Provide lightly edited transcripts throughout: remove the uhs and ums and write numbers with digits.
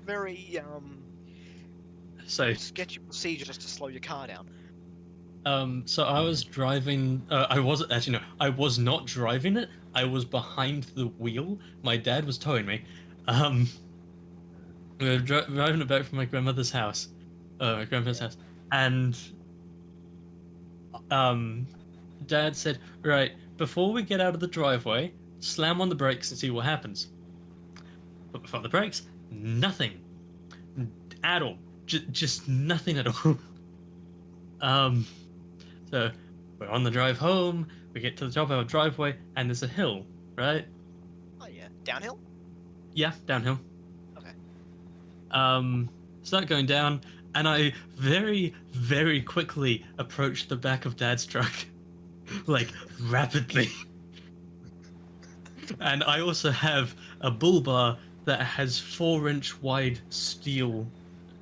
very So, sketchy procedure just to slow your car down. so I was driving. I wasn't actually no. I was not driving it. I was behind the wheel. My dad was towing me. Um, we were driving it back from my grandmother's house, my grandpa's Yeah. house, and um, Dad said, "Right, before we get out of the driveway, slam on the brakes and see what happens." But before the brakes, nothing at all. Just nothing at all. Um, so we're on the drive home. We get to the top of our driveway, and there's a hill, right? Oh yeah. Downhill? Yeah, downhill. Okay. Um, Start going down, and I very, very quickly approach the back of Dad's truck, like rapidly. And I also have a bull bar that has 4-inch wide steel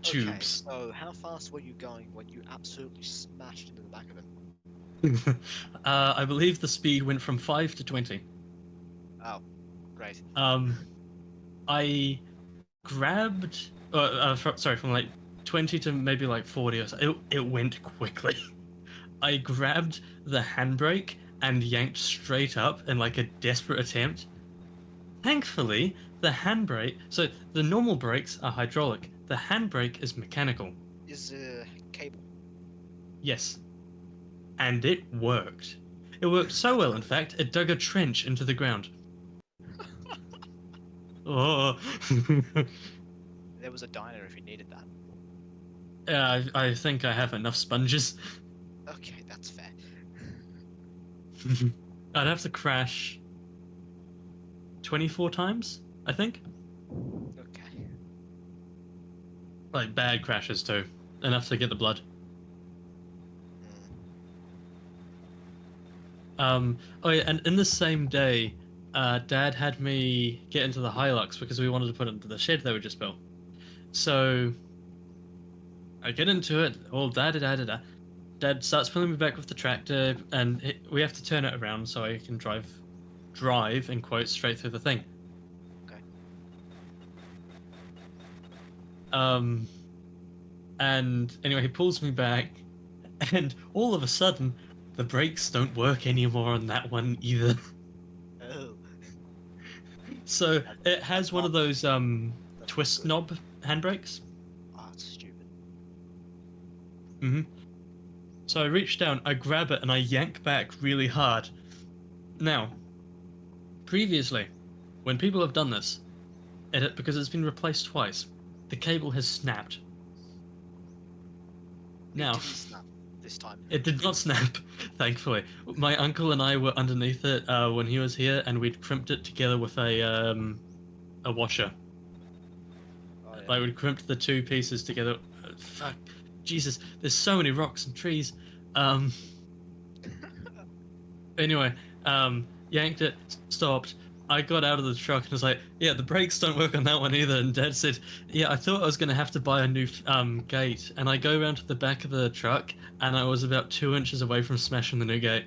Okay, tubes. so how fast were you going when you absolutely smashed into the back of him? I believe the speed went from 5 to 20. Oh, great. Um, I grabbed, sorry, from like 20 to maybe like 40 or so. It went quickly. I grabbed the handbrake and yanked straight up in like a desperate attempt. Thankfully, the handbrake, so the normal brakes are hydraulic, the handbrake is mechanical. Is cable. Yes, and it worked. It worked so well, in fact, it dug a trench into the ground. Oh, There was a diner if you needed that. yeah, I think I have enough sponges. Okay, that's fair. I'd have to crash 24 times, I think. Okay. Like bad crashes too. Enough to get the blood. Mm. Oh yeah, and in the same day, Dad had me get into the Hilux because we wanted to put it into the shed that we just built. So I get into it, all da da da da da. Dad starts pulling me back with the tractor, and we have to turn it around so I can drive in quotes straight through the thing. Okay. Um, and anyway, he pulls me back, and all of a sudden, the brakes don't work anymore on that one either. Oh, So that's it has one not of those that's not twist good. knob handbrakes. Oh, it's stupid. Hmm. So I reach down, I grab it, and I yank back really hard. Now, previously, when people have done this, because it's been replaced twice, the cable has snapped. It Now, didn't snap this time. it did not snap, thankfully. My uncle and I were underneath it when he was here, and we'd crimped it together with a washer. Oh yeah. Like we'd crimped the two pieces together. Fuck, Jesus! There's so many rocks and trees. Um, Anyway, yanked it, stopped. I got out of the truck and was like, "Yeah, the brakes don't work on that one either." And Dad said, "Yeah, I thought I was gonna have to buy a new gate." And I go around to the back of the truck, and I was about 2 inches away from smashing the new gate.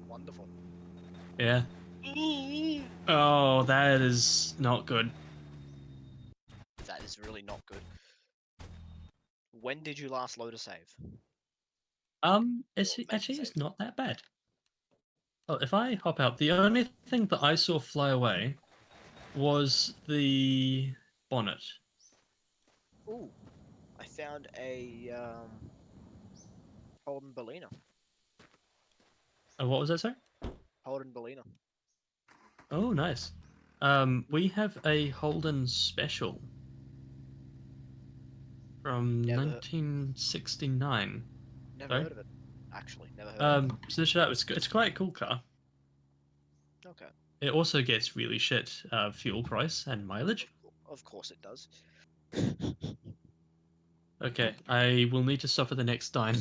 Wonderful. Yeah. Oh, that is not good. That is really not good. When did you last load a save? Or make a It's save? not that bad. Oh, if I hop out, the only thing that I saw fly away was the bonnet. Ooh, I found a Holden Berliner. What was that, sorry? Holden Berliner. Oh, nice. We have a Holden Special from Never, 1969. never Sorry. heard of it. Actually, never heard of it. Search it out. It's quite a cool car. Okay, It also gets really shit fuel price and mileage. of course it does. Okay, I will need to stop at the next dime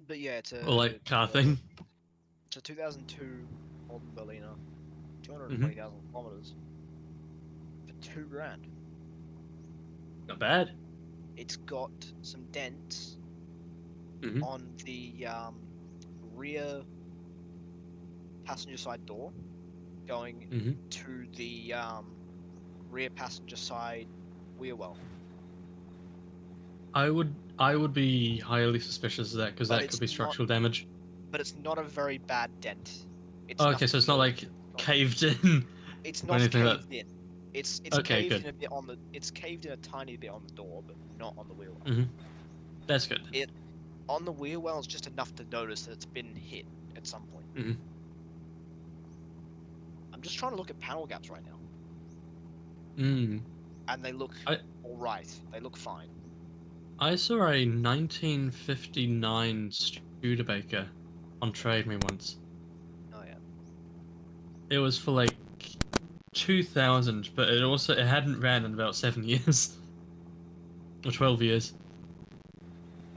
But yeah, or like car thing. it's a 2002 Holden Berliner, Hmm. 220,000 kilometers for 2 grand. Not bad. It's got some dents Hmm. on the rear passenger side door going Hmm. to the rear passenger side wheel well. I would be highly suspicious of that because But that could it's be not. structural damage. But it's not a very bad dent. It's Oh, enough okay, to so it's not notice like that it's not. caved in It's or not anything like. caved in. It's Okay, caved in good. a bit on the. It's caved in a tiny bit on the door, but not on the wheel well. Hmm. That's good. It on the wheel well is just enough to notice that it's been hit at some point. Hmm. I'm just trying to look at panel gaps right now, Mm. and they look I all right. They look fine. I saw a 1959 Studebaker on Trade Me once. Oh yeah. It was for like 2000, but it hadn't ran in about 7 years or 12 years.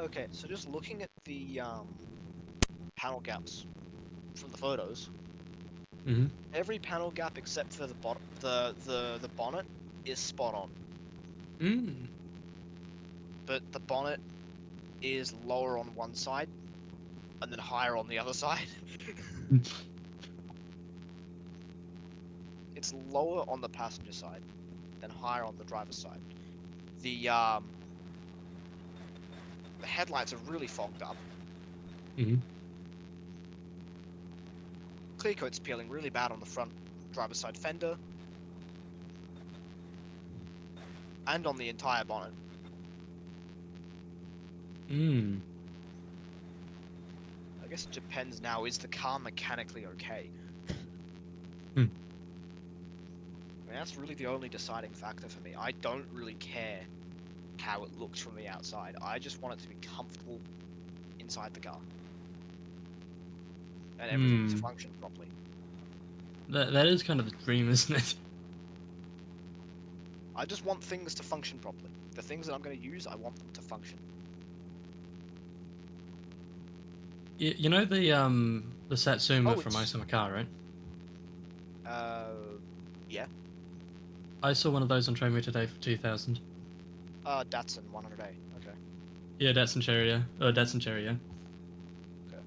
Okay, so just looking at the panel gaps from the photos, Hmm. every panel gap except for the bonnet is spot on, Mm. but the bonnet is lower on one side and then higher on the other side. It's lower on the passenger side, then higher on the driver's side. The um the headlights are really fogged up. Hmm. Clear coat's peeling really bad on the front driver's side fender and on the entire bonnet. Mm. I guess it depends now, is the car mechanically okay? Hmm. I mean, that's really the only deciding factor for me. I don't really care how it looks from the outside. I just want it to be comfortable inside the car. And everything to Hmm. function properly. That is kind of the dream, isn't it? I just want things to function properly. The things that I'm going to use, I want them to function. You know the Satsuma Oh, from it's... Ice Car, right? Yeah. I saw one of those on Trade Me today for 2000. Datsun 100A. Okay. Yeah, Datsun Cherry, yeah. Datsun Cherry, yeah. Okay.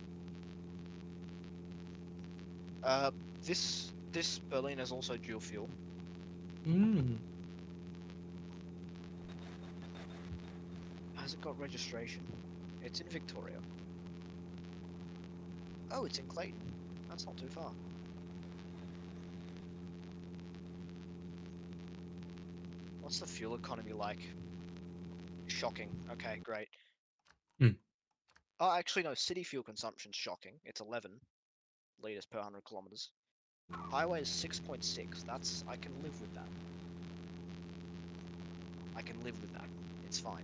Uh, this Berlin is also dual fuel. Mm. Has it got registration? It's in Victoria. Oh, it's in Clayton. That's not too far. What's the fuel economy like? Shocking. Okay, great. Hmm. Oh, actually, no. City fuel consumption's shocking. It's 11 liters per 100 kilometers. Highway is 6.6. That's... I can live with that. I can live with that. It's fine.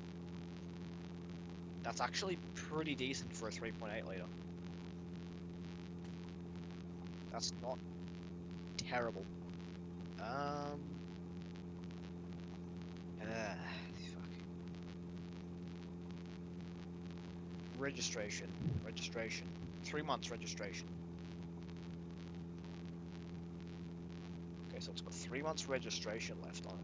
That's actually pretty decent for a 3.8 liter. That's not terrible. Um... Fuck. Registration. Registration. 3 months registration. Okay, so it's got 3 months registration left on it.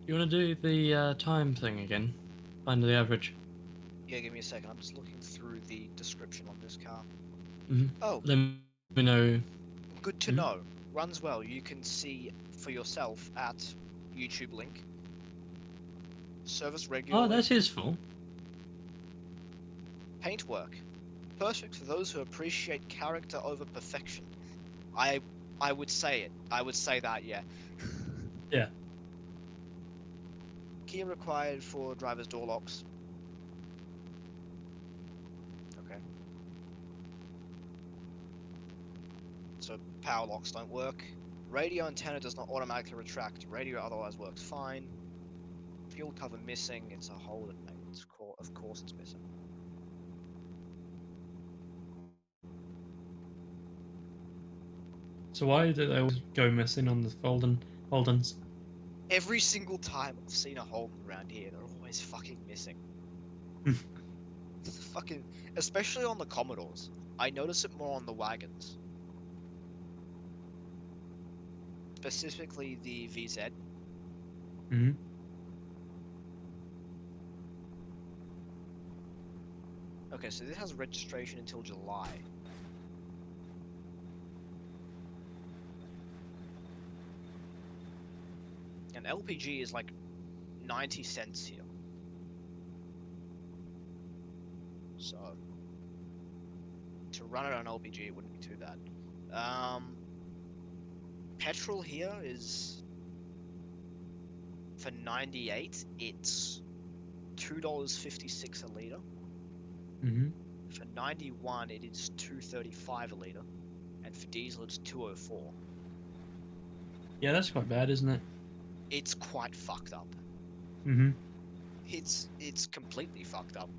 You want to do the time thing again? Find the average. Yeah, give me a second. I'm just looking through the description on this car. Hmm. Oh, Let me know. good to Mhm. know. Runs well. You can see for yourself at YouTube link. Service Oh, regularly. that's useful. Paintwork. Perfect for those who appreciate character over perfection. I I would say it. I would say that, yeah. Yeah. Key required for driver's door locks. Okay. So power locks don't work. Radio antenna does not automatically retract. Radio otherwise works fine. Fuel cover missing. It's a hole that makes of course it's missing. So why do they always go missing on the Foldens? Every single time I've seen a Holden around here, they're always fucking missing. Fucking, especially on the Commodores. I notice it more on the wagons. specifically the VZ. Hmm. Okay, so this has registration until July. And LPG is like 90 cents here. So to run it on LPG, it wouldn't be too bad. Petrol here is for 98. It's $2.56 a liter. Hmm. For 91, it is $2.35 a liter, and for diesel, it's $2.04. Yeah, that's quite bad, isn't it? It's quite fucked up. Hmm. It's completely fucked up.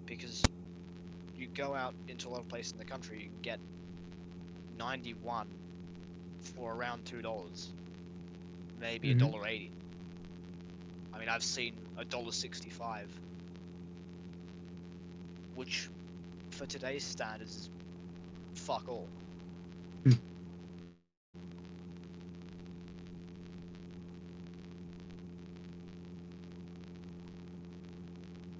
Because you go out into a lot of places in the country, you can get 91 for around $2, maybe Hmm. $1.80. I mean, I've seen $1.65, which for today's standards is fuck all.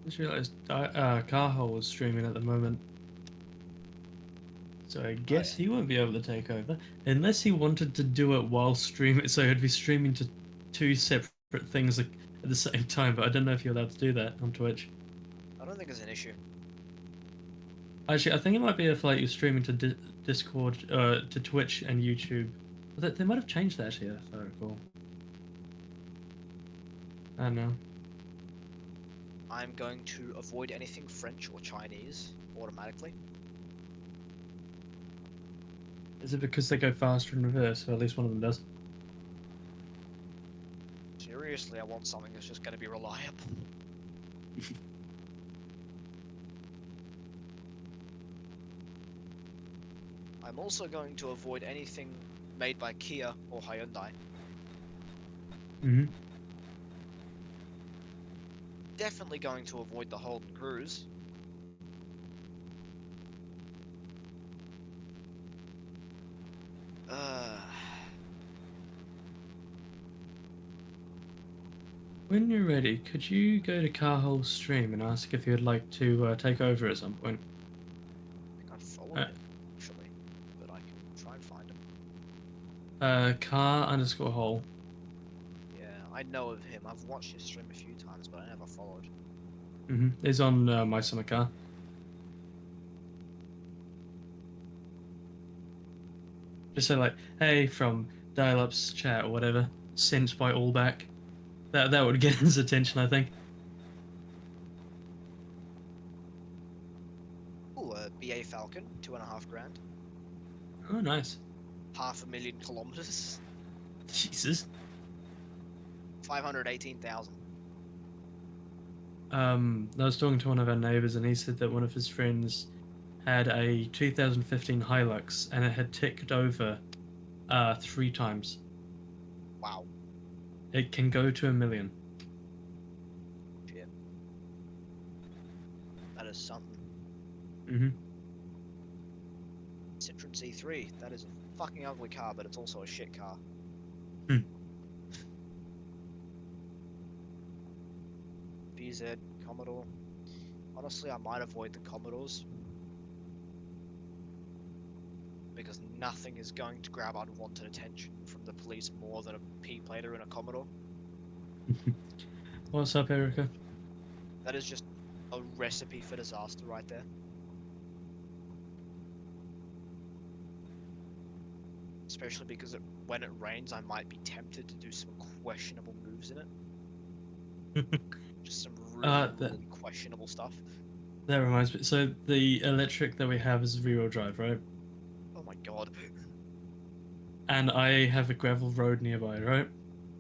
Just realised Carhole is streaming at the moment, so I Oh guess yeah. he won't be able to take over unless he wanted to do it while streaming. So he'd be streaming to two separate things at the same time. But I don't know if you're allowed to do that on Twitch. I don't think it's an issue. Actually, I think it might be if like you're streaming to Discord, to Twitch and YouTube. They might have changed that here, if I recall. I don't know. I'm going to avoid anything French or Chinese automatically. Is it because they go faster in reverse, or at least one of them does? Seriously, I want something that's just going to be reliable. I'm also going to avoid anything made by Kia or Hyundai. Hmm. Definitely going to avoid the Holden Cruise. Uh, When you're ready, could you go to Carhole's stream and ask if you'd like to take over at some point? I think I followed Uh, him, actually, but I can try and find him. car_hole. Yeah, I know of him. I've watched his stream a few times, but I never followed. Is on My Summer Car. Just say like, hey, from Dial-Up's chat or whatever, sent by Allback. That would get his attention, I think. Ooh, a BA Falcon, 2.5 grand. Oh, nice. 500,000 kilometers. Jesus. 518,000. I was talking to one of our neighbors, and he said that one of his friends had a 2015 Hilux, and it had ticked over 3 times. Wow. It can go to 1 million. Shit. That is something. Mm-hmm. Citroen C3. That is a fucking ugly car, but it's also a shit car. Hmm. VZ, Commodore. Honestly, I might avoid the Commodores. Because nothing is going to grab unwanted attention from the police more than a P-plater in a Commodore. What's up, Erica? That is just a recipe for disaster right there. Especially because when it rains, I might be tempted to do some questionable moves in it. Just some really, really questionable stuff. That reminds me. So the electric that we have is rear-wheel drive, right? Oh my god. And I have a gravel road nearby, right?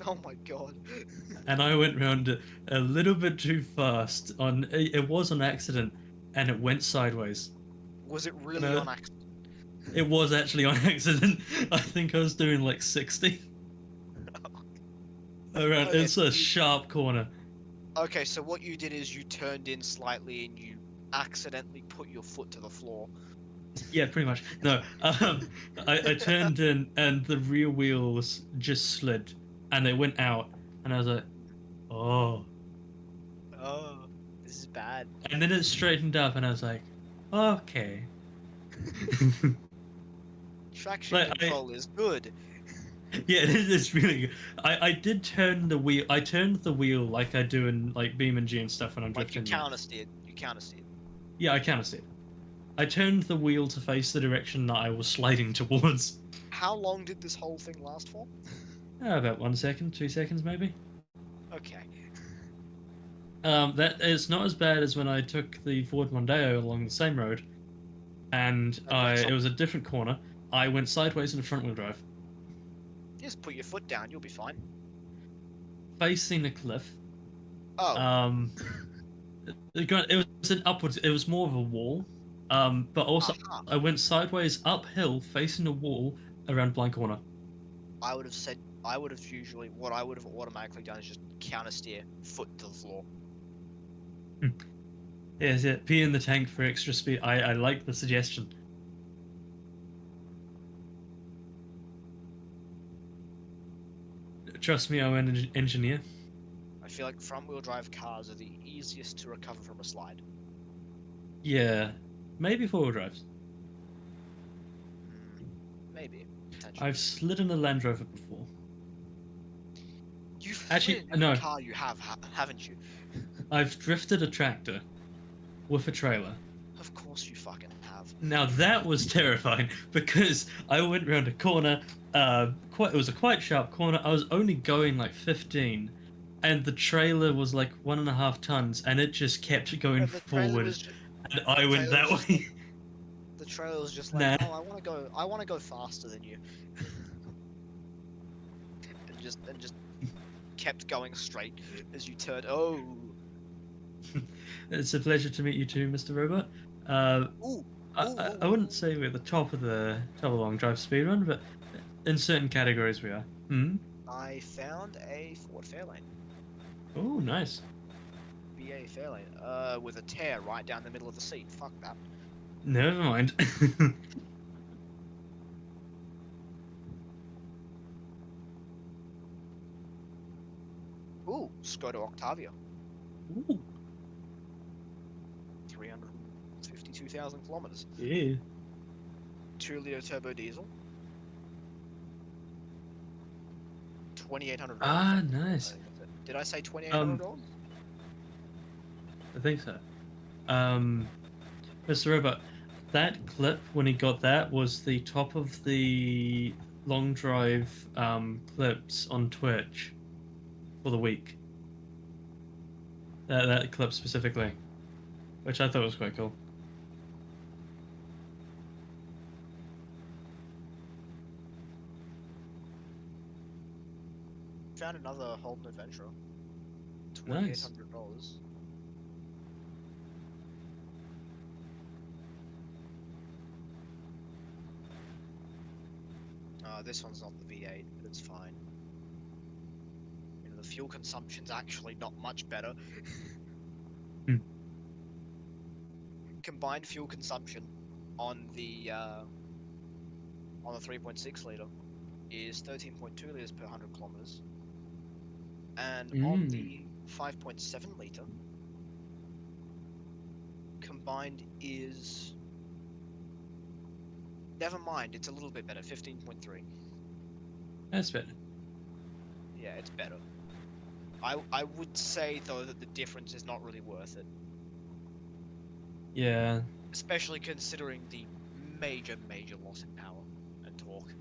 Oh my god. And I went round it a little bit too fast. It was on accident, and it went sideways. Was it And really on accident? it was actually on accident. I think I was doing like 60 around. Okay, It's a sharp corner. okay, so what you did is you turned in slightly and you accidentally put your foot to the floor. Yeah, pretty much. No, I turned in and the rear wheels just slid and they went out, and I was like, oh. Oh, this is bad. And then it straightened up, and I was like, okay. Traction Like control is good. yeah, it is really good. I did turn the wheel. I turned the wheel like I do in like BeamNG and stuff when I'm Like you drifting. Yeah, counter steered. You counter steered. yeah, I kind of see it. I turned the wheel to face the direction that I was sliding towards. How long did this whole thing last for? About 1 second, 2 seconds, maybe. Okay. That is not as bad as when I took the Ford Mondeo along the same road, and And went it some. was a different corner. I went sideways in a front wheel drive, Just put your foot down. You'll be fine. facing a cliff. Oh. Um, it was an upwards. It was more of a wall. But also Aha. I went sideways uphill, facing a wall around a blind corner. I would have said. I would have usually. What I would have automatically done is just counter steer, foot to the floor. Yes, yeah, pee in the tank for extra speed. I like the suggestion. Trust me, I'm an engineer. I feel like front wheel drive cars are the easiest to recover from a slide. Yeah, maybe four-wheel drives. Hmm, maybe. Potentially. I've slid in a Land Rover before. You've slid Actually, in every no, car you have, haven't you? I've drifted a tractor with a trailer. Of course you fucking have. Now that was terrifying because I went round a corner. It was a quite sharp corner. I was only going like 15, and the trailer was like 1.5 tons, and it just kept going And the trailer forward, was just, and I the went trailer that was just like, way. the trailer was just like, Nah, oh, I want to go faster than you, and just kept going straight as you turned. Oh, it's a pleasure to meet you too, Mr. Robot. Uh, ooh, I, ooh, I ooh, I ooh. wouldn't say we're at the top of the long drive speed run, but in certain categories we are. Hmm. I found a Ford Fairlane, Oh, nice. VA Fairlane, with a tear right down the middle of the seat. Fuck that. Never mind. Ooh, Skoda Octavia, Ooh, 352,000 kilometers, yeah. 2-liter turbo diesel, 2,800 dollars. Ah, nice. Did I say 2,800 Um, dollars? I think so. Um, Mr. Robot, that clip when he got that was the top of the long drive clips on Twitch for the week. That clip specifically, which I thought was quite cool. Found another Holden Adventurer, Nice. $2,800. This one's not the V8, but it's fine. You know, the fuel consumption's actually not much better. Hmm. Combined fuel consumption on the 3.6 liter is 13.2 liters per 100 kilometers, and on Mm. the 5.7 liter combined is, never mind, it's a little bit better, 15.3. That's better. Yeah, it's better. I would say though that the difference is not really worth it, Yeah, especially considering the major loss in power and torque.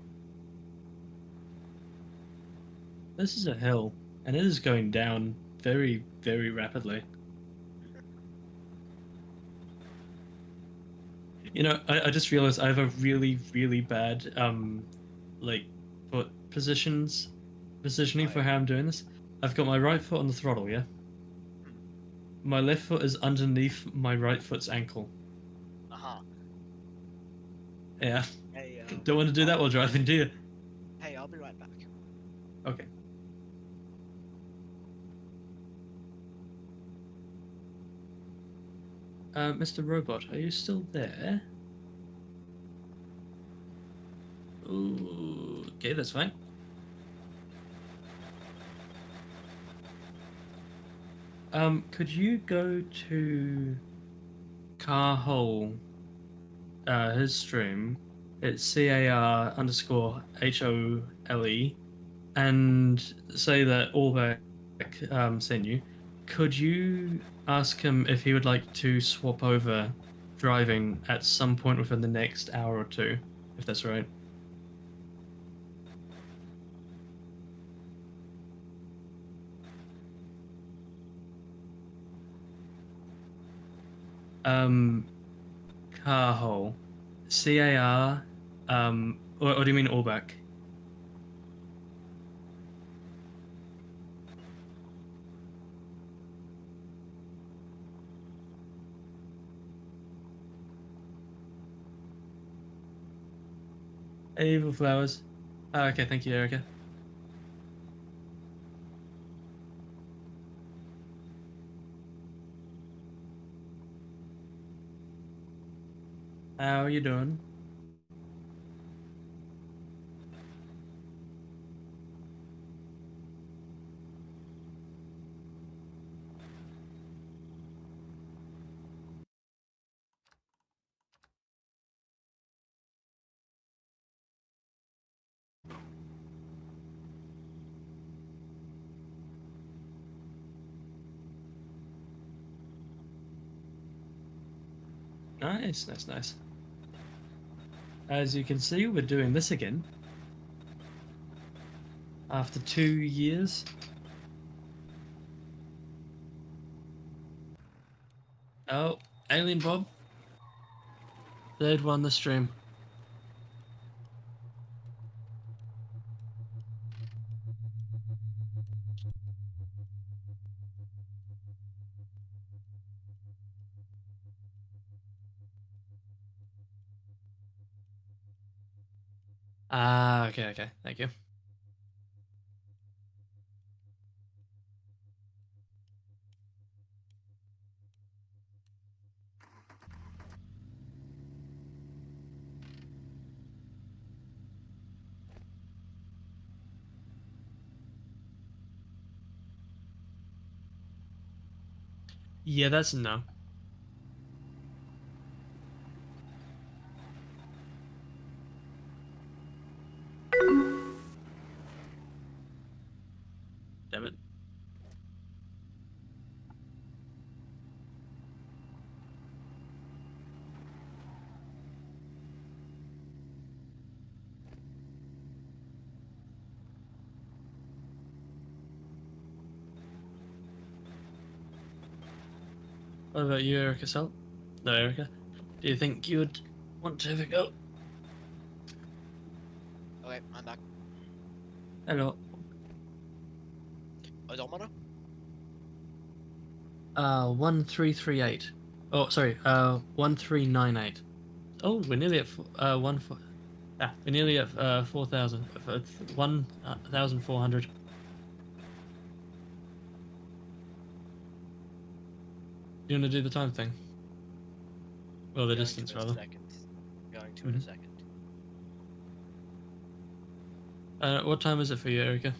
this is a hill, and it is going down very, very rapidly. You know, I just realized I have a really, really bad like foot positioning Oh for yeah. how I'm doing this. I've got my right foot on the throttle, yeah. Hmm. My left foot is underneath my right foot's ankle. Aha. Yeah, Hey, don't want to do that while driving, do you? hey, I'll be right back. Okay. Mr. Robot, are you still there? Okay, that's fine. Could you go to Carhole, his stream? It's CAR_HOLE, and say that Allback sent you. Could you ask him if he would like to swap over driving at some point within the next hour or two, if that's right? Um, Carhole. CAR, or do you mean Allback? Evil Flowers. Okay, thank you, Erica. How are you doing? Nice, nice, nice. As you can see, we're doing this again after 2 years. Oh, Alien Bob, third one the stream. Ah, okay, okay, thank you. Yeah, that's a no. Damn it. What about you, Erica Salt? No, Erica. Do you think you would want to have a go? Okay, I'm back. Hello. Odometer? 1338. Oh, sorry, 1398. Oh, we're nearly at we're nearly at 4,000. 1,400. You want to do the time thing? Well, the Going distance, to in a rather. second. Going to in a Mhm. second. What time is it for you, Erica?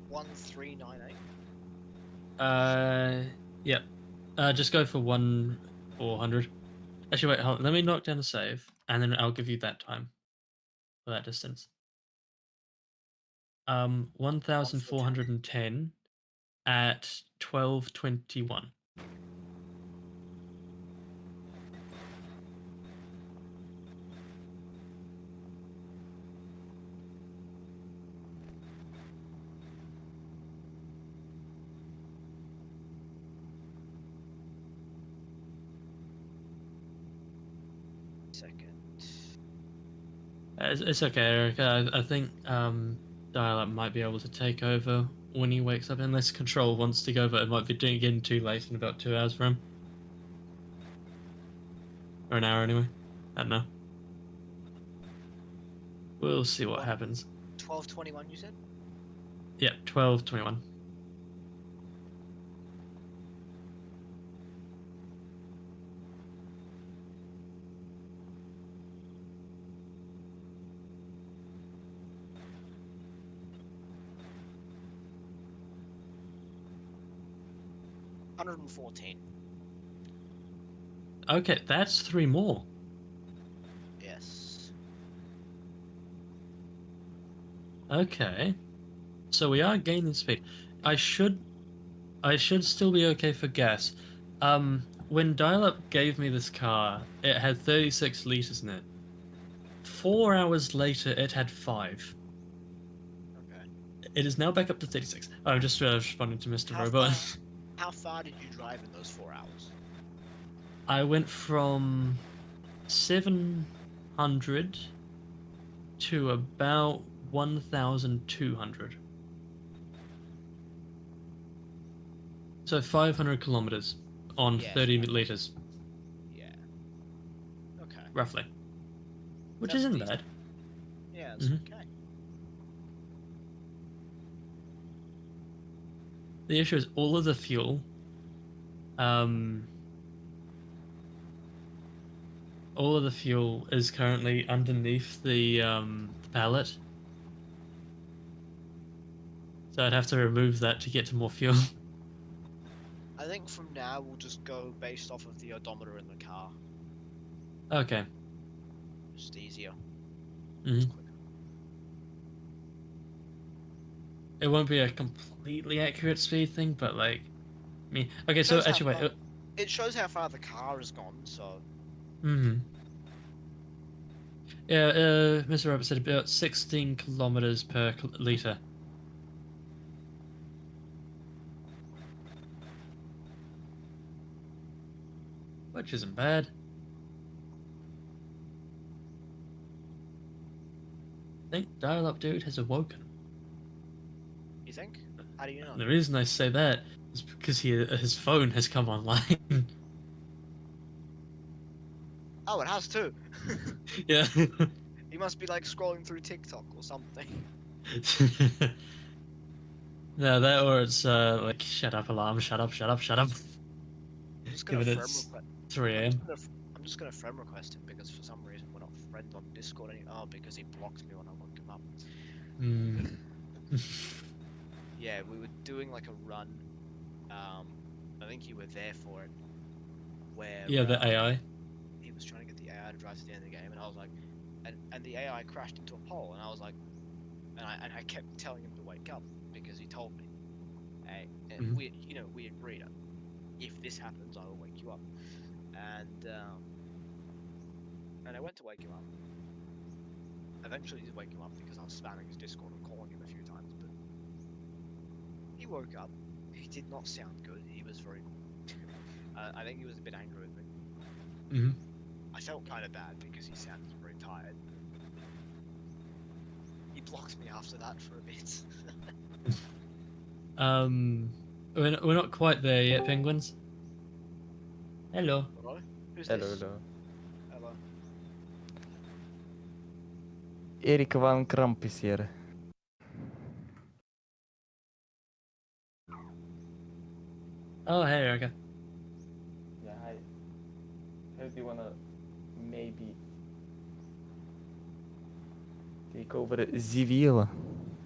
1398. Uh, yep. Just go for 1,400. Actually, wait, hold on. Let me knock down a save, and then I'll give you that time for that distance. 1410. 1,410 at 12:21. Second. It's okay, Erica. I think Dial-Up might be able to take over when he wakes up, unless Control wants to go, but it might be getting too late in about 2 hours for him. Or an hour, anyway. I don't know. We'll see what happens. 1221, you said? Yeah, 12:21. 114. Okay, that's 3 more. Yes. Okay. So we are gaining speed. I should still be okay for gas. When Dial-Up gave me this car, it had 36 liters in it. 4 hours later, it had 5. Okay. It is now back up to 36. I'm just responding to Mr. How Robot. far? How far did you drive in those 4 hours? I went from 700 to about 1,200. So 500 kilometers on Yes. 30 liters, Yeah. Okay. roughly. Which That's isn't decent. bad. Yeah, it's hmm okay. The issue is all of the fuel, um, all of the fuel is currently underneath the pallet. So I'd have to remove that to get to more fuel. I think from now we'll just go based off of the odometer in the car. Okay. Just easier. hmm Just quicker. It won't be a completely accurate speed thing, but like me. Okay, so Shows how actually, far. wait. It shows how far the car has gone. So Yeah, Mr. Rabbit said about 16 kilometers per liter. Which isn't bad. I think Dial Up Dude has awoken. you think? How do you know? The reason I say that is because his phone has come online. Oh, it has too. Yeah. He must be like scrolling through TikTok or something. No, that or it's like shut up alarm, shut up, shut up, shut up. I'm just gonna Given friend it's request. 3 I'm a.m. just gonna. I'm just gonna friend request him because for some reason we're not friends on Discord anymore. Oh, because he blocked me when I woke him up. Mm. Yeah, we were doing like a run. I think you were there for it, where Yeah, the AI. he was trying to get the AI to drive to the end of the game, and I was like, and the AI crashed into a pole, and I was like, and I kept telling him to wake up because he told me, hey, and Mhm. we agreed, if this happens, I will wake you up, and and I went to wake him up. Eventually, he did wake him up because I was spamming his Discord and calling him a few times, but he woke up. He did not sound good. He was very. I think he was a bit angry with me. Mhm. I felt kind of bad because he sounded very tired. He blocked me after that for a bit. Um, we're not quite there yet, penguins. Hello. Hello? Who's Hello, this? hello. Hello. Erik van Kramp is here. Oh, hey, okay. Yeah, hi. How do you wanna maybe take over the wheel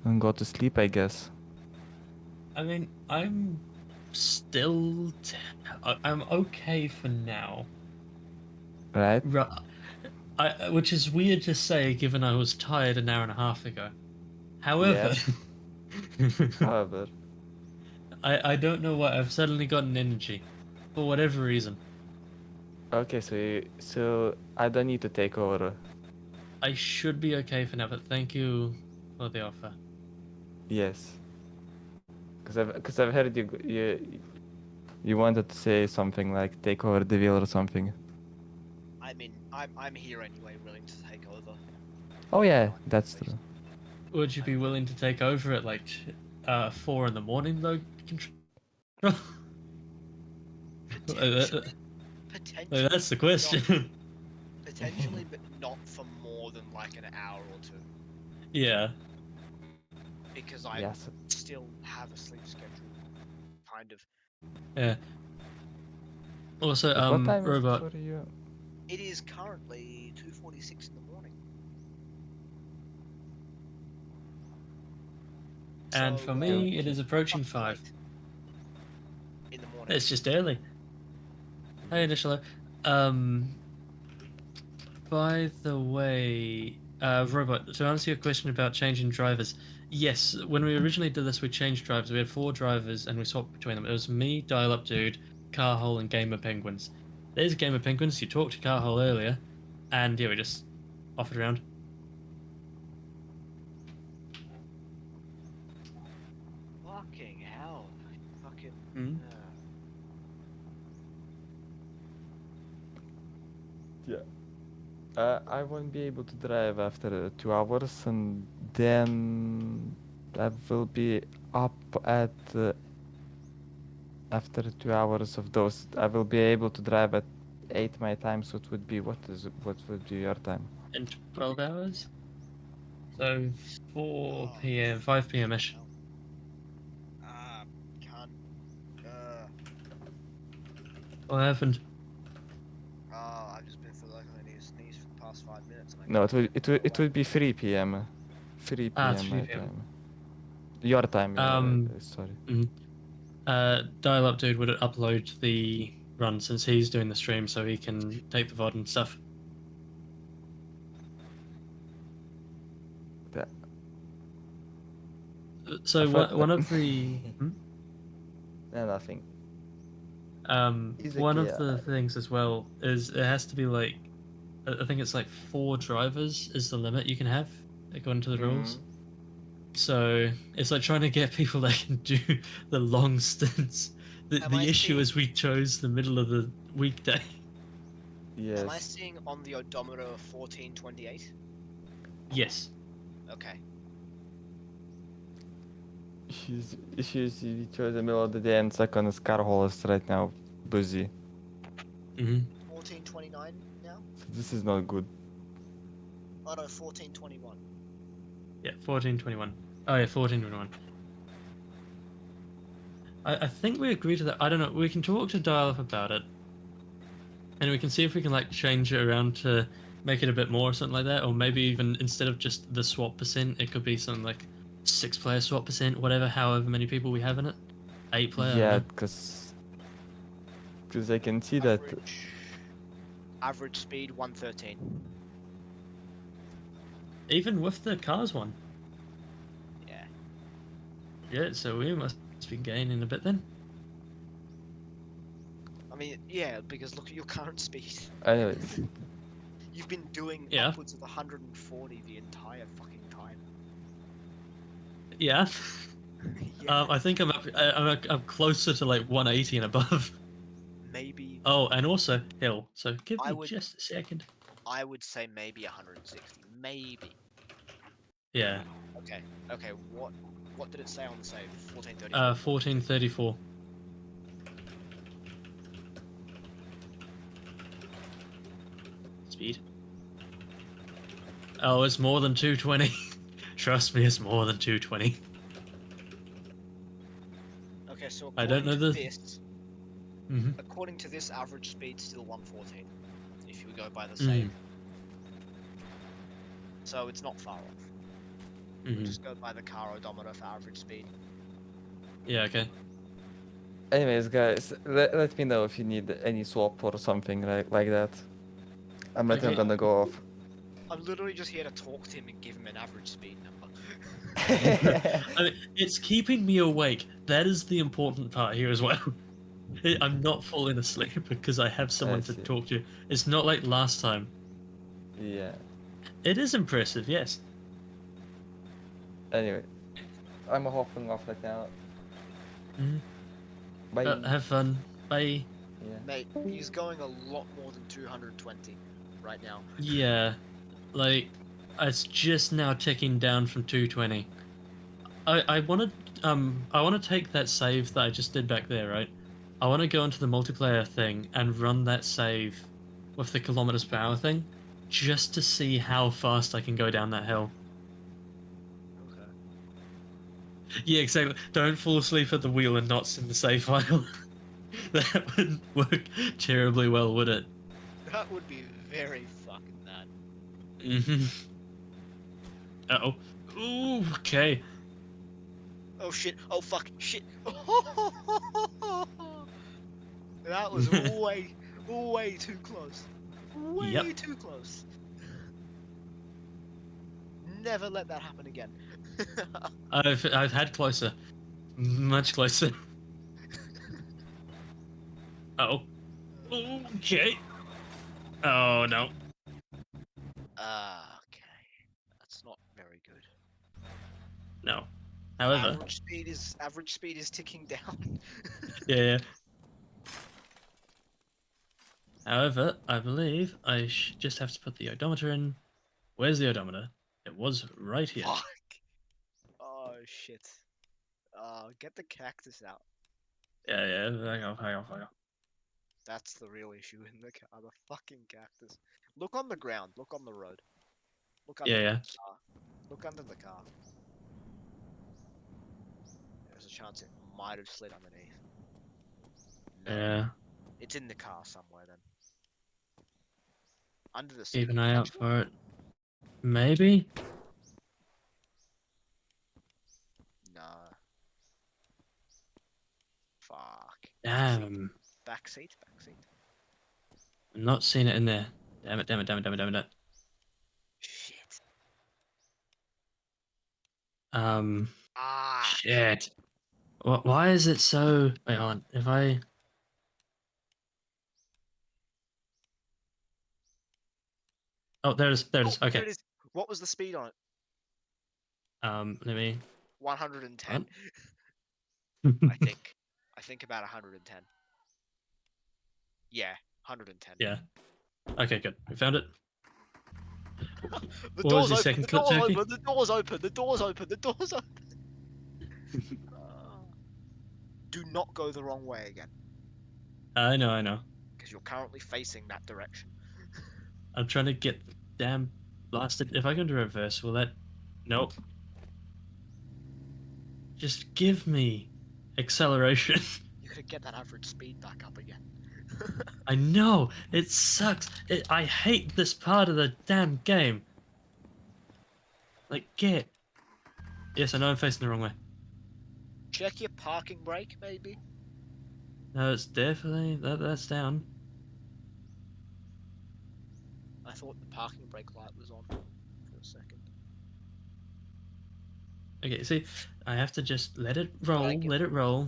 and go to sleep, I guess? I mean, I'm still. I'm okay for now. Right? Which is weird to say, given I was tired an hour and a half ago. However, Yes. However, I don't know why I've suddenly gotten energy, for whatever reason. okay, so I don't need to take over. I should be okay for now, but thank you for the offer. Yes, because I've heard you wanted to say something like take over the wheel or something. I mean, I'm here anyway, willing to take over. Oh yeah, Like, that's based- true. Would you be willing to take over at like 4 in the morning, though? Control? Potentially, That's potentially, the but not question. potentially, but not for more than like an hour or two, Yeah. because I Yes. still have a sleep schedule, kind of. Yeah. Also, But what time is it robot. for you? It is currently 2:46 in the morning. And So for me, it Okay. is approaching fucking 5. late in the morning. It's just early. Hey, initial. By the way, Robot, to answer your question about changing drivers, yes, when we originally did this, we changed drivers. We had 4 drivers and we swapped between them. It was me, Dial Up Dude, Carhole, and Gamer Penguins. There's Gamer Penguins. You talked to Carhole earlier, and yeah, we just offered around. Fucking hell. Fucking. Mhm. Yeah. I won't be able to drive after 2 hours, and then I will be up at after 2 hours of those. I will be able to drive at 8 my time. So it would be what would be your time? In 12 hours? So 4 Oh, p.m., 5 p.m. ish. hell. Can't. What happened? I've just been feeling like I need to sneeze for the past 5 minutes. And I No, can't it would be 3 p.m. 3 p.m. 3 my p.m. time. Your time. Sorry. Mhm. Dial Up Dude would upload the run since he's doing the stream, so he can take the VOD and stuff. That- So I thought one that- of the No, nothing. It's one okay. of the things as well is it has to be like I think it's like 4 drivers is the limit you can have according to the rules. So it's like trying to get people that can do the long stints. Am The I issue seeing- is we chose the middle of the weekday. Yes. Am I seeing on the odometer 14:28? Yes. Okay. Issues we chose the middle of the day and second is Carhole is right now busy. hmm 14:29 now? So this is not good. Oh no, 14:21. Yeah, 14:21. Oh yeah, 14:21. I think we agreed to that. I don't know. We can talk to Dial Up about it, and we can see if we can like change it around to make it a bit more or something like that, or maybe even instead of just the swap percent, it could be something like 6-player swap percent, whatever, however many people we have in it. 8-player. I Yeah, don't know. because I can see that. Average speed 113. Even with the cars one. Yeah. Yeah, so we must be gaining a bit then. I mean, yeah, because look at your current speed. Anyways, You've been doing Yeah. upwards of 140 the entire fucking time. Yeah. Yeah. I think I'm closer to like 180 and above. Maybe. Oh, and also hill. So give I me would- just a second. I would say maybe 160. Maybe. Yeah. Okay. What did it say on the save? 14:34. 1434. Speed. Oh, it's more than 220. Trust me, it's more than 220. Okay, so I don't according know to the- this, Mm-hmm. according to this, average speed's still 114. If you go by the save. So it's not far off. We'll Mm-hmm. just go by the car odometer for average speed. Yeah, okay. anyways, guys, let me know if you need any swap or something like that. I'm not Okay. gonna go off. I'm literally just here to talk to him and give him an average speed number. I mean, it's keeping me awake. That is the important part here as well. I'm not falling asleep because I have someone to see. talk to. It's not like last time. Yeah. It is impressive, yes. Anyway, I'm hopping off right now. Mhm. Bye. Have fun. Bye. Yeah. Mate, he's going a lot more than 220 right now. Yeah, like it's just now ticking down from 220. I want to take that save that I just did back there, right? I want to go into the multiplayer thing and run that save with the kilometers per hour thing, just to see how fast I can go down that hill. Okay. Yeah, exactly. Don't fall asleep at the wheel and not send the save file. That wouldn't work terribly well, would it? That would be very fucking bad. Mm-hmm. Uh-oh. Ooh, okay. Oh shit, oh fuck, shit. That was way, way too close. Way Yep. too close. Never let that happen again. I've had closer, much closer. Oh. Okay. Oh no. Okay, that's not very good. No. However, Average speed is ticking down. yeah, yeah. However, I believe I just have to put the odometer in. Where's the odometer? It was right here. Fuck. Oh shit. Get the cactus out. Yeah, yeah. Hang on. That's the real issue in the car. The fucking cactus. Look on the ground. Look on the road. Look Yeah, underneath yeah. the car. Look under the car. There's a chance it might have slid underneath. No. Yeah. It's in the car somewhere then. Under the seat. Keep an eye out Potentially? for it. Maybe? No. Fuck. Damn. Back seat. Back seat. I'm not seeing it in there. Damn it. Shit. Um, Ah. shit. Why is it so... Wait on. If I... Oh, there it is. There it Oh, is. there Okay. it is. What was the speed on it? Let me... 110. What? I think. I think about 110. Yeah, 110. Yeah. Okay, good. We found it. The What was door's your open. second The clip, door's Turkey? open. The door's open. The door's open. The door's open. Do not go the wrong way again, I know. because you're currently facing that direction. I'm trying to get the damn blasted... If I go into reverse, will that... Nope. Just give me acceleration. You gotta get that average speed back up again. I know, it sucks. I hate this part of the damn game. Like, get. Yes, I know I'm facing the wrong way. Check your parking brake, maybe. No, it's definitely that's down. I thought the parking brake light was on for a second. Okay, see, I have to just let it But I roll, get, let it roll.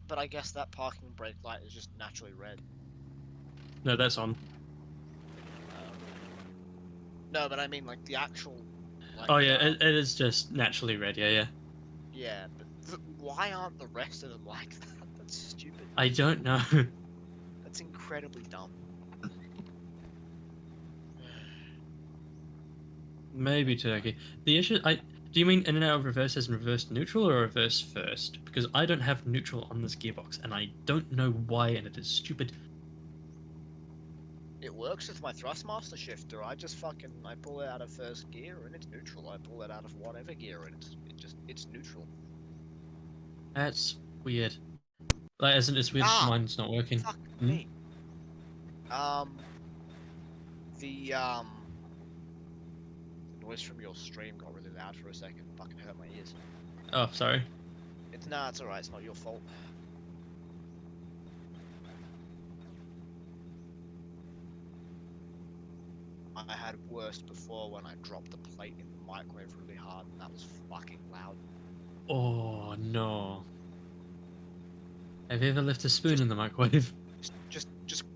but I guess that parking brake light is just naturally red. No, that's on. No, but I mean like the actual. Like, Oh yeah, it is just naturally red. Yeah. yeah, but why aren't the rest of them like that? That's stupid. I don't know. That's incredibly dumb. Maybe Turkey. The issue, do you mean in and out of reverse as in reverse neutral or reverse first? Because I don't have neutral on this gearbox, and I don't know why, and it is stupid. It works with my thrustmaster shifter. I pull it out of first gear and it's neutral. I pull it out of whatever gear and it's neutral. That's weird. Like, as in, it's weird. Ah! Mine's not working. Fuck Hmm? me. The noise from your stream got really loud for a second. Fucking hurt my ears. Oh, sorry. It's alright. It's not your fault. I had worse before when I dropped the plate in the microwave really hard, and that was fucking loud. Oh no. Have you ever left a spoon in the microwave? Just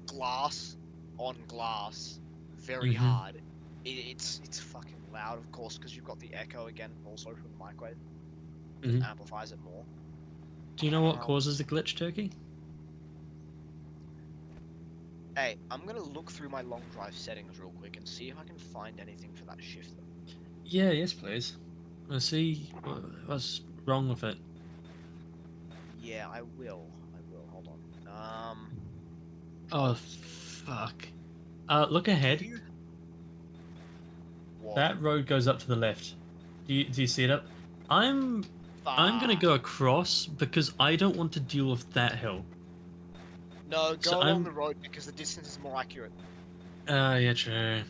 glass on glass, very Mhm. hard. It's fucking loud, of course, because you've got the echo again, also from the microwave. It Mhm. amplifies it more. Do you know what causes the glitch, Turkey? Hey, I'm gonna look through my long drive settings real quick and see if I can find anything for that shifter. Yeah, yes, please. Let's see what's wrong with it. Yeah, I will. Hold on. Oh, fuck. Look ahead. You... What? That road goes up to the left. Do you see it up? I'm gonna go across because I don't want to deal with that hill. No, go So along the road because the distance is more accurate. Yeah, true.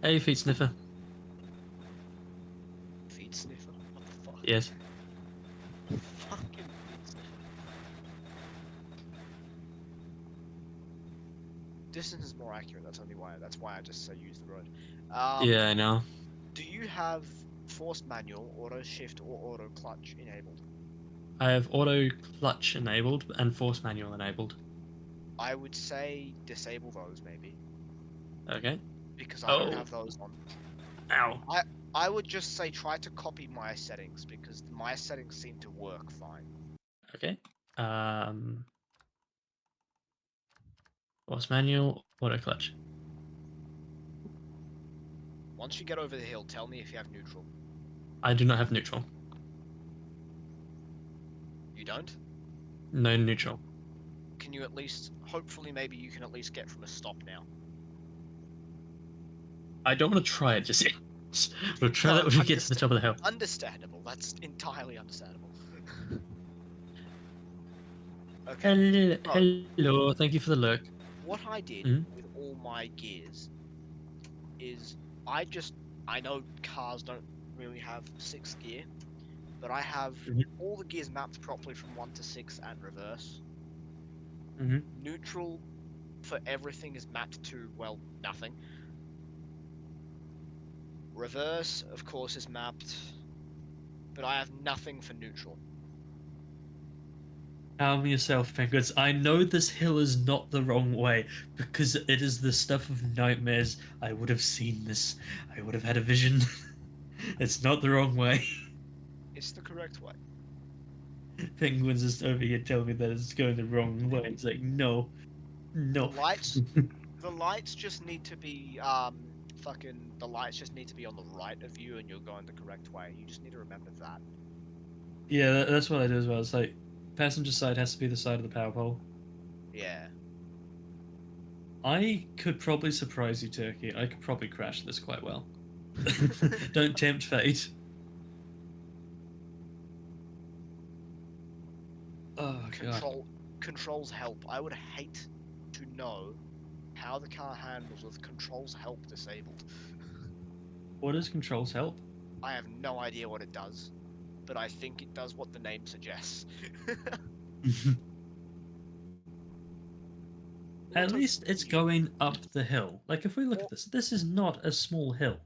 Hey, feet sniffer. Feed sniffer? What the fuck? Yes. Fucking feed sniffer. Distance is more accurate. That's only why. That's why I just say use the road. Yeah, I know. Do you have forced manual, auto shift, or auto clutch enabled? I have auto clutch enabled and force manual enabled. I would say disable those maybe, Okay. because I don't Oh, have those on. ow. I would just say try to copy my settings because my settings seem to work fine. Okay. Force manual, auto clutch. Once you get over the hill, tell me if you have neutral. I do not have neutral. You don't? No neutral. Can you at least, hopefully maybe you can at least get from a stop now. I don't want to try it just yet. We'll try that No, when we get to the top of the hill. understandable. That's entirely understandable. Okay. So, Hello, thank you for the look. what I did Mhm. with all my gears is I just, I know cars don't really have 6th gear, but I have Mhm. all the gears mapped properly from 1 to 6 and reverse. Mhm. Neutral for everything is mapped to, well, nothing. Reverse, of course, is mapped, but I have nothing for neutral. Calm yourself, penguins. I know this hill is not the wrong way because it is the stuff of nightmares. I would have seen this. I would have had a vision. It's not the wrong way. It's the correct way. Penguins is over here telling me that it's going the wrong way. It's like, no, The no. lights, the lights just need to be, fucking, the lights just need to be on the right of you and you're going the correct way. You just need to remember that. Yeah, that's what I do as well. It's like, passenger side has to be the side of the power pole. Yeah. I could probably surprise you, Turkey. I could probably crash this quite well. Don't tempt fate. Oh god. Controls help. I would hate to know how the car handles with controls help disabled. What does controls help? I have no idea what it does, but I think it does what the name suggests. At Auto least it's continue. going up the hill. Like, if we look Au- at this, this is not a small hill.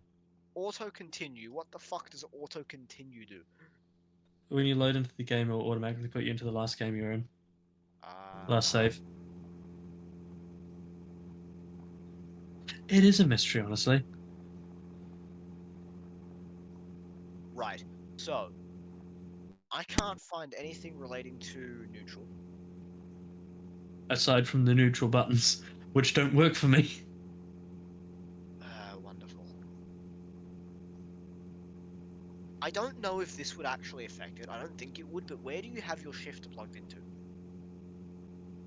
Auto continue. What the fuck does auto continue do? When you load into the game, it will automatically put you into the last game you're in. Last Uh, save. It is a mystery, honestly. right. So, I can't find anything relating to neutral. Aside from the neutral buttons, which don't work for me. Wonderful. I don't know if this would actually affect it. I don't think it would, but where do you have your shifter plugged into?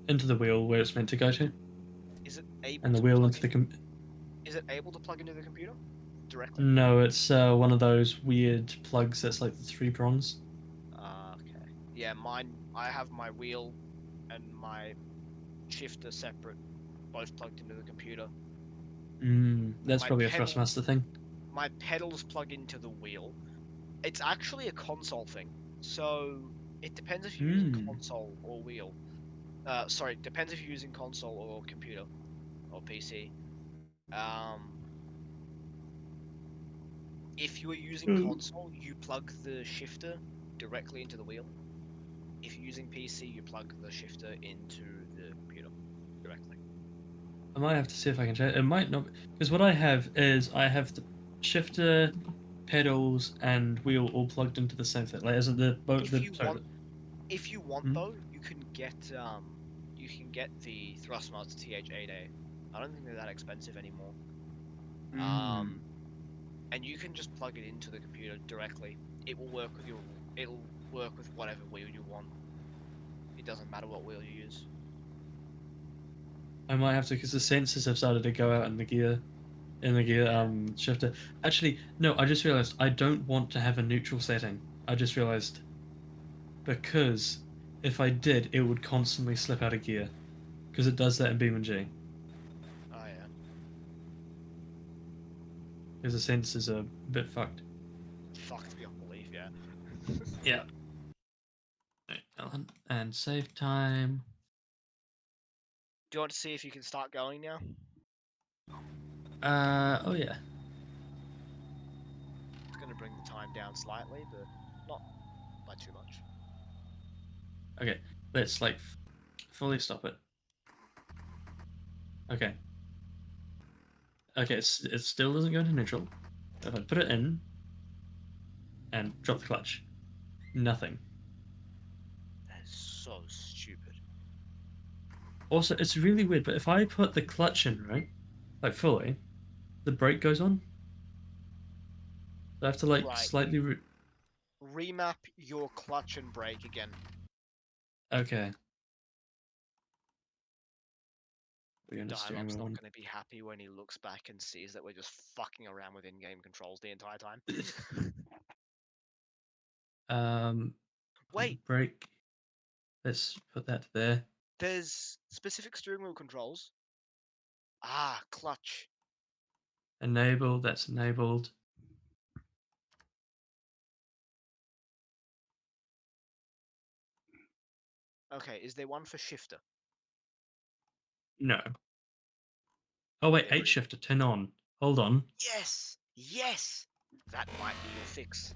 Into the wheel where it's meant to go to, Is it able and the to wheel plug into in? the. Is it able to plug into the computer directly? No, it's one of those weird plugs that's like the three prongs. Okay. Yeah, mine. I have my wheel and my shifter separate, both plugged into the computer. That's My probably a pedal, Thrustmaster thing. my pedals plug into the wheel. It's actually a console thing, so it depends if you're using Hmm. console or wheel. Sorry, depends if you're using console or computer or PC. Um, if you are using console, you plug the shifter directly into the wheel. If you're using PC, you plug the shifter into the computer directly. I might have to see if I can check. It might not, because what I have is I have the shifter, pedals, and wheel all plugged into the same thing. Like, isn't the both If the you sorry? want, if you want Hmm? though, you can get the Thrustmaster TH8A. I don't think they're that expensive anymore. Hmm. Um, and you can just plug it into the computer directly. It will work with your, it'll work with whatever wheel you want. It doesn't matter what wheel you use. I might have to because the sensors have started to go out in the gear Yeah. shifter. Actually, no. I just realized I don't want to have a neutral setting. I just realized because if I did, it would constantly slip out of gear because it does that in Beam and G Oh yeah. because the sensors are a bit fucked. Fucked beyond belief. Yeah. Yeah. Right, Alan, and save time. Do you want to see if you can start going now? Oh yeah. It's going to bring the time down slightly, but not by too much. Okay, let's like fully stop it. Okay. Okay, it still doesn't go into neutral. If I put it in and drop the clutch, nothing. That is so stupid. Also, it's really weird, but if I put the clutch in, right, like fully, the brake goes on. So I have to like Right. slightly. Remap your clutch and brake again. Okay. We're going to steering Dial-up's wheel not one. going to be happy when he looks back and sees that we're just fucking around with in-game controls the entire time. Wait, Brake. Let's put that there. there's specific steering wheel controls. Ah, clutch. Enable. That's enabled. Okay, is there one for shifter? No. Oh wait, There 8 is. shifter. Turn on. Hold on. Yes! Yes! That might be your fix.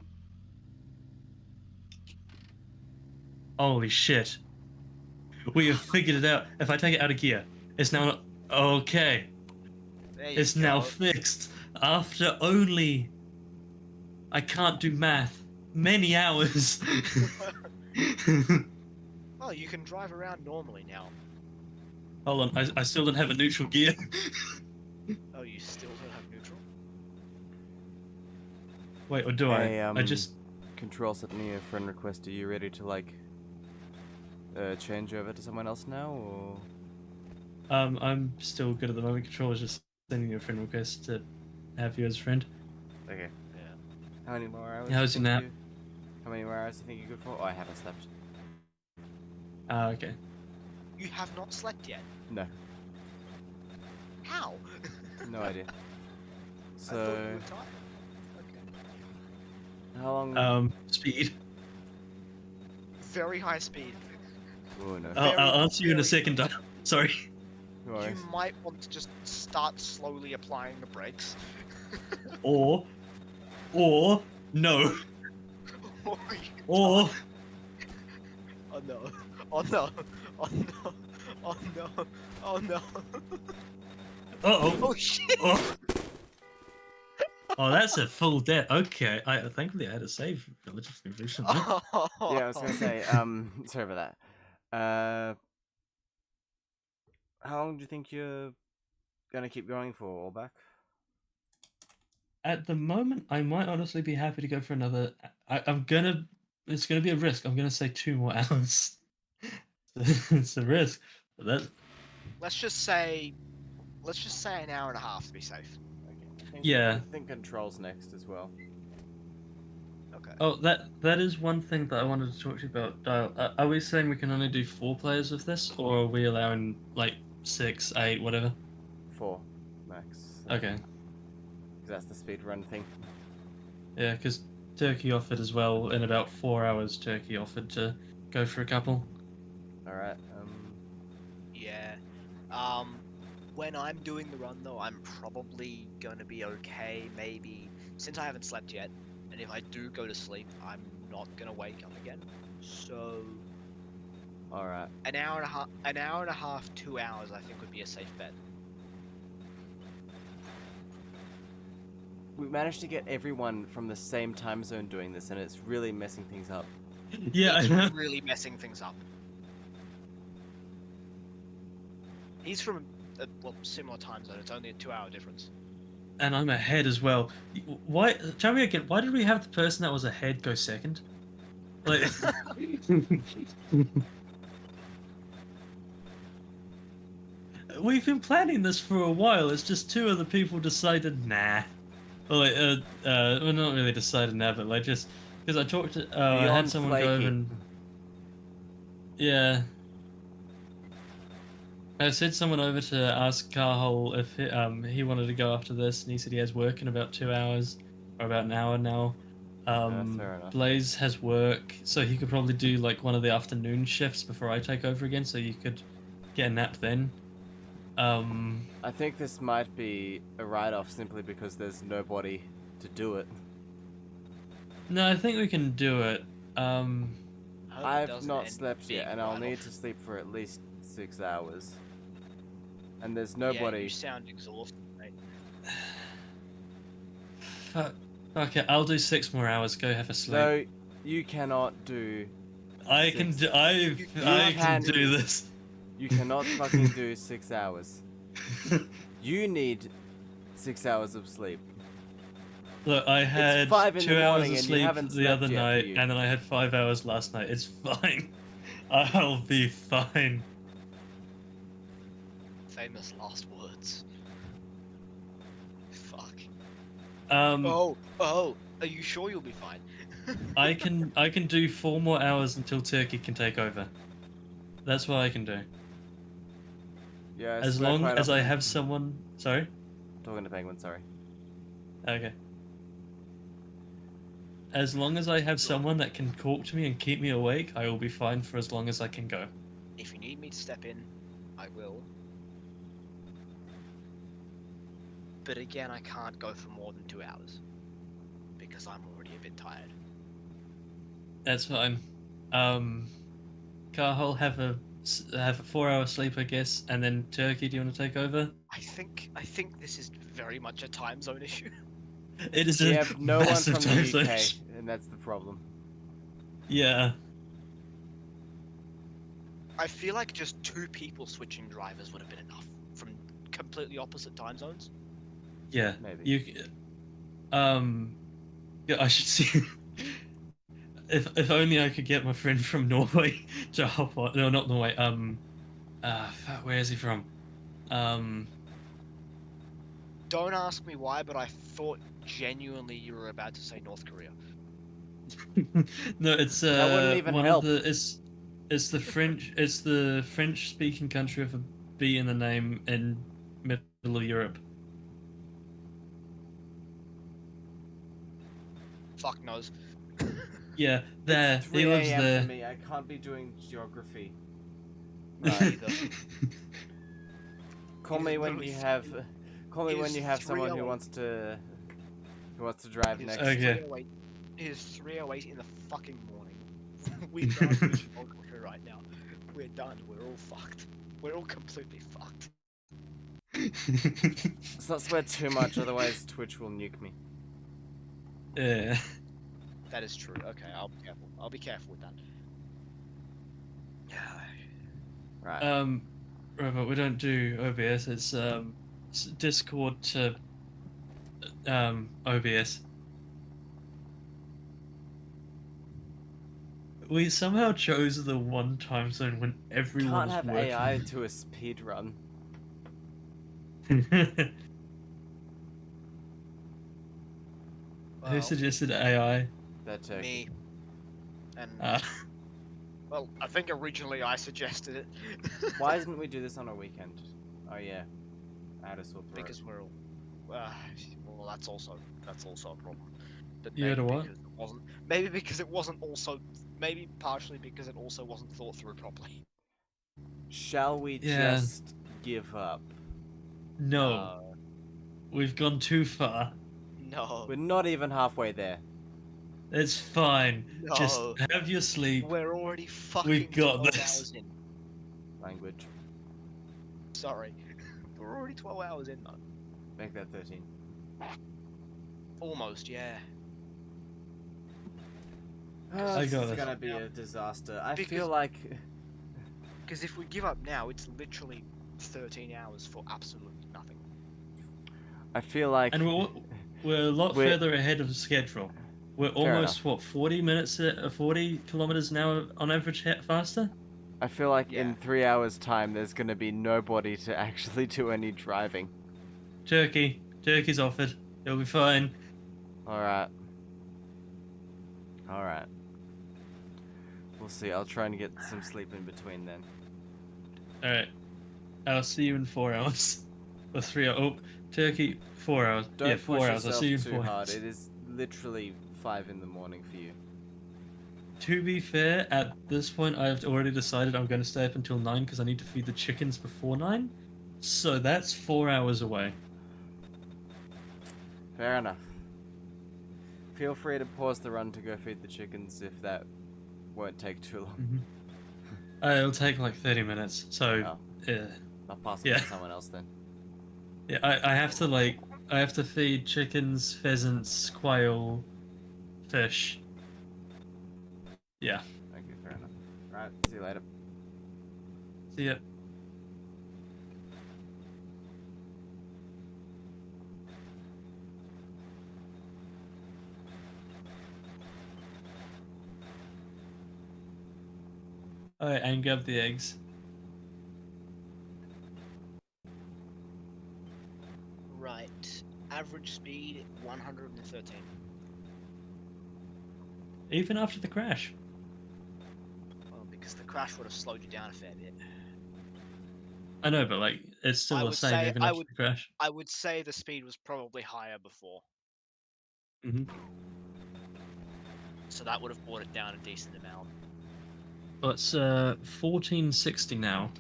Holy shit. We have figured it out. If I take it out of gear, it's now not. Okay. There you It's now go. fixed. After only. I can't do math. Many hours. Oh, you can drive around normally now. Hold on, I still don't have a neutral gear. Oh, you still don't have neutral? Wait, or do Hey, I just. Control sent me a friend request. Are you ready to like change over to someone else now, or? I'm still good at the moment. Controller's just sending you a friend request to have you as a friend. Okay. Yeah. How many more hours? How's your nap? How many more hours do you think you're good for? Oh, I haven't slept. Ah, okay. You have not slept yet. No, How? no idea. I thought you So, were tired. Okay. how long? Speed. Very high speed. Oh no. I'll answer you in a very- second. Sorry. No You worries. might want to just start slowly applying the brakes. Or no. Or you Or Oh no. Oh no. Oh no. Oh no. Oh no. oh. Oh shit! Oh. Oh, that's a full death. Okay. Thankfully I had a save relatively recently. Yeah, I was gonna say. Sorry about that. How long do you think you're gonna keep going for, all back? At the moment, I might honestly be happy to go for another. I'm gonna. It's gonna be a risk. I'm gonna say 2 more hours. It's a risk. But that. Let's just say an hour and a half to be safe. Okay. Yeah. I think controls next as well. Okay. Oh, that is one thing that I wanted to talk to you about. Dial. Are we saying we can only do 4 players with this, or are we allowing like 6, 8, whatever? 4 max. Okay. 'Cause that's the speedrun thing. Yeah, because Turkey offered as well. In about 4 hours, Turkey offered to go for a couple. All right. Yeah. When I'm doing the run though, I'm probably gonna be okay. Maybe since I haven't slept yet, and if I do go to sleep, I'm not gonna wake up again. So All right. an hour and a half, 2 hours, I think would be a safe bet. We managed to get everyone from the same time zone doing this, and it's really messing things up. Yeah, I It's know. really messing things up. He's from a similar time zone. It's only a 2-hour difference. And I'm ahead as well. Why? Tell me again. Why did we have the person that was ahead go second? Like, we've been planning this for a while. It's just 2 other people decided, nah. Well, like, well, not really decided nah, but like just because I talked to, I had Beyond someone go over flaky. and yeah. I sent someone over to ask Carhole if he wanted to go after this, and he said he has work in about 2 hours, or about an hour now. Fair enough. Blaze has work, so he could probably do like one of the afternoon shifts before I take over again, so you could get a nap then. I think this might be a write-off simply because there's nobody to do it. No, I think we can do it. I hope it I've doesn't not end slept being yet, a and I'll need write-off. to sleep for at least 6 hours. And there's Yeah, nobody. you sound exhausted, mate. Fuck. Okay, I'll do 6 more hours. Go have a sleep. No, you cannot do. I can 6. do. I can do this. You cannot fucking do 6 hours. You need 6 hours of sleep. Look, I had 5 in 2 the hours morning of and you sleep haven't the other slept yet, night, you. and then I had 5 hours last night. It's fine. I'll be fine. Famous last words. Fuck. Um, Oh, are you sure you'll be fine? I can do 4 more hours until Turkey can take over. That's what I can do. Yeah, I As swear long quite as I often- have someone. Sorry. Talking to Penguin, sorry. Okay. As long as I have someone that can talk to me and keep me awake, I will be fine for as long as I can go. If you need me to step in, I will. But again, I can't go for more than 2 hours. Because I'm already a bit tired. That's fine. Carhol, have a 4-hour sleep, I guess, and then Turkey. Do you want to take over? I think this is very much a time zone issue. It is We a have no one massive from time the zone UK, issue. and that's the problem. Yeah. I feel like just 2 people switching drivers would have been enough from completely opposite time zones. Yeah. Maybe. Yeah, I should see. If only I could get my friend from Norway to hop on. No, not Norway. Fuck, where is he from? Don't ask me why, but I thought genuinely you were about to say North Korea. No, it's That wouldn't even one help. of the it's the French speaking country with a B in the name in middle of Europe. Fuck knows. Yeah, there. It's He 3 lives a.m. for there. me. I can't be doing geography. Right. Call He's me when literally you have. Call me it when is you have someone who 3:08. wants to drive It is next. Okay. 3:08. It is 3:08 in the fucking morning. We're done with geography right now. We're done. We're all fucked. We're all completely fucked. Let's not swear too much, otherwise Twitch will nuke me. Yeah. That is true. Okay, I'll be careful. I'll be careful with that. Yeah. Right. Right, but we don't do OBS. It's Discord to OBS. We somehow chose the one time zone when everyone Can't was have working. AI do a speed run. Who suggested AI? That turkey. Me. And Ah. well, I think originally I suggested it. Why didn't we do this on a weekend? Oh yeah, I had a sore throat. Because we're all. Well, that's also a problem. But You had a maybe what? because it wasn't. Maybe because it wasn't also. Maybe partially because it also wasn't thought through properly. Shall we Yeah. just give up? No, we've gone too far. No. We're not even halfway there. It's fine. Just No. have your sleep. We're already fucking We've got 12 this. hours in. Language. Sorry. We're already 12 hours in though. Make that 13. Almost, yeah. Oh, I this got is it. gonna be a disaster. I Because- feel like Because if we give up now, it's literally 13 hours for absolutely nothing. And we're a lot We're- further ahead of schedule. We're Fair almost what 40 minutes, 40 kilometers an hour on average faster. I feel like Yeah. in 3 hours' time, there's gonna be nobody to actually do any driving. Turkey's offered. It'll be fine. Alright. Alright. We'll see. I'll try and get some sleep in between then. All right. I'll see you in 4 hours. Or 3 hours. Oh, Turkey, 4 hours. Don't yeah, push 4 hours. I'll yourself see you in too 4 hard. hours. It is literally 5 in the morning for you. To be fair, at this point, I've already decided I'm going to stay up until 9 because I need to feed the chickens before 9. So that's 4 hours away. Fair enough. Feel free to pause the run to go feed the chickens if that won't take too long. It'll take like 30 minutes. So, Oh, I'll pass it yeah. to someone else then. Yeah, I have to I have to feed chickens, pheasants, quail, fish. Yeah. Okay, fair enough. Right, see you later. See ya. Alright, and grab the eggs. Right. Average speed 113. Even after the crash. Well, because the crash would have slowed you down a fair bit. I know, but like, it's still I the would same say even after the crash. I would say the speed was probably higher before, Mm-hmm. so that would have brought it down a decent amount. Well, it's 1460 now.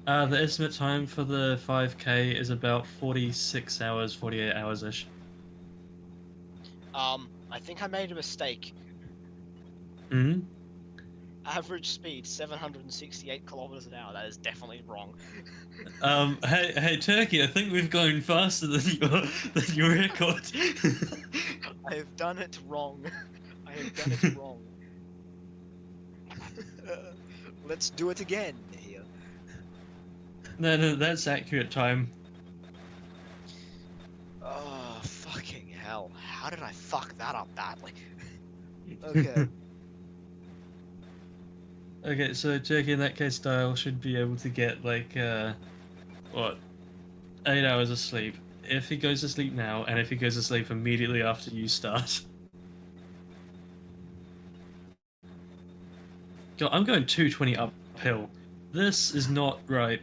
The estimate time for the 5K is about 46 hours, 48 hours-ish. I think I made a mistake. Mm-hmm. Average speed 768 kilometers an hour. That is definitely wrong. Hey, Turkey, I think we've gone faster than your record. I have done it wrong. I have done it wrong. Let's do it again here. No, that's accurate time. Oh, fucking hell. How did I fuck that up badly? Okay. Okay, so Turkey in that case style should be able to get like what, 8 hours of sleep. If he goes to sleep now, and if he goes to sleep immediately after you start. God, I'm going 220 uphill. This is not right.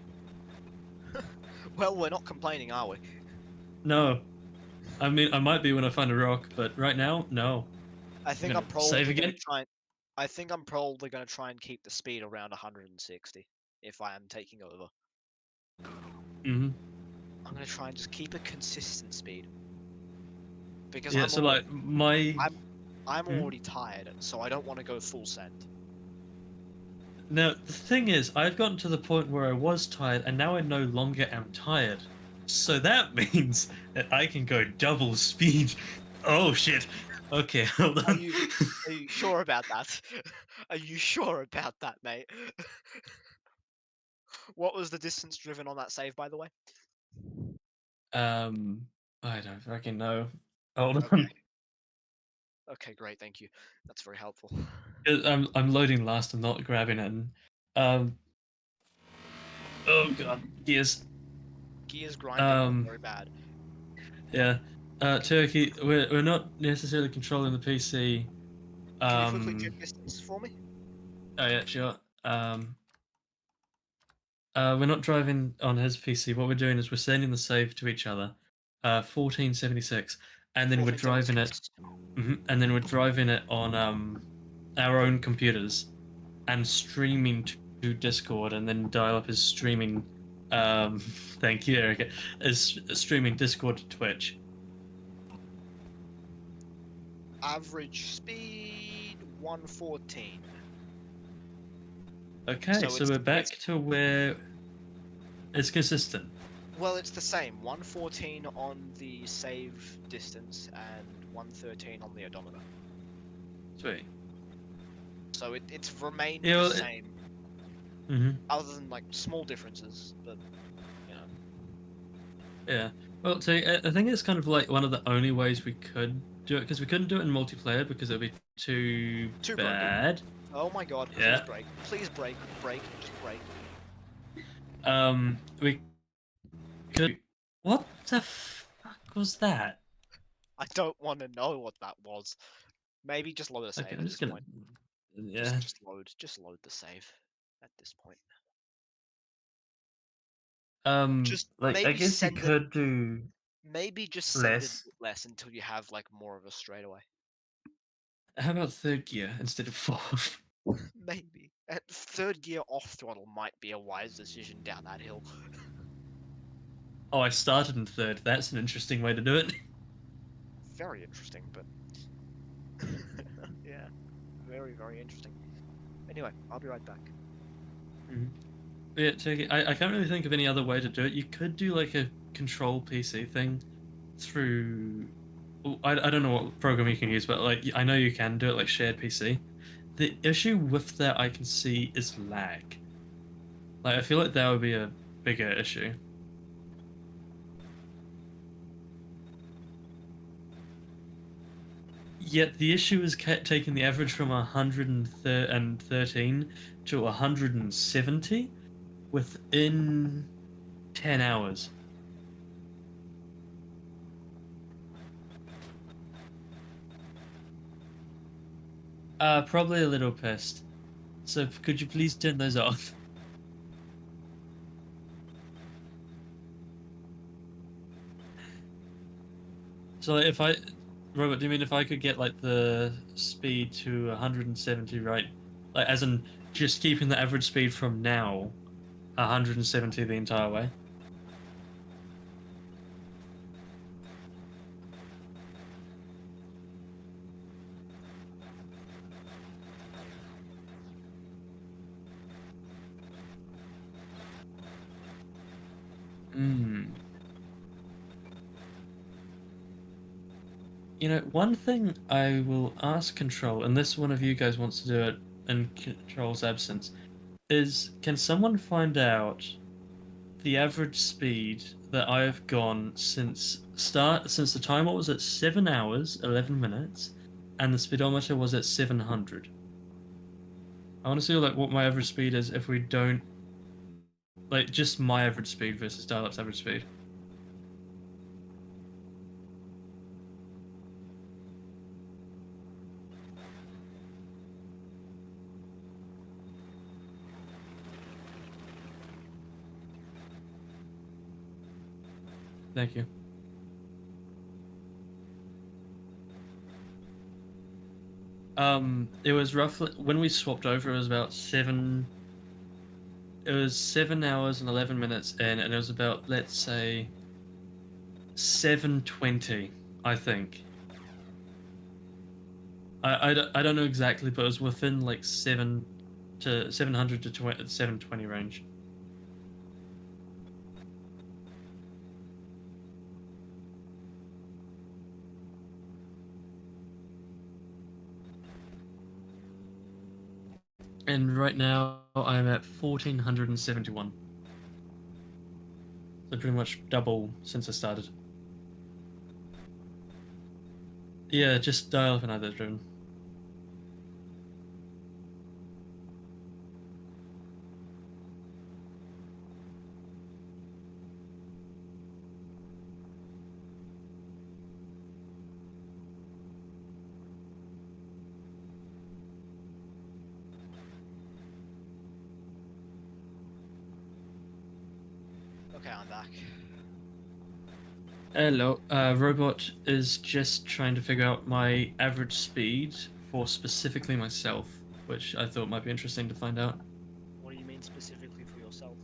Well, we're not complaining, are we? No. I mean, I might be when I find a rock, but right now, no. I think gonna I'm save probably gonna again? try and I think I'm probably gonna try and keep the speed around 160 if I am taking over. Mm-hmm. I'm gonna try and just keep a consistent speed. Because Yeah, I'm so already, like, my... I'm Hmm? already tired, so I don't want to go full send. Now, the thing is, I've gotten to the point where I was tired, and now I no longer am tired. So that means that I can go double speed. Oh shit. Okay, hold Are on. you sure about that? Are you sure about that, mate? What was the distance driven on that save, by the way? um, I don't fucking know. Hold Okay. on. Okay, great, thank you. That's very helpful. I'm loading last. I'm not grabbing it. Um. Oh god. Gears. Gears grinding was Um. very bad. Yeah. Turkey. We're not necessarily controlling the PC. Can you quickly Um. check distance for me? Oh yeah, sure. Um. We're not driving on his PC. What we're doing is we're sending the save to each other. 1476, and then we're driving it. 1476. And then we're driving it on our own computers and streaming to Discord, and then dial up his streaming. Thank you, Erica. Is streaming Discord to Twitch. Average speed 114. Okay, So so we're back it's to where it's consistent. well, it's the same. 114 on the save distance and 113 on the odometer. Sweet. So it's remained Yeah, the well, same, mm-hmm. other than like small differences. But you know, Yeah. Well, so I think it's kind of like one of the only ways we could do it, because we couldn't do it in multiplayer because it would be too too brokey. bad. Oh my god! Yeah. Please break, just break. We could. What the fuck was that? I don't want to know what that was. Maybe just load a save Okay, at I'm this just gonna. point. Yeah. Just load the save at this point. Just Like I maybe guess you send it. could do Maybe just send it less. less until you have like more of a straightaway. How about third gear instead of fourth? Maybe at third gear off throttle might be a wise decision down that hill. Oh, I started in third. That's an interesting way to do it. Very interesting, but yeah, very interesting. Anyway, I'll be right back. Yeah, Turkey. I can't really think of any other way to do it. You could do like a control PC thing through. I don't know what program you can use, but like I know you can do it like shared PC. The issue with that I can see is lag. Like I feel like that would be a bigger issue. Yet the issue is taking the average from 113 to 170 within 10 hours. Probably a little pissed. So could you please turn those off? So like, if I, Robert, do you mean if I could get like the speed to 170, right? Like as in just keeping the average speed from now 170 the entire way? Hmm. You know, one thing I will ask Control, unless one of you guys wants to do it in Control's absence, is can someone find out the average speed that I have gone since the timer was at 7 hours 11 minutes, and the speedometer was at 700. I want to see like what my average speed is if we don't like just my average speed versus dial-up's average speed. Thank you. It was roughly when we swapped over. It was about seven. It was 7 hours and 11 minutes in, and it was about let's say 720, I think. I don't know exactly, but it was within like 700 to 720 range. And right now I'm at 1471. So pretty much double since I started. Yeah, just dial up and either driven. Okay, I'm back. Hello, Robot is just trying to figure out my average speed for specifically myself, which I thought might be interesting to find out. What do you mean specifically for yourself?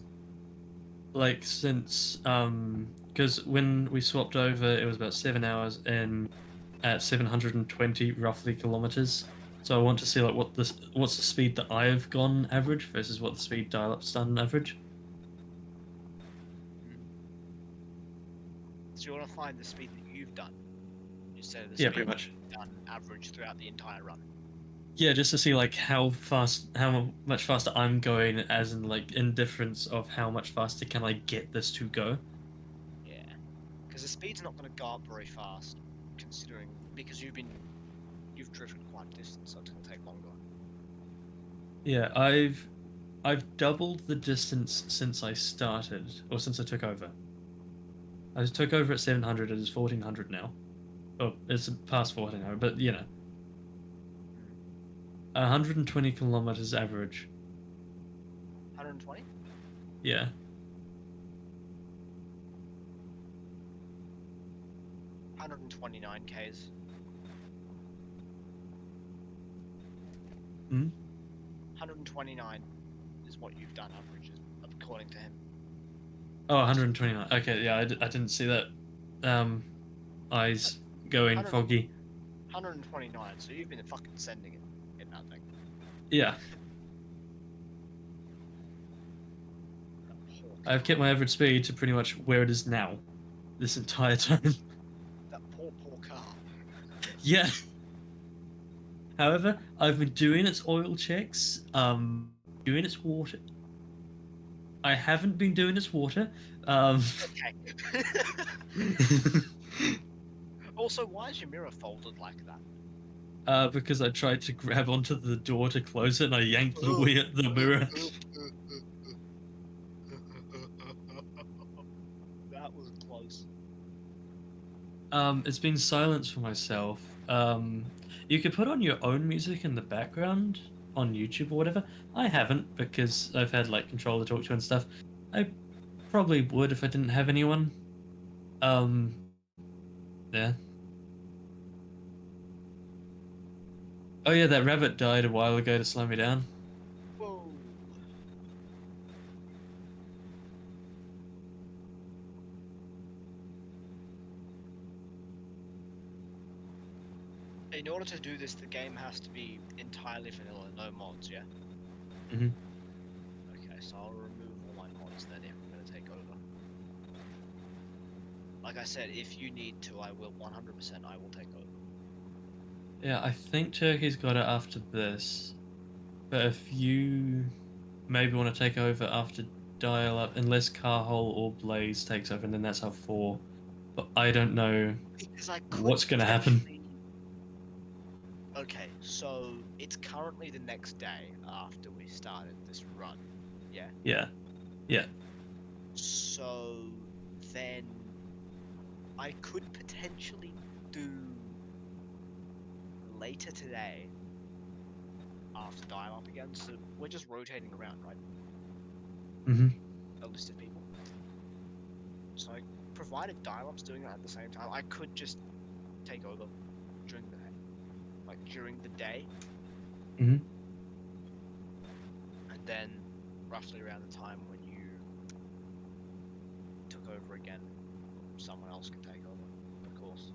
Like since because when we swapped over, it was about 7 hours in at 720 roughly kilometers. So I want to see like what's the speed that I've gone average versus what the speed dial-up's done average. So you want to find the speed that you've done instead of the Yeah, speed pretty that much. you've done average throughout the entire run. Yeah, just to see like how much faster I'm going, as in like in difference of how much faster can I get this to go. Yeah, because the speed's not going to go up very fast, considering because you've driven quite a distance, so it's going to take longer. Yeah, I've doubled the distance since I started, or since I took over. I took over at 700, it is 1400 now. Oh, it's past 40 now, but you know, 120 kilometers average. 120? Yeah. 129 Ks. Hmm? 129 is what you've done averages, according to him. Oh, 129. Okay, yeah, I didn't see that. Eyes going 100 foggy. 129, so you've been fucking sending it in that thing. Yeah, That poor I've kept car. my average speed to pretty much where it is now, this entire time. That poor car. Yeah. However, I've been doing its oil checks, doing its water. I haven't been doing its water. Okay. Also, why is your mirror folded like that? Because I tried to grab onto the door to close it, and I yanked the mirror. That was close. It's been silence for myself. You could put on your own music in the background on YouTube or whatever. I haven't because I've had like control to talk to and stuff. I probably would if I didn't have anyone. Um, yeah. Oh yeah, that rabbit died a while ago to slow me down. Whoa. In order to do this, the game has to be entirely vanilla, no mods, yeah? Mhm. Okay, so I'll remove all my mods then if I'm gonna take over. Like I said, if you need to, I will 100% I will take over. Yeah, I think Turkey's got it after this. But if you maybe want to take over after Dial Up, unless Carhole or Blaze takes over, and then that's our four. But I don't know Because I could what's going to happen. potentially- Okay, so it's currently the next day after we started this run, yeah? Yeah, yeah. So then I could potentially do later today after dial up again. So we're just rotating around, right? Hmm. A list of people. So provided dial up's doing that at the same time, I could just take over during the day. Like during the day. Hmm. And then roughly around the time when you took over again, someone else can take over, of course.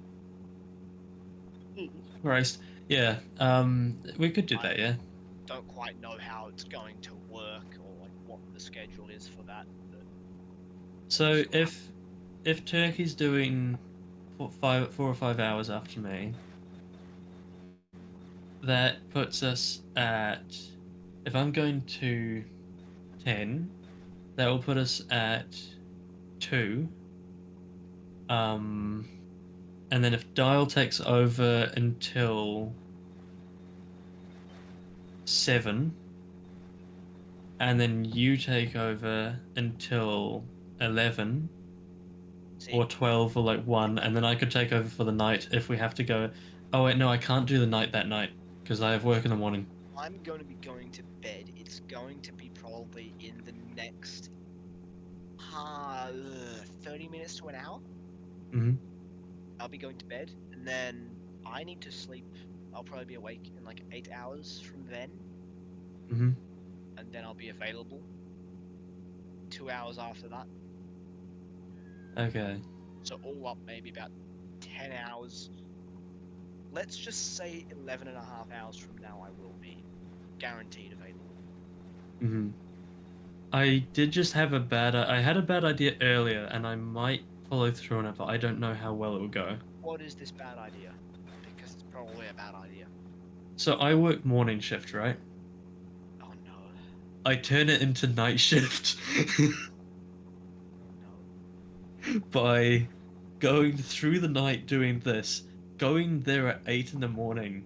Christ. Yeah. We could do that. Yeah. Don't quite know how it's going to work or like what the schedule is for that. But So if Turkey's doing 4 or 5 hours after me, that puts us at. If I'm going to 10, that will put us at 2. Um, and then if Dial takes over until 7, and then you take over until 11 see, or 12 or like 1, and then I could take over for the night if we have to go. Oh, wait, no, I can't do the night that night because I have work in the morning. I'm going to be going to bed. It's going to be probably in the next 30 minutes to an hour. Hmm. I'll be going to bed, and then I need to sleep. I'll probably be awake in like 8 hours from then, Hmm. and then I'll be available 2 hours after that. Okay. So all up, maybe about 10 hours. Let's just say 11 and a half hours from now, I will be guaranteed available. Hmm. I did just have a bad. I had a bad idea earlier, and I might follow through on it, but I don't know how well it will go. What is this bad idea? Because it's probably a bad idea. So I work morning shift, right? Oh no. I turn it into night shift Oh by going through the night doing this, going there at 8 in the morning,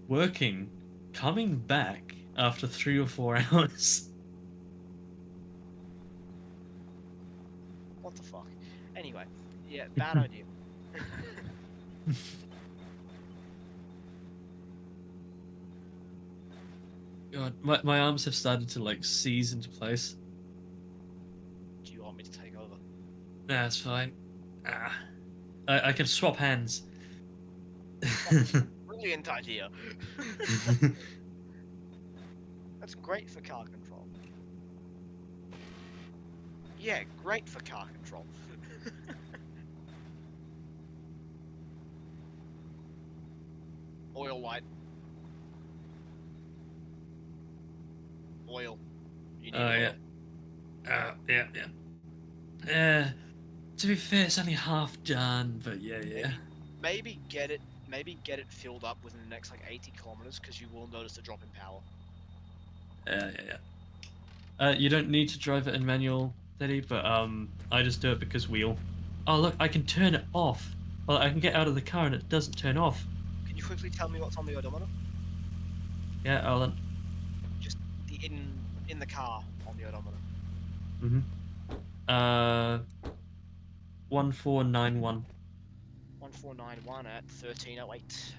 working, coming back after 3 or 4 hours. no. What the fuck? Anyway, yeah, bad idea. God, my arms have started to like seize into place. Do you want me to take over? That's fine. Ah, I can swap hands. Brilliant idea. That's great for car control. Yeah, great for car control. Oil light. Oil. You need Oh oil. yeah. Yeah, yeah. To be fair, it's only half done, but yeah. Maybe get it. Maybe get it filled up within the next like 80 kilometers, because you will notice a drop in power. Yeah. You don't need to drive it in manual, Teddy, but I just do it because wheel. Oh look, I can turn it off. Well, I can get out of the car and it doesn't turn off. Can you quickly tell me what's on the odometer? Yeah, Alan. Just the in the car on the odometer. Uh, 1491. 1491 at 1308.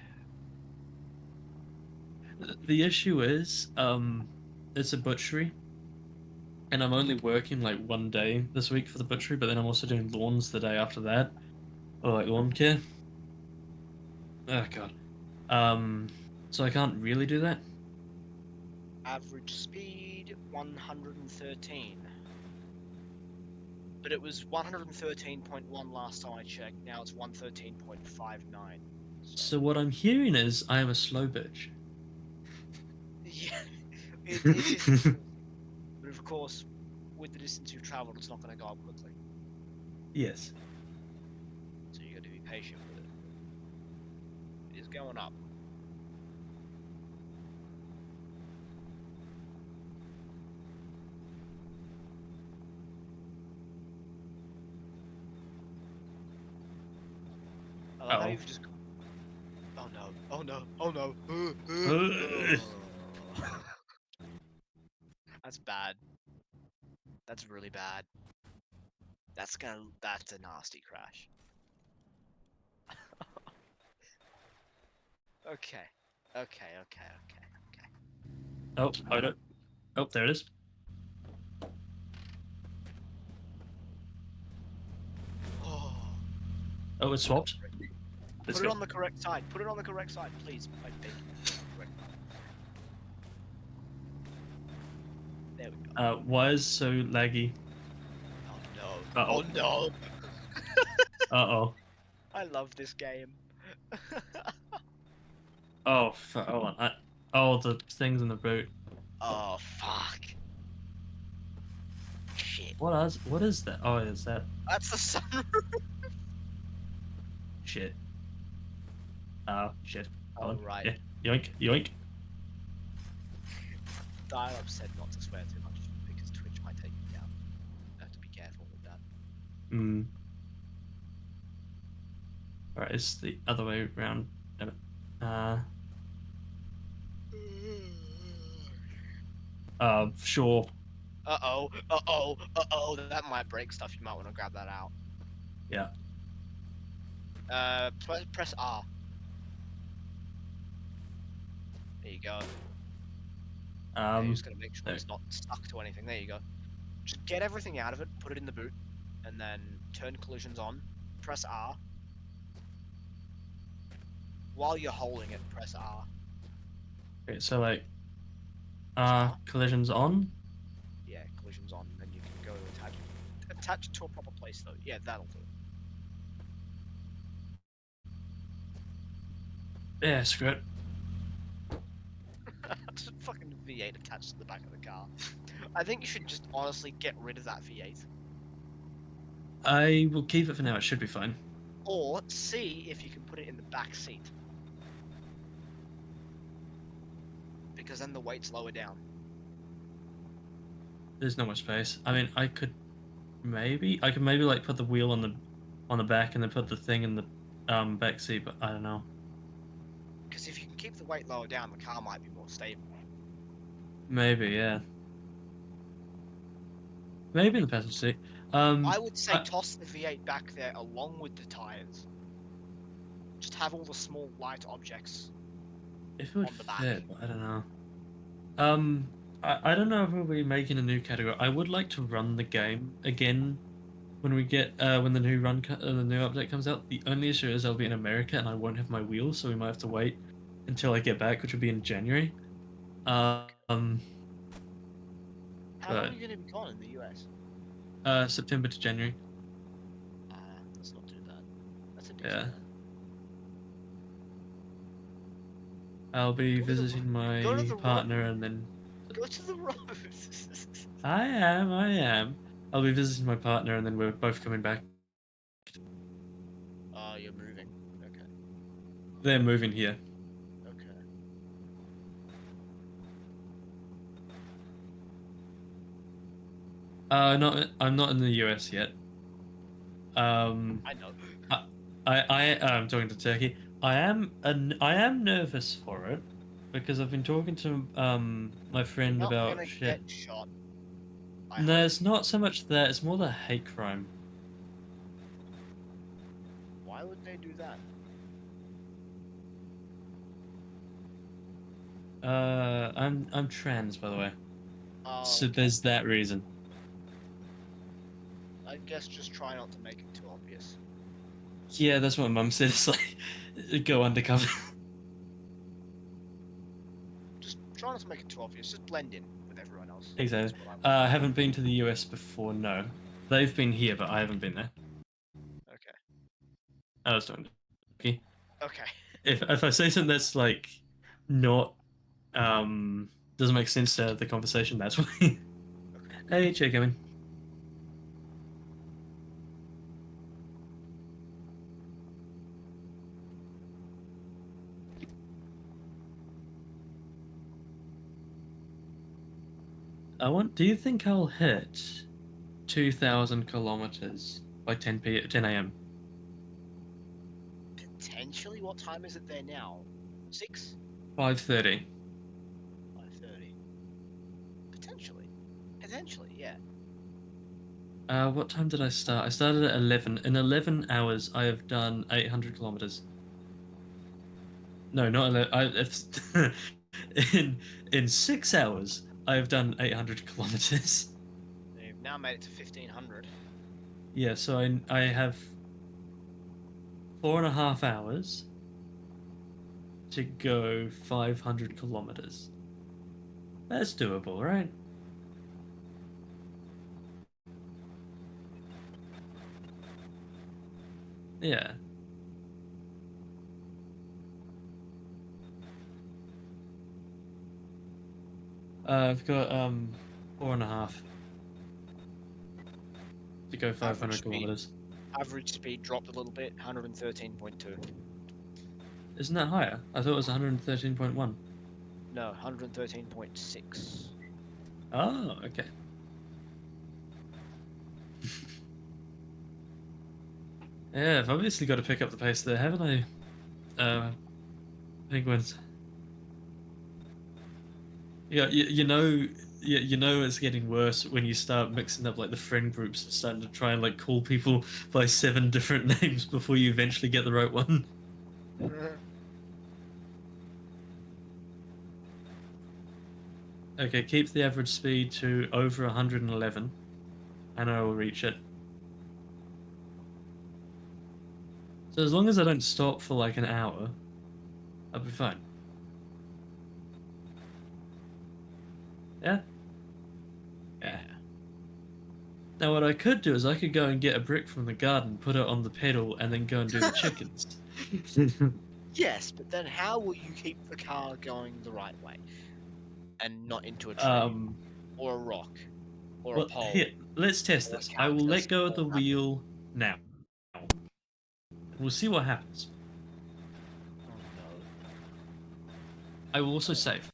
The issue is, it's a butchery, and I'm only working like one day this week for the butchery, but then I'm also doing lawns the day after that, or like lawn care. Oh god. So I can't really do that. Average speed 113. But it was 113.1 last time I checked. Now it's 113.59. So what I'm hearing is I am a slow bitch. Yeah, it is. But of course, with the distance you've travelled, it's not going to go up quickly. Yes. So you got to be patient with it. It is going up. I love how Uh-oh. you've just. Oh no! Oh no! Oh no! That's bad. That's really bad. That's a nasty crash. Okay. Okay. Oh, hold it. Oh, there it is. Oh. Oh, it's swapped. Put it on the correct side. Put it on the correct side, please. I beg you. Correct. There we go. Why is so laggy? Oh no. Uh-oh. Oh no. Uh-oh. I love this game. Oh, hold on. Oh, the things in the boot. Oh fuck. Shit. What is that? Oh, is that That's the sunroof. shit? Oh, shit. Oh Hold on. right. Yeah. Yoink, yoink. Dial-up said not to swear too much because Twitch might take you down. I have to be careful with that. Alright, it's the other way around. Damn it. Sure. Uh-oh. That might break stuff. You might want to grab that out. Yeah. Press R. There you go. You're just gonna make sure there. it's not stuck to anything. There you go. Just get everything out of it, put it in the boot, and then turn collisions on. Press R. While you're holding it, press R. Okay, so like, R. collisions on. Yeah, collisions on, and you can go to attach it. Attach it to a proper place though. Yeah, that'll do. Yeah, screw it. Just fucking V8 attached to the back of the car. I think you should just honestly get rid of that V8. I will keep it for now. It should be fine. Or see if you can put it in the back seat. Because then the weight's lower down. There's not much space. I mean, I could maybe like put the wheel on the back and then put the thing in the back seat, but I don't know. Because if you can keep the weight lower down, the car might be more stable. Maybe, yeah. Maybe in the passenger seat. I would say toss the V8 back there along with the tires. Just have all the small light objects. If it would On the back. fit, but I don't know. I don't know if we'll be making a new category. I would like to run the game again when we get when the new the new update comes out. The only issue is I'll be in America and I won't have my wheels, so we might have to wait until I get back, which will be in January. How long But- are you going to be gone in the US? September to January. Let's not do that. That's a big Yeah. deal. I'll be Go to the- visiting go to my the partner and then Go to the road. I am. I'll be visiting my partner and then we're both coming back. Oh, you're moving. Okay. They're moving here. Okay. I'm not in the US yet. I know. I'm talking to Turkey. I am nervous for it because I've been talking to my friend You're not about gonna shit. get shot. I No, hope. it's not so much that. It's more the hate crime. Why would they do that? I'm trans, by the way. Oh, So okay. there's that reason. I guess just try not to make it too obvious. Yeah, that's what Mum said. It's like go undercover. Just try not to make it too obvious. Just blend in with everyone else. Exactly. That's what I want. I haven't been to the US before. No, they've been here, but I haven't been there. Okay. I was talking to Turkey. Okay. If I say something that's like not doesn't make sense to the conversation, that's why. Hey, check in. Do you think I'll hit 2,000 kilometers by 10 a.m.? Potentially. What time is it there now? 6? 5:30. 5:30. Potentially. Potentially, yeah. What time did I start? I started at 11. In 11 hours, I have done 800 kilometers. No, not 11. In 6 hours, I have done 800 kilometers. You've now made it to 1500. Yeah, so I have 4.5 hours to go 500 kilometers. That's doable, right? Yeah. I've got 4.5 to go 500 speed. kilometers. Average speed dropped a little bit, 113.2. Isn't that higher? I thought it was 113.1. No, 113.6. Oh, okay. Yeah, I've obviously got to pick up the pace there, haven't I? Penguins. Yeah, you know, you know it's getting worse when you start mixing up like the friend groups and starting to try and like call people by 7 different names before you eventually get the right one. Okay, keep the average speed to over 111, and I will reach it. So as long as I don't stop for like an hour, I'll be fine. Yeah? Yeah. Now what I could do is I could go and get a brick from the garden, put it on the pedal, and then go and do the chickens. Yes, but then how will you keep the car going the right way? And not into a tree, or a rock, or a Well, pole. here, let's test or a this. I will let cactus, go of or the nothing. wheel now. We'll see what happens. Oh no. I will also save.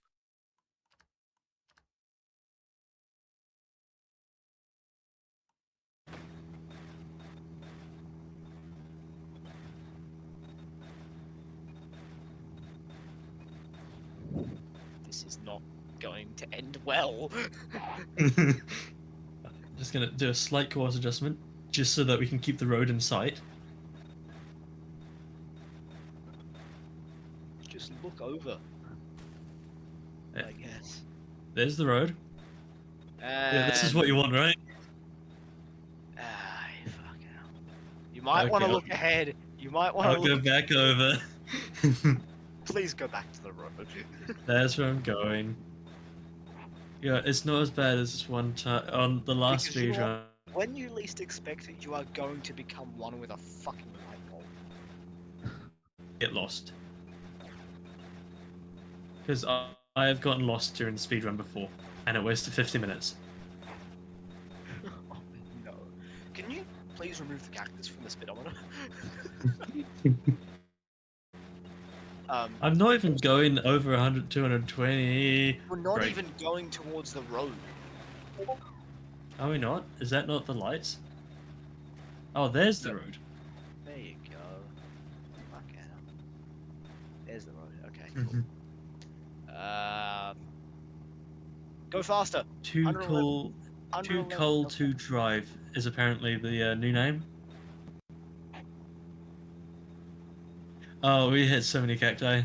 This is not going to end well. Just gonna do a slight course adjustment, just so that we can keep the road in sight. just look over. Yeah. I guess. There's the road. Yeah, this is what you want, right? Fuck hell. You might want to Okay, look ahead. You might want to I'll go look. back over. Please go back to the road. That's where I'm going. Yeah, it's not as bad as this one time on the last Because you know speedrun. When you least expect it, you are going to become one with a fucking light bulb. Get lost. Because I have gotten lost during the speedrun before, and it wasted 50 minutes. Oh, no. Can you please remove the cactus from the speedometer? I'm not even going over 100, 220. We're not Break. even going towards the road. Are we not? Is that not the lights? Oh, there's the No. road. There you go. Fuck yeah. There's the road. Okay, cool. Go faster. Too 111. cool. Too 111. cold Okay. to drive is apparently the new name. Oh, we hit so many cacti.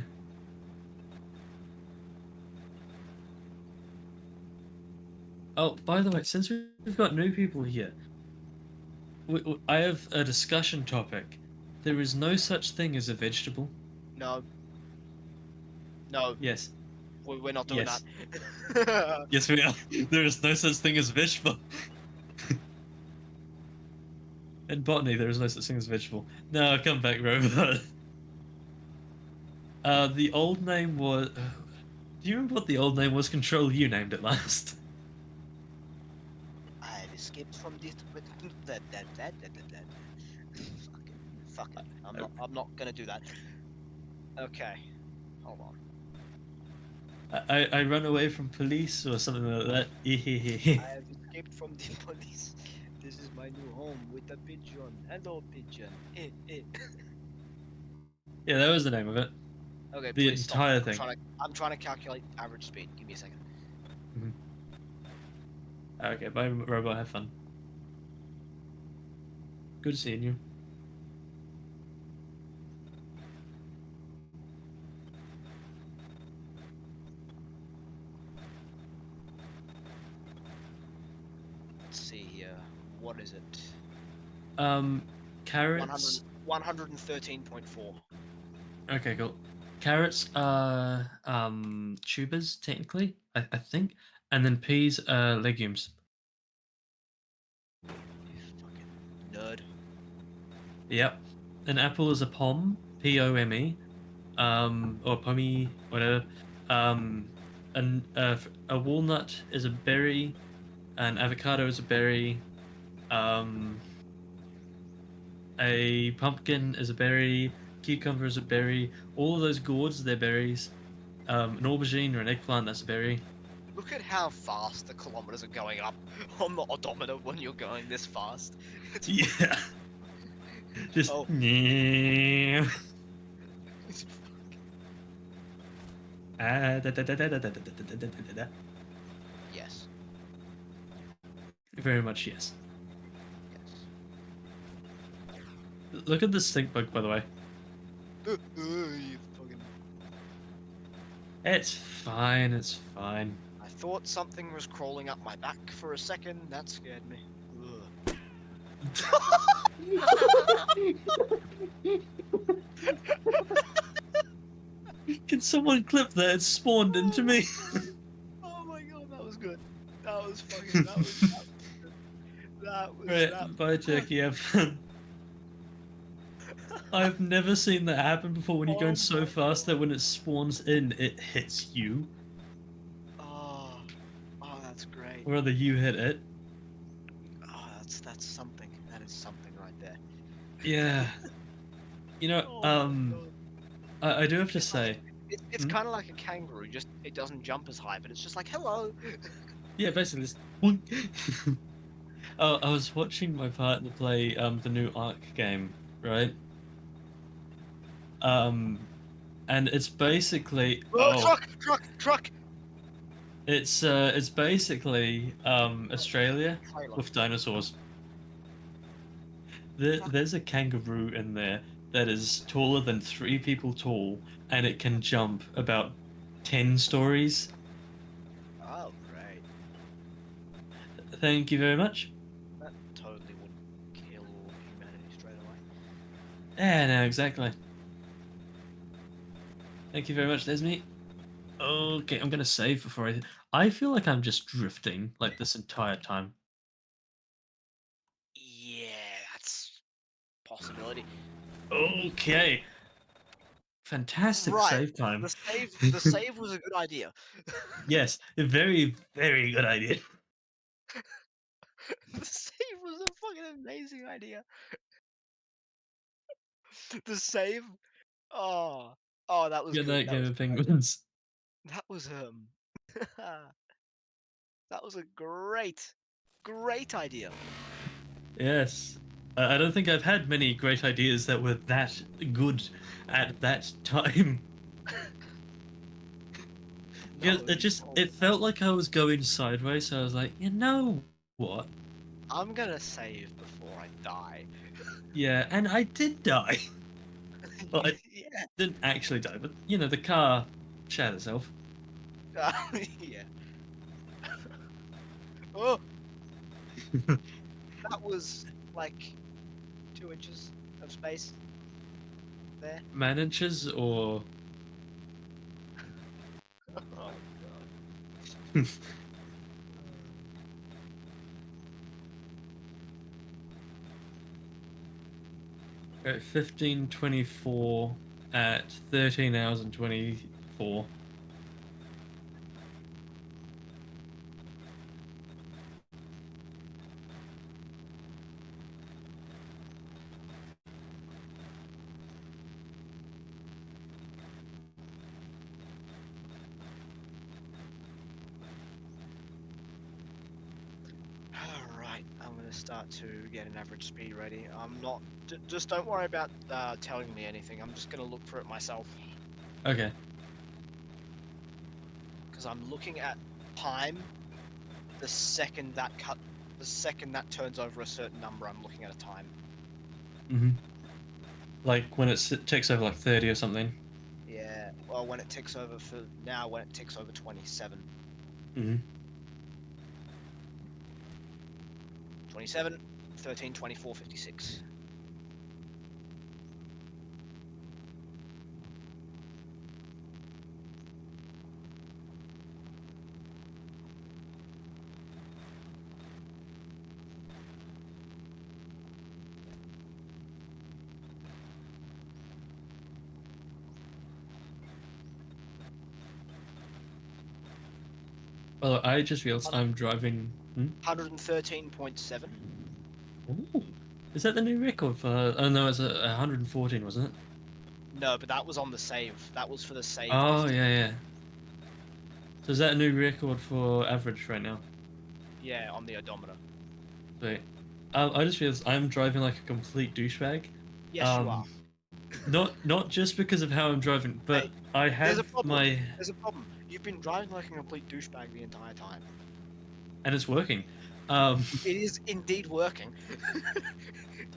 Oh, by the way, since we've got new people here, I have a discussion topic. There is no such thing as a vegetable. No. No, Yes. we're not doing Yes. that. Yes, we are. There is no such thing as vegetable. In botany, there is no such thing as vegetable. No, come back, robot. The old name was. Do you remember what the old name was? Control U named it last. I have escaped from this. Fuck it. I'm not gonna do that. Okay. Hold on. I run away from police or something like that. I have escaped from the police. This is my new home with a pigeon. Hello, pigeon. Yeah, that was the name of it. Okay, The please stop. entire thing. I'm trying to calculate average speed. Give me a second. Okay, bye, robot. Have fun. Good seeing you. Let's see here. What is it? Carrots. 113.4. Okay, cool. Carrots are tubers technically, I think, and then peas are legumes. You fucking nerd. Yep. An apple is a pome, Pome, or pommy, whatever. A walnut is a berry, an avocado is a berry, a pumpkin is a berry, cucumber is a berry. All of those gourds, they're berries. An aubergine or an eggplant, that's a berry. Look at how fast the kilometers are going up on the odometer when you're going this fast. It's Yeah. Just. Oh. Yeah. it's yes. Very much yes. Yes. Look at this stink bug, by the way. You fucking... It's fine, it's fine. I thought something was crawling up my back for a second. That scared me. Ugh. Can someone clip that? It spawned into me. Oh my god, that was good. That was fucking. That was good. That was. Right, That... bye, Jackie. Have fun. I've never seen that happen before when you're going so my fast that when it spawns in, it hits you. Oh, that's great. Or rather, you hit it. Oh, that's something. That is something right there. Yeah. You know, Oh my God. I do have to say, It's Hmm? kind of like a kangaroo. Just it doesn't jump as high, but it's just like hello. yeah, basically, this. Boink. Oh, I was watching my partner play the new Ark game, right? And it's basically Oh, truck! it's basically Australia Trailer. with dinosaurs. There's a kangaroo in there that is taller than 3 people tall, and it can jump about 10 stories. Oh, great. Thank you very much. That totally would kill all of humanity straight away. Yeah, no, exactly. Thank you very much, Desmi. Okay, I'm gonna save before I feel like I'm just drifting like this entire time. Yeah, that's a possibility. Okay. Fantastic Right. save time. The save was a good idea. Yes, a very, very good idea. The save was a fucking amazing idea. The save. Oh, that was Good good. night, That Game was of Penguins. that was that was a great idea. Yes. I don't think I've had many great ideas that were that good at that time. Yeah, No, it felt like I was going sideways, so I was like, you know what? I'm gonna save before I die. Yeah, and I did die. Well, I Yeah. didn't actually die, but you know, the car shat itself. Yeah. Oh, that was like 2 inches of space there. Man inches or 15:24 at 13 hours and 24. Alright, I'm gonna start to get an average speed ready. I'm not. Just don't worry about telling me anything. I'm just gonna look for it myself. Okay. Because I'm looking at time the second that the second that turns over a certain number, I'm looking at a time. Mm-hmm. Like when it ticks over like 30 or something. Yeah, well, when it ticks over for now, when it ticks over 27. Mm-hmm. 27, 13, 24, 56. Well, I just realized I'm driving. 113.7. Ooh. Is that the new record for? Oh no, it's 114, wasn't it? No, but that was on the save. That was for the save Oh distance. yeah. So is that a new record for average right now? Yeah, on the odometer. Sweet. I just realized I'm driving like a complete douchebag. Yes, you are. Um, not just because of how I'm driving, but Hey, I there's a have problem. my There's a problem. You've been driving like a complete douchebag the entire time. and it's working. Um, It is indeed working.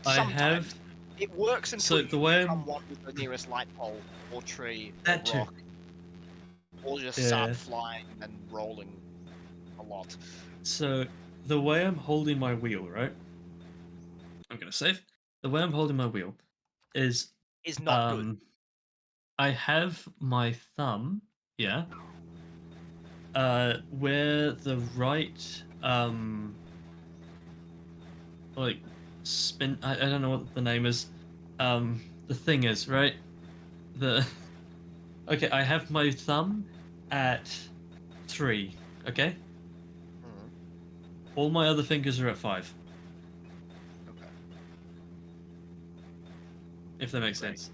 I Sometimes have it works until so you the way become I'm one with the nearest light pole or tree or that too. rock, or just start Yeah. flying and rolling a lot. So the way I'm holding my wheel, right? I'm gonna save. The way I'm holding my wheel is Is not good. um I have my thumb, yeah, where the right like spin I don't know what the name is. The thing is, right? The okay, I have my thumb at 3, okay? Mhm. All my other fingers are at 5, Okay. if that makes Great. sense.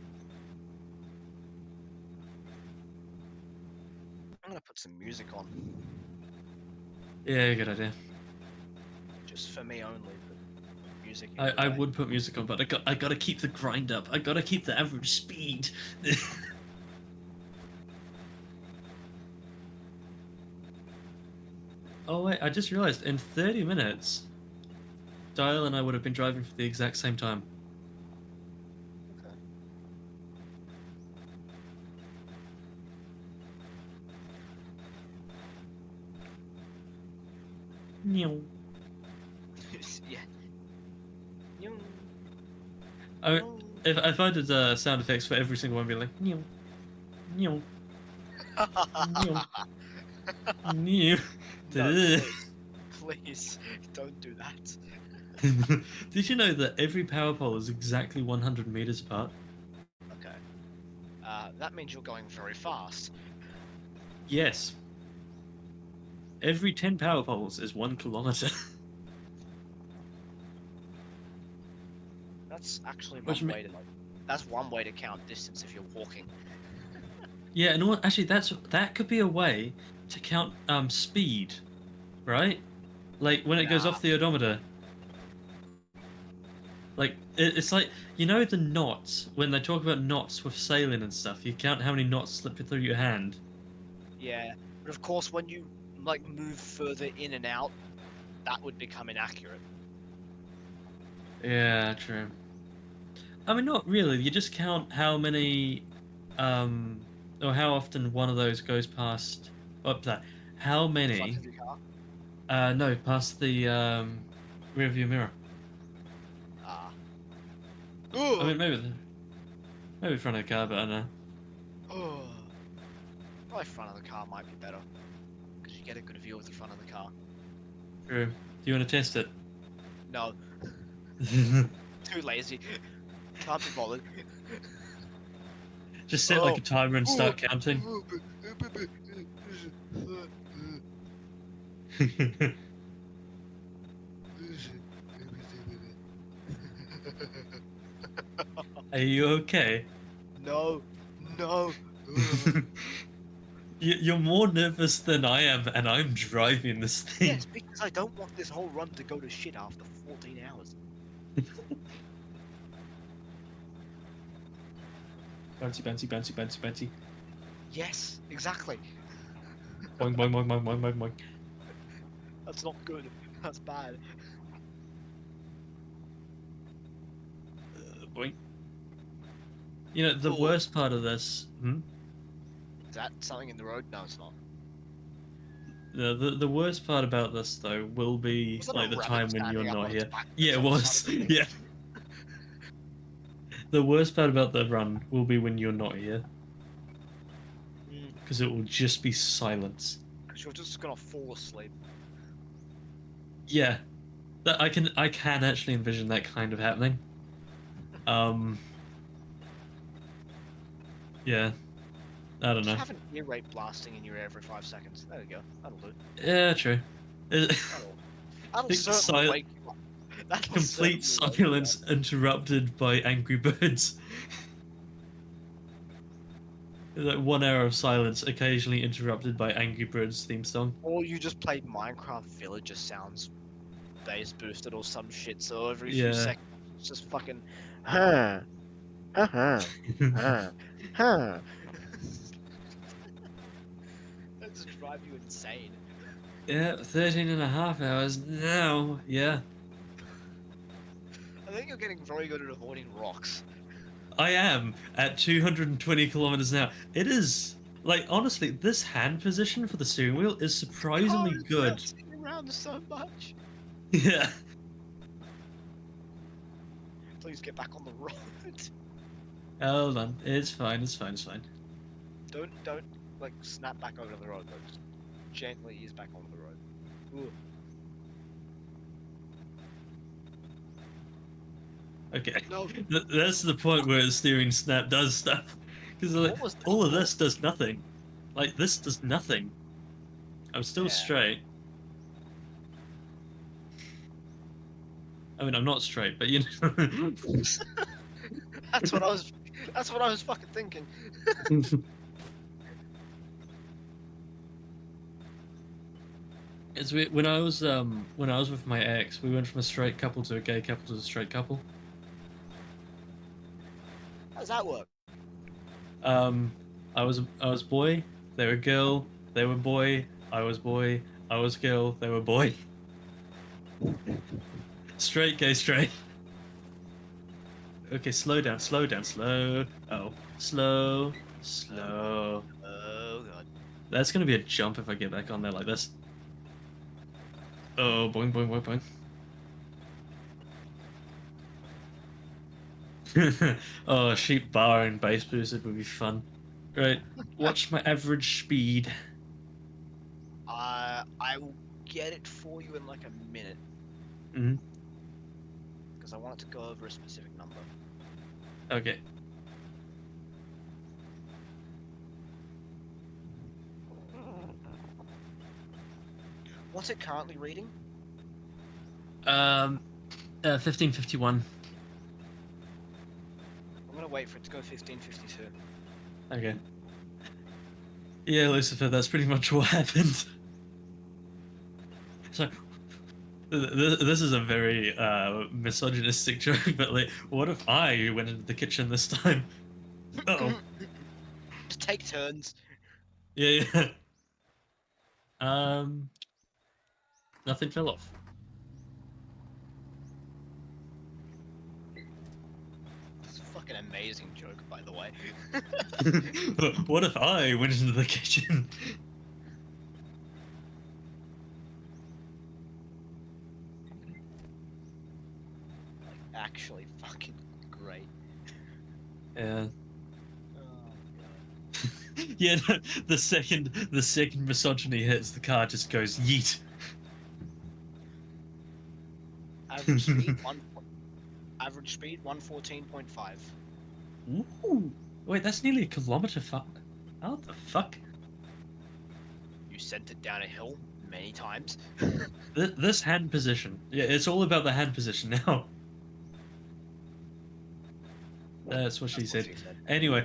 I'm gonna put some music on, Yeah, good idea. just for me only. But music I anyway. would put music on, but I gotta keep the grind up. I gotta keep the average speed. Oh wait, I just realized in 30 minutes, Dial and I would have been driving for the exact same time. Meow. Yeah. Nyong, I mean, nyong. if I did sound effects for every single one, be like meow, meow, meow, meow. No, please, don't do that. Did you know that every power pole is exactly 100 meters apart? Okay. That means you're going very fast. Yes. Every 10 power poles is 1 kilometer. That's actually Which one me- way to like. That's one way to count distance if you're walking. Yeah, and actually, that could be a way to count speed, right? Like when it goes Nah. off the odometer. Like it's like you know the knots when they talk about knots with sailing and stuff. You count how many knots slip through your hand. Yeah, but of course, when you like move further in and out, that would become inaccurate. Yeah, true. I mean, not really. You just count how many, or how often one of those goes past. Up that. How The front many? of your car. No, past the rear view mirror. Ah. I mean, maybe front of the car, but I don't know. Probably front of the car might be better, because you get a good view of the front of the car. True. Do you want to test it? No, too lazy. Can't be bothered. Just set like a timer and start counting. Are you okay? No, no. You're more nervous than I am, and I'm driving this thing. Yes, because I don't want this whole run to go to shit after 14 hours. Bouncy, bouncy, bouncy, bouncy, bouncy. Yes, exactly. Boing, boing, boing, boing, boing, boing, boing. That's not good. That's bad. Boing. You know, the Cool. worst part of this... Is that something in the road? No, it's not. The worst part about this, though, will be Was that like a the rabbit time when you're standing up not on its here. back Yeah, it on the was. side of the road? Yeah. The worst part about the run will be when you're not here, because it will just be silence. Because you're just gonna fall asleep. Yeah, that I can actually envision that kind of happening. Yeah, I don't Just know. have an ear rape blasting in your ear every 5 seconds. There you go. That'll do. Yeah, true. That'll Think certainly wake you up. That'll Complete certainly wake you up. silence interrupted by Angry Birds. Like 1 hour of silence, occasionally interrupted by Angry Birds theme song. Or you just played Minecraft Villager sounds bass boosted or some shit, so every few Yeah. seconds it's just fucking huh. Huh. Huh. Huh. That just drive you insane. Yeah, 13 and a half hours now. Yeah. I think you're getting very good at avoiding rocks. I am at 220 kilometers an hour. It is, like, honestly, this hand position for the steering wheel is surprisingly Car is good. bouncing around so much. Yeah. Please get back on the road. Hold on. It's fine, it's fine, it's fine. Don't like snap back over the road, though. Just gently ease back onto the road. Ooh. Okay. No. That's the point where the steering snap does stuff. Because like, What was that all of for? this does nothing. Like, this does nothing. I'm still Yeah. straight. I mean, I'm not straight, but you know. That's what I was. That's what I was fucking thinking. When I was with my ex, we went from a straight couple to a gay couple to a straight couple. How does that work? I was boy, they were girl, they were boy, I was boy, I was girl, they were boy. Straight, gay, straight. Okay, slow down, slow down, slow. Oh, slow, slow. Oh god. That's gonna be a jump if I get back on there like this. Oh, boing, boing, boing, boing. Oh, sheep bar and base boosted would be fun. Right, what's my average speed? I will get it for you in like a minute Mhm. because I want it to go over a specific number. Okay. What's it currently reading? 1551. I'm gonna wait for it to go 1552. Okay. Yeah, Lucifer, that's pretty much what happened. So, this is a very misogynistic joke, but like, what if I went into the kitchen this time? Oh, Just take turns. yeah, yeah. Um, nothing fell off. It's a fucking amazing joke, by the way. What if I went into the kitchen? Like, actually fucking great. Yeah. Oh god. Yeah, no, the second misogyny hits, the car just goes yeet. Average speed average speed 114.5. Ooh. Wait, that's nearly a kilometer. Fuck. How the fuck? You sent it down a hill many times. This hand position. Yeah, it's all about the hand position now. That's what she That's what said. she said. Anyway.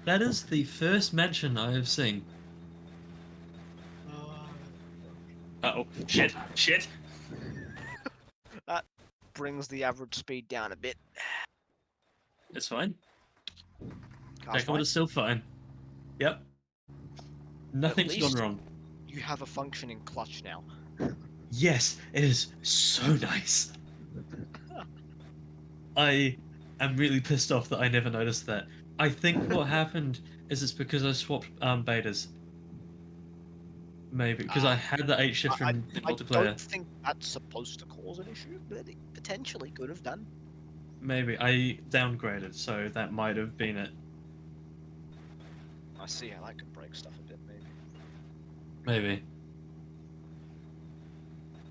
That is the first mention I have seen. Uh-oh. Shit. Shit. That brings the average speed down a bit. It's fine. Car's Tachometer's fine. still fine. Yep. Nothing's gone least- wrong. You have a functioning clutch now. Yes, it is so nice. I am really pissed off that I never noticed that. I think what happened is it's because I swapped betas. Maybe because I had the 8 shift I, from the I multiplayer. don't think that's supposed to cause an issue, but it potentially could have done. Maybe I downgraded, so that might have been it. I see how that could break stuff a bit, maybe. Maybe.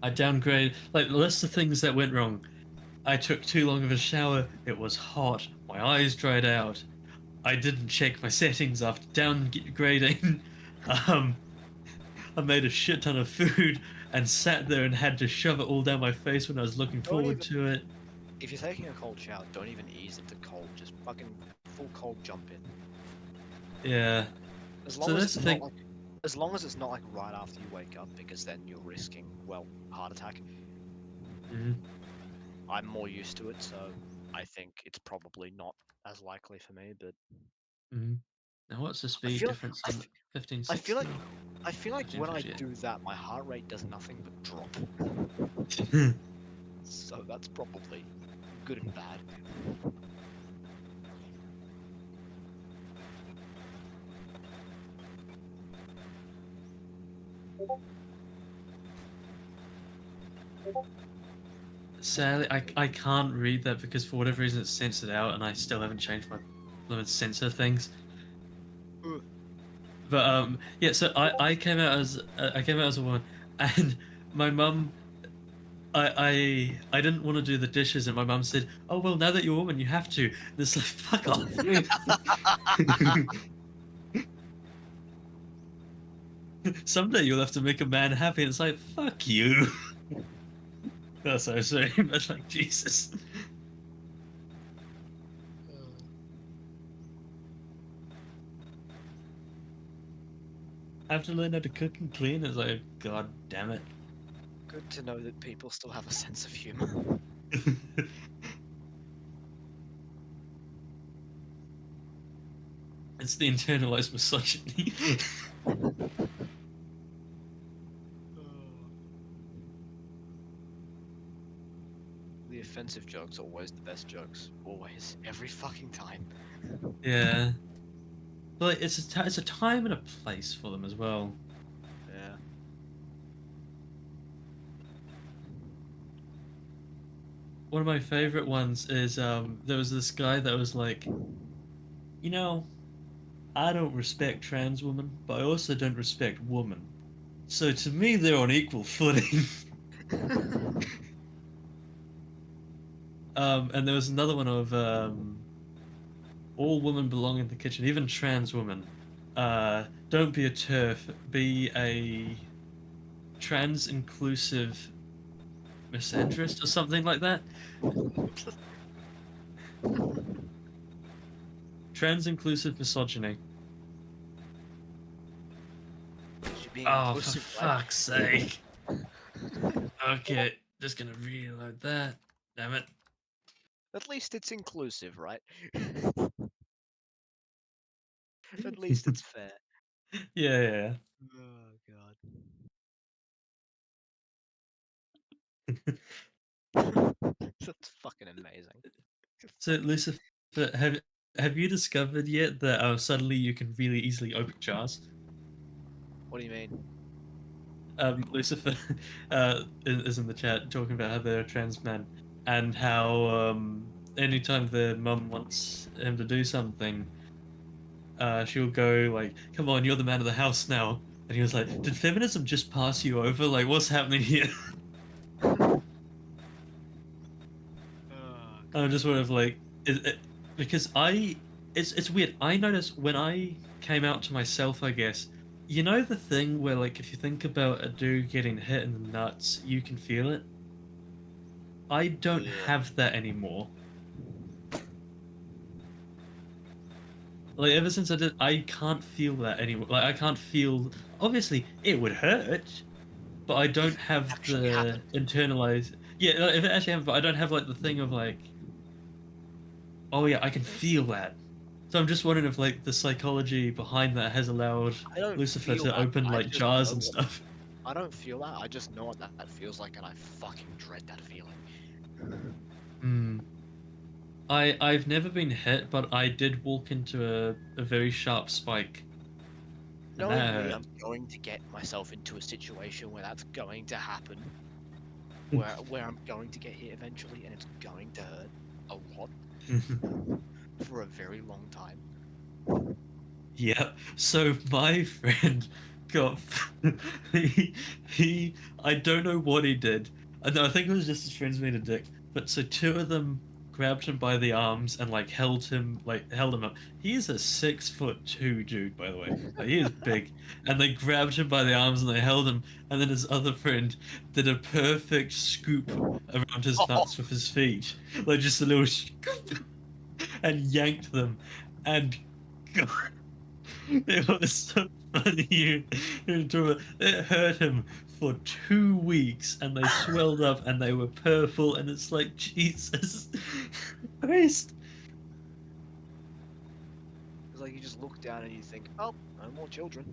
I downgraded. Like, the list of things that went wrong. I took too long of a shower. It was hot. My eyes dried out. I didn't check my settings after downgrading. Um, I made a shit ton of food and sat there and had to shove it all down my face when I was looking Don't forward even- to it. If you're taking a cold shower, don't even ease into cold. Just fucking full cold jump in. Yeah. As So long as that's it's the not thing. like, as long as it's not like right after you wake up, because then you're risking, well, heart attack. Mhm. I'm more used to it, so I think it's probably not as likely for me. But Mhm. Now, what's the speed feel- difference I on f- 1560? I feel like when I 1558. do that, my heart rate does nothing but drop. So that's probably good and bad. Sadly, I can't read that because for whatever reason it's censored out, and I still haven't changed my limit censor things. Ugh. But yeah. So I came out as a woman, and my mum. I didn't want to do the dishes, and my mum said, "Oh well, now that you're a woman, you have to." And it's like, fuck off. Someday you'll have to make a man happy, and it's like, fuck you. That's so sorry, but like Jesus. I have to learn how to cook and clean. It's like, god damn it. Good to know that people still have a sense of humor. It's the internalized misogyny. The offensive jokes are always the best jokes. Always. Every fucking time. Yeah. But it's a time and a place for them as well. Yeah. One of my favorite ones is there was this guy that was like, you know, I don't respect trans women, but I also don't respect women. So to me, they're on equal footing. And there was another one of all women belong in the kitchen, even trans women. Don't be a turf, be a trans inclusive misandrist or something like that. Trans inclusive misogyny. You're being Oh, for inclusive, right? fuck's sake. Okay, just gonna reload that. Damn it. At least it's inclusive, right? At least it's fair. Yeah. Oh god. That's fucking amazing. So, Lucifer, have you discovered yet that suddenly you can really easily open jars? What do you mean? Lucifer is in the chat talking about how they're a trans man and how anytime their mum wants him to do something, she'll go like, "Come on, you're the man of the house now." And he was like, "Did feminism just pass you over? Like, what's happening here?" Oh I'm god. just sort of like, because it's weird. I noticed when I came out to myself, I guess, you know the thing where like if you think about a dude getting hit in the nuts, you can feel it. I don't Yeah. have that anymore. Like ever since I did, I can't feel that anymore. Like I can't feel. Obviously, it would hurt, but I don't have Actually the happened. internalized. Yeah, like, if it actually happened, but I don't have like the thing of like, oh yeah, I can feel that. So I'm just wondering if like the psychology behind that has allowed I don't Lucifer feel to that. open I like just jars know and what. stuff. I don't feel that. I just know what that feels like, and I fucking dread that feeling. Hmm. I've never been hit, but I did walk into a very sharp spike, and that Knowing me, hurt. I'm going to get myself into a situation where that's going to happen, where I'm going to get hit eventually, and it's going to hurt a lot for a very long time. Yeah. So my friend got he I don't know what he did. No, I think it was just his friends being a dick. But so two of them grabbed him by the arms and like held him up. He is a 6'2" dude, by the way. Like, he is big. And they grabbed him by the arms and they held him. And then his other friend did a perfect scoop around his nuts with his feet, like just a little scoop, and yanked them. And it was so funny. It hurt him for 2 weeks, and they swelled up, and they were purple, and it's like Jesus Christ. It's like you just look down and you think, oh, no more children.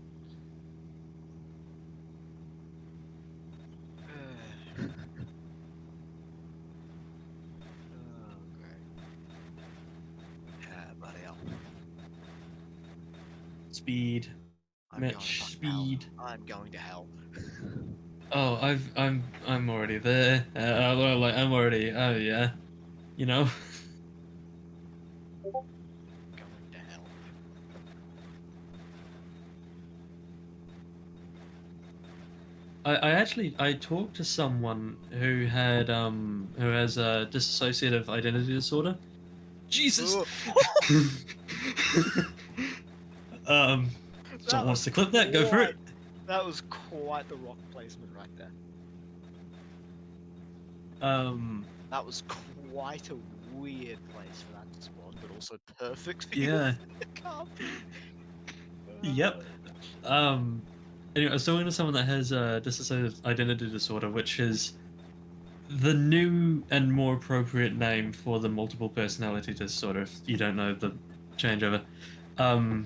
Oh, great. Yeah, bloody hell. Speed, I'm going to Mitch, fucking hell. speed. I'm going to hell. Oh, I'm already there. I'm already. Oh yeah, you know. Going to hell. I actually I talked to someone who has a dissociative identity disorder. Jesus. Ugh. um, That someone wants was to clip that? Go for it. that was quite the rock placement right there. Um, That was quite a weird place for that to spawn, but also perfect for you. yeah, Carpet. yep. Um, anyway, I was talking to someone that has dissociative identity disorder, which is the new and more appropriate name for the multiple personality disorder. If you don't know the changeover, um,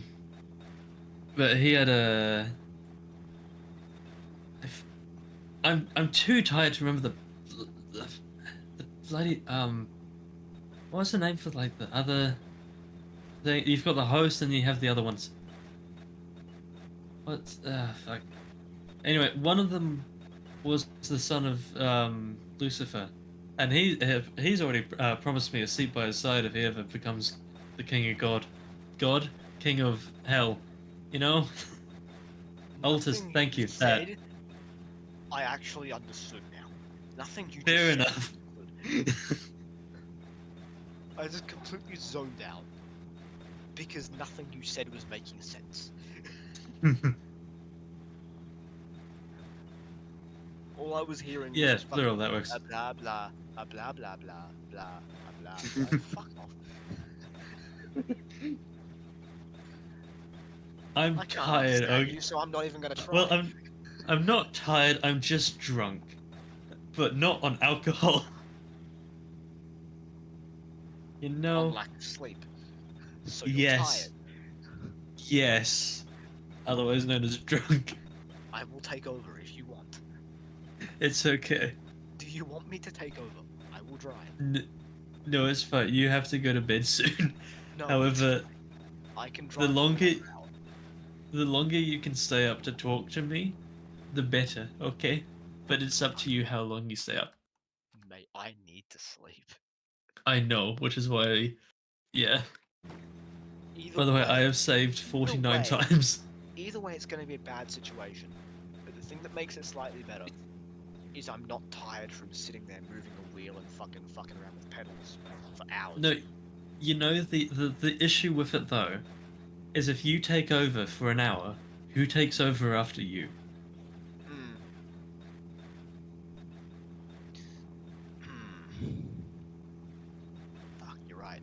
but he had a. I'm too tired to remember the, the bloody what was the name for like the other? You've got the host, and you have the other ones. What? Fuck. Anyway, one of them was the son of Lucifer, and he's already promised me a seat by his side if he ever becomes the king of God, king of hell. You know, Altus. Nothing Thank you you. That said, I actually understood now. Nothing you fair just enough. said. I just completely zoned out because nothing you said was making sense. All I was hearing was Yeah, just plural. fucking That works. blah blah blah blah blah blah blah blah blah. Fuck off. I'm I can't tired. understand Okay. you, so I'm not even gonna try. Well, I'm not tired. I'm just drunk, but not on alcohol. You on know. lack of sleep. So you're Yes. tired. Yes. Otherwise known as drunk. I will take over if you want. It's okay. Do you want me to take over? I will drive. No, it's fine. You have to go to bed soon. No, it's However, fine. I can the drive for longer another hour. the longer you can stay up to talk to me, the better, okay? But it's up to you how long you stay up. Mate, I need to sleep. I know, which is why yeah. Either By the way, I way, have saved either 49 way, times. either way, it's going to be a bad situation. But the thing that makes it slightly better is I'm not tired from sitting there moving a wheel and fucking around with pedals for hours. No, you know the issue with it though is if you take over for an hour, who takes over after you? Hmm. Hmm. Fuck, you're right.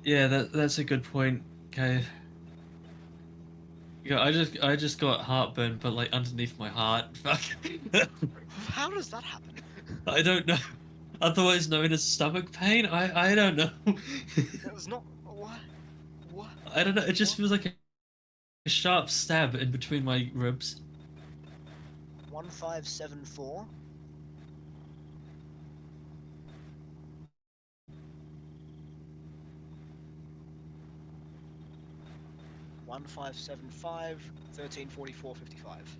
Yeah, that's a good point, Cave. Yeah, I just got heartburn, but like underneath my heart. Fuck. How does that happen? I don't know. Otherwise known as stomach pain. I don't know. That was not what? What? I don't know. It just What? feels like a sharp stab in between my ribs. 1574. One 575 1344 55.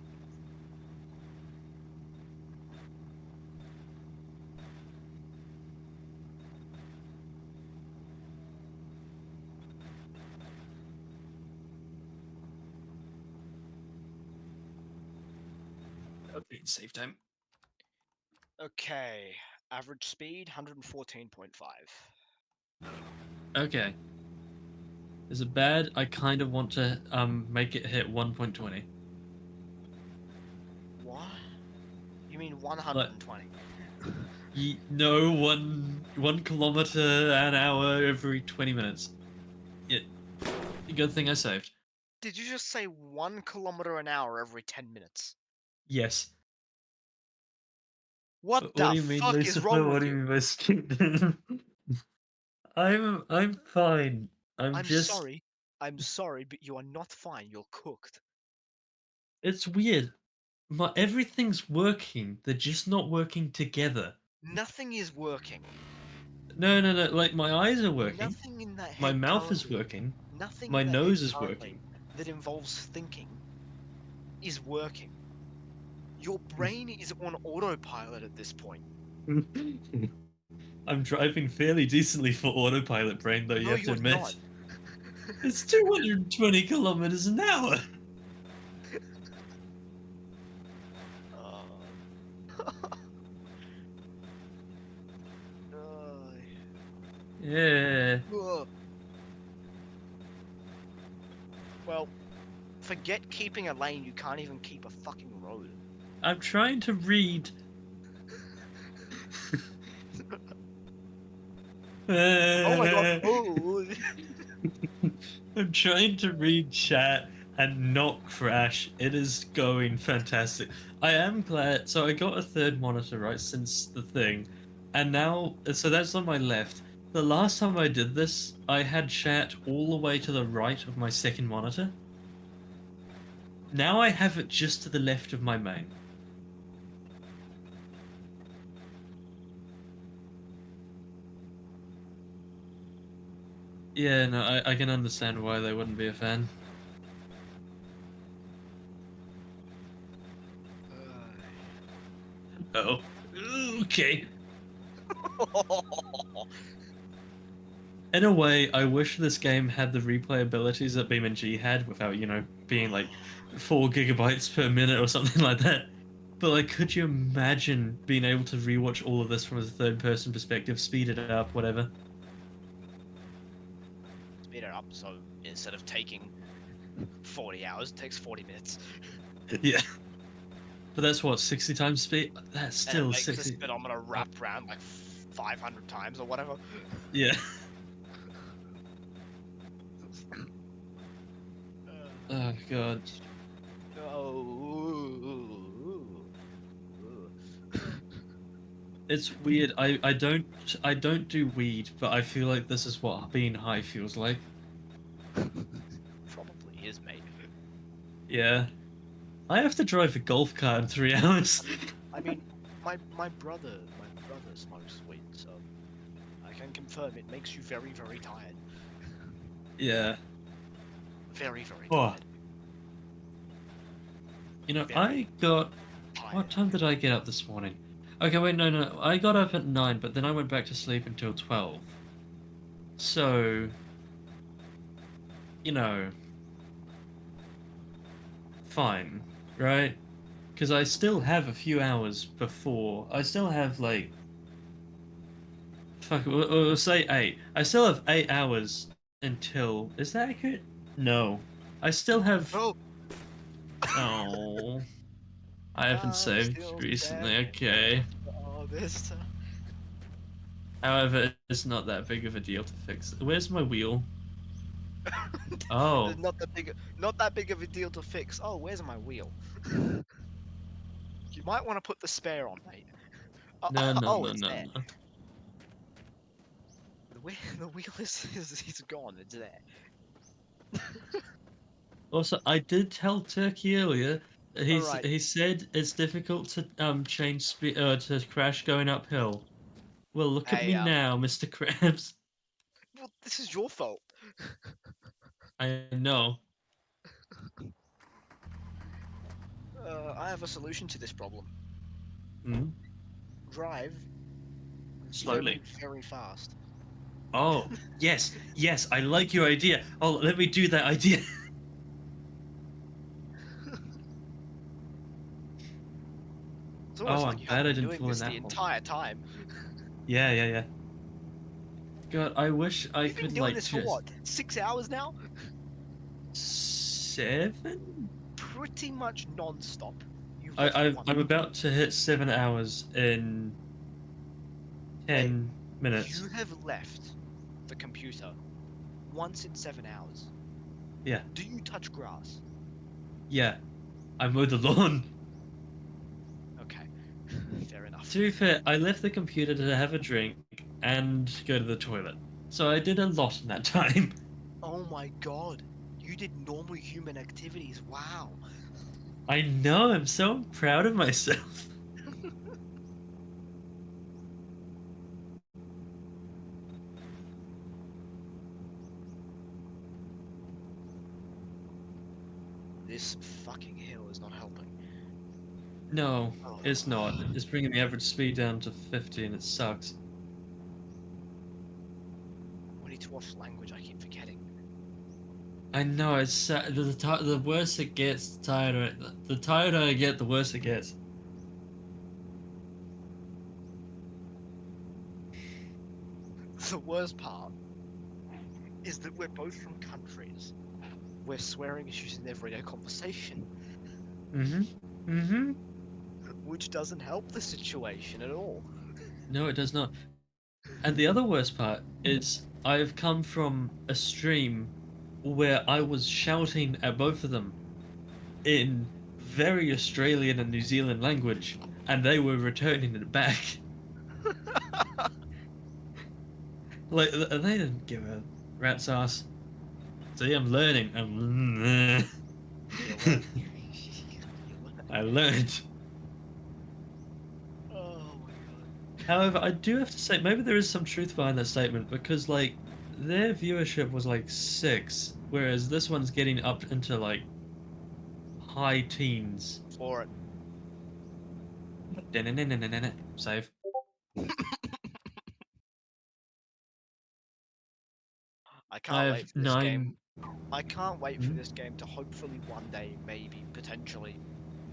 Okay, save time. Okay, average speed 114.5. Okay. Is it bad? I kind of want to make it hit 1.20. What? You mean Like 120? no, 1 kilometer an hour every 20 minutes. Yeah, good thing I saved. Did you just say 1 kilometer an hour every 10 minutes? Yes. What What the do you mean, fuck is Lucifer? wrong What with do you you? mean by stupid? I'm fine. I'm I'm just sorry. I'm sorry, but you are not fine. You're cooked. it's weird. Everything's working. They're just not working together. Nothing is working. No. Like my eyes are working. Nothing in that My head mouth is currently. working. Nothing My in that head nose is currently working. that involves thinking is working. Your brain is on autopilot at this point. I'm driving fairly decently for autopilot brain, though, you No, have to you're not. admit. It's 220 kilometers an hour. Uh, Yeah. ugh. Well, forget keeping a lane, you can't even keep a fucking road. I'm trying to read. Oh my god. Oh. I'm trying to read chat and not crash. It is going fantastic. I am glad. So I got a third monitor right since the thing, and now so that's on my left. The last time I did this, I had chat all the way to the right of my second monitor. Now I have it just to the left of my main. Yeah, no, I can understand why they wouldn't be a fan. Oh. Okay. In a way, I wish this game had the replay abilities that BeamNG had without, being like 4 gigabytes per minute or something like that. But like, could you imagine being able to rewatch all of this from a third-person perspective, speed it up, whatever? Speed it up, so instead of taking 40 hours, it takes 40 minutes. Yeah. But that's what, 60 times speed? That's And it still makes the 60. speedometer wrap around like 500 times or whatever. Yeah. Uh, Oh god. oh. It's weird. I don't do weed, but I feel like this is what being high feels like. Probably is, mate. Yeah. I have to drive a golf cart in 3 hours. I mean, my brother smokes weed, so I can confirm it makes you very, very tired. Yeah. Very, very Oh. tired. I Very got... tired. What time did I get up this morning? Okay, wait, no. I got up at 9, but then I went back to sleep until 12. So... Fine, right? Because I still have a few hours before. I still have, like... Fuck, we'll say 8. I still have 8 hours until... Is that accurate? No. I still have... Oh, Oh... I haven't I'm saved still recently, standing okay. after all this time. However, it's not that big of a deal to fix. Where's my wheel? Oh. Not that big of a deal to fix. Oh, where's my wheel? You might want to put the spare on, mate. No, no, Oh, no, it's no, there. no. The wheel is gone. It's there. Also, I did tell Turkey earlier. Alright. He said it's difficult to change speed to crash going uphill. Well, look at Hey, me now, Mr. Krabs. well, this is your fault. I know. I have a solution to this problem. Hmm? Drive Slowly. very, very fast. Oh, yes, yes, I like your idea. Oh, let me do that idea. It's almost Oh, like I'm you glad haven't I been didn't doing fall in this that the hole. entire time. Yeah. God, I wish I You've been could, doing like, this for just... what? 6 hours now? 7? Pretty much non-stop. You've left one. I'm about to hit 7 hours in Hey, 10 minutes. you have left the computer once in 7 hours. Yeah, Do you touch grass? yeah. I mowed the lawn. Okay, fair enough. To be fair, I left the computer to have a drink and go to the toilet. So I did a lot in that time. Oh my god, you did normal human activities. Wow. I know, I'm so proud of myself. This fucking hill is not helping. No, Oh. it's not. It's bringing the average speed down to 50 and it sucks. We need to watch language, I keep forgetting. I know, it's the worse it gets, the tireder I get, the worse it gets. The worst part is that we're both from countries where swearing is used in everyday conversation, which doesn't help the situation at all. No, it does not. And the other worst part is I've come from a stream where I was shouting at both of them in very Australian and New Zealand language, and they were returning it back. Like, they didn't give a rat's ass. See, I'm learning. I learned. Oh my god. However, I do have to say, maybe there is some truth behind that statement, because, like, their viewership was like 6, whereas this one's getting up into like high teens. For it. Save. I I can't have wait for this 9. game. I can't wait for Hmm? this game to hopefully one day, maybe, potentially,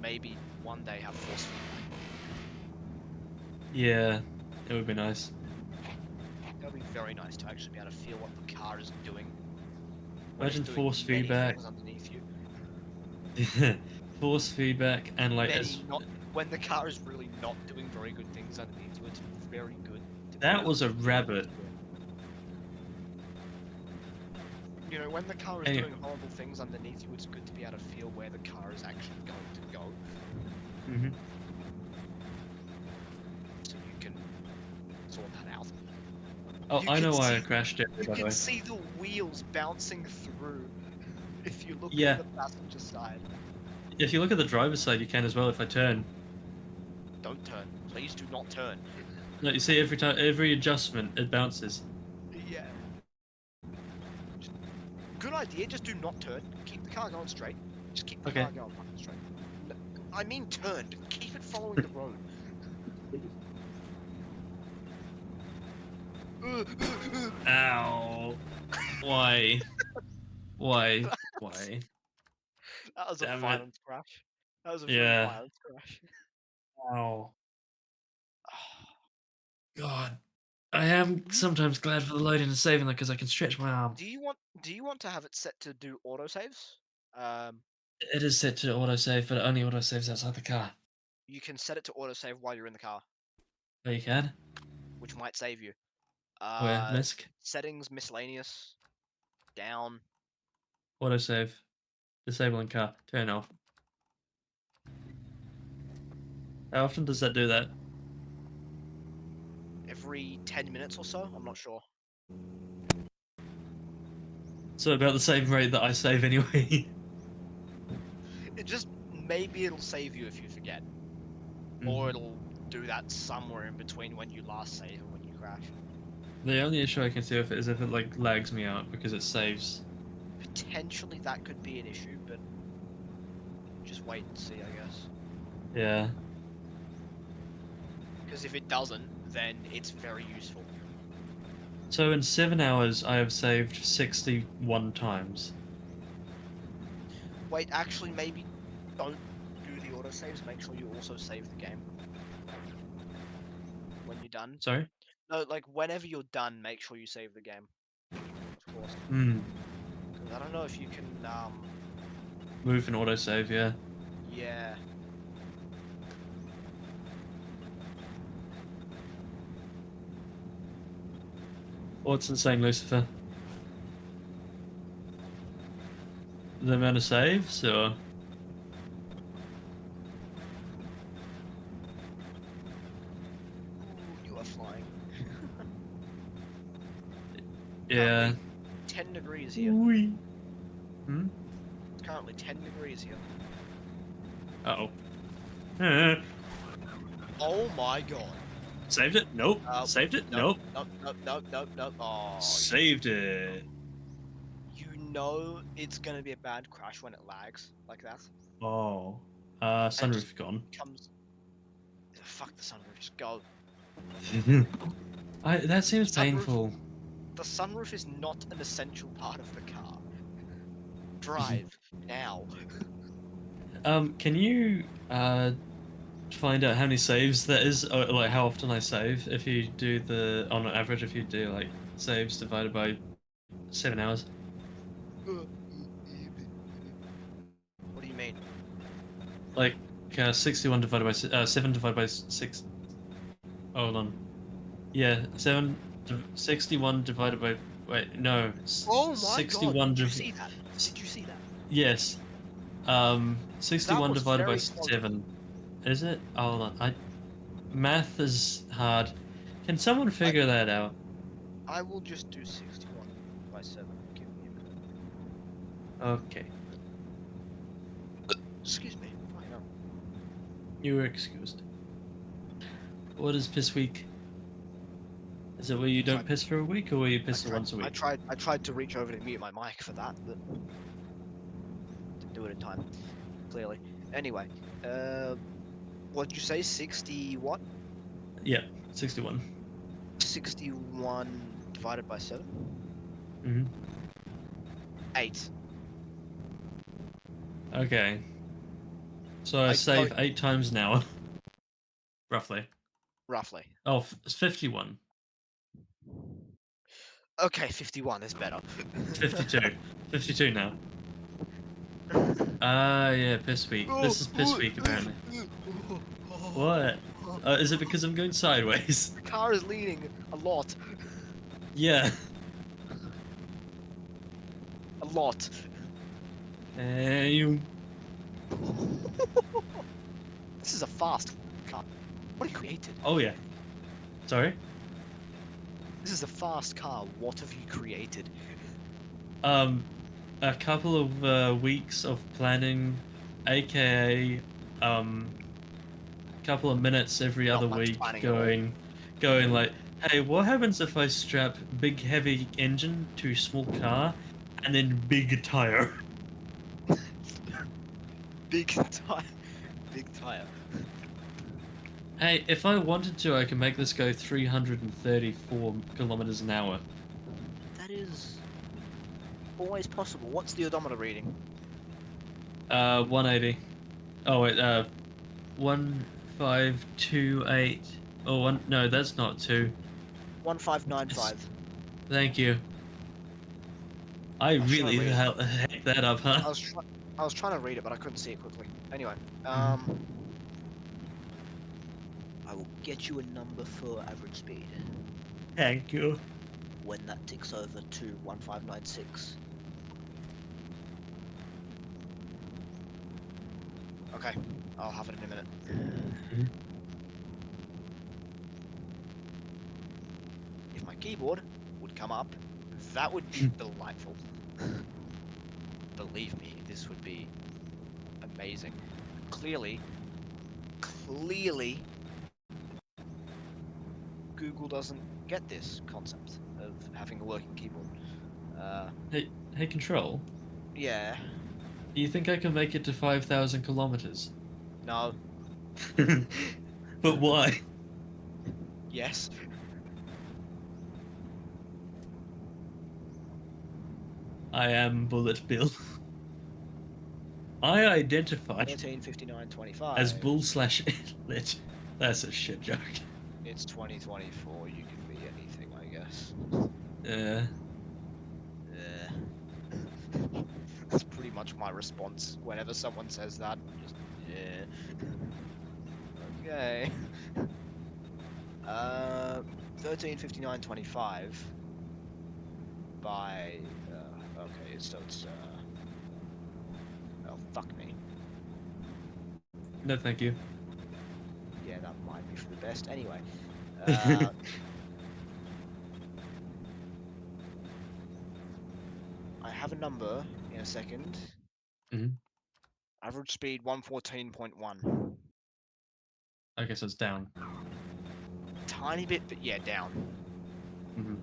maybe one day have force feedback. Yeah, it would be nice. That would be very nice to actually be able to feel what the car is doing. When Imagine it's doing force many feedback. things underneath you. Force feedback and like Many not when the car is really not doing very good things underneath you, it's very good to be that able was to a feel rabbit. You know, when the car is Anyway. doing horrible things underneath you, it's good to be able to feel where the car is actually going to go, Hmm. so you can sort that out. Oh, You I can know why I see- crashed it, You by the can way. see the wheels bouncing through if you look Yeah. at the passenger side. If you look at the driver's side, you can as well if I turn. Don't turn. Please do not turn. No, you see every time, every adjustment, it bounces. Yeah. Good idea, just do not turn. Keep the car going straight. Just keep the Okay. car going fucking straight. No, I mean turn. Keep it following the road. Ow. Why? Why? Why? That was a Damn it. violent crash. That was a very Yeah. violent crash. Ow. God. I am sometimes glad for the loading and saving that because I can stretch my arm. Do you want to have it set to do autosaves? It is set to autosave, but it only autosaves outside the car. You can set it to autosave while you're in the car, Oh, you can? which might save you. Where? Misc? Settings, miscellaneous, down. Autosave. Disabling car. Turn off. How often does that do that? Every 10 minutes or so. I'm not sure. So about the same rate that I save anyway. It just maybe it'll save you if you forget, or it'll do that somewhere in between when you last save and when you crash. The only issue I can see with it is if it like lags me out because it saves. Potentially that could be an issue, but just wait and see, I guess. Yeah. Because if it doesn't, then it's very useful. So in 7 hours, I have saved 61 times. Wait, actually, maybe don't do the autosaves. Make sure you also save the game when you're done. Sorry? No, like whenever you're done, make sure you save the game. Of course. Hmm. 'Cause I don't know if you can. Move and autosave, yeah. Yeah. What's insane, Lucifer? The amount of saves, or? Ooh, you are flying. Yeah. 10 degrees here. Wee. Hmm? It's currently 10 degrees here. Uh-oh. Oh my god. Saved it? Nope. Saved it? Nope. Nope. Oh, Saved it. you know it's gonna be a bad crash when it lags like that. Oh. And it Sunroof just gone. comes. Fuck the sunroof, just go. That seems Sunroof. painful. The sunroof is not an essential part of the car. Drive now. Can you find out how many saves that is, or like how often I save? If you do the on average, if you do like saves divided by 7 hours. What do you mean? Like 61 divided by 7 divided by 6. Hold on. Yeah, 61 divided by. Wait, no. Oh my 61 god! Did you see that? Did you see that? Yes. 61 was divided by very slow. 7. Is it? Oh, hold on. Math is hard. Can someone figure that out? I will just do 61 by 7. Give me a minute. Okay. Excuse me. I know. You were excused. What is this week? Is it where you don't Tried- piss for a week, or where you I piss tried, once a I week? tried to reach over to mute my mic for that, but didn't do it in time. Clearly. Anyway, what'd you say? 60 what? Yeah, 61. 61 divided by 7? Hmm. 8. Okay. So I I save don't- 8 times an hour, roughly. Roughly. Oh, it's 51. Okay, 51 is better. It's 52. 52 now. Yeah, piss week. This is piss week, apparently. What? Is it because I'm going sideways? The car is leaning a lot. Yeah. A lot. You... This is a fast car. What have you created? Oh, yeah. Sorry? This is a fast car. What have you created? A couple of weeks of planning, aka, couple of minutes every Not other much week planning at all. going like, hey, what happens if I strap big heavy engine to small car and then big tire? Big tire. Big tire. Hey, if I wanted to, I can make this go 334 kilometers an hour. That is always possible. What's the odometer reading? 180. Oh wait, 1528. Oh, one. No, that's not 2. 1595. Thank you. I was trying to really read it. hecked that up, huh? I was trying to read it, but I couldn't see it quickly. Anyway, Mhm. I will get you a number for average speed Thank you. when that ticks over to 1596. Okay, I'll have it in a minute. Mhm. If my keyboard would come up, that would be delightful. Believe me, this would be amazing. Clearly, Google doesn't get this concept of having a working keyboard. Hey, Control. Yeah, Do you think I can make it to 5,000 kilometers? no, But why? yes. I am Bullet Bill. I identify 13, 59, 25. as Bull/Lit. That's a shit joke. It's 2024, you can be anything, I guess. Yeah. That's pretty much my response whenever someone says that. Just, yeah. Okay. 13, 59, 25 by, okay, so it's, oh, fuck me. No, thank you. Yeah, that might be for the best. Anyway, I have a number in a second. Mhm. Average speed 114.1. Okay, so it's down. Tiny bit, but yeah, down. Mhm.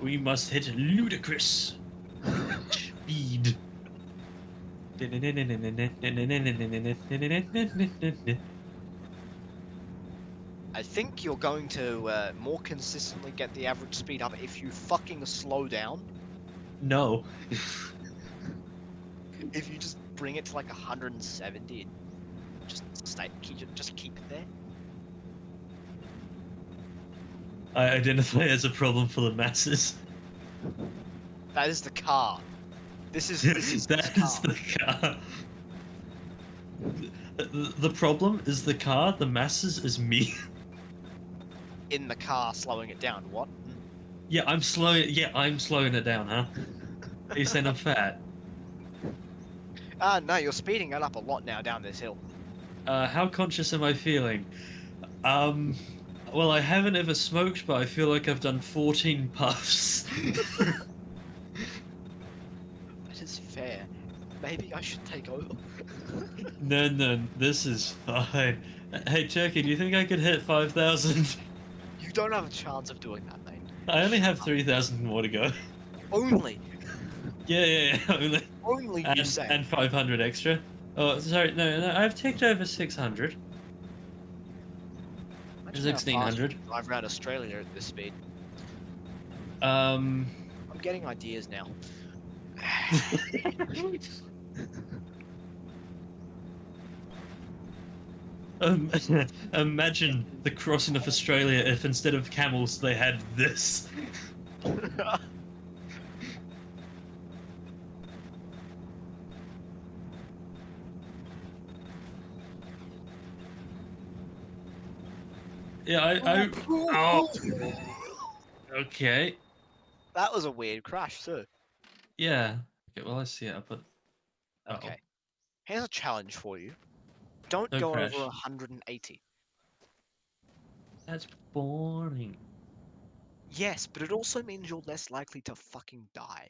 We must hit ludicrous speed. I think you're going to more consistently get the average speed up if you fucking slow down. No. If you just bring it to like 170 and just just keep it there. I identify as a problem for the masses. That is the car. This is this That car. is the car. The problem is the car, the masses is me. In the car, slowing it down. What? Yeah, I'm slowing it down, huh? Are you saying I'm fat? No, you're speeding it up a lot now down this hill. How conscious am I feeling? Well, I haven't ever smoked, but I feel like I've done 14 puffs. That is fair. Maybe I should take over. No, this is fine. Hey, Turkey, do you think I could hit 5,000? You don't have a chance of doing that, mate. I only have 3,000 more to go. Only, Yeah, only. only you say. And 500 extra. Oh, sorry, no, I've ticked over 600. Imagine how fast you 1,600. can drive around Australia at this speed. Um, I'm getting ideas now. um, imagine the crossing of Australia if instead of camels they had this. Yeah, oh, okay. That was a weird crash too. Yeah. Okay, well, I see it. I put. Uh-oh. Okay. Here's a challenge for you. Don't Don't go crash. over 180. That's boring. Yes, but it also means you're less likely to fucking die.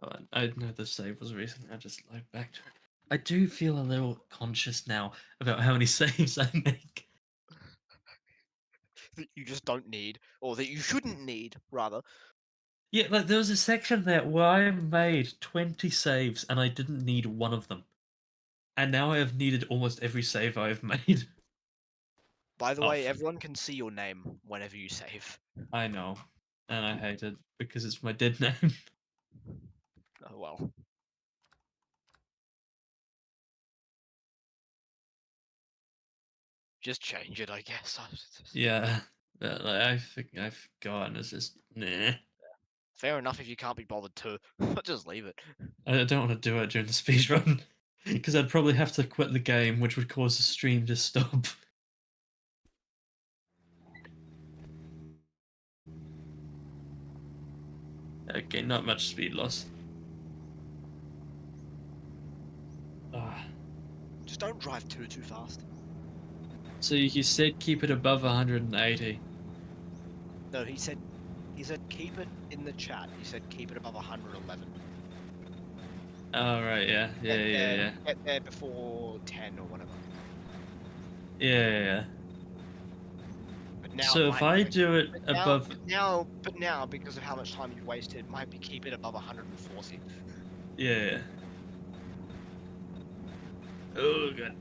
Oh, I know the save was recent. I just like back to it. I do feel a little conscious now about how many saves I make. That you just don't need, or that you shouldn't need, rather. Yeah, like there was a section there where I made 20 saves and I didn't need one of them. And now I have needed almost every save I have made. By the Oh, way, everyone can see your name whenever you save. I know. And I hate it because it's my dead name. Oh well. Just change it, I guess. Yeah. But, like, I've forgotten. It's just nah. Fair enough if you can't be bothered to. Just leave it. I don't want to do it during the speedrun. Because I'd probably have to quit the game, which would cause the stream to stop. Okay, not much speed loss. Ah. Just don't drive too fast. So you said keep it above 180. No, he said keep it in the chat. He said keep it above 111. Oh, right, yeah. Yeah. Get there before 10 or whatever. Yeah. But now So it if might I be- do it but now, above... but now, because of how much time you wasted, it might be keep it above 140. Yeah. Oh, God.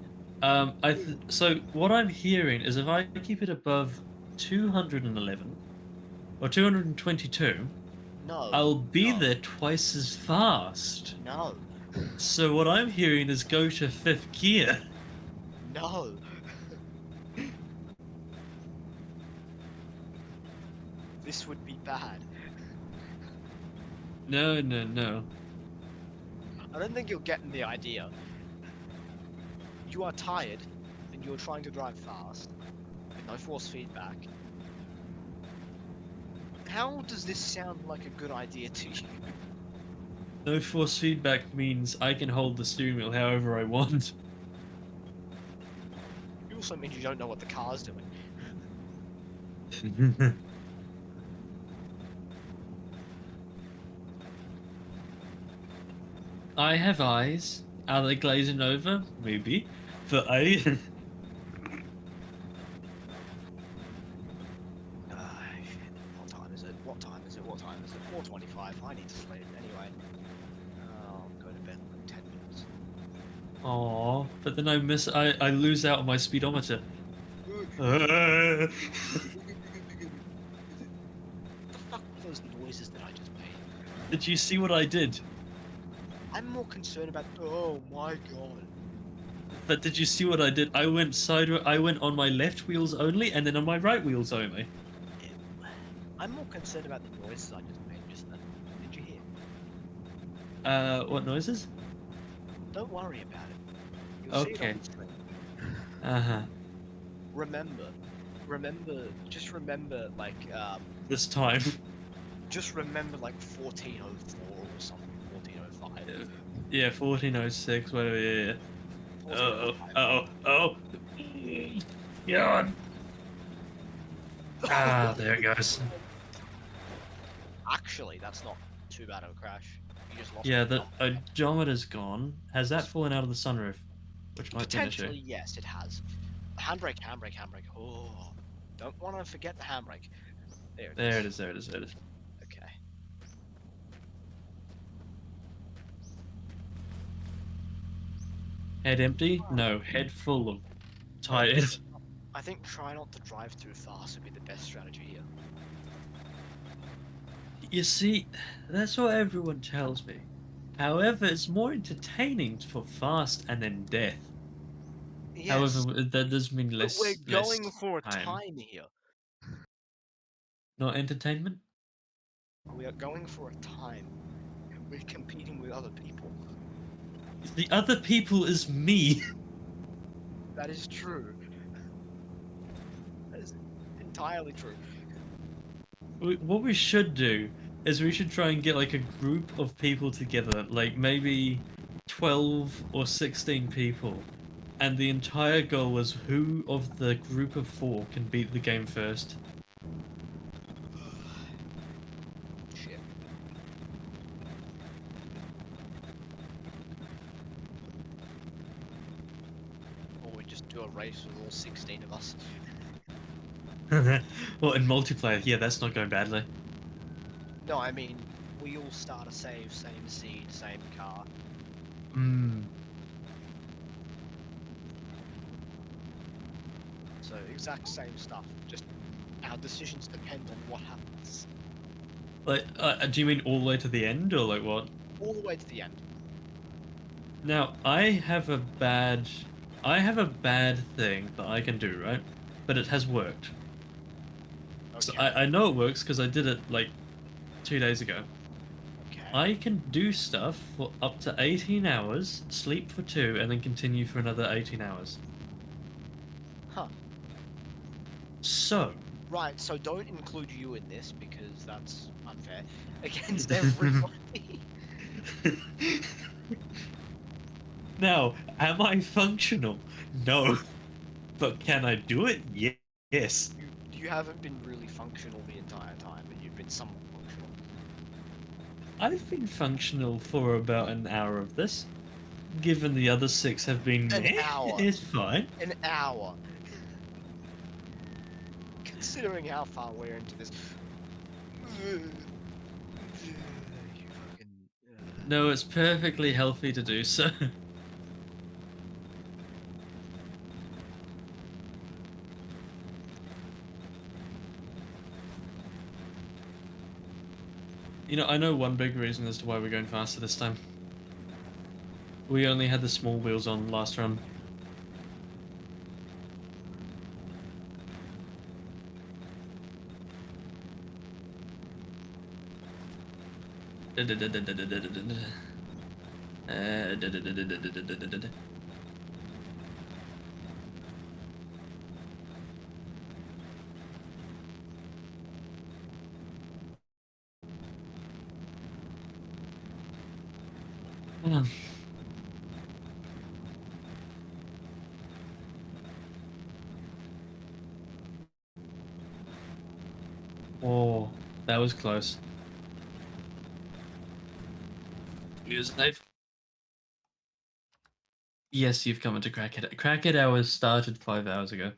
So what I'm hearing is if I keep it above 211 or 222, No. I'll be no, there twice as fast. No. So what I'm hearing is go to 5th gear. No. This would be bad. No. I don't think you're getting the idea. You are tired, and you're trying to drive fast, with no force feedback. How does this sound like a good idea to you? No force feedback means I can hold the steering wheel however I want. It also means you don't know what the car's doing. I have eyes. Are they glazing over? Maybe. But Shit. What time is it? What time is it? 4:25. I need to sleep anyway. I'll go to bed in like 10 minutes. Aw, but then I lose out on my speedometer. The fuck were those noises that I just made? Did you see what I did? I'm more concerned about. Oh my god. But did you see what I did? I went sideways. I went on my left wheels only, and then on my right wheels only. I'm more concerned about the noises I just made just then. Did you hear? What noises? Don't worry about it. You'll see it Okay. on the screen. Uh-huh. Just remember, like, This time. just remember, like, 1404 or something, 1405. Yeah, 1406, whatever, yeah. 1405. Oh. God. Ah, there it goes. Actually, that's not too bad of a crash. You just lost Yeah, the the odometer's gone. Has that fallen out of the sunroof? Which might be an issue. Potentially, yes, it has. Handbrake, handbrake, handbrake. Oh, don't want to forget the handbrake. There it There is. it is. There it is. There it is. Okay. Head empty? No. Head full of tires. I think try not to drive too fast would be the best strategy here. You see, that's what everyone tells me. However, it's more entertaining for fast and then death. Yes, However, that does mean but we're less going for a time. time here. Not entertainment? We are going for a time, and we're competing with other people. The other people is me. That is true. That is entirely true. What we should do is we should try and get like a group of people together, like maybe 12 or 16 people. And the entire goal is who of the group of four can beat the game first. Shit. Or we just do a race with all 16 of us. Well, in multiplayer, yeah, that's not going badly. No, I mean, we all start a save, same seed, same car. Hmm. So exact same stuff. Just our decisions depend on what happens. Like, do you mean all the way to the end, or like what? All the way to the end. Now, I have a bad thing that I can do, right? But it has worked. So Okay. I know it works because I did it like 2 days ago. Okay. I can do stuff for up to 18 hours, sleep for 2, and then continue for another 18 hours. Huh. So, Right, so don't include you in this because that's unfair against everybody. now, am I functional? No. But can I do it? Yes. You haven't been really functional the entire time, but you've been somewhat functional. I've been functional for about an hour of this. Given the other 6 have been An meh, hour. it's fine. An hour. Considering how far we're into this. You fucking. No, it's perfectly healthy to do so. You know, I know one big reason as to why we're going faster this time. We only had the small wheels on last run. Oh, that was close. You safe? Yes, you've come into Crackhead. Crackhead hours started 5 hours ago.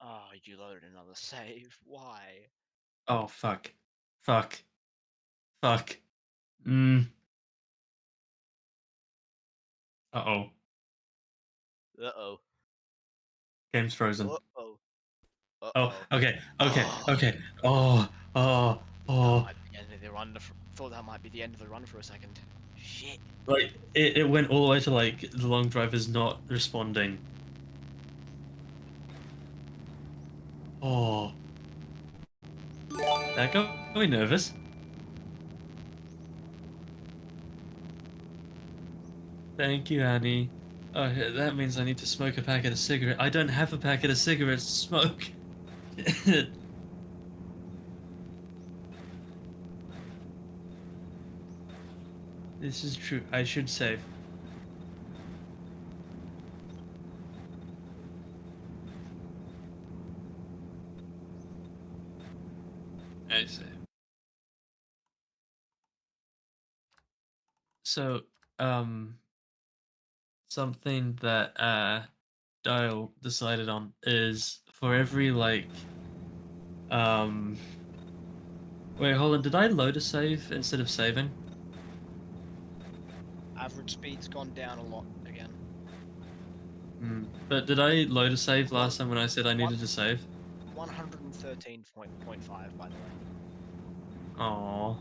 Oh, you loaded another save. Why? Oh, fuck. Fuck. Fuck. Mm. Uh-oh. Uh-oh. Game's frozen. Uh-oh. Oh, Uh-oh. okay, okay, Oh, okay. Oh, oh, that oh. might be the end of the run. Thought that might be the end of the run for a second. Shit. Like, it went all the way to, like, the long drive is not responding. Oh. That got me nervous. Thank you, Annie. Oh, that means I need to smoke a packet of cigarettes. I don't have a packet of cigarettes to smoke. This is true. I should save. I save. So, um, something that Dial decided on is for every um wait, hold on, did I load a save instead of saving? Average speed's gone down a lot again. But did I load a save last time when I said I needed to save? 113.5, by the way. Aww.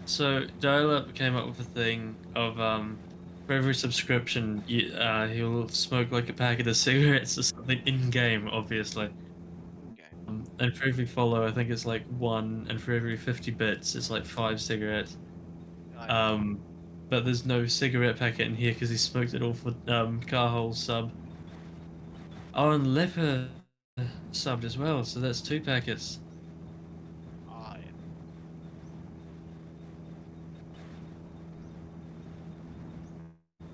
So Dial-Up came up with a thing of for every subscription he'll smoke like a packet of cigarettes or something in game, obviously. Okay. And for every follow, I think it's like 1, and for every 50 bits, it's like 5 cigarettes. I- But there's no cigarette packet in here because he smoked it all for Carhole sub. Oh, and Leper subbed as well, so that's 2 packets. yeah.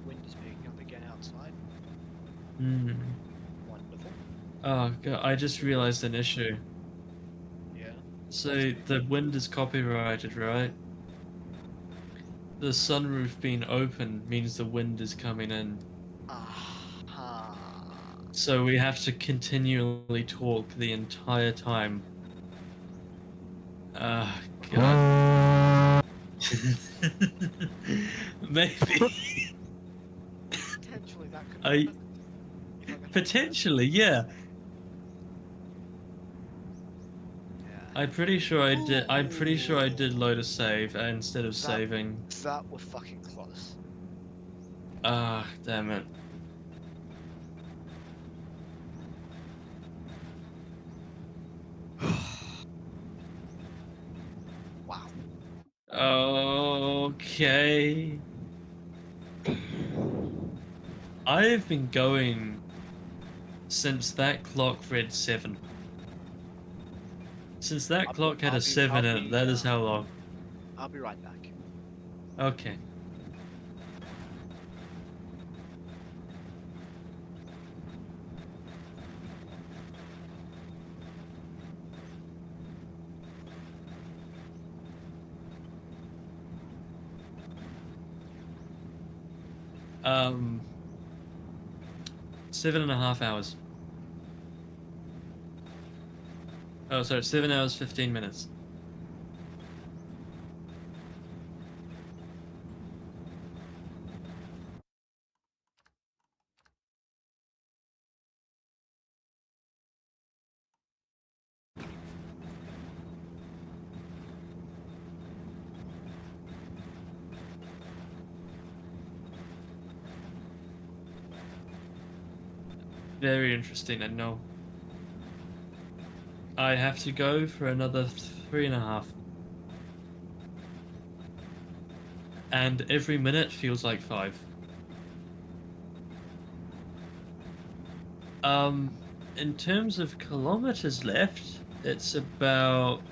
Wind is picking up again outside. Hmm. Wonderful. Oh god, I just realized an issue. Yeah. So the wind is copyrighted, right? The sunroof being open means the wind is coming in. Ah. So we have to continually talk the entire time. Ah, god. Maybe. Potentially that could I happen. If I got potentially, yeah. Yeah. I'm pretty sure I did. I'm pretty sure I did Ooh. load a save instead of saving. That were fucking close. Ah, damn it. Wow. Okay. I've been going since that clock read 7. Since that clock had a 7 in it, that is how long. I'll be right back. Okay. Um, 7.5 hours. Oh, sorry, 7 hours, 15 minutes. Very interesting, I know. I have to go for another 3.5. And every minute feels like 5. In terms of kilometers left, it's about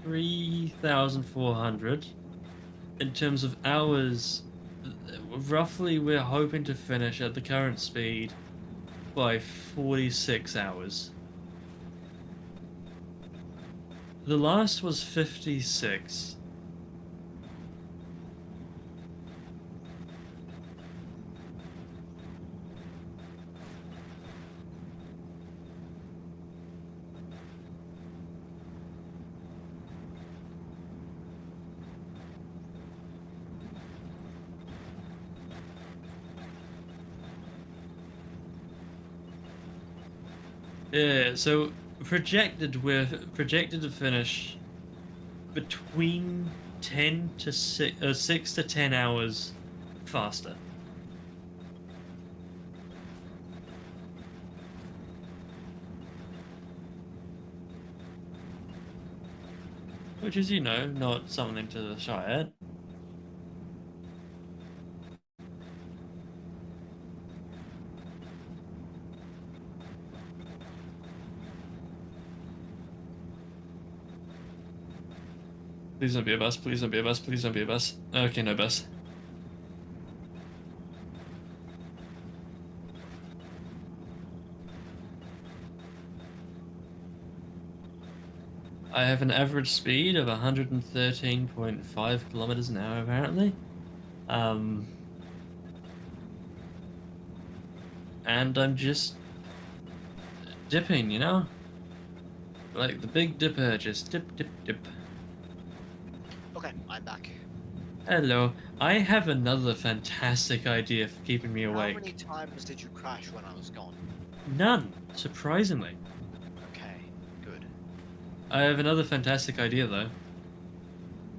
3,400. In terms of hours, roughly we're hoping to finish at the current speed by 46 hours. The last was 56. Yeah, so we're projected to finish between 10 to 6 to 10 hours faster. Which is, not something to shy at. Please don't be a bus, please don't be a bus, please don't be a bus. Okay, no bus. I have an average speed of 113.5 kilometers an hour, apparently. Um, and I'm just dipping, you know? Like the Big Dipper, just dip, dip, dip. Okay, I'm back. Hello. I have another fantastic idea for keeping me How awake. many times did you crash when I was gone? None, surprisingly. Okay, good. I have another fantastic idea, though.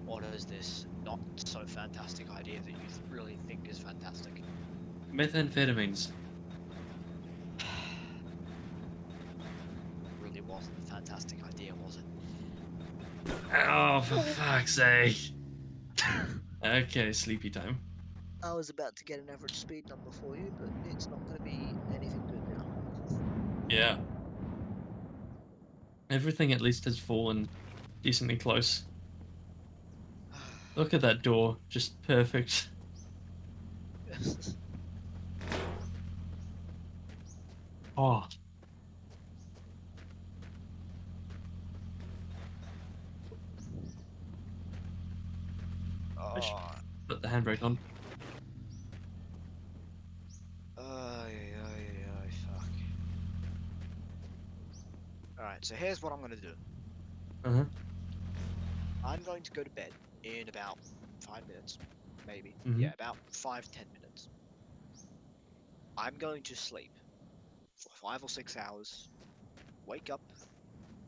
What is this not so fantastic idea that you really think is fantastic? Methamphetamines. Really wasn't a fantastic idea, was it? Oh, for fuck's sake. Okay, sleepy time. I was about to get an average speed number for you, but it's not going to be anything good now. Yeah. Everything at least has fallen decently close. Look at that door, just perfect. Oh, I should Oh, put the handbrake on. fuck. Alright, so here's what I'm going to do. Uh-huh. I'm going to go to bed in about 5 minutes, maybe. Mhm. Yeah, about 5-10 minutes. I'm going to sleep for 5 or 6 hours, wake up,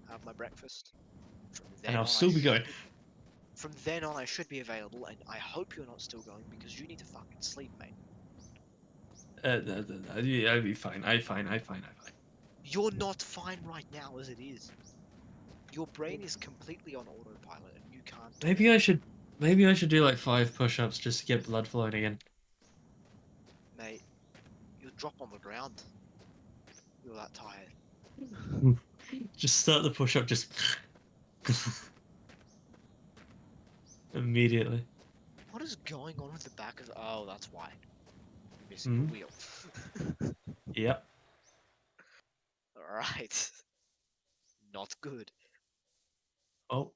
have my breakfast. From And then I'll on, still be going. from then on, I should be available, and I hope you're not still going because you need to fucking sleep, mate. Yeah, I'll be fine. I fine. You're not fine right now as it is. Your brain is completely on autopilot, and you can't talk. Maybe I should do like 5 push-ups just to get blood flowing again. Mate, you'll drop on the ground. You're that tired. Just start the push-up, just immediately. What is going on with the back of? Oh, that's why. You're missing a Mhm. wheel. Yep. Alright. Not good. Oh,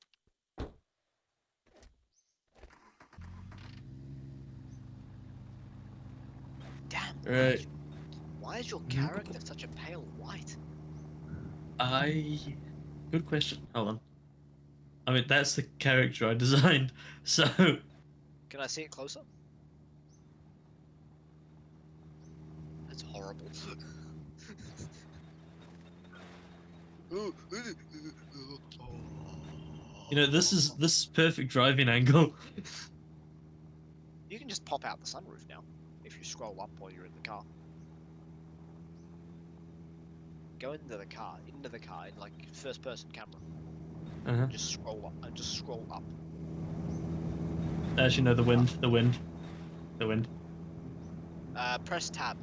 Damn. right. Why is your Mhm. character such a pale white? Good question. Hold on. I mean, that's the character I designed. So, Can I see it closer? That's horrible. this is perfect driving angle. You can just pop out the sunroof now if you scroll up while you're in the car. Go into the car, in like first person camera. Uh-huh. Just scroll up and just scroll up. Actually, no, the wind. Press tab.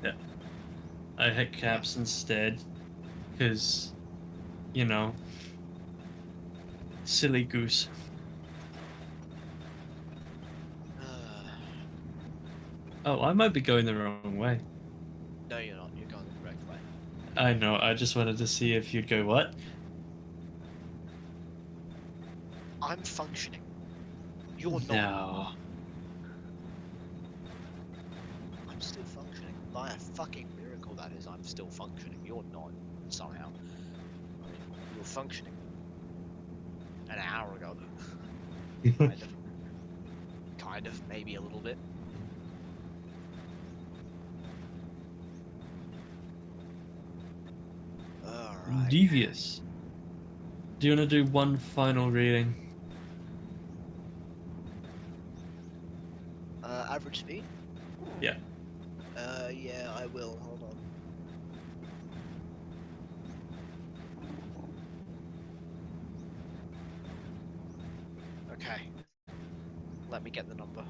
Yeah. I hit caps instead, because, you know, silly goose. Oh, I might be going the wrong way. No, you're not. You're going the correct way. I know, I just wanted to see if you'd go, what? I'm functioning. You're not. No. I'm still functioning. By a fucking miracle, that is. I'm still functioning. You're not. Somehow. I mean, you were functioning an hour ago. Kind of. Maybe a little bit. Alright. Devious. Do you want to do one final reading? Average speed? Yeah. Yeah, I will. Hold on. Okay. Let me get the number.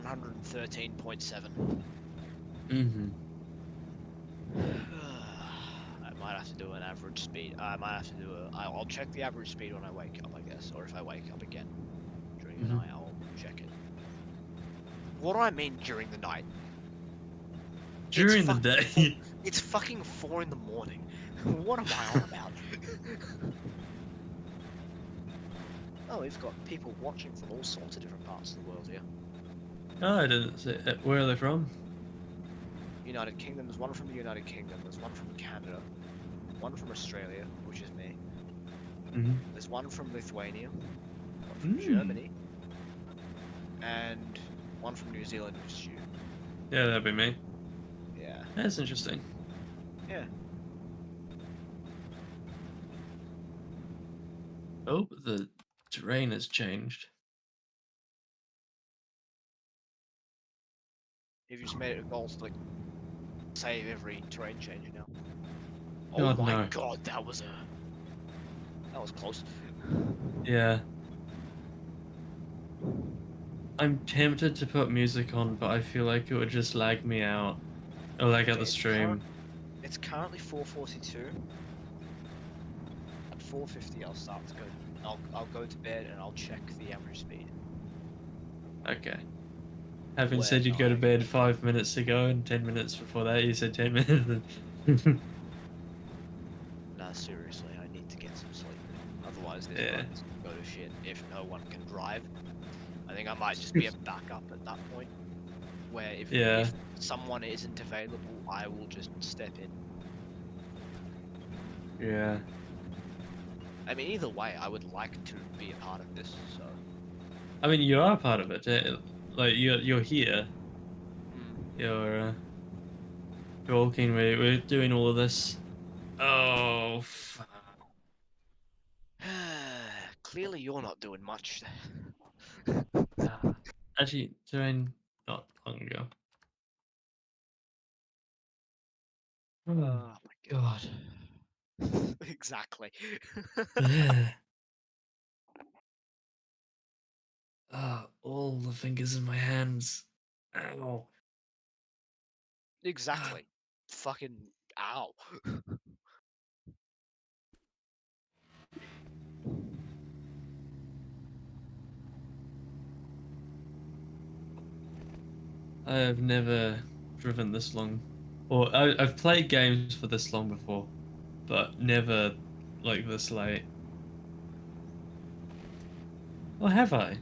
113.7. Mm-hmm. I might have to do an average speed. I might have to do I'll check the average speed when I wake up, I guess. Or if I wake up again during the Mhm. night, I'll check it. What do I mean during the night? During the fucking day. It's fucking 4 in the morning. What am I on about? Oh, we've got people watching from all sorts of different parts of the world here. Oh, I didn't see it. Where are they from? United Kingdom, there's one from the United Kingdom, there's one from Canada, one from Australia, which is me. Mm-hmm. There's one from Lithuania, one from Germany, and one from New Zealand, which is you. Yeah, that'd be me. Yeah. That's interesting. Yeah. Oh, the terrain has changed. You've just made it a goal to like save every terrain change now. Oh God, my no. god, that was close. Yeah. I'm tempted to put music on, but I feel like it would just lag me out. Or lag out the stream. It's currently 4:42. At 4:50, I'll start to go. I'll go to bed and I'll check the average speed. Okay. Having Where said you'd go to I- bed 5 minutes ago and 10 minutes before that, you said 10 minutes. Nah, seriously, I need to get some sleep. Otherwise, this Yeah. run is gonna go to shit if no one can drive. I think I might just be a backup at that point. Where Yeah. if someone isn't available, I will just step in. Yeah. I mean, either way, I would like to be a part of this. So. I mean, you are part of it. Like, you're here. Mm. You're talking. We're doing all of this. Oh, Clearly, you're not doing much. actually, doing not long ago. Oh Oh, my God. Exactly. All the fingers in my hands. Ow. Exactly. Fucking ow. I have never driven this long. Or I've played games for this long before, but never like this late. Or have I?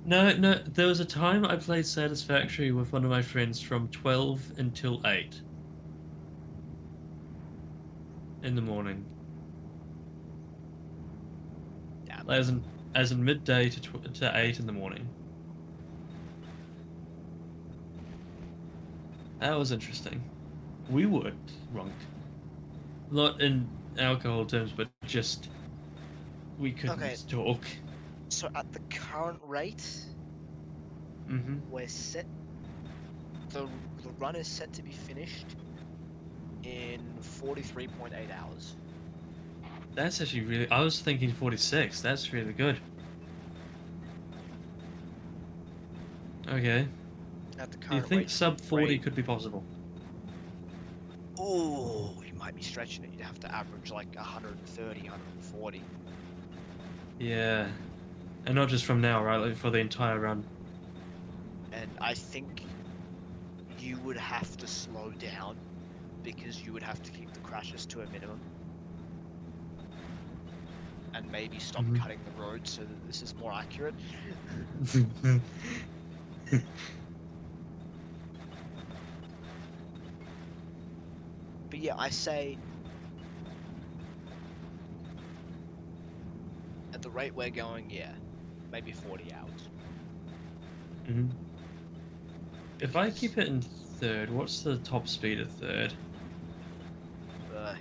No, no. There was a time I played Satisfactory with one of my friends from 12 until 8 in the morning. Damn. Like, as in midday to 8 in the morning. That was interesting. We were drunk. Not in alcohol terms, but just we couldn't Okay, talk. so at the current rate, Mm-hmm. we're set. The the run is set to be finished in 43.8 hours. That's actually really. I was thinking 46. That's really good. Okay. At the Do you current think rate. sub 40 could be possible? Oh, you might be stretching it. You'd have to average like 130, 140. Yeah. And not just from now, right? Like for the entire run. And I think you would have to slow down because you would have to keep the crashes to a minimum. And maybe stop Mhm. cutting the road so that this is more accurate. But yeah, I say at the rate we're going, yeah, maybe 40 hours. Mhm. If I Because, keep it in third, what's the top speed of third? fuck,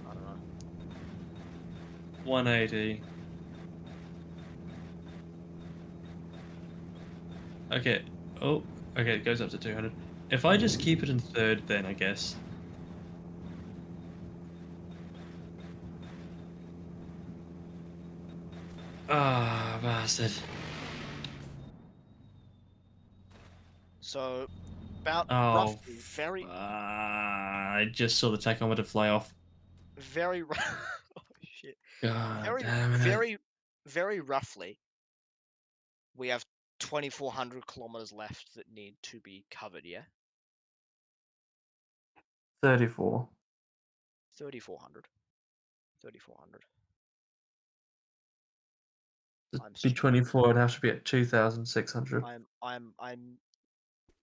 I don't know. 180. Okay. Oh, okay, it goes up to 200. If I just keep it in third, then I guess. Ah, bastard. So about Oh, roughly, very, I just saw the tachometer fly off. very, oh shit, God very, damn it. very, very roughly, we have 2,400 kilometers left that need to be covered. Yeah, 34. 3,400. 3,400. To I'm be stupid. 24, it'd have to be at 2,600. I'm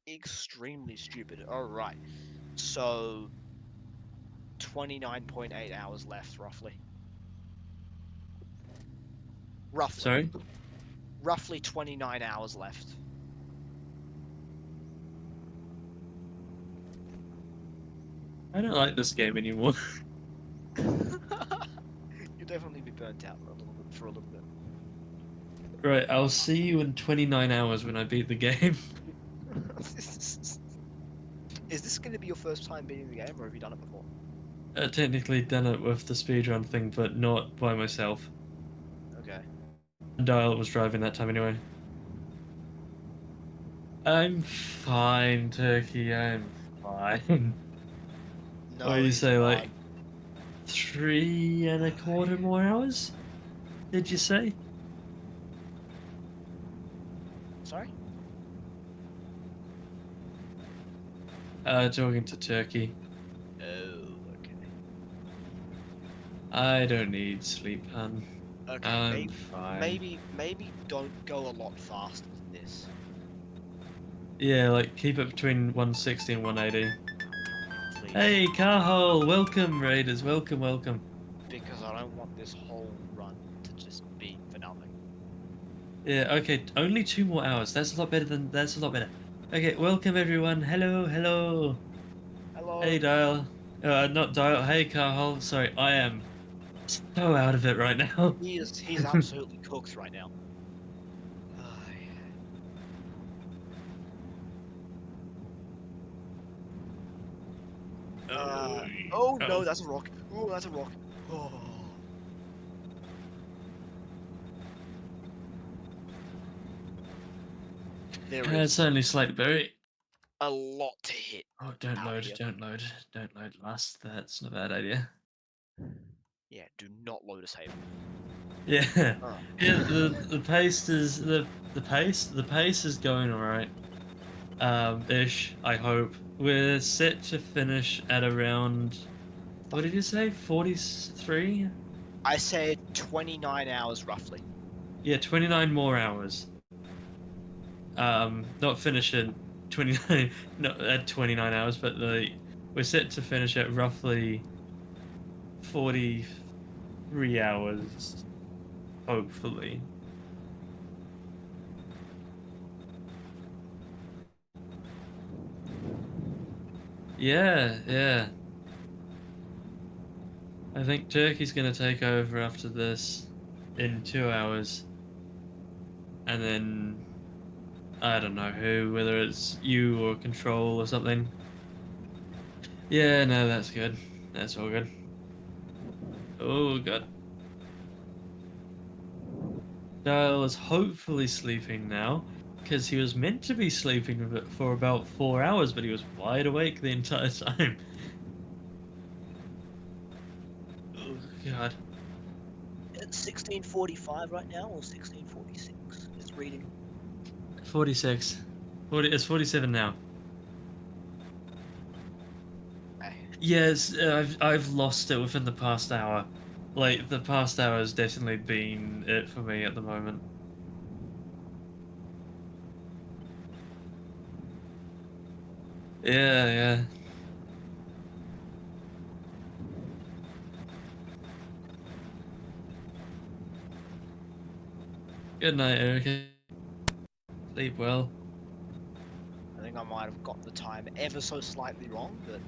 extremely stupid. All right, so 29.8 hours left, roughly. Roughly. Sorry? Roughly 29 hours left. I don't like this game anymore. You'll definitely be burnt out for a little bit. For a little bit. Right, I'll see you in 29 hours when I beat the game. Is this going to be your first time beating the game, or have you done it before? Technically done it with the speedrun thing, but not by myself. Okay. Dial was driving that time anyway. I'm fine, Turkey, I'm fine. No, What do you he's say, not. like 3.25 more hours? Did you say? Sorry? Talking to Turkey. Oh, okay. I don't need sleep, hun. Okay, I'm fine. maybe don't go a lot faster than this. Yeah, like keep it between 160 and 180. Please. Hey, Carhole! Welcome, Raiders. Welcome, welcome. Because I don't want this whole run to just be for nothing. Yeah, okay, only 2 more hours. That's a lot better than. That's a lot better. Okay, welcome everyone. Hello, hello. Hello. Hey, Dial. Not Dial. Hey, Carhole. Sorry, I am so out of it right now. He's absolutely cooked right now. Ay. Oh no, that's a rock. Oh, that's a rock. Oh. There It's is only Slateberry. a lot to hit Oh, don't out load, here. don't load, don't load last. That's not a bad idea. Yeah, do not load a save. Yeah, Oh. yeah. The pace is the pace is going alright. Ish. I hope we're set to finish at around. What did you say? 43? I said 29 hours roughly. Yeah, 29 more hours. Not finish in 29, not at 29 hours, but we're set to finish at roughly 43 hours, hopefully. Yeah, yeah. I think Turkey's gonna take over after this in 2 hours. And then I don't know who, whether it's you or Control or something. Yeah, no, that's good. That's all good. Oh, God. Dial is hopefully sleeping now, because he was meant to be sleeping for about 4 hours, but he was wide awake the entire time. Oh, God. It's 16:45 right now, or 16:46. It's reading. 46. 40, it's 47 now. Yes, I've lost it within the past hour. Like, the past hour has definitely been it for me at the moment. Yeah, yeah. Good night, Erica. Sleep well. I think I might have got the time ever so slightly wrong, but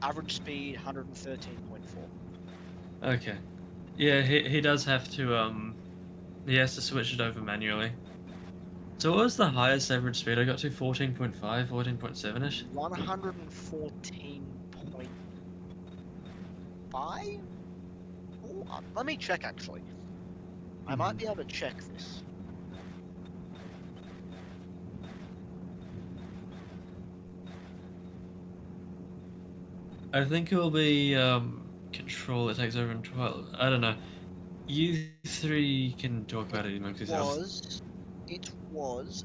average speed 113.4. Okay. Yeah, he does have to he has to switch it over manually. So what was the highest average speed I got to? 14.5, 14.7-ish? 114.5? Let me check actually. I might be able to check this. I think it will be control that takes over in 12. I don't know. You three can talk about it amongst yourselves. It was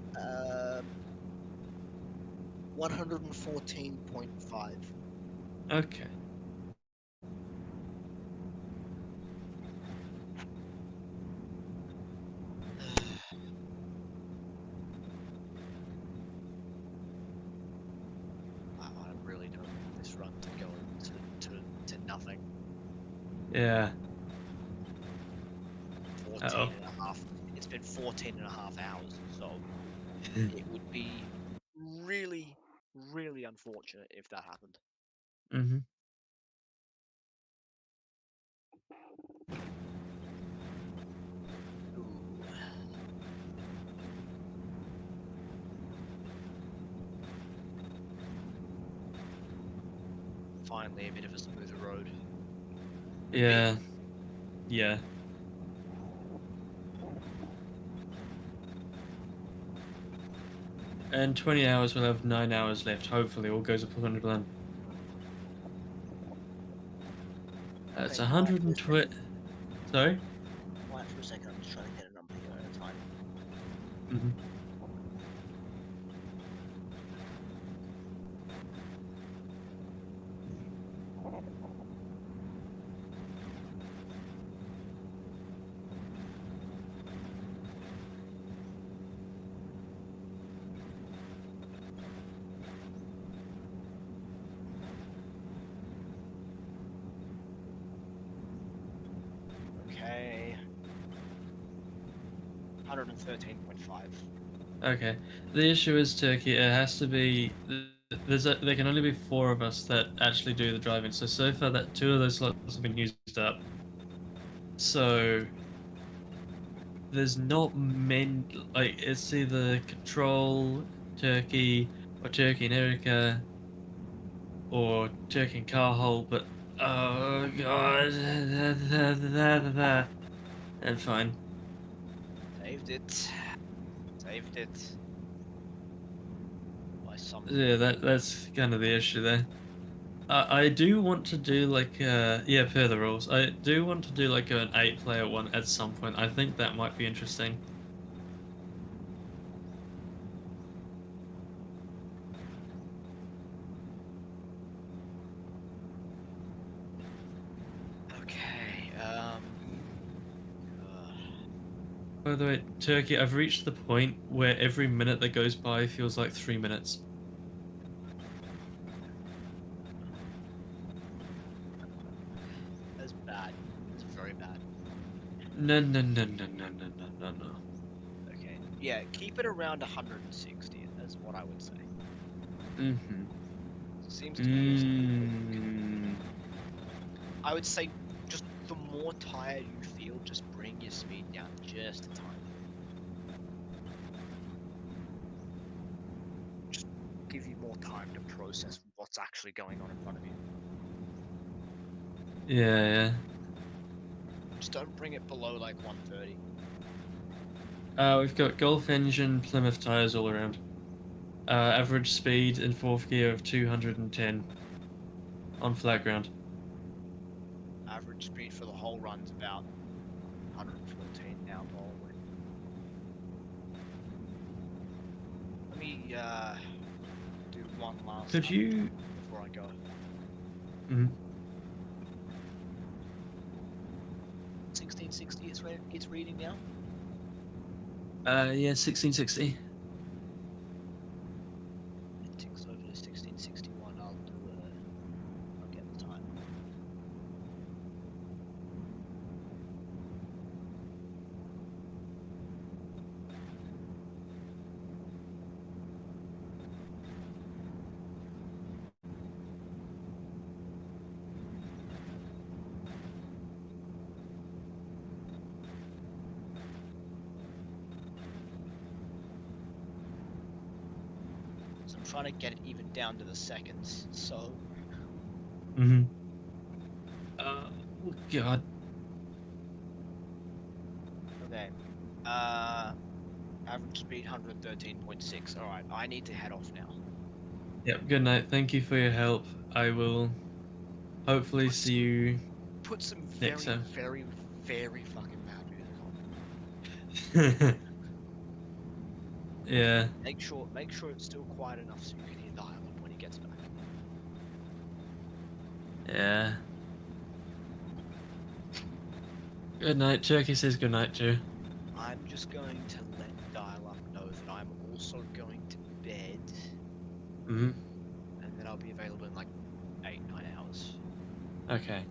114.5. Okay. I really don't want this run to go to nothing. Yeah. 14 Uh-oh. and a half. It's been 14 and a half hours, so it would be really, really unfortunate if that happened. Mm-hmm. Ooh. Finally, a bit of a smoother road. Yeah. Yeah. And 20 hours, we'll have 9 hours left. Hopefully, all goes according to plan. That's Okay, quiet for a 120. second. Sorry? Quiet for a second. I'm just trying to get a number here at a time. Mm-hmm. Okay. 113.5. Okay. The issue is Turkey. It has to be. There can only be 4 of us that actually do the driving. So far, that 2 of those slots have been used up. So there's not many. Like it's either Control, Turkey, or Turkey and Erica, or Turkey and Carhol. But oh god, and fine. Saved it. Saved it. By some. Yeah, that's kind of the issue there. I do want to do like yeah, per the rules. I do want to do like an 8-player one at some point. I think that might be interesting. Okay. By the way, Turkey, I've reached the point where every minute that goes by feels like 3 minutes. That's bad. It's very bad. No, no, no, no, no, no, no, no, no. Okay. Yeah, keep it around 160. That's what I would say. Mm-hmm. Seems to be your speed. Mm. I would say just the more tired you feel, just bring your speed down just a tiny bit. Just give you more time to process what's actually going on in front of you. Yeah, yeah. Just don't bring it below like 130. We've got Golf engine, Plymouth tires all around. Average speed in 4th gear of 210 on flat ground. Average speed for the whole run's about 114 now, probably. Let me do one last Could you? before I go. Mhm. 1660 it's reading now. Yeah, 1660. It ticks over to 1661. I'll get the time. So I'm trying to get it even down to the seconds. So Mm-hmm. Oh god. okay. Average speed 113.6. All right, I need to head off now. Yep. Good night. Thank you for your help. I will hopefully What's- see you Put some next very, time. very, very fucking bad music on. Yeah. Make sure it's still quiet enough so you can hear dialogue when he gets back. Yeah. Good night. Turkey says good night too. I'm just going to let dial-up know that I'm also going to bed, Mm-hmm. and then I'll be available in like 8-9 hours. Okay.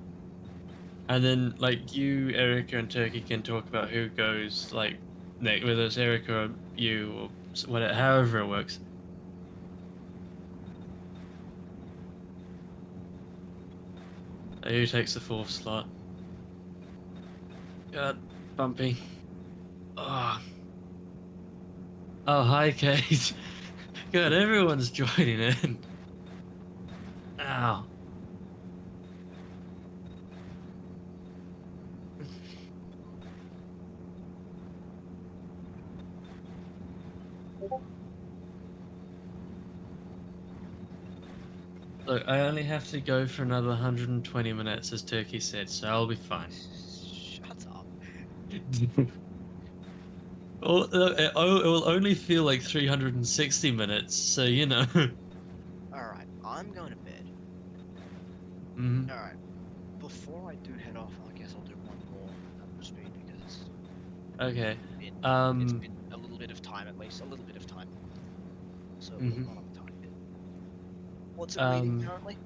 And then, like, you, Erica, and Turkey can talk about who goes, like, next, whether it's Erica or you or whatever, however it works. Who takes the fourth slot? God, bumpy. Oh, oh hi, Kate. God, everyone's joining in. Ow. Look, I only have to go for another 120 minutes, as Turkey said, so I'll be fine. Shut up. Well, it will only feel like 360 minutes, so you know. Alright, I'm going to bed. Mhm. Alright, before I do head off, I guess I'll do one more at speed because Okay. it's Um. been a little bit of time at least, a little bit of time. So we'll Mhm. run up a tiny bit. What's it reading Um. currently?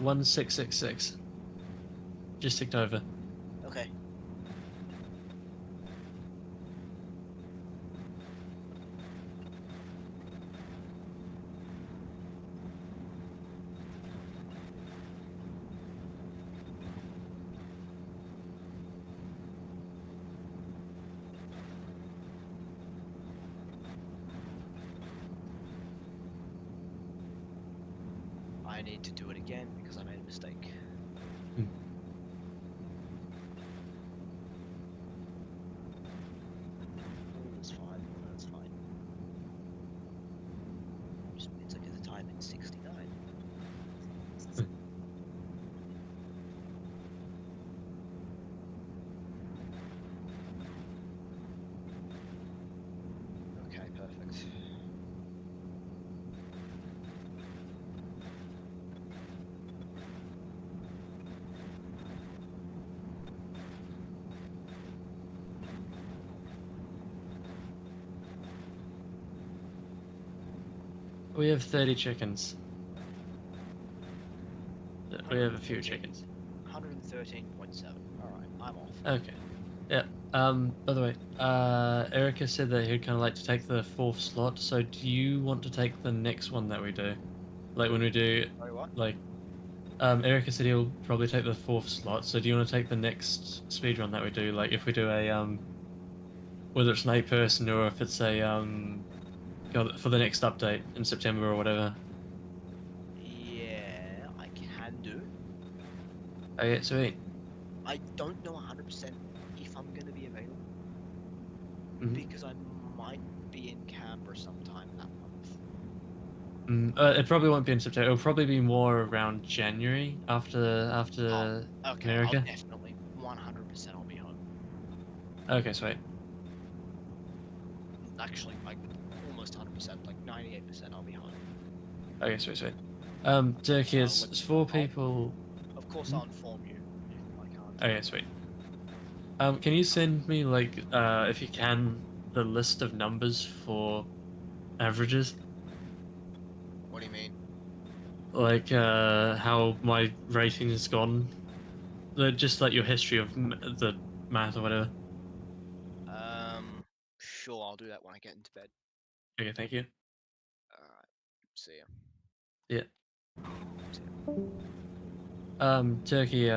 1666. Just ticked over. Okay. I need to do it again because I made a mistake. Mm. That's fine. That's fine. Just means I get the time in 69. Okay, perfect. We have 30 chickens. We have a few chickens. 113.7. Alright, I'm off. Okay. Yeah. By the way, Erica said that he'd kind of like to take the fourth slot. So do you want to take the next one that we do? Like when we do, Sorry, what? like, Erica said he'll probably take the fourth slot. So do you want to take the next speedrun that we do? Like if we do a, whether it's an 8-person or if it's a, for the next update in September or whatever. Yeah, I can do. Okay, sweet. I don't know 100% if I'm going to be available Mhm. because I might be in Canberra sometime that month. It probably won't be in September. It'll probably be more around January after Okay, I'll America. definitely 100% I'll be home. Okay, sweet. Actually, like almost 100%, like 98% I'll be home. Okay, sweet, sweet. Turkey, So I'll it's let you four know. people. Of course, I'll inform you if I can't. Okay, sweet. Can you send me like, if you can, the list of numbers for averages? What do you mean? Like, how my rating has gone. Just like your history of the math or whatever. Sure, I'll do that when I get into bed. Okay, thank you. Alright, see ya. Yeah. See ya. Turkey,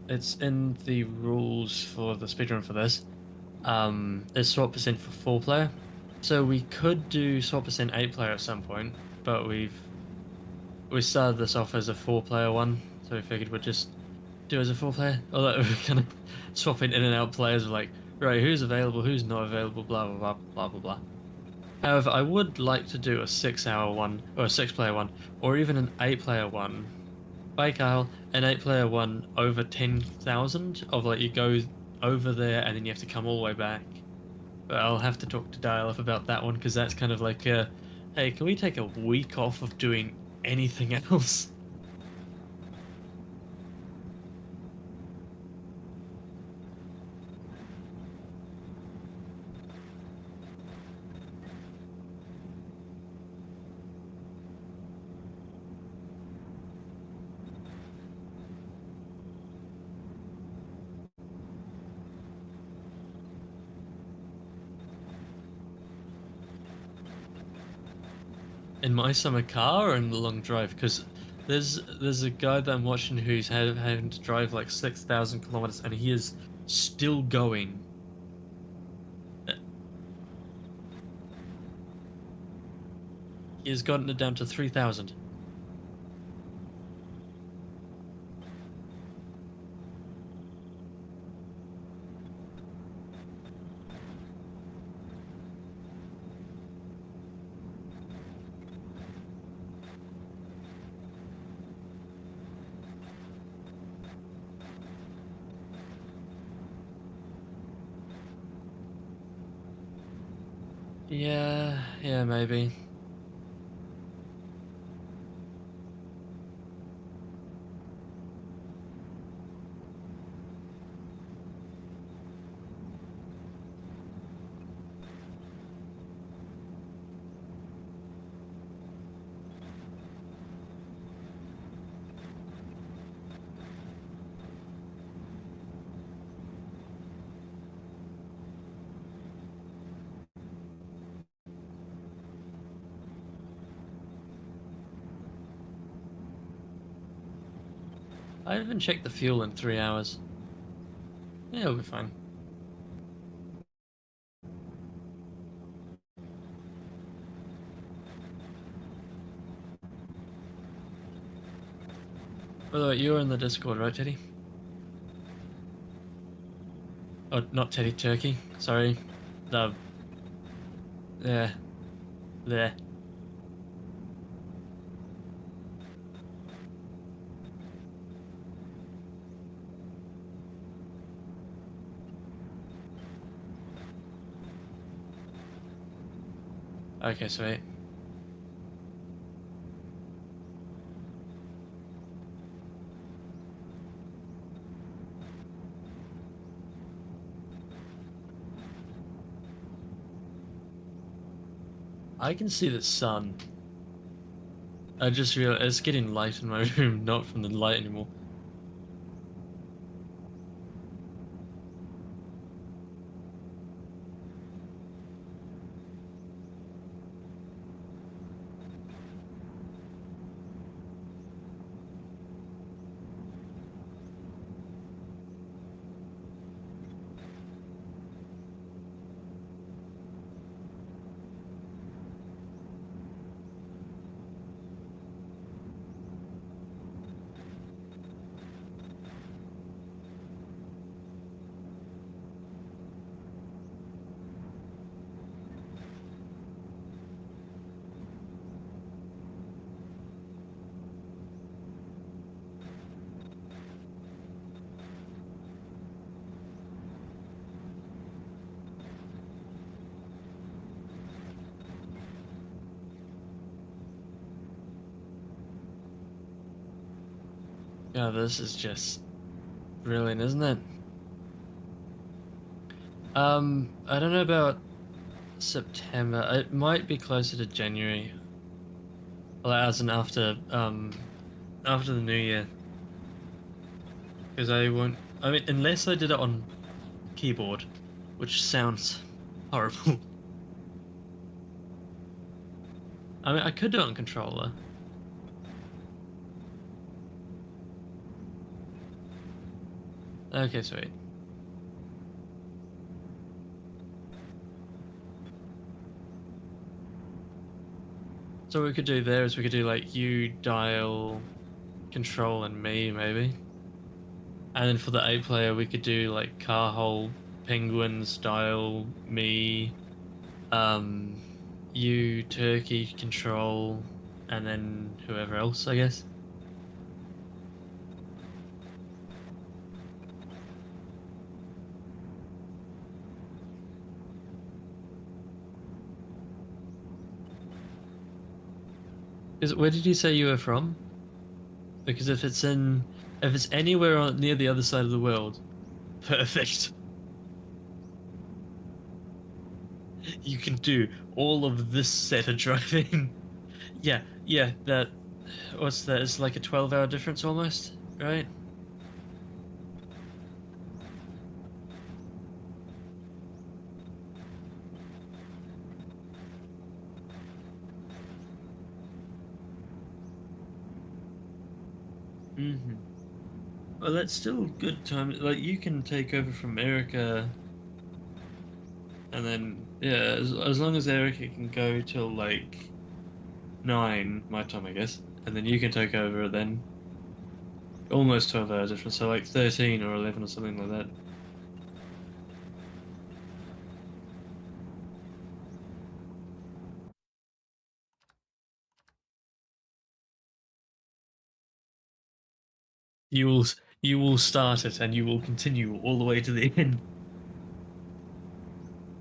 it's in the rules for the speedrun for this. There's swap percent for 4-player. So we could do swap percent 8-player at some point, but we started this off as a 4-player one, so we figured we'd just do it as a 4-player. Although we're kind of swapping in and out players, like, right, who's available, who's not available, blah blah blah blah blah blah. However, I would like to do a 6-hour one, or a 6-player one, or even an 8-player one. By Kyle, an 8-player one over 10,000 of like you go over there and then you have to come all the way back. But I'll have to talk to Dial up about that one because that's kind of like a, hey, can we take a week off of doing anything else? In my summer car or in the long drive? Because there's a guy that I'm watching who's having to drive like 6,000 kilometers and he is still going. He has gotten it down to 3,000. Yeah, maybe. I haven't checked the fuel in 3 hours. Yeah, it'll be fine. By the way, you're in the Discord, right, Teddy? Oh, not Teddy, Turkey. Sorry. No. There. There. Okay, sweet. I can see the sun. I just realized it's getting light in my room, not from the light anymore. Yeah, this is just brilliant, isn't it? I don't know about September. It might be closer to January. Well, as in after the new year. Because I won't. I mean, unless I did it on keyboard, which sounds horrible. I mean, I could do it on controller. Okay, sweet. So what we could do there is we could do like you dial, control, and me maybe. And then for the 8-player, we could do like car hole, penguin style, me, um, you, Turkey, Control, and then whoever else, I guess. Where did you say you were from? Because if it's anywhere near the other side of the world, perfect. You can do all of this set of driving. Yeah, that. What's that? It's like a 12-hour difference almost, right? Mm-hmm. Well, that's still good time. Like, you can take over from Erica, and then, yeah, as long as Erica can go till like 9, my time, I guess, and then you can take over then. Almost 12 hours difference, so like 13 or 11 or something like that. You will you will start it and you will continue all the way to the end.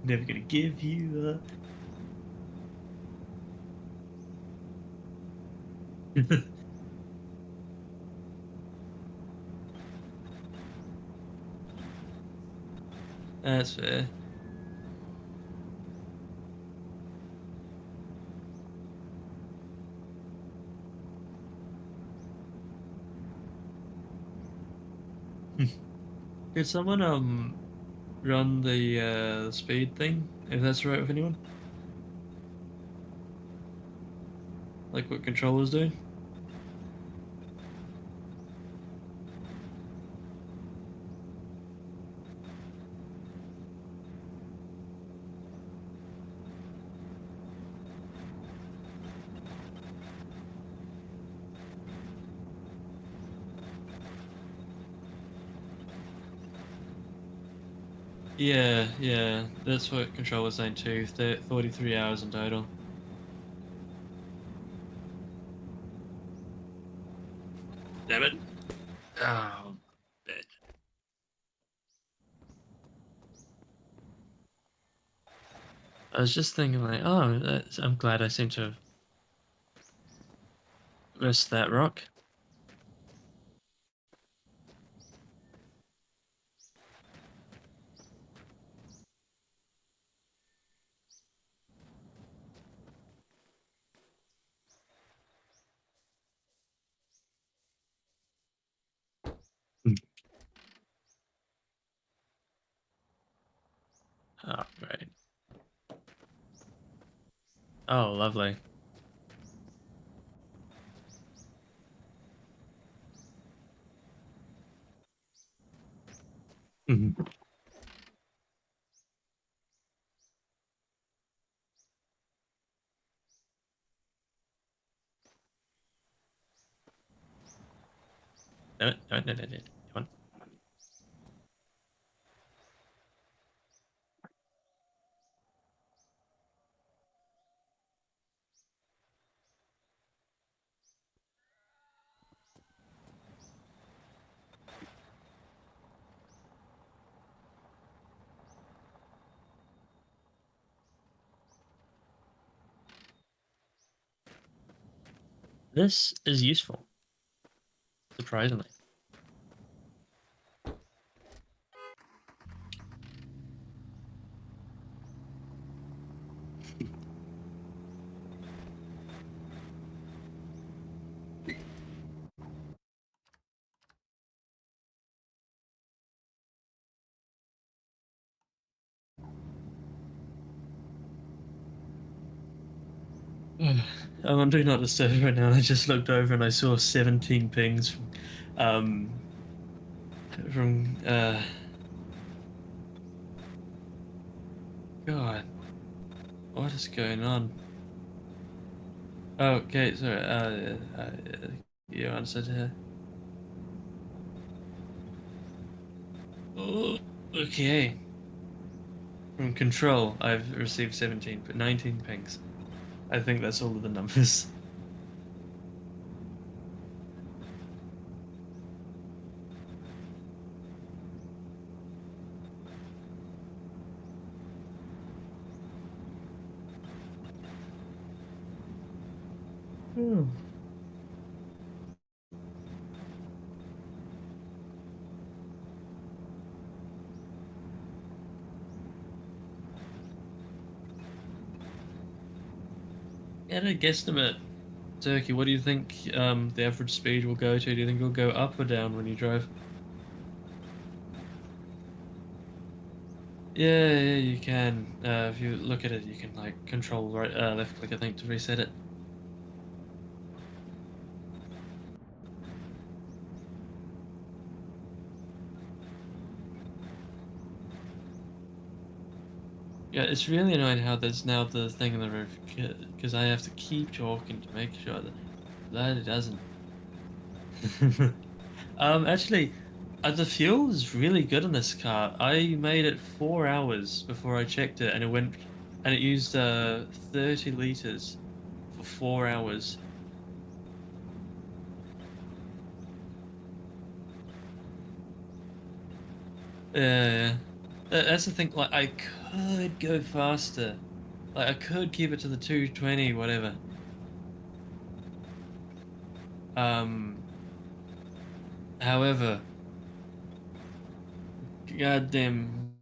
Never gonna give you up. That's fair. Could someone run the speed thing if that's all right with anyone? Like what controller's doing? Yeah, that's what controller's saying too. 43 hours in total. Damn it. Oh, bitch. I was just thinking like, oh, I'm glad I seem to have missed that rock. Oh, right. Oh, lovely. Mhm. No. Come on. This is useful, surprisingly. I'm on Do Not Disturb right now, and I just looked over and I saw 17 pings um, from God, what is going on? Oh, okay, sorry. You answered her. Oh, okay. From Control, I've received 17, but 19 pings. I think that's all of the numbers. Hmm. At a guesstimate, Turkey, what do you think the average speed will go to? Do you think it'll go up or down when you drive? Yeah, you can. If you look at it, you can like control right, left click, I think, to reset it. Yeah, it's really annoying how there's now the thing in the roof because I have to keep talking to make sure that it doesn't. Actually, the fuel is really good on this car. I made it 4 hours before I checked it, and it used 30 liters for 4 hours. Yeah, that's the thing. Like, I could go faster. Like, I could keep it to the 220, whatever. Um, However, goddamn,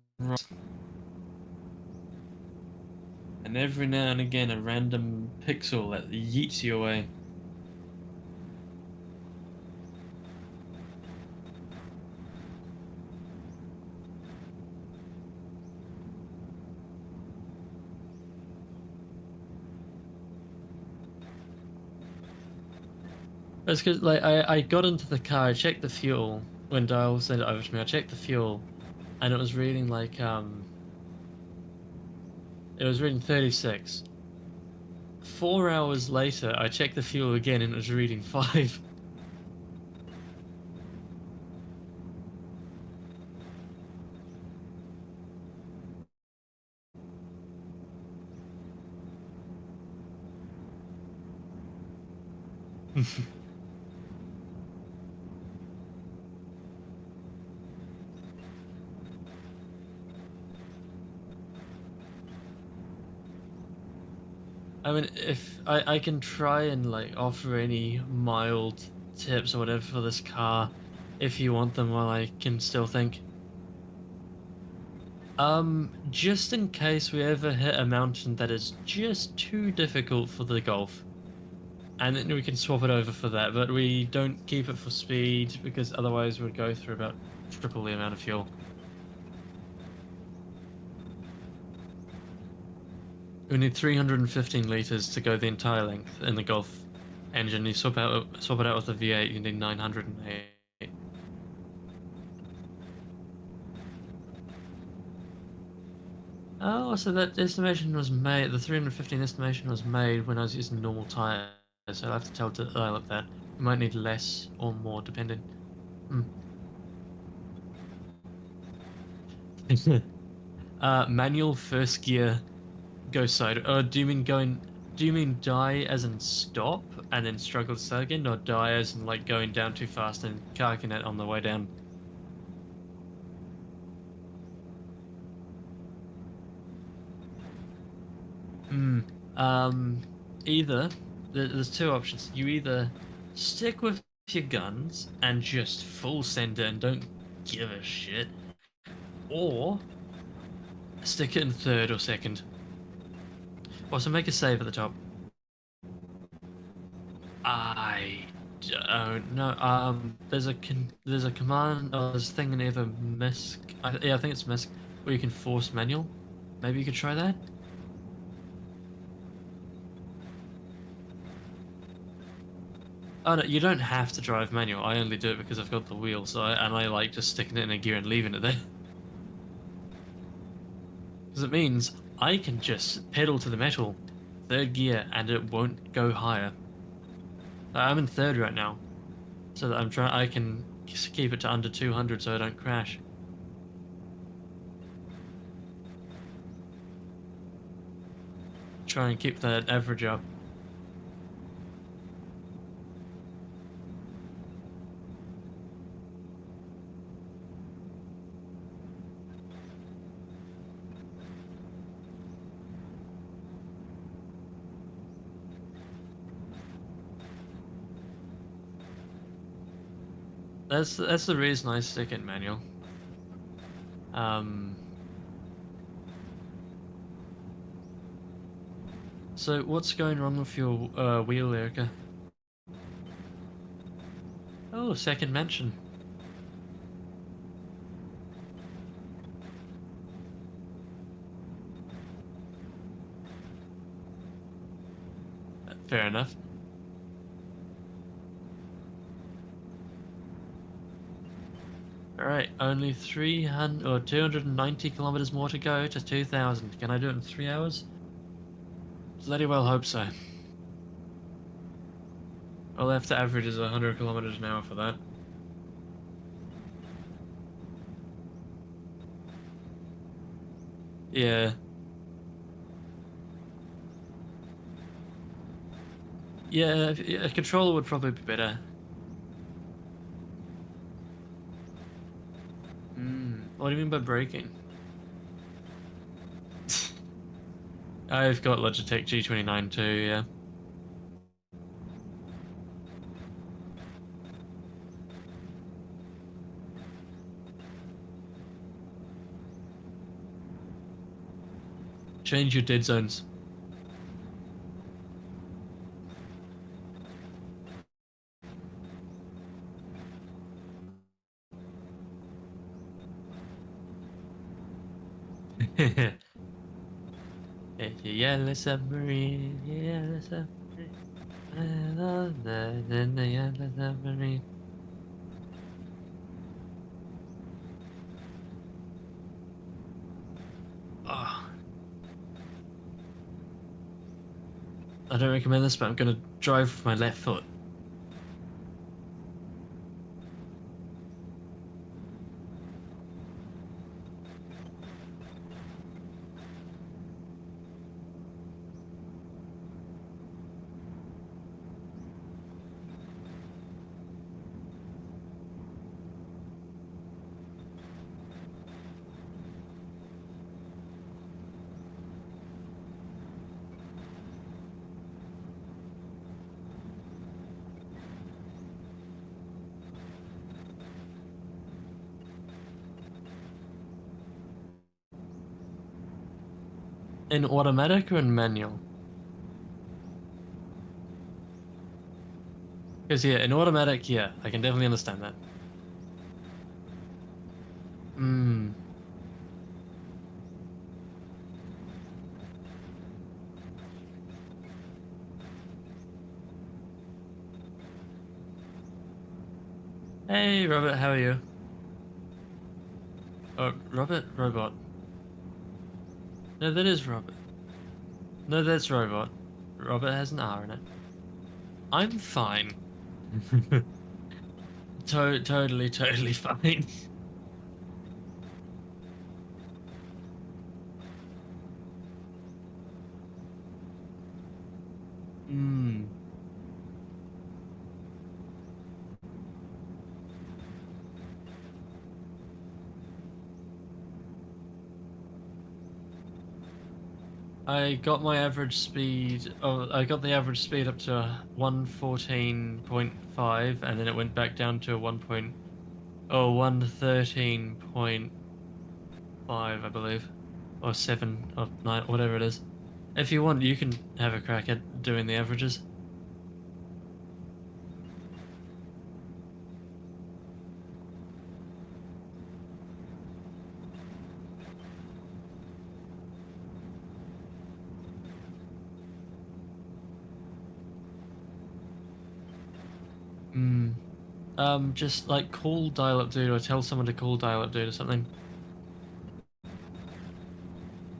and every now and again, a random pixel that yeets you away. That's because, like, I got into the car, I checked the fuel when Dial sent it over to me. I checked the fuel, and it was reading like it was reading 36. 4 hours later, I checked the fuel again, and it was reading 5. I mean, if I can try and like offer any mild tips or whatever for this car, if you want them, while I can still think. Just in case we ever hit a mountain that is just too difficult for the Golf, and then we can swap it over for that, but we don't keep it for speed because otherwise we'd go through about triple the amount of fuel. We need 315 liters to go the entire length in the Golf engine. You swap it out with the V8, you need 908. Oh, so that estimation was made. The 315 estimation was made when I was using normal tires. So I'll have to tell Dial up that. We might need less or more depending. Hmm. Manual first gear, go side. Do you mean going? Do you mean die as in stop and then struggle to start again, or die as in like going down too fast and carking it on the way down? Hmm. Um. Either there's two options. You either stick with your guns and just full send it and don't give a shit, or stick it in third or second. Also, make a save at the top. I don't know. There's a command. Oh, there's a thing in either misc. Yeah, I think it's misc where you can force manual. Maybe you could try that. Oh no, you don't have to drive manual. I only do it because I've got the wheel, and I like just sticking it in a gear and leaving it there. Because it means I can just pedal to the metal, third gear, and it won't go higher. I'm in third right now, so that I can just keep it to under 200 so I don't crash. try and keep that average up. That's the reason I stick in manual. So what's going wrong with your wheel, Erica? Oh, second mention. Fair enough. Alright, only 300 or 290 kilometers more to go to 2000. Can I do it in 3 hours? Bloody well hope so. I'll have to average is 100 kilometers an hour for that. Yeah. Yeah, a controller would probably be better. What do you mean by braking? I've got Logitech G29 too, yeah. Change your dead zones. Yellow submarine, yellow submarine. I love that in the yellow submarine. Oh. I don't recommend this, but I'm gonna drive with my left foot. In automatic or in manual? Because yeah, in automatic, yeah, I can definitely understand that. Hmm. Hey, Robert, how are you? Oh, Robert? Robot. No, that is Robert. No, that's Robot. Robert has an R in it. I'm fine. Totally fine. Hmm. I got my average speed. Oh, I got the average speed up to 114.5, and then it went back down to 113.5, I believe, or 7 or 9, whatever it is. If you want, you can have a crack at doing the averages. Hmm. Just like call dial-up dude or tell someone to call dial-up dude or something.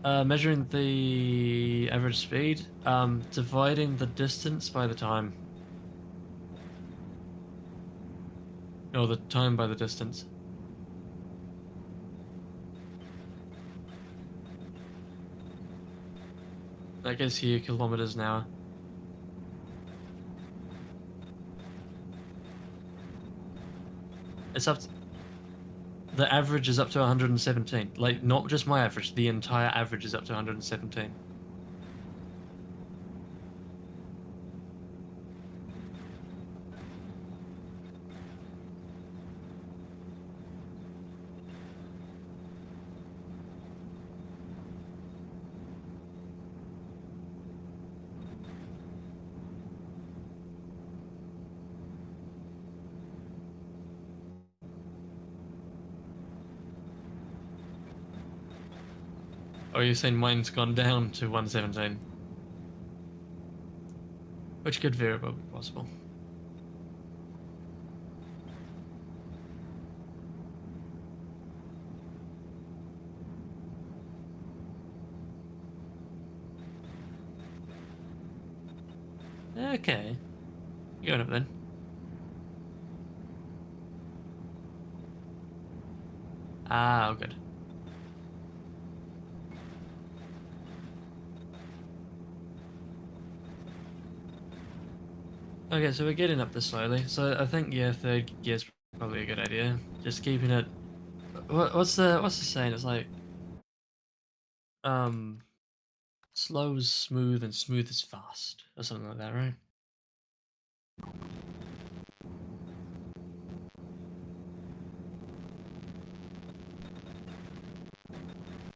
Measuring the average speed, dividing the distance by the time. Or the time by the distance. That gets you kilometers an hour. It's up. The average is up to 117. Like, not just my average. The entire average is up to 117. Oh, you're saying mine's gone down to 117? Which could very well be possible. Okay. Going up then. Ah, oh, good. Okay, so we're getting up this slowly. So I think, yeah, third gear's probably a good idea. Just keeping it. What's the saying? It's like um, slow is smooth and smooth is fast, or something like that, right?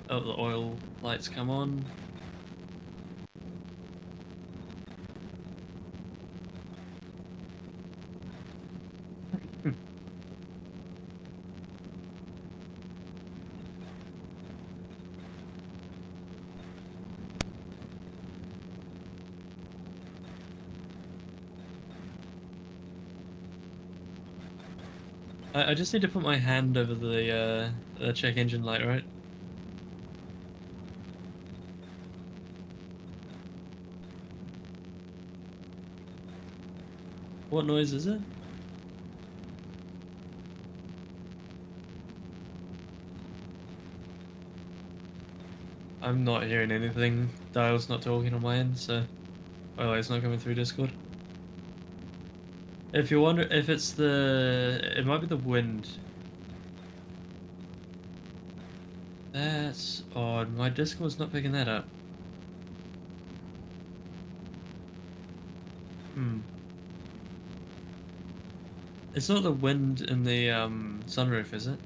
Oh, the oil lights come on. I just need to put my hand over the check engine light, right? What noise is it? I'm not hearing anything. Dial's not talking on my end, so oh, it's not coming through Discord. If you wonder if it's it might be the wind. That's odd. My Discord's not picking that up. Hmm. It's not the wind in the sunroof, is it?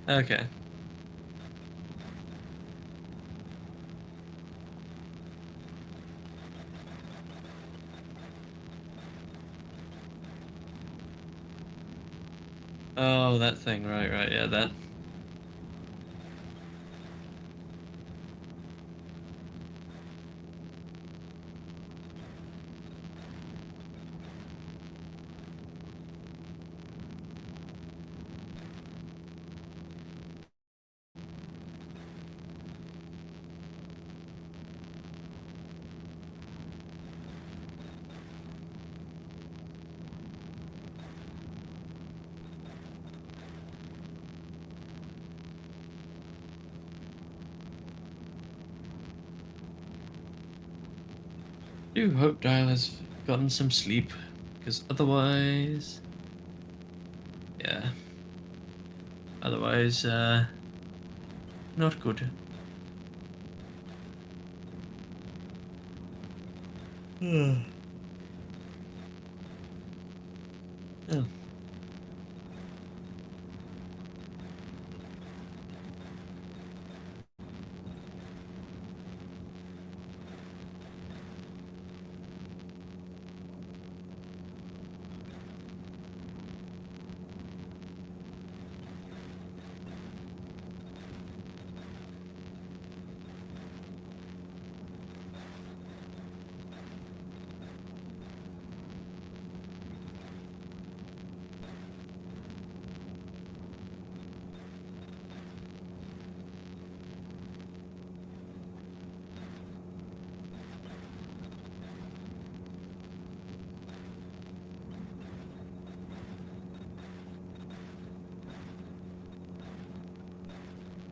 Okay. Oh, that thing. Right, right. Yeah, that. Do hope Dial has gotten some sleep, because otherwise, yeah. Otherwise, not good. Hmm. Oh.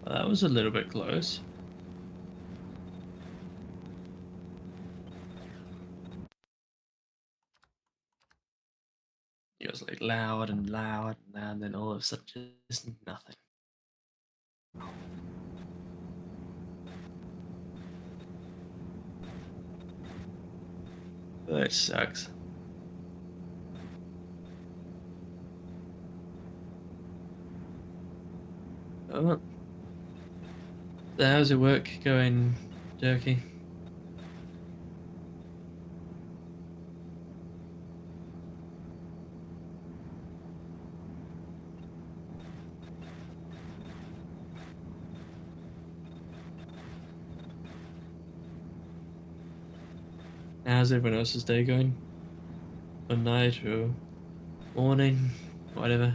Well, that was a little bit close. It was like loud and loud and loud, and then all of a sudden just nothing. That sucks. Oh. So how's your work going, Jerky? How's everyone else's day going? Or night or morning, whatever.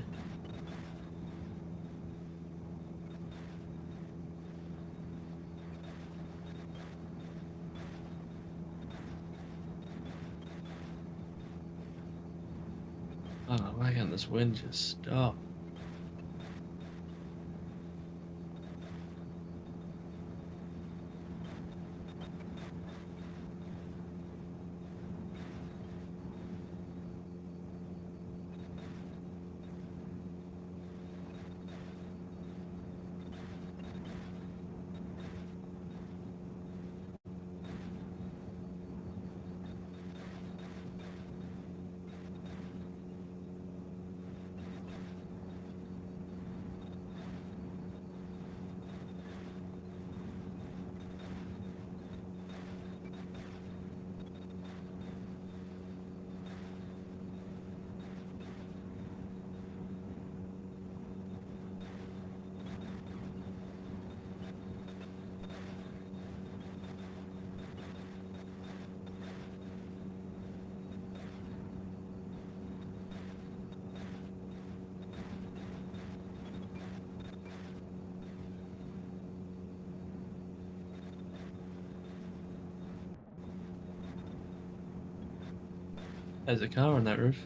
Oh, why can't this wind just stop? There's a car on that roof.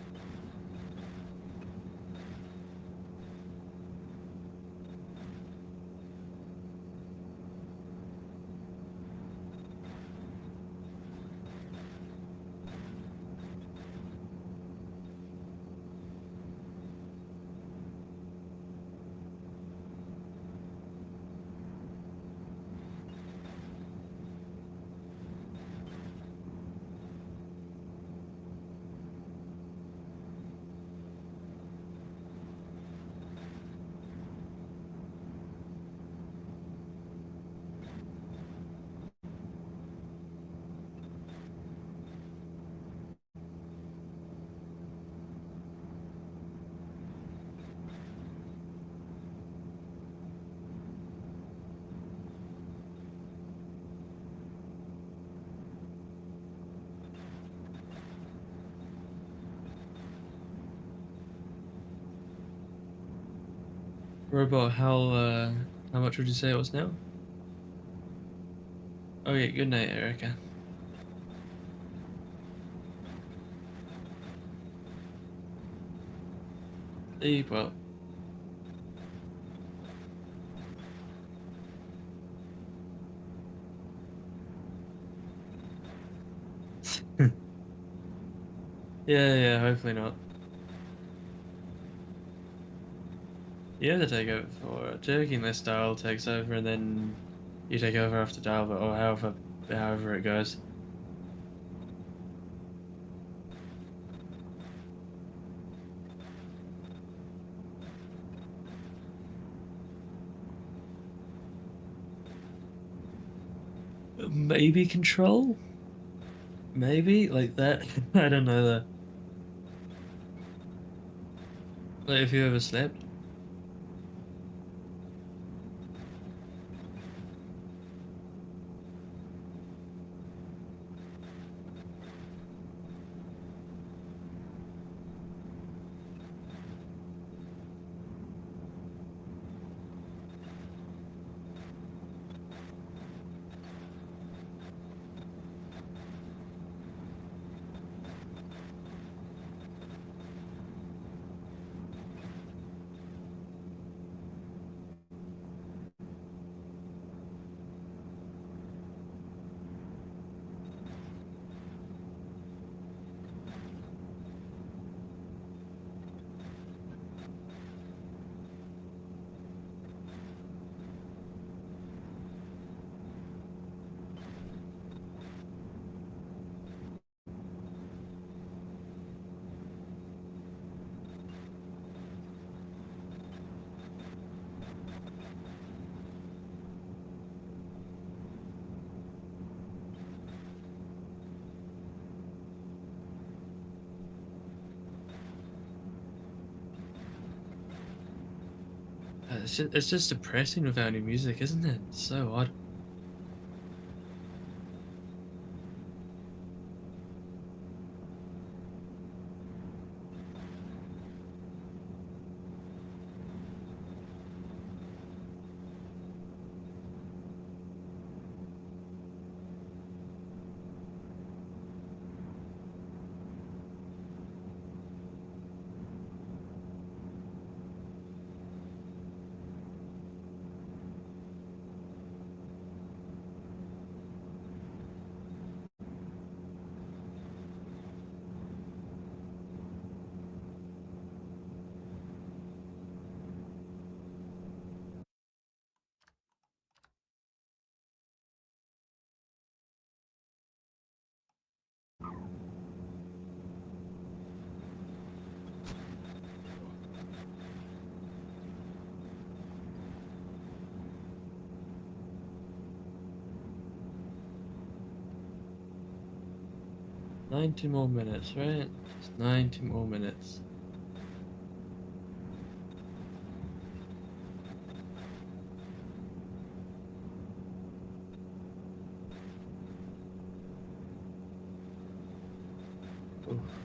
Robot, how much would you say it was now? Okay, good night, Erica. Sleep well. Yeah, hopefully not. You have to take over for Turkey unless Dial takes over, and then you take over after Dial, or however it goes. Maybe Control? Maybe like that. I don't know though. Like if you ever slept. it's just depressing without any music, isn't it? It's so odd. "90 more minutes, right? Just 90 more minutes." Oof.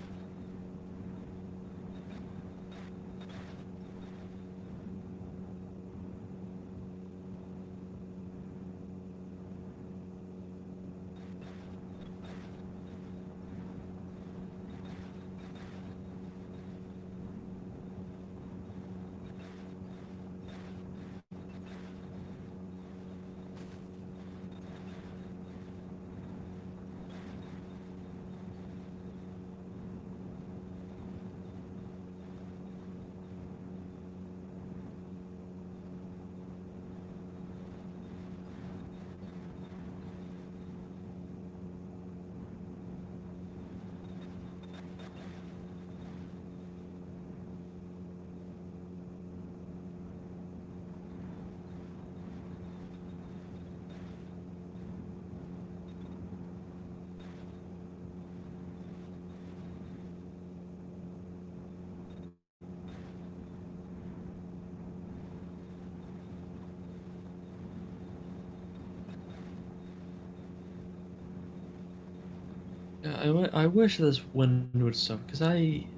Yeah, I wish this wind would stop because I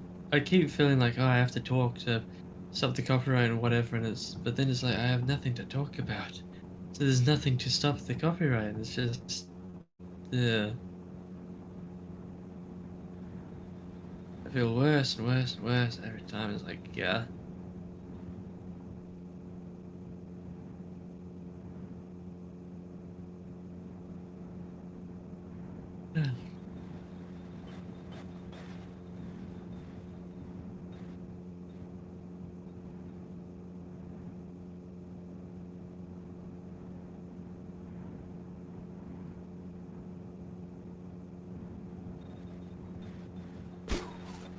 keep feeling like, oh, I have to talk to stop the copyright and whatever, and but then it's like I have nothing to talk about, so there's nothing to stop the copyright. It's just yeah, I feel worse and worse and worse every time. It's like yeah.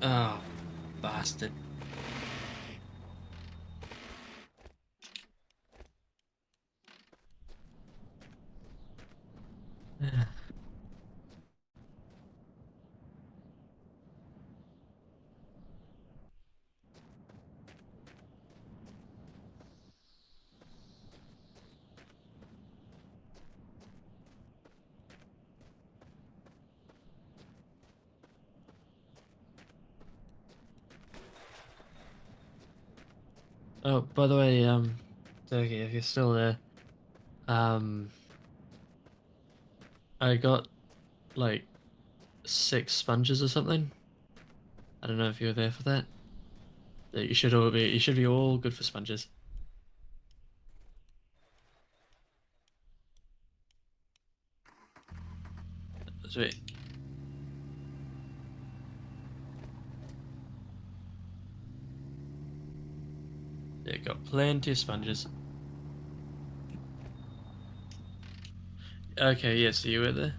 Oh, bastard. Oh, by the way, Turkey, if you're still there, um, I got like 6 sponges or something. I don't know if you were there for that. You should be all good for sponges. Sweet. Yeah, got plenty of sponges. Okay, yeah, so you were there.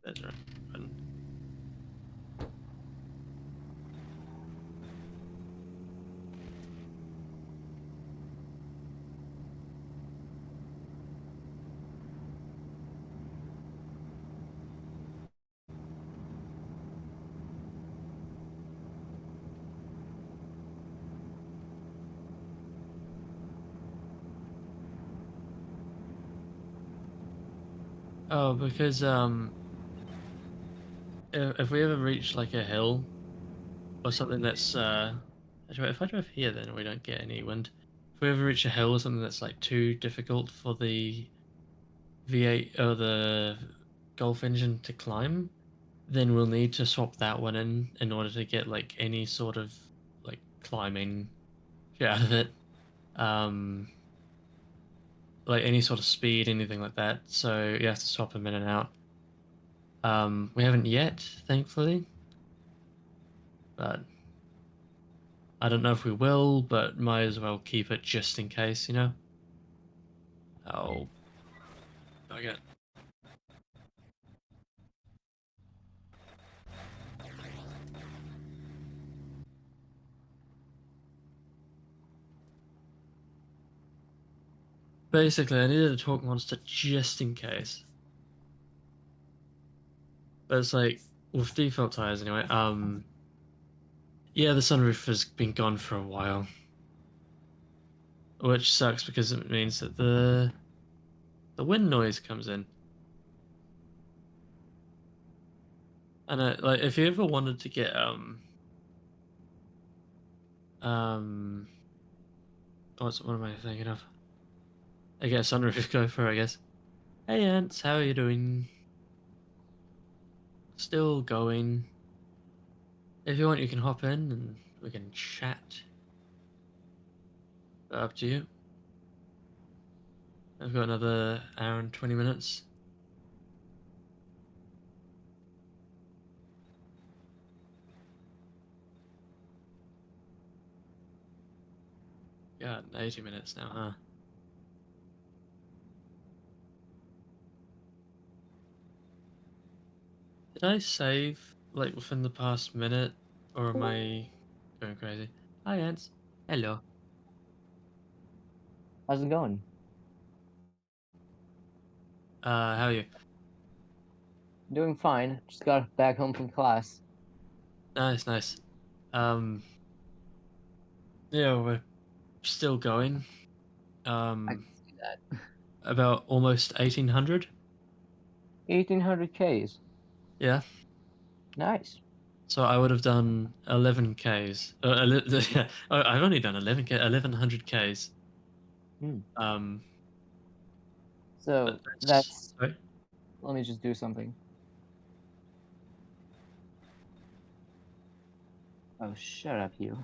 That's right. Button. Oh, because if we ever reach like a hill or something that's actually, if I drive here, then we don't get any wind. If we ever reach a hill or something that's like too difficult for the V8 or the Golf engine to climb, then we'll need to swap that one in order to get like any sort of like climbing out of it. Um, like any sort of speed, anything like that. So you have to swap them in and out. We haven't yet, thankfully, but I don't know if we will, but might as well keep it just in case, you know? Oh, okay. Basically, I needed a talk monster just in case. But it's like, with default tires anyway, yeah, the sunroof has been gone for a while. Which sucks because it means that the wind noise comes in. And like if you ever wanted to get um what am I thinking of? I guess sunroof go for I guess. Hey Ants, how are you doing? Still going. If you want you can hop in and we can chat. Up to you. I've got another hour and 20 minutes. Yeah, 80 minutes now, huh? Did I save like within the past minute or am I going crazy? Hi Ants. Hello. How's it going? How are you? Doing fine. Just got back home from class. Nice, nice. Um, yeah, we're still going. I can see that. About almost 1800. 1800 Ks. Yeah. Nice. So I would have done 11 Ks. Yeah, I've only done 11 K, 1100 Ks. Hmm. Um, So that's that's. sorry. Let me just do something. Oh, shut up, you.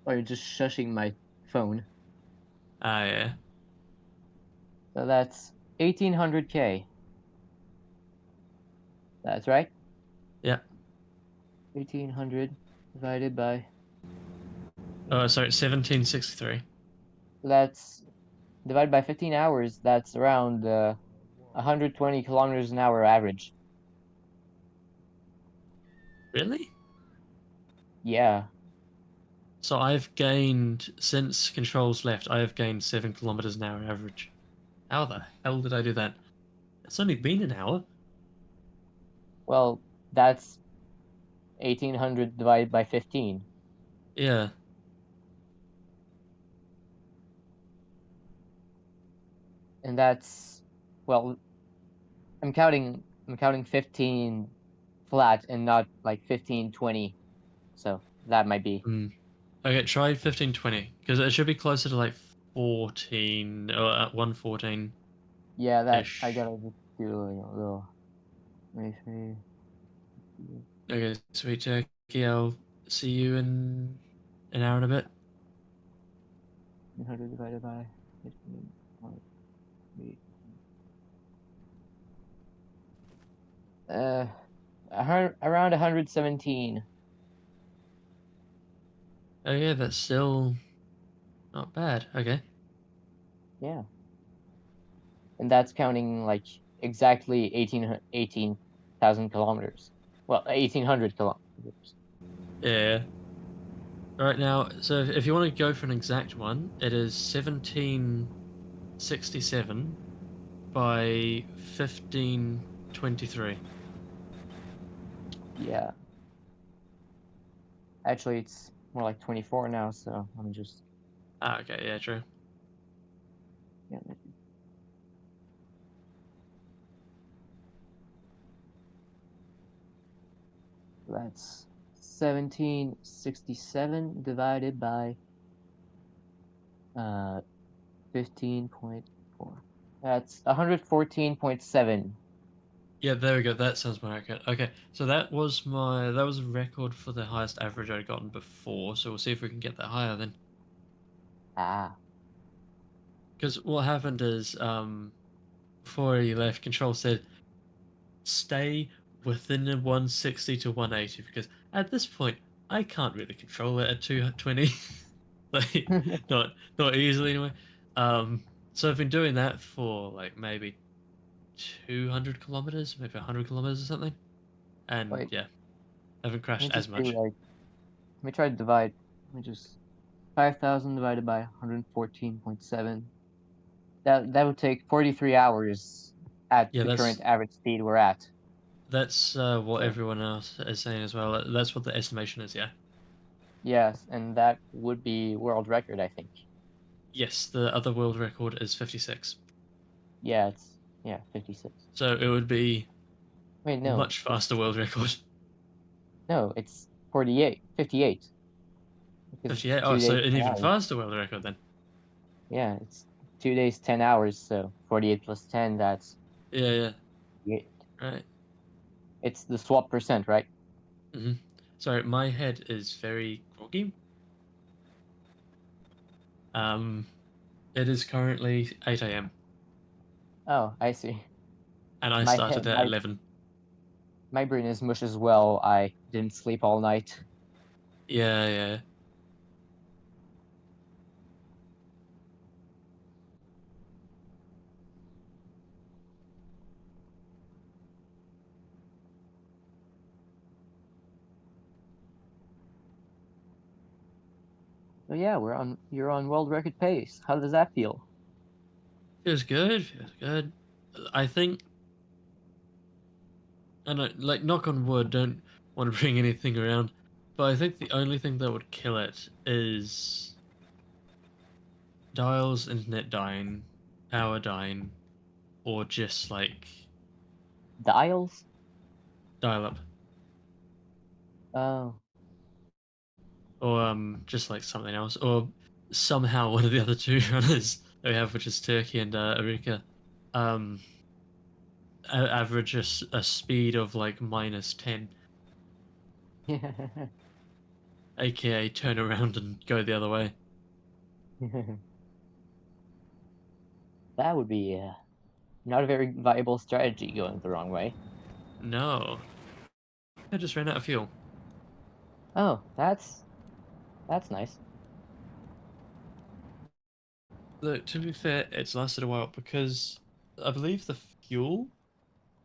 Oh, you're just shushing my phone. Ah, yeah. So that's 1800 K. That's right. Yeah. 1800 divided by. Oh, sorry, 1763. That's divided by 15 hours. That's around 120 kilometers an hour average. Really? Yeah. So I've gained since controls left. I have gained 7 kilometers an hour average. How the hell did I do that? It's only been an hour. Well, that's 1800 divided by 15. Yeah. And that's, well, I'm counting 15 flat and not like 15 20. So that might be. Hmm. Okay, try 1520 because it should be closer to like 14 or at 114 Yeah, that I ish. gotta just do a little. Maybe Okay, sweet Turkey. I'll see you in an hour and a bit. 100 divided by 15. Uh, around 117. Oh yeah, that's still not bad. Okay. Yeah, and that's counting like exactly 18,000 kilometers. Well, 1,800 kilometers. Yeah. Right now, so if you want to go for an exact one, it is 1767 by 1523. Yeah. Actually, it's more like 24 now, so I'm just. Ah, okay, yeah, true. Yeah. That's 1767 divided by 15.4. That's 114.7. Yeah, there we go. That sounds more accurate. Okay, so that was a record for the highest average I'd gotten before. So we'll see if we can get that higher then. Ah. Because what happened is, before he left, Control said stay within the 160 to 180 because at this point I can't really control it at 220, like not easily anyway. So I've been doing that for like maybe 200 kilometers, maybe 100 kilometers or something, and Wait, yeah, I haven't let me crashed as just do much. like. Let me try to divide. Let me just. 5,000 divided by 114.7. That would take 43 hours at Yeah, the current average speed we're at. that's what So, everyone else is saying as well. That's what the estimation is. Yeah. yes, and that would be world record, I think. Yes, the other world record is 56. Yeah, it's 56. So it would be Wait, no, much faster world record. no, it's 48, 58 because it's 58. Oh, 2 so days, an 10 even hours. faster world record then. Yeah, it's 2 days, 10 hours. So 48 plus 10, that's Yeah, yeah. 58. Right. It's the swap percent, right? hmm Sorry, my head is very groggy. Um, it is currently 8 a.m. Oh, I see. and I My started head, at 11. my brain is mush as well. I didn't sleep all night. Yeah, yeah. So yeah, you're on world record pace. How does that feel? Feels good. Feels good. I think, and like knock on wood, don't want to bring anything around, but I think the only thing that would kill it is Dial's internet dying, power dying, or just like Dials? dial up, Oh. or just like something else, or somehow one of the other two runners that we have, which is Turkey and Arika, um, average a speed of like -10, aka turn around and go the other way. That would be not a very viable strategy going the wrong way. No, I just ran out of fuel. Oh, that's nice. Look, to be fair, it's lasted a while because I believe the fuel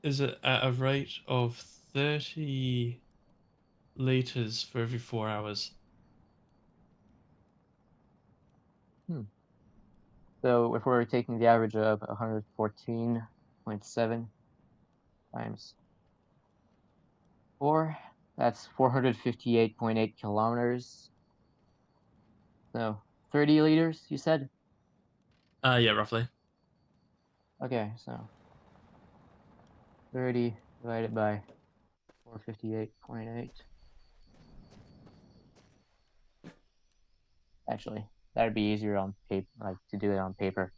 is at a rate of 30 liters for every 4 hours. Hmm. So if we're taking the average of 114.7 times 4, that's 458.8 kilometers. So 30 liters, you said? Yeah, roughly. Okay, so 30 divided by 458.8. Actually, that'd be easier on paper, like to do it on paper.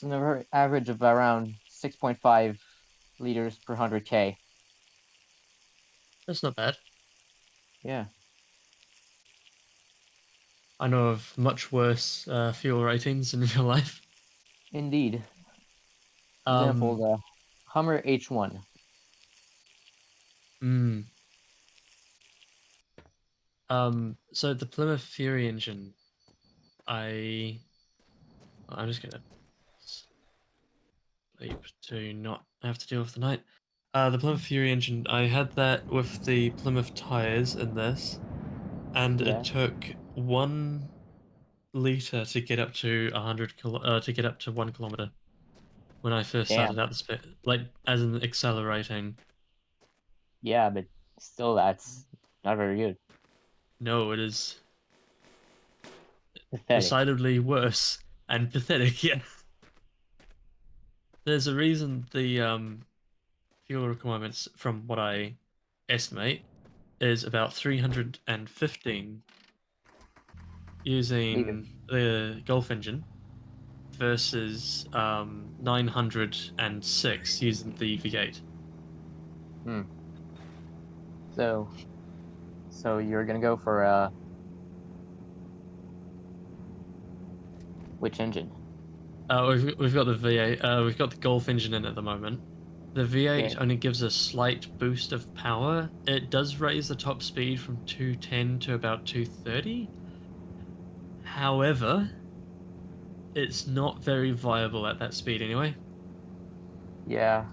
It's an average of around 6.5 liters per 100K. That's not bad. Yeah. I know of much worse fuel ratings in real life. Indeed. For example, the Hummer H1. Mm. So the Plymouth Fury engine, I'm just gonna sleep to not have to deal with the night. The Plymouth Fury engine, I had that with the Plymouth tires in this, and Yeah. it took 1 liter to get up to 1 kilometer when I first Damn. started out the speed, like as in accelerating. Yeah, but still, that's not very good. No, it is Pathetic. decidedly worse and pathetic. Yeah, there's a reason the fuel requirements, from what I estimate, is about 315 Even. using the Golf engine versus 906 using the V8. Hmm. So, so you're gonna go for which engine? We've got the V8. We've got the Golf engine in at the moment. The V8 Okay. only gives a slight boost of power. It does raise the top speed from 210 to about 230. However, it's not very viable at that speed anyway. Yeah.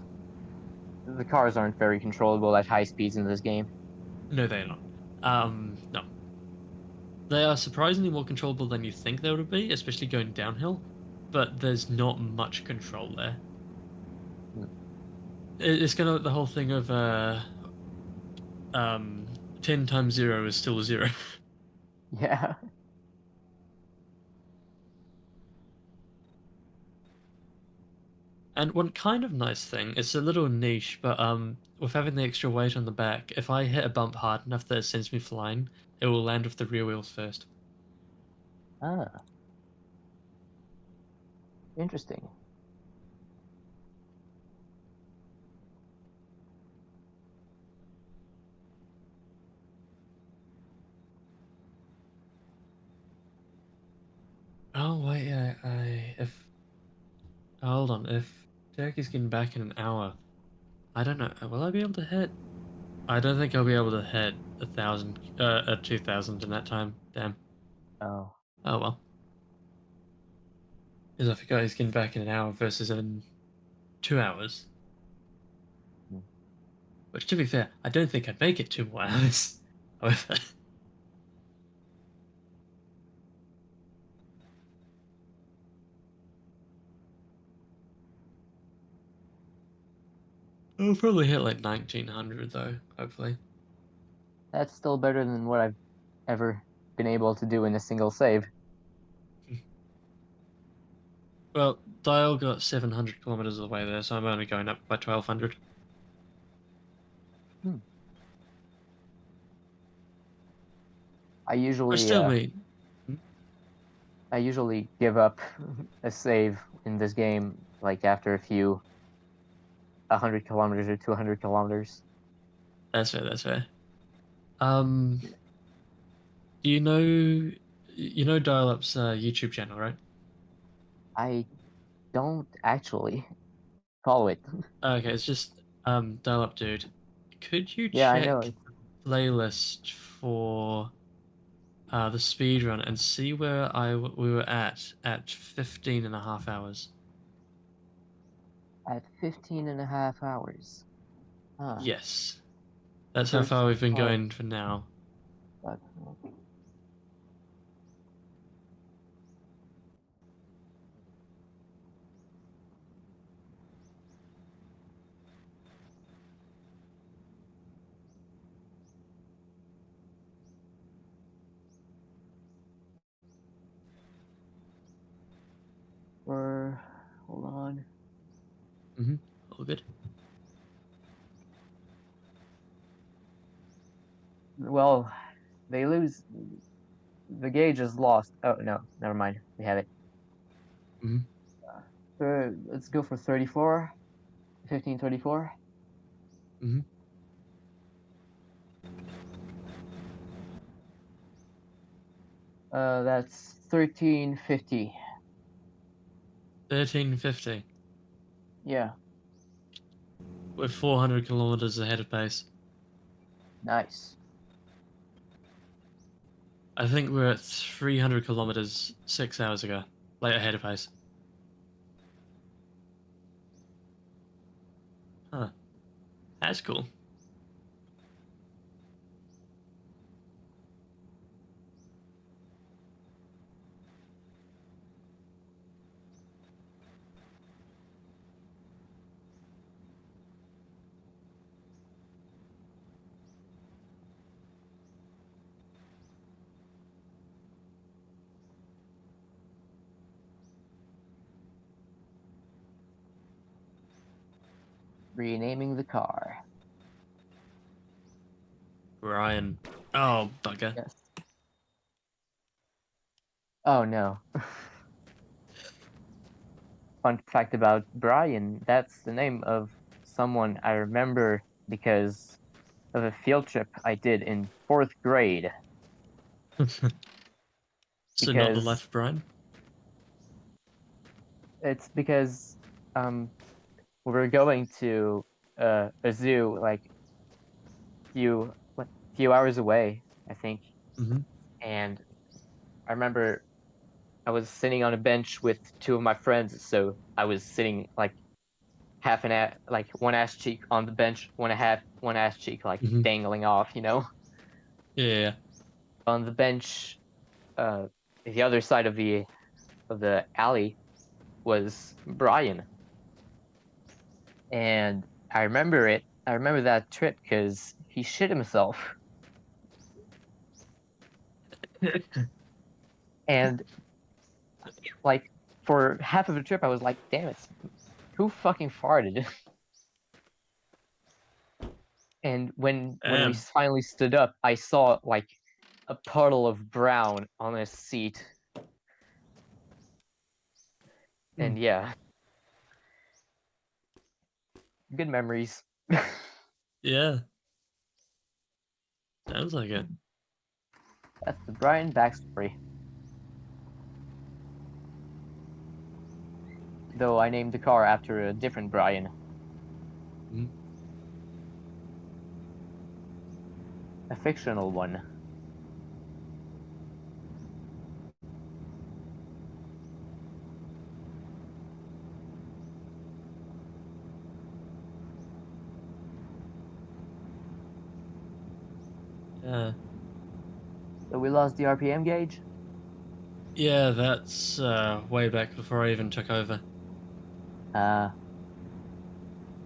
The cars aren't very controllable at high speeds in this game. No, they're not. No. They are surprisingly more controllable than you think they would be, especially going downhill, but there's not much control there. Hmm. It's kind of like the whole thing of 10 times 0 is still 0. Yeah. And one kind of nice thing, it's a little niche, but with having the extra weight on the back, if I hit a bump hard enough that it sends me flying, it will land with the rear wheels first. Ah, interesting. Oh wait, yeah, I if hold on, if Turkey's getting back in an hour, I don't know, will I be able to hit? I don't think I'll be able to hit 1,000, 2,000 in that time. Damn. Oh. Oh well. Because I forgot he's getting back in an hour versus in 2 hours. Hmm. Which, to be fair, I don't think I'd make it 2 more hours. However, I'll probably hit like 1,900 though. Hopefully. That's still better than what I've ever been able to do in a single save. Well, Dial got 700 kilometers of the way there, so I'm only going up by 1,200. Hmm. I Which usually still mean. I usually give up a save in this game like after a few 100 kilometers or 200 kilometers. That's fair. That's fair. Um, do you know Dial Up's YouTube channel, right? I don't actually follow it. Okay, it's just Dial Up Dude. Could you Yeah, I know check it. the playlist for the speed run and see where we were at 15 and a half hours? At 15 and a half hours. Huh. Yes, that's how First far we've been part. going for now. But, or hold on. Mm-hmm. All good. Well, they lose. The gauge is lost. Oh no, never mind. We have it. Mm-hmm. Let's go for 34. 1534. Mm-hmm. That's 1350. 1350 Yeah, with 400 kilometers ahead of pace. nice. I think we're at 300 kilometers 6 hours ago, like ahead of pace. Huh. That's cool. Renaming the car. Brian. Oh, bugger. Yes. Oh no. Fun fact about Brian, that's the name of someone I remember because of a field trip I did in 4th grade. So not the Because life of Brian? it's because we were going to a zoo like few hours away, I think. Mm-hmm. And I remember I was sitting on a bench with two of my friends, so I was sitting like like one ass cheek on the bench, one ass cheek like Mm-hmm. dangling off, Yeah. on the bench. The other side of the alley was Brian, and I remember it. I remember that trip because he shit himself, and like for half of the trip, I was like, "Damn it, who fucking farted?" And when we Damn. finally stood up, I saw like a puddle of brown on his seat, Hmm. and yeah, good memories. Yeah. Sounds like it. That's the Brian backstory. Though I named the car after a different Brian, Mhm. a fictional one. Yeah. So we lost the RPM gauge. Yeah, that's way back before I even took over. I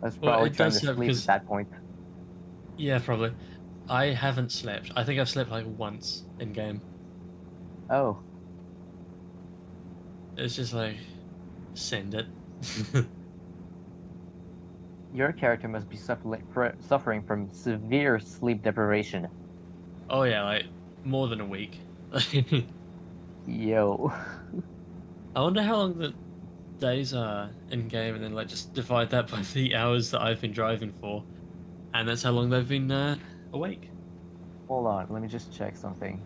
was Well, probably it trying does to help sleep at because, that point. yeah, probably. I haven't slept. I think I've slept like once in game. Oh, It's just like, send it. your character must be suffering from severe sleep deprivation. Oh yeah, like more than a week. I Yo. wonder how long the days are in game, and then like just divide that by the hours that I've been driving for, and that's how long they've been awake. Hold on, let me just check something.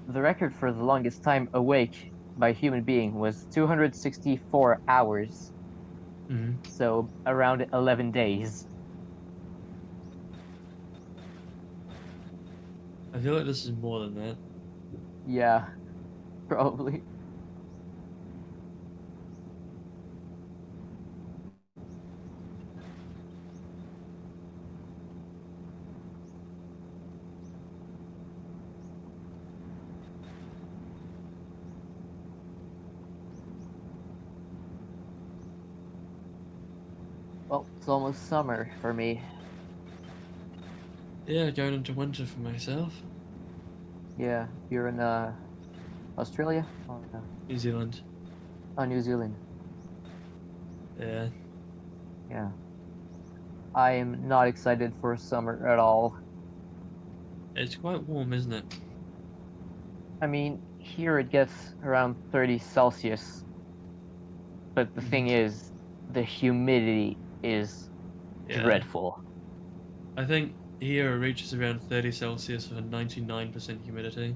The record for the longest time awake by a human being was 264 hours, Hmm. so around 11 days. I feel like this is more than that. Yeah, probably. Well, it's almost summer for me. Yeah, going into winter for myself. Yeah, you're in Australia or New Zealand. New Zealand. Yeah. Yeah. I am not excited for summer at all. It's quite warm, isn't it? I mean, here it gets around 30 Celsius, but the thing is, the humidity is Yeah. dreadful. I think here it reaches around 30 Celsius with a 99% humidity.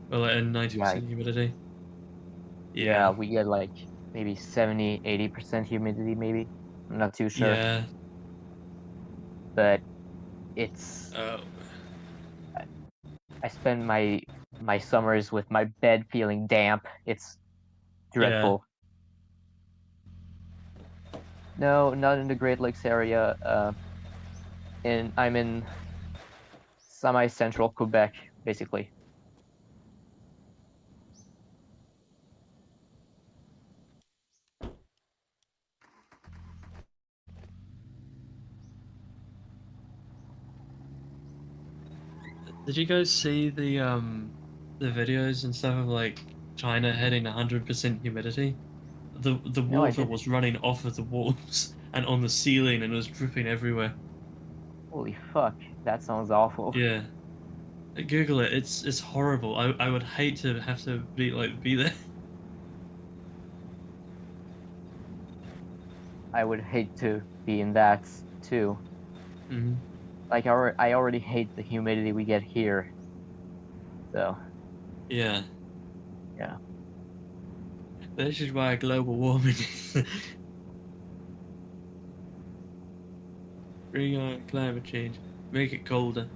Well, like a 90% humidity. Yeah, Yeah. we get like maybe 70, 80% humidity, maybe. I'm not too sure, Yeah. but it's. Oh. I spend my summers with my bed feeling damp. It's Yeah. dreadful. No, not in the Great Lakes area. I'm in semi-central Quebec, basically. Did you guys see the videos and stuff of like China hitting 100% humidity? The No, I water did. was running off of the walls and on the ceiling and it was dripping everywhere. Holy fuck, that sounds awful. Yeah. Google it. It's horrible. I would hate to have to be there. I would hate to be in that too. Hmm. Like I already hate the humidity we get here. So Yeah. yeah, This is why global warming is. Bring on climate change. Make it colder.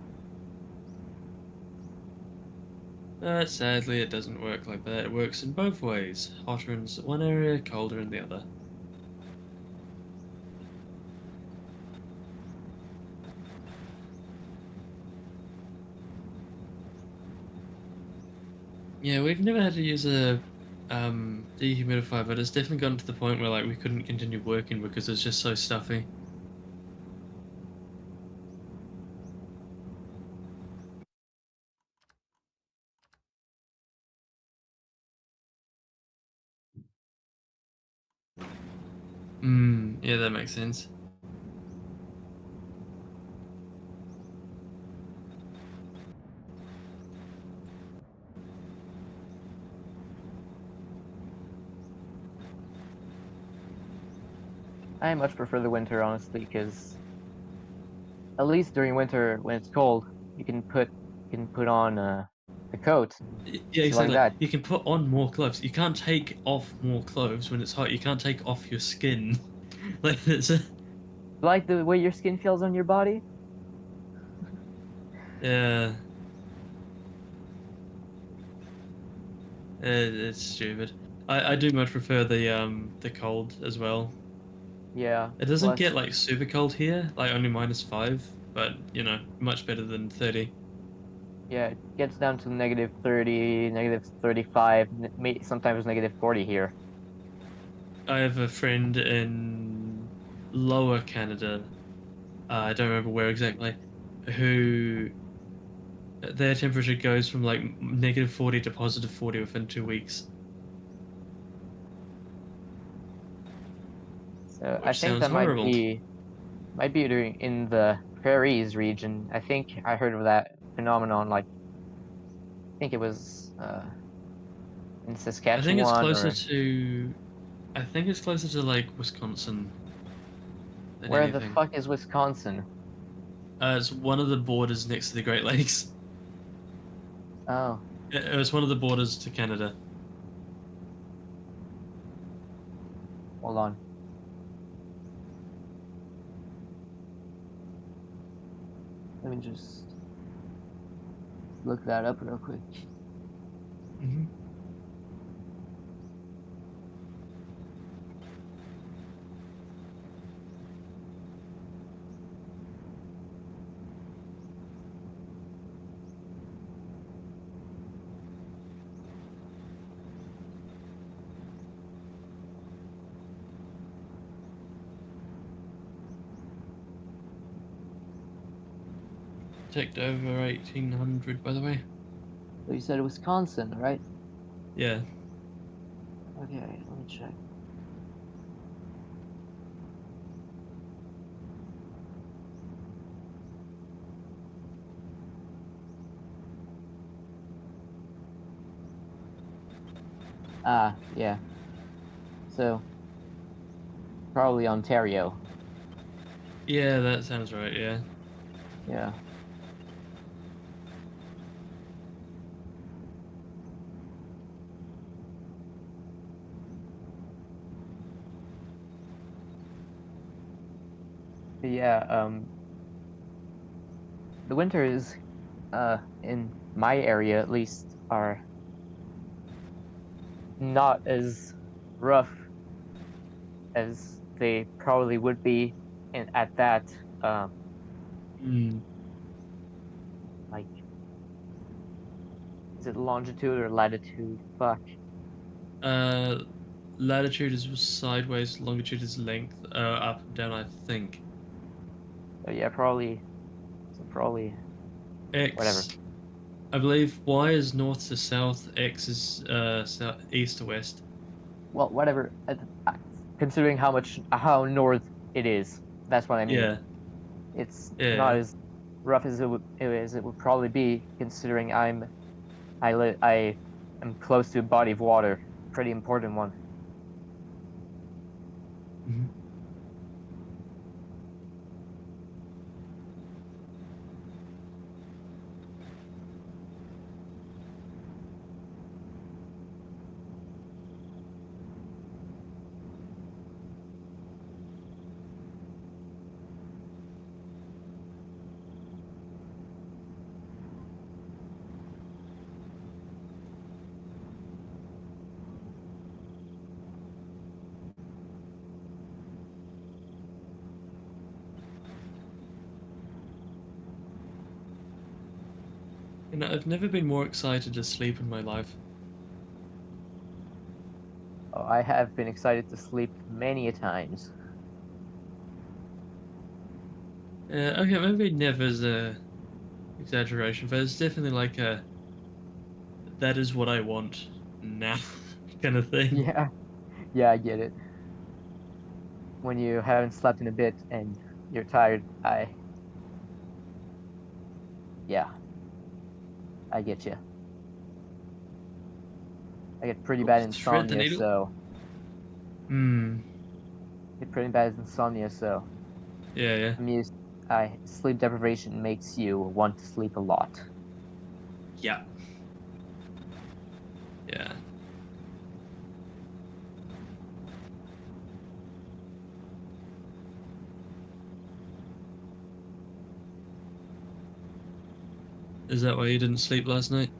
But sadly, it doesn't work like that. It works in both ways. Hotter in one area, colder in the other. Yeah, we've never had to use a dehumidifier, but it's definitely gotten to the point where like we couldn't continue working because it's just so stuffy. Yeah, that makes sense. I much prefer the winter honestly, because at least during winter when it's cold, you can put on a coat, Yeah, shit like exactly. that. You can put on more clothes. You can't take off more clothes when it's hot. You can't take off your skin. Like it's a, Like the way your skin feels on your body. yeah, it's stupid. I do much prefer the cold as well. Yeah. It doesn't get Plus, like super cold here, like only -5, but you know, much better than 30. yeah, it gets down to negative 30, negative 35, sometimes negative 40 here. I have a friend in Lower Canada. I don't remember where exactly. Who their temperature goes from like -40 to +40 within 2 weeks, So I which think sounds that horrible. might be during in the prairies region. I think I heard of that phenomenon. Like I think it was in I think it's Saskatchewan closer or to. I think it's closer to like Wisconsin than where the anything. fuck is Wisconsin? It's one of the borders next to the Great Lakes. Oh, It's one of the borders to Canada. hold on. Let me just look that up real quick. Hmm. Ticked over 1800, by the way. So you said Wisconsin, right? Yeah. Okay, let me check. Yeah. So probably Ontario. Yeah, that sounds right. Yeah. Yeah. But yeah. The winters, in my area at least, are not as rough as they probably would be at that Hmm. like, is it longitude or latitude? Fuck. Uh, latitude is sideways, longitude is length. Up and down, I think. But yeah, probably. So probably whatever. X, I believe Y is north to south. X is south, east to west. Well, whatever. Considering how north it is, that's what I mean. Yeah. It's not Yeah. as rough as it would probably be, considering I am close to a body of water, pretty important one. Mhm. You know, I've never been more excited to sleep in my life. Oh, I have been excited to sleep many a times. Okay, maybe never's a exaggeration, but it's definitely like a that is what I want now kind of thing. Yeah, yeah, I get it. When you haven't slept in a bit and you're tired, yeah, I get you. I get pretty Oh, bad thread the insomnia, needle. so Hmm. get pretty bad insomnia, so Yeah, yeah, I'm used. I sleep deprivation makes you want to sleep a lot. yeah, yeah. Is that why you didn't sleep last night?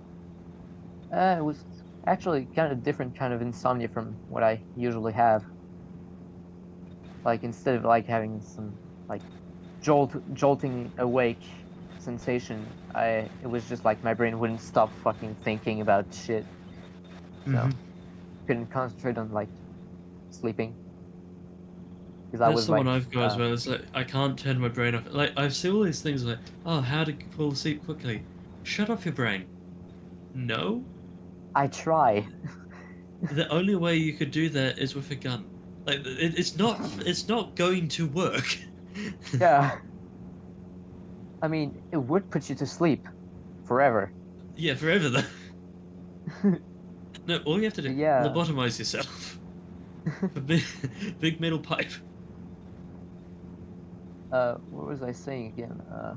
It was actually kind of different kind of insomnia from what I usually have. Like instead of like having some like jolting awake sensation, I it was just like my brain wouldn't stop fucking thinking about shit. So Mm-hmm. couldn't concentrate on like sleeping because I That's was the one like I've got as well. It's like I can't turn my brain off. Like I see all these things like, oh, how to fall asleep quickly. Shut off your brain. No. I try. The only way you could do that is with a gun. Like it's not going to work. Yeah. I mean, it would put you to sleep forever. Yeah, forever though. No, all you have to do Yeah. lobotomize yourself. A big, big metal pipe. What was I saying again? Uh,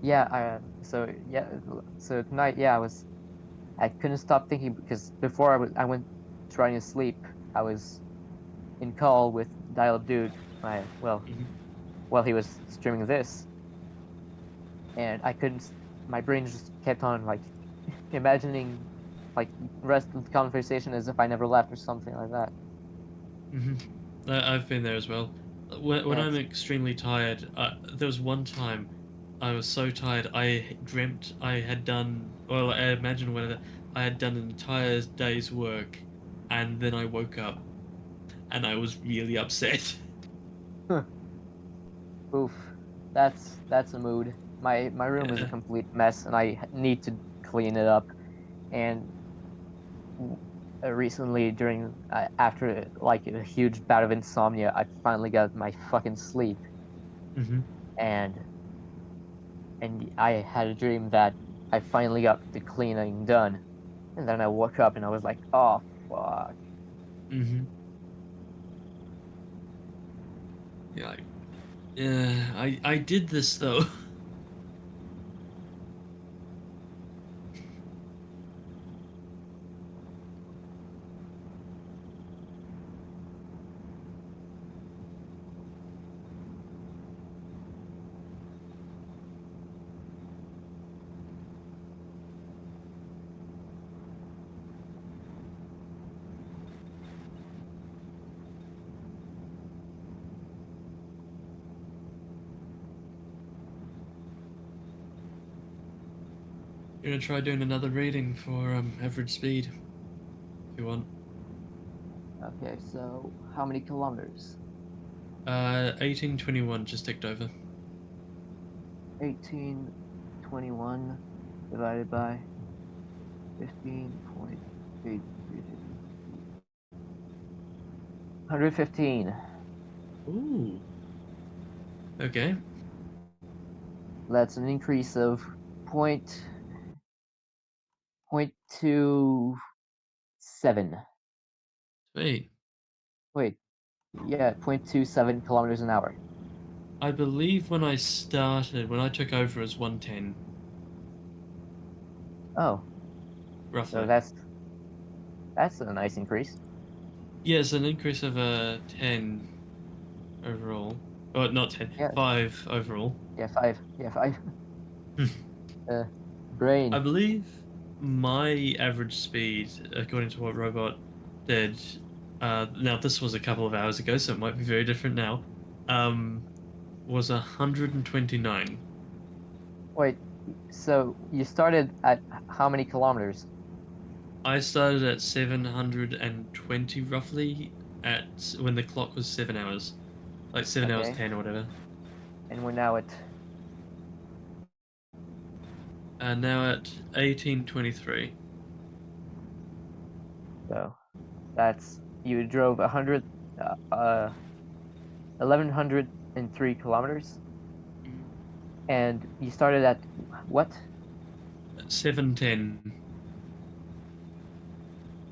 yeah. So tonight, yeah, I couldn't stop thinking because before I went trying to sleep, I was in call with Dial Up Dude. Mhm. While he was streaming this, and I couldn't. My brain just kept on like imagining like rest of the conversation as if I never left or something like that. Hmm. I've been there as well. When Yeah, I'm extremely tired, there was one time I was so tired I dreamt I had done, well, I imagined whether I had done an entire day's work, and then I woke up and I was really upset. oof, that's a mood. My room is a Yeah. complete mess, and I need to clean it up. And recently, during after like a huge bout of insomnia, I finally got my fucking sleep. Mm-hmm. and I had a dream that I finally got the cleaning done, and then I woke up and I was like, oh fuck. Mm-hmm. Yeah, yeah. I did this though. You're gonna try doing another reading for average speed if you want. Okay, so how many kilometers? 1821 just ticked over. 1821 divided by 15.8. 115. Ooh. Okay. That's an increase of point two seven. Sweet. Wait, yeah, 0.27 kilometers an hour. I believe when I started, when I took over, it was 110, Oh, so roughly. that's a nice increase. Yeah, it's an increase of 10 overall. Oh, not 10, Yeah, 5 overall. yeah, five. Yeah, five. Brain. I believe my average speed, according to what Robot did, now this was a couple of hours ago, so it might be very different now, was 129. Wait, so you started at how many kilometers? I started at 720 roughly at when the clock was 7 hours. Like 7 hours Okay, 10 or whatever. and we're now at. And now at 1823. So that's you drove 1103 kilometers, and you started at what? 710.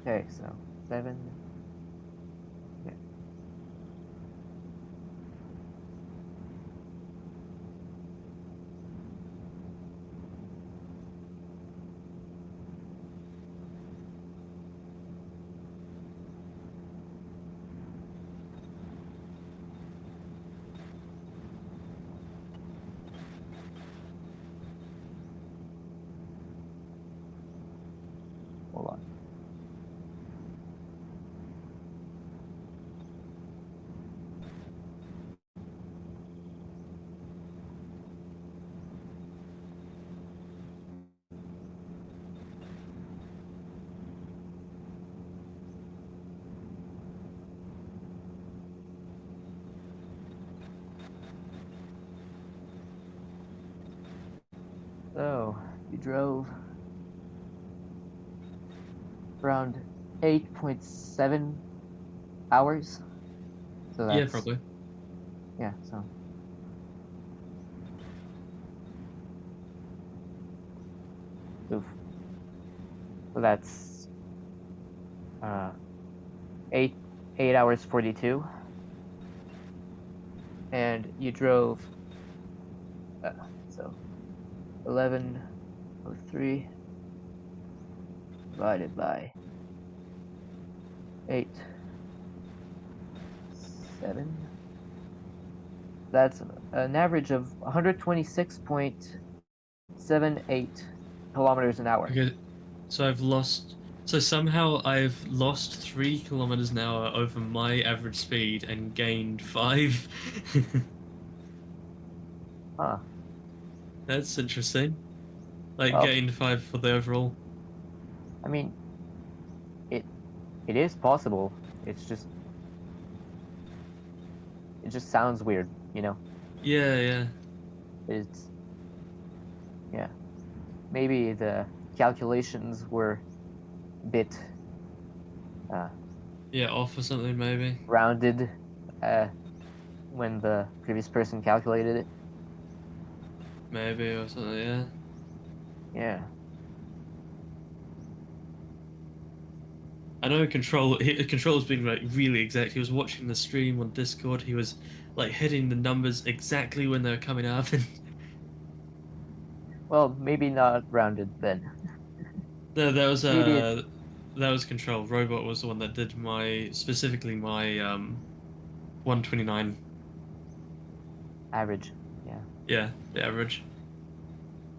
Okay, so seven. Okay. Hold on. So you drove around 8.7 hours. So Yeah, that's probably. yeah. So oof. So that's uh 8 hours 42, and you drove uh, so 1103 divided by 8.7. That's an average of 126.78 kilometers an hour. Okay, so I've lost. So somehow I've lost 3 kilometers an hour over my average speed and gained 5. Huh. That's interesting. Like, Well, gained 5 for the overall. I mean, it it is possible. It just sounds weird, you know. Yeah, yeah. It's yeah. Maybe the calculations were a bit uh, Yeah, off or something, maybe. rounded. Uh, when the previous person calculated it. Maybe or something. Yeah. Yeah. I know Control's being like really exact. He was watching the stream on Discord. He was like hitting the numbers exactly when they were coming up. And Well, maybe not rounded then. no, Maybe it's that was Control. Robot was the one that did specifically my 129. average. Yeah, Yeah, the average.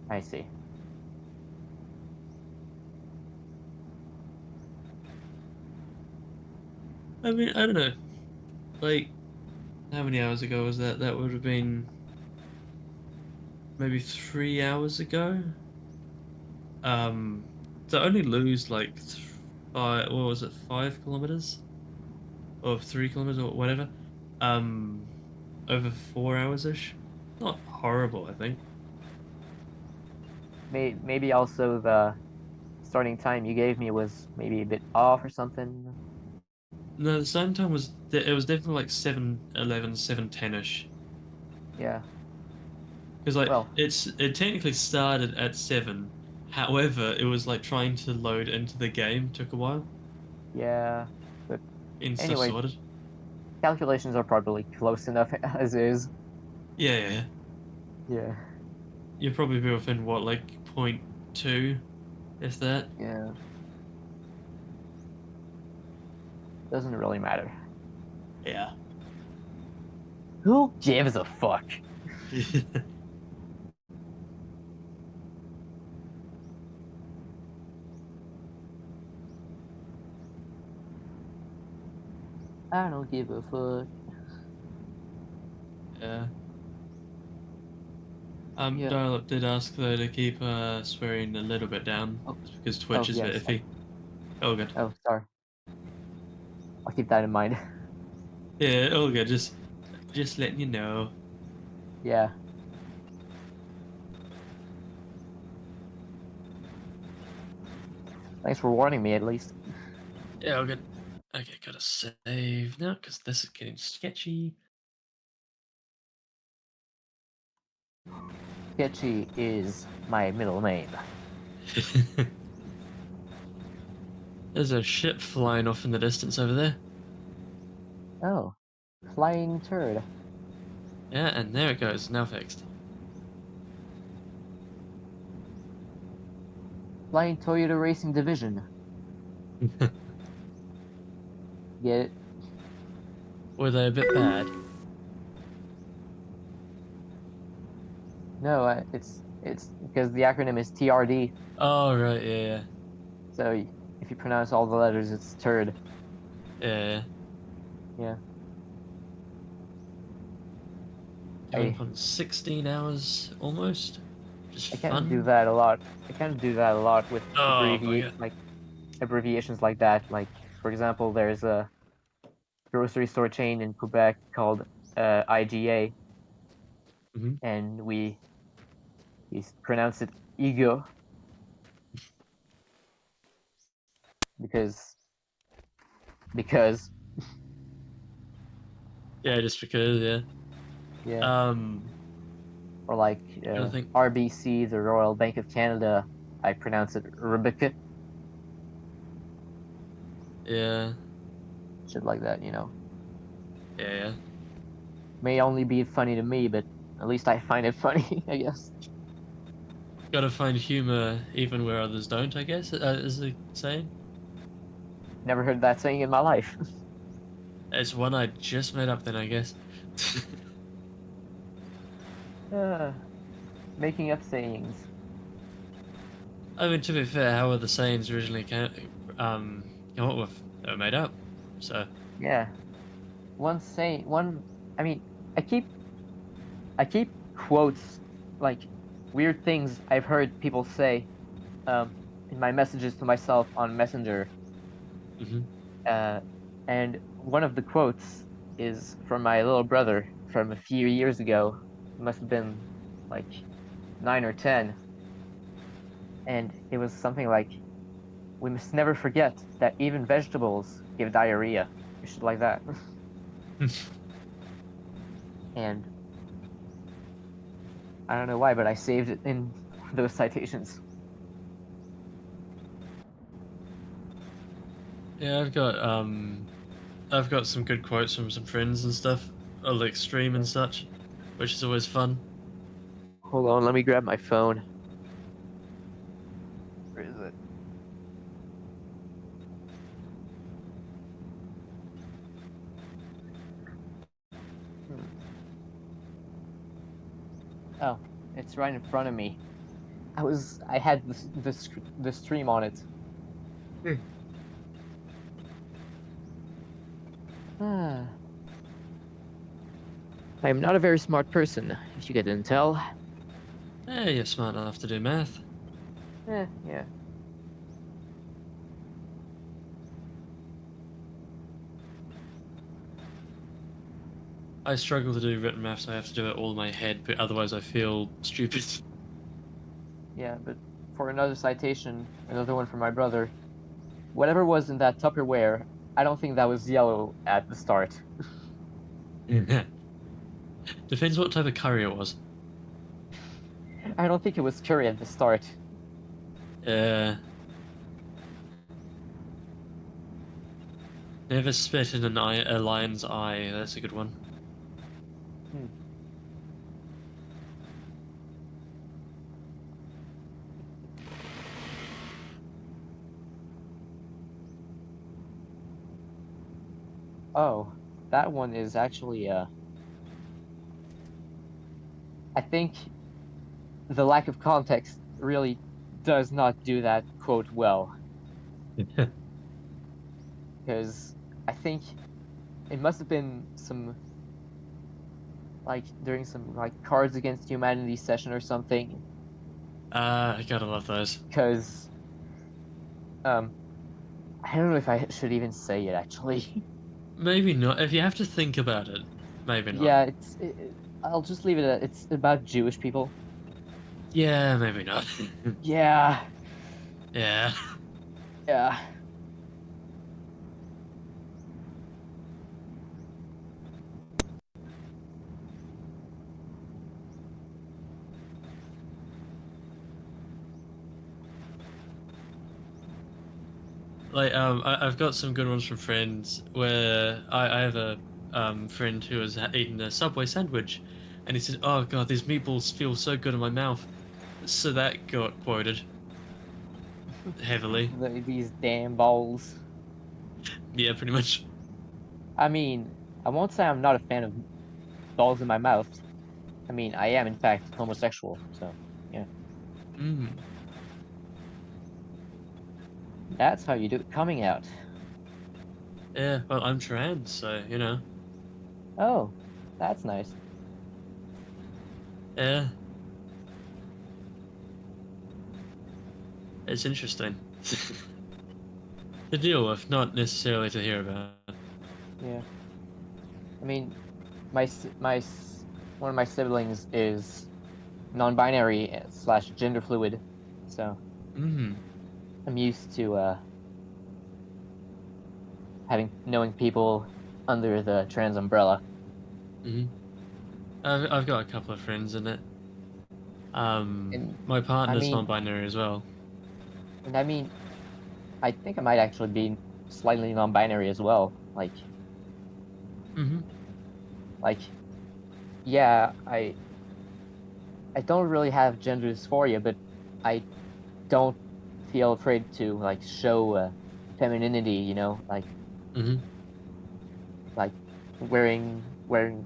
I see. I mean, I don't know. Like, how many hours ago was that? That would have been maybe 3 hours ago. Um, to only lose like what was it, 5 kilometers or 3 kilometers or whatever, um, over 4 hours ish. Not horrible, I think. Maybe also the starting time you gave me was maybe a bit off or something. No, the same time it was definitely like 7:11, 7:10 ish. Yeah. Because like Well, it technically started at 7. However, it was like trying to load into the game took a while. yeah. But And stuff anyway, sorted. calculations are probably close enough as is. Yeah, yeah, yeah. Yeah. You'll probably be within what, like point 0.2, if that. Yeah. Doesn't really matter. Yeah. Who gives a fuck? I don't give a fuck. Yeah. Yeah. Dial-up did ask though to keep swearing a little bit down, Oh, just because oh Twitch is a yes. bit iffy. Oh good. Oh, sorry. I'll keep that in mind. Yeah, all good. Just letting you know. Yeah. Thanks for warning me at least. Yeah, all good. Okay, gotta save now because this is getting sketchy. Sketchy is my middle name. There's a ship flying off in the distance over there. Oh. Flying turd. Yeah, and there it goes. Now fixed. Flying Toyota Racing Division. Get it? Were they a bit bad? No, it's because the acronym is TRD. Oh right, yeah, So if you pronounce all the letters, it's turd. yeah. Yeah. Coming I up on 16 hours almost. Just I kind of do fun. that a lot. I kind of do that a lot with Oh my god. abbreviations like that. Like for example, there's a grocery store chain in Quebec called IGA, Hmm. and we pronounce it ego because because Yeah, just because, yeah. yeah. Um, Or like I think, RBC, the Royal Bank of Canada, I pronounce it Rebecca. yeah, Shit like that, you know. yeah. May only be funny to me, but at least I find it funny, I guess. Gotta find humor even where others don't, I guess, is the saying. Never heard that saying in my life. It's one I just made up then, I guess. uh, making up sayings. I mean, to be fair, how were the sayings originally come up with? They were made up. So, Yeah. One I mean, I keep I keep quotes like weird things I've heard people say um in my messages to myself on Messenger. mhm. Uh and one of the quotes is from my little brother from a few years ago. It must have been like 9 or 10, and it was something like, "We must never forget that even vegetables give diarrhea," or shit like that. and I don't know why, but I saved it in those citations. Yeah, I've got some good quotes from some friends and stuff, like stream and such, which is always fun. Hold on, let me grab my phone. Where is it? Hmm. Oh, it's right in front of me. I had the stream on it. I am not a very smart person, if you didn't tell. Hey, you're smart enough to do math. Yeah. I struggle to do written maths. I have to do it all in my head, but otherwise I feel stupid. Yeah, but for another citation, another one from my brother, whatever was in that Tupperware, I don't think that was yellow at the start. Depends what type of curry it was. I don't think it was curry at the start. Never spit in a lion's eye. That's a good one. Oh, that one is actually, I think the lack of context really does not do that quote well. Because I think it must have been some, like, during some, like, Cards Against Humanity session or something. I gotta love those. Because, I don't know if I should even say it, actually. Maybe not. If you have to think about it, maybe not. Yeah, I'll just leave it at it's about Jewish people. Yeah, maybe not. Yeah, Yeah. yeah. Like, I've got some good ones from friends where I have a friend who was eating a Subway sandwich, and he said, "Oh God, these meatballs feel so good in my mouth." So that got quoted heavily. These damn balls. Yeah, pretty much. I mean, I won't say I'm not a fan of balls in my mouth. I mean, I am in fact homosexual, so yeah. Mm. That's how you do it coming out. Yeah, well, I'm trans, so you know. Oh, that's nice. Yeah, it's interesting to deal with, not necessarily to hear about. Yeah. I mean, one of my siblings is non-binary slash gender fluid, so Mm. I'm used to knowing people under the trans umbrella. Hmm. I've got a couple of friends in it. And My I partner's mean, non-binary as well. and I mean, I think I might actually be slightly non-binary as well. Hmm. Like, yeah, I don't really have gender dysphoria, but I don't feel afraid to like show femininity. You know, Hmm. like wearing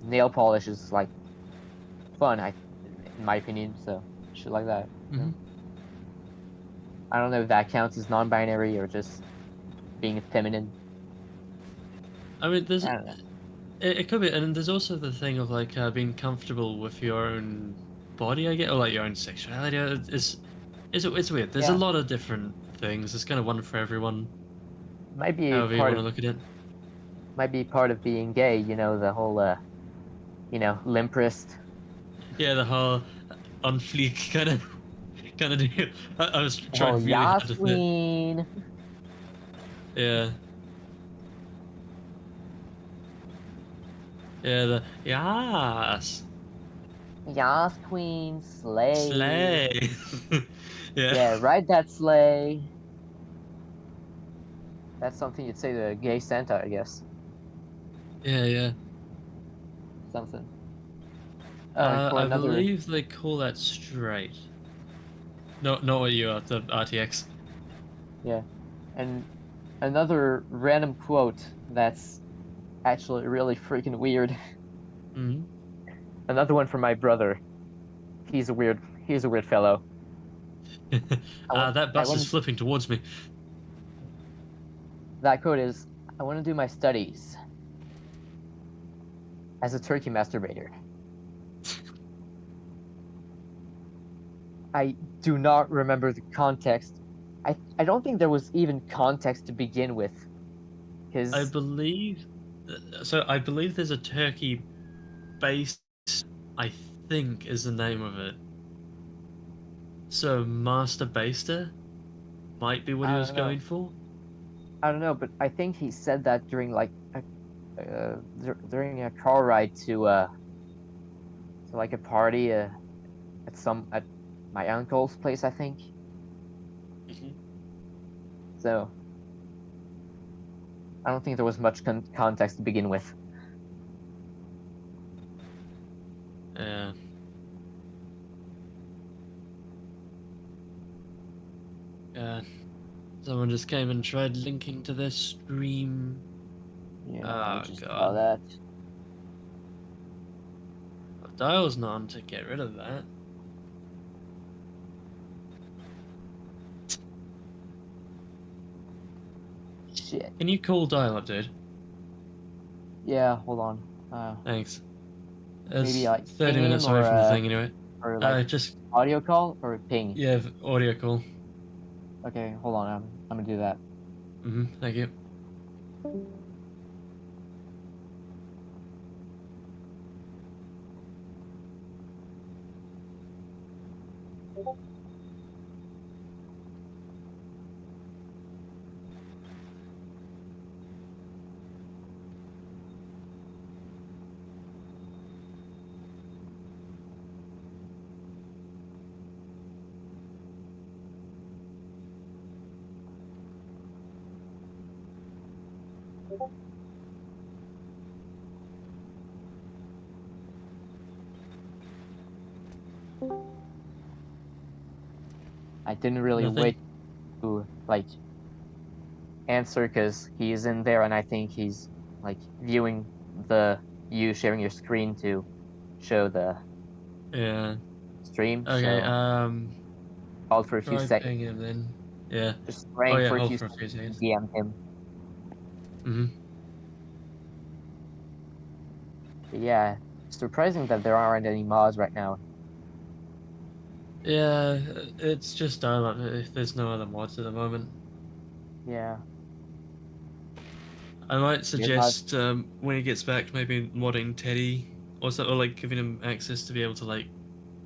nail polish is like fun. In my opinion, so shit like that. You Hmm. know? I don't know if that counts as non-binary or just being feminine. I mean, I don't know. it could be, and there's also the thing of like being comfortable with your own body, I guess, or like your own sexuality. It's weird. There's a Yeah, lot of different things. It's kind of one for everyone, might be however you part want to of look at it. being gay. You know, the whole limp wrist. Yeah, the whole on fleek kind of deal. I was The whole trying really hard Yas to fit. queen. Yeah. Yeah, the yes, Yas, queen, slay. slay. Yeah. Yeah, ride that sleigh. That's something you'd say to a gay Santa, I guess. Yeah. Something. Oh, and for I another, believe they call that straight. No, not what you are. The RTX. yeah, and another random quote that's actually really freaking weird. Hmm. Another one from my brother. He's a weird. He's a weird fellow. I want. That I bus is want. flipping towards me. That quote is, "I want to do my studies as a turkey masturbator." I do not remember the context. I don't think there was even context to begin with. I His believe. So I believe there's a turkey base. I think is the name of it. So Master Baster might be what he I was don't know. going for. I don't know, but I think he said that during like during a car ride to like a party at my uncle's place, I think. So I don't think there was much context to begin with. Yeah. Yeah. Someone just came and tried linking to their stream. Yeah, I Oh just saw god. that. The dial's not on to get rid of that. Shit. Can you call dial up, dude? Yeah, hold on. Thanks. Maybe It's like 30 ping him minutes away from the thing anyway. or like Just, audio call or ping. yeah, audio call. Okay, hold on. I'm gonna do that. Thank you. I didn't really Nothing? wait to like answer because he is in there, and I think he's like viewing the you sharing your screen to show the Yeah. stream. Okay, So hold for a few try seconds, ping him then. Yeah. just Oh praying yeah, for a hold few for a few seconds and seconds. DM him. Mm-hmm. But yeah, surprising that there aren't any mods right now. Yeah, it's just dial up. There's no other mods at the moment. Yeah, I might realize. suggest when he gets back, maybe modding Teddy or something, or like giving him access to be able to like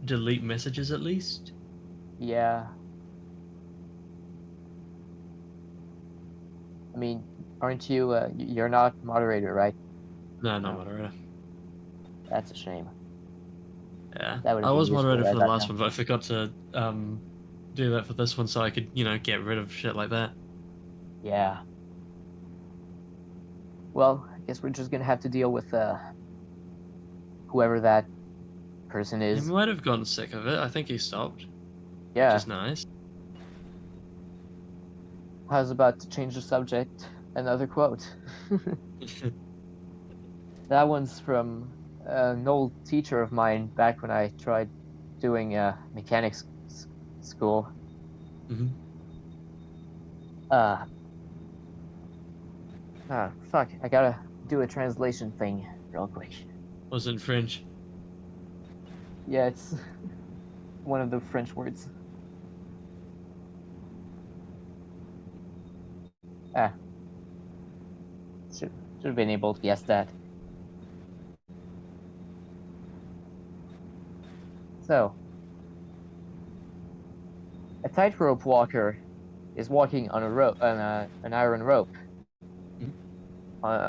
delete messages at least. Yeah, I mean, aren't you? You're not moderator, right? No, not No, moderator. that's a shame. Yeah, That would I have been was useful moderator right for the right last now. one, but I forgot to do that for this one, so I could get rid of shit like that. Yeah. Well, I guess we're just gonna have to deal with whoever that person He is. might have gotten sick of it. I think he stopped, which Yeah. is nice. I was about to change the subject. Another quote. That one's from an old teacher of mine back when I tried doing mechanics school. Hmm. Uh, fuck, I gotta do a translation thing real quick. Was in French. Yeah, it's one of the French words. Ah, should have been able to guess that. So, a tightrope walker is walking on a rope on an iron rope Mhm.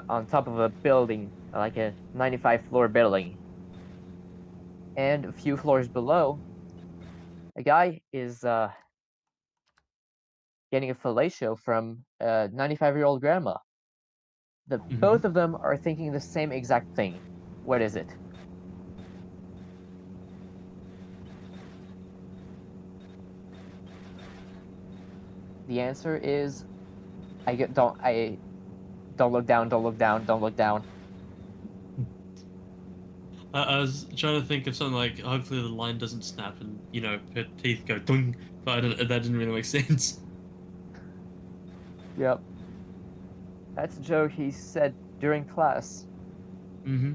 on top of a building like a 95 floor building. And a few floors below, a guy is getting a fellatio from a 95-year-old grandma. Both of them are thinking the same exact thing. What is it? The answer is don't look down, don't look down, don't look down. I was trying to think of something like, hopefully the line doesn't snap and, you know, her teeth go dung, but that didn't really make sense. Yep. That's a joke he said during class. Mm-hmm.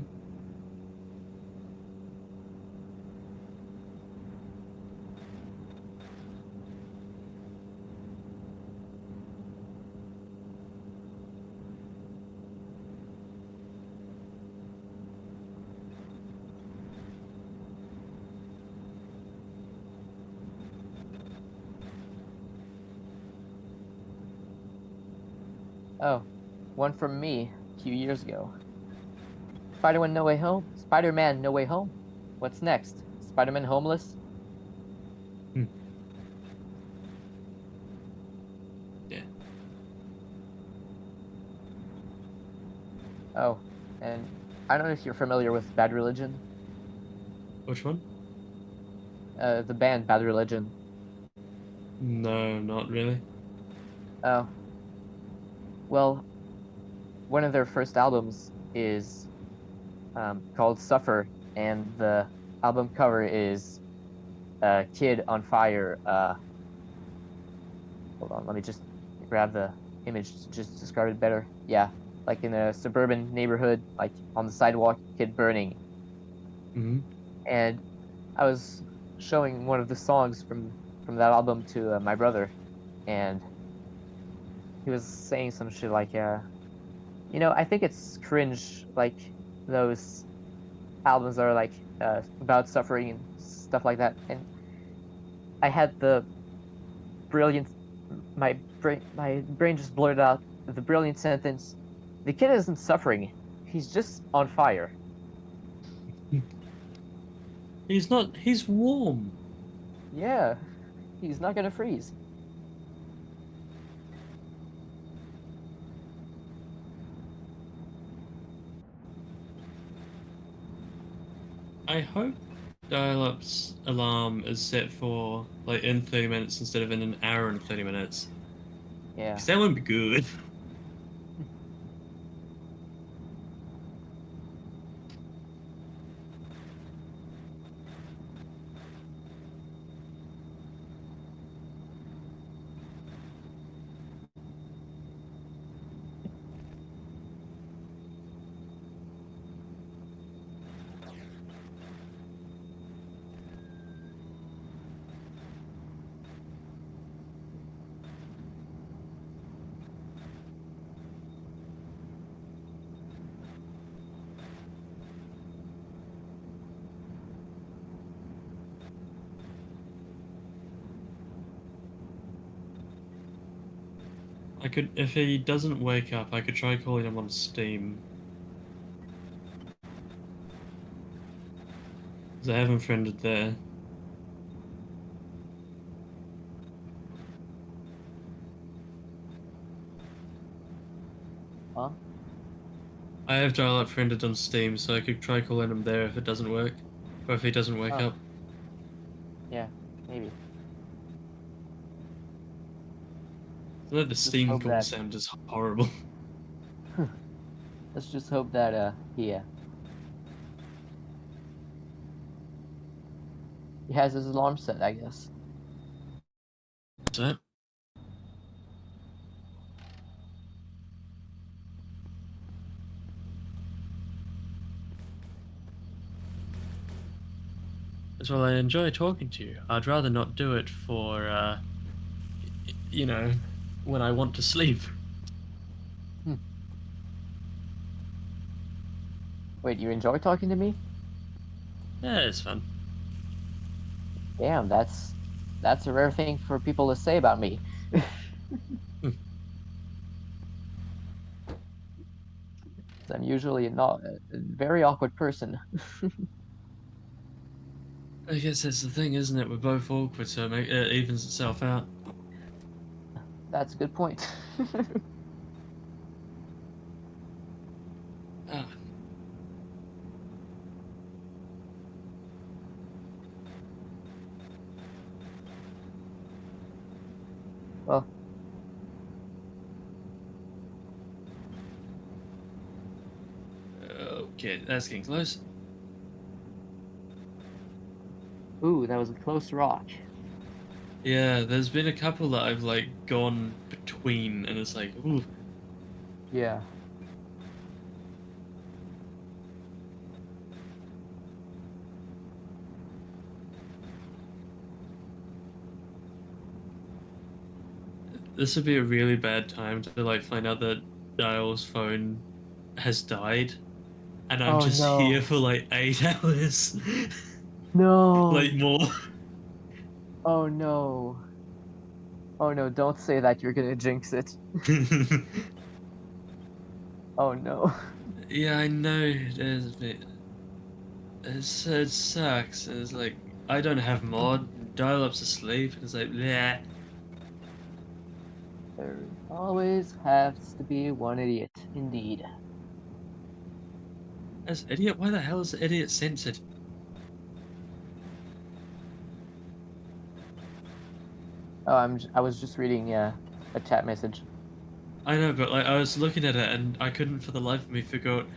Oh, one from me a few years ago. Spider-Man No Way Home? Spider-Man No Way Home? What's next? Spider-Man homeless? Yeah. Oh, and I don't know if you're familiar with Bad Religion. Which one? The band Bad Religion. No, not really. Oh. Well, one of their first albums is called Suffer, and the album cover is a kid on fire. Hold on, let me just grab the image to just describe it better. Yeah, like in a suburban neighborhood, like on the sidewalk, kid burning. Mm-hmm. And I was showing one of the songs from that album to my brother, and he was saying some shit like, I think it's cringe, like those albums are like about suffering and stuff like that. And I had the brilliant, my brain just blurted out the brilliant sentence: "The kid isn't suffering; he's just on fire." He's not. He's warm. Yeah, he's not gonna freeze. I hope dial-up's alarm is set for like in 30 minutes instead of in an hour and 30 minutes. Yeah. Because that wouldn't be good. I could, if he doesn't wake up, I could try calling him on Steam. Because I have him friended there. Huh? I have dial-up friended on Steam, so I could try calling him there if it doesn't work. Or if he doesn't wake Oh. up. Yeah, maybe. So the Steam hope call that- sound is horrible. Let's just hope that he has his alarm set, I guess. So, as well, I enjoy talking to you. I'd rather not do it for, you know, when I want to sleep. Wait, you enjoy talking to me? Yeah, it's fun. Damn, that's a rare thing for people to say about me. I'm usually not a very awkward person. I guess that's the thing, isn't it? We're both awkward, so it evens itself out. That's a good point. Ah, Well, okay, that's getting close. ooh, that was a close rock. Yeah, there's been a couple that I've like gone between, and it's like, ooh, Yeah. this would be a really bad time to like find out that Dial's phone has died, and I'm Oh just no. here for like 8 hours, No. like more. Oh no. Oh no, don't say that, you're gonna jinx it. Oh no. Yeah, I know. It sucks. It's like I don't have mod. Dial-up's asleep, and it's like, yeah. There always has to be one idiot, indeed. That's idiot. Why the hell is the idiot censored? Oh, I was just reading a chat message. I know, but like I was looking at it and I couldn't for the life of me figure out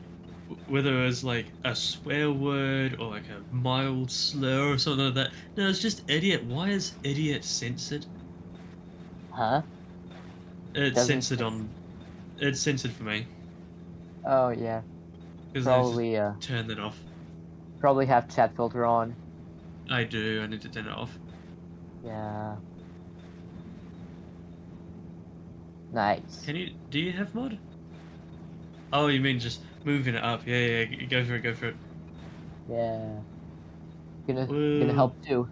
whether it was like a swear word or like a mild slur or something like that. No, it's just idiot. Why is idiot censored? Huh? It's Doesn't censored it's on. It's censored for me Oh yeah. because I just Probably turned it off. probably have chat filter on. I do. I need to turn it off. Yeah. Nice. Can you? Do you have mod? Oh, you mean just moving it up? Yeah, yeah. Go for it. Go for it. Yeah. Gonna Woo. help too.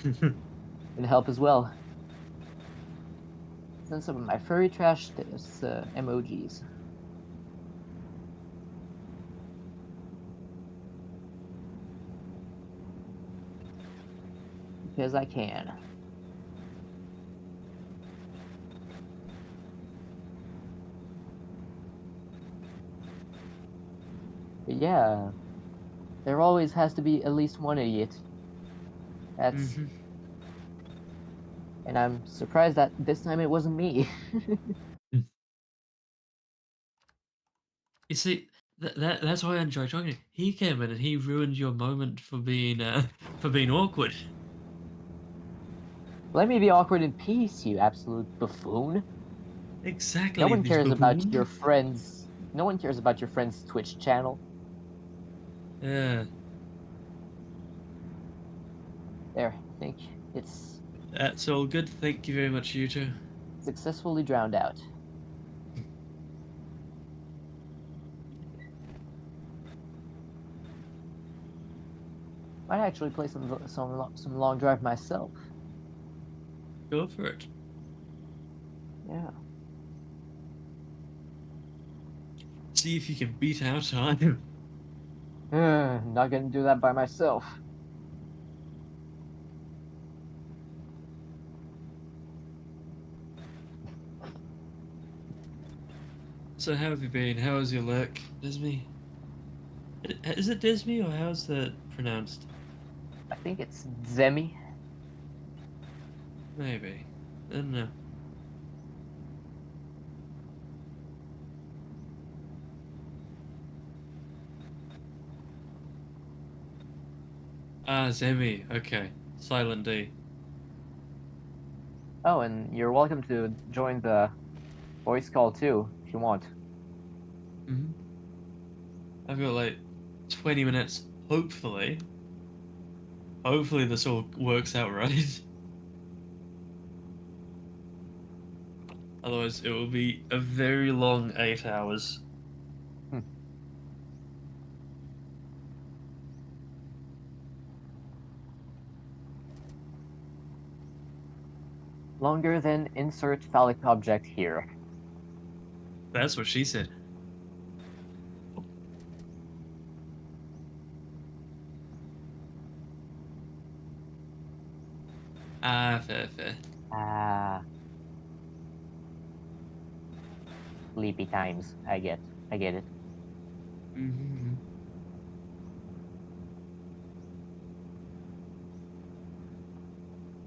Gonna help as well. Send some of my furry trash emojis. Because I can. But yeah, there always has to be at least one idiot. That's Mhm. And I'm surprised that this time it wasn't me. You see, that's why I enjoy talking. He came in and he ruined your moment for being awkward. Let me be awkward in peace, you absolute buffoon. Exactly, No one this cares about buffoon. your friends. No one cares about your friend's Twitch channel. Yeah, There, I think it's that's all good. Thank you very much, you two. successfully drowned out. Might actually play some long drive myself. Go for it. Yeah. See if you can beat our time. Not gonna do that by myself. So how have you been? How is your lurk, Disney? Is it Disney or how's that pronounced? I think it's Zemi. Maybe. I don't know. Ah, Zemi. Okay. Silent D. Oh, and you're welcome to join the voice call too, if you want. Mm-hmm. I've got like 20 minutes, hopefully. Hopefully this all works out right. Otherwise, it will be a very long 8 hours. Hmm. Longer than insert phallic object here. That's what she said. Fair. Ah, sleepy times. I get it. Mm-hmm.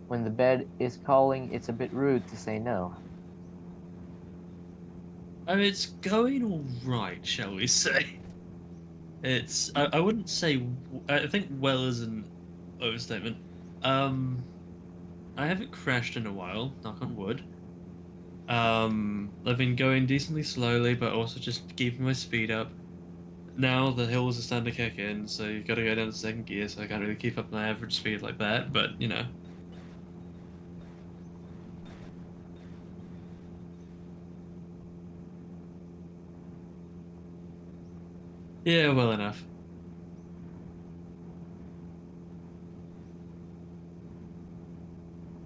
When the bed is calling, it's a bit rude to say no. I mean, it's going all right, shall we say? I wouldn't say. I think well is an overstatement. Um, I haven't crashed in a while, knock on wood. I've been going decently slowly, but also just keeping my speed up. Now the hills are starting to kick in, so you've got to go down to second gear, so I can't really keep up my average speed like that, but you know. Yeah, well enough.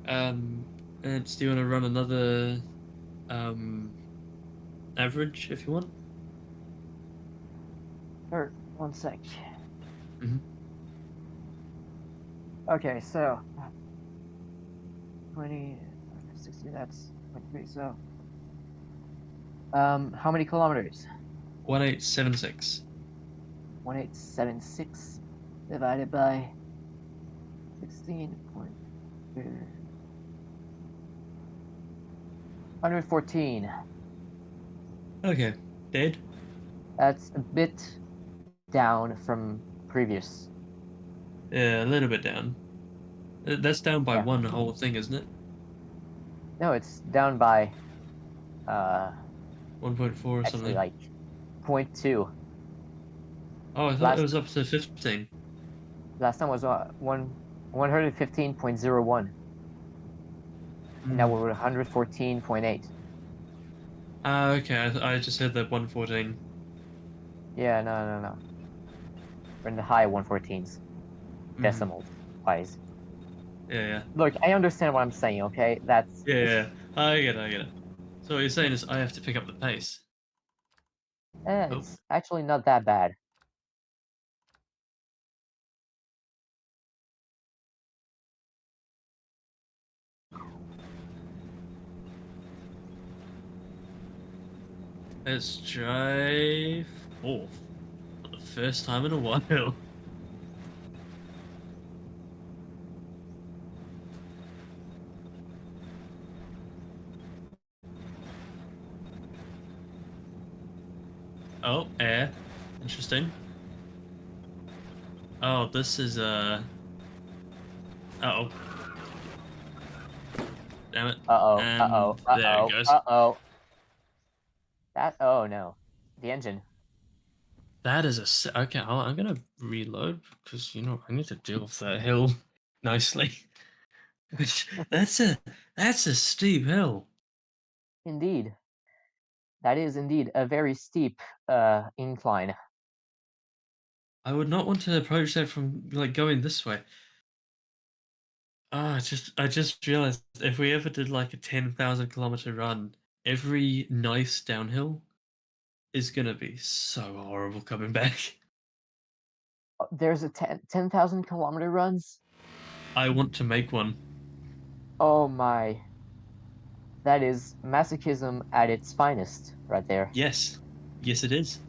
Um, and do you want to run another um average if you want? Sure, one sec. Mhm. Okay, so 20, 60, that's 23, so how many kilometers? 1876. 1876 divided by 16.2. 114. Okay, dead. That's a bit down from previous. Yeah, a little bit down. That's down by Yeah. one whole thing, isn't it? No, it's down by 1.4 or actually something. like 0.2. Oh, I thought it Last was up to 15. last time was 115.01. And now Hmm. we're at 114.8. Ah, okay. I just heard that 114. Yeah, no. We're in the high 114s. Hmm. Decimals wise. Yeah. Look, I understand what I'm saying, okay? That's Yeah. I get it. So what you're saying is I have to pick up the pace. Oh, it's actually not that bad. let's drive fourth for the first time in a while. Oh, air. Interesting. Oh, this is Uh-oh. Damn it. And there it goes. Oh no. The engine. That is okay. I'm gonna reload because you know I need to deal with that hill nicely. Which that's a steep hill. Indeed. That is indeed a very steep incline. I would not want to approach that from like going this way. I just realized if we ever did like a 10,000 kilometer run, every nice downhill is gonna be so horrible coming back. There's a 10,000 kilometer runs. I want to make one. Oh my. That is masochism at its finest, right there. Yes, yes, it is.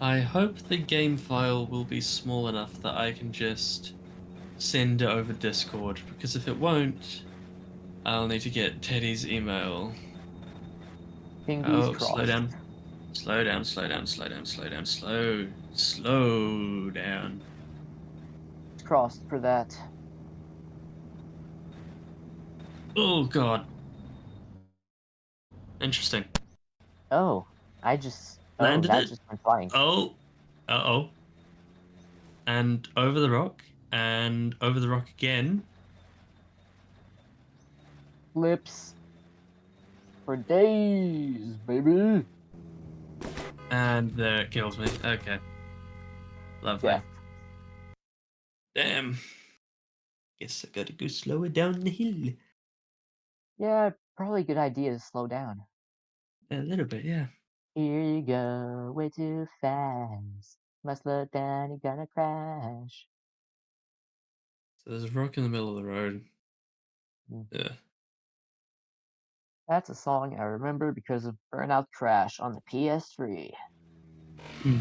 I hope the game file will be small enough that I can just send it over Discord, because if it won't, I'll need to get Teddy's email. Fingers Oh, slow crossed. down. Slow down, slow down. Crossed for that. Oh god. Interesting. Oh, Landed that it. just went flying. Oh. Uh-oh. And over the rock. And over the rock again. Flips for days, baby. And there it kills me. Okay. Lovely. Death. Damn. Guess I gotta go slow it down the hill. Yeah, probably a good idea to slow down. A little bit, yeah. Here you go, way too fast. Must slow down, you're gonna crash. So there's a rock in the middle of the road. Mm. Yeah. That's a song I remember because of Burnout Crash on the PS3. Hmm.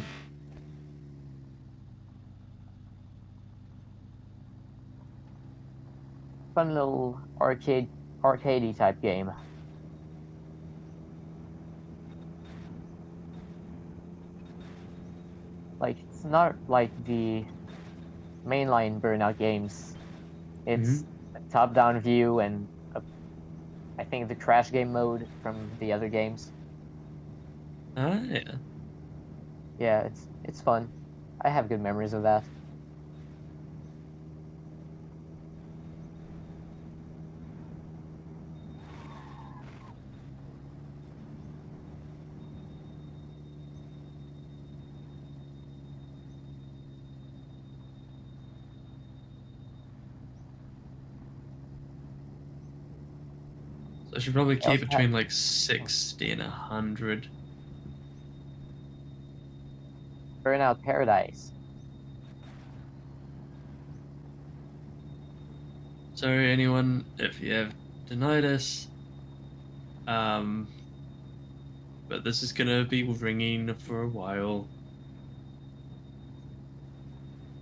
Fun little arcadey type game. Like, it's not like the mainline Burnout games. Mm-hmm. It's a top-down view and I think the crash game mode from the other games. Ah, yeah. Yeah, it's fun. I have good memories of that. So I should probably I keep also have between like 60 and 100. Burnout Paradise. Sorry, anyone, if you have tinnitus. But this is gonna be ringing for a while.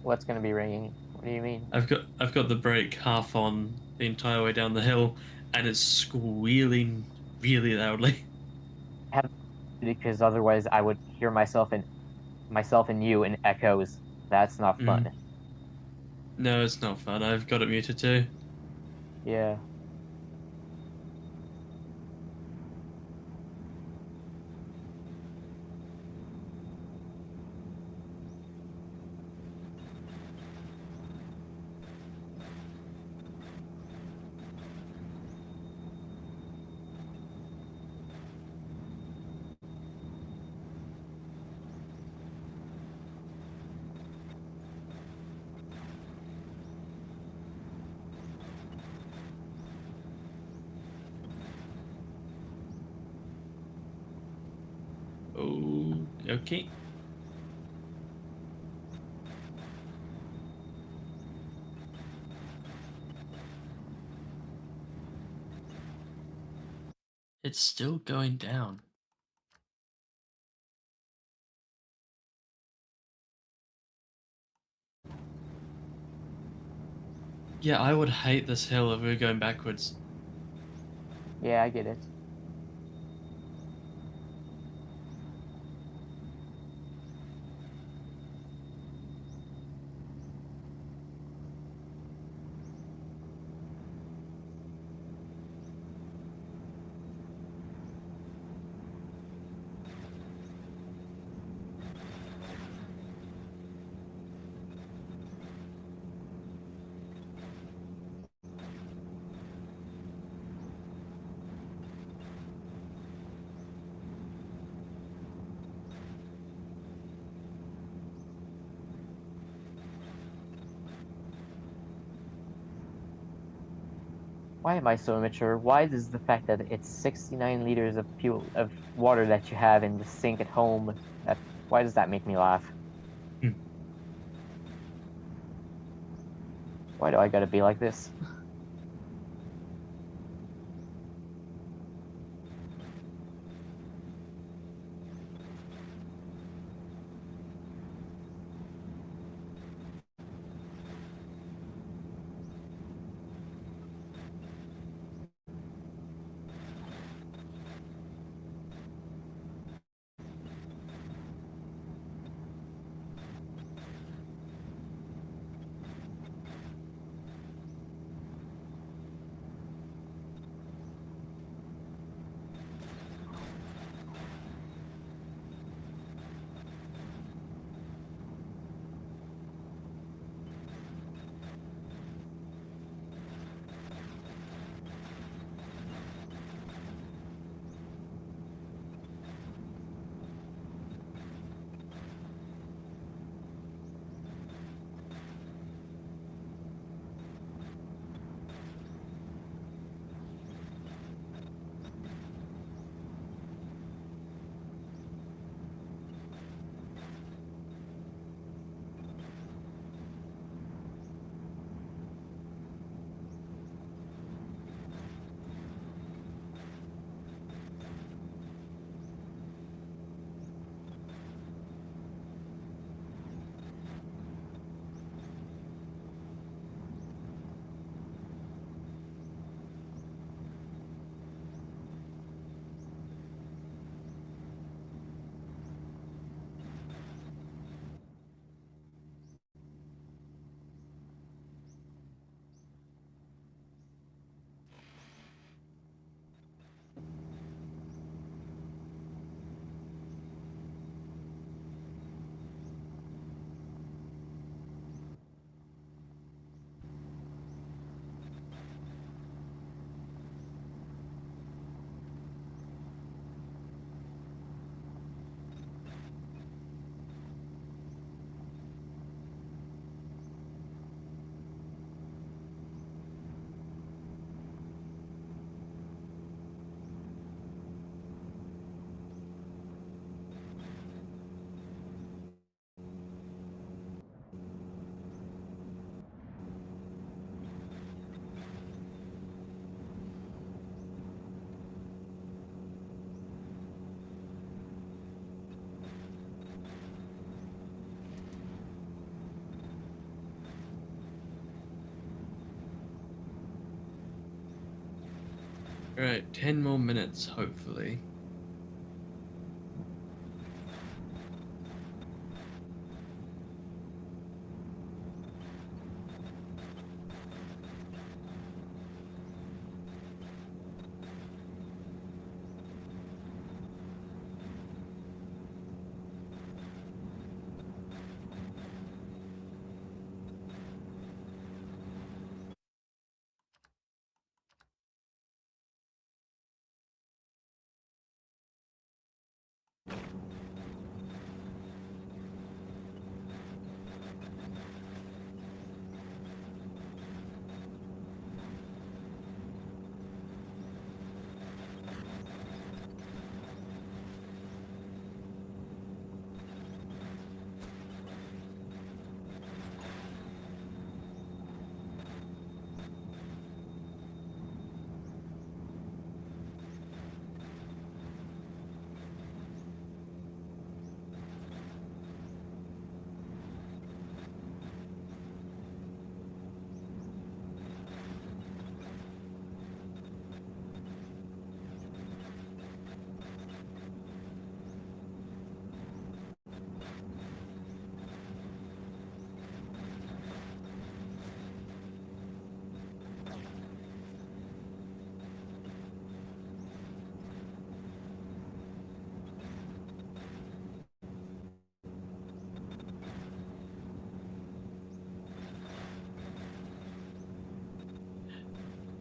What's gonna be ringing? What do you mean? I've got the brake half on the entire way down the hill, and it's squealing really loudly. I have because otherwise I would hear myself and you in echoes. That's not Mm. fun. No, it's not fun. I've got it muted too. Yeah. Oh, okay. It's still going down. Yeah, I would hate this hill if we were going backwards. Yeah, I get it. Why am I so immature? Why does the fact that it's 69 liters of fuel of water that you have in the sink at home why does that make me laugh? Hmm. Why do I gotta be like this? Right, 10 more minutes, hopefully.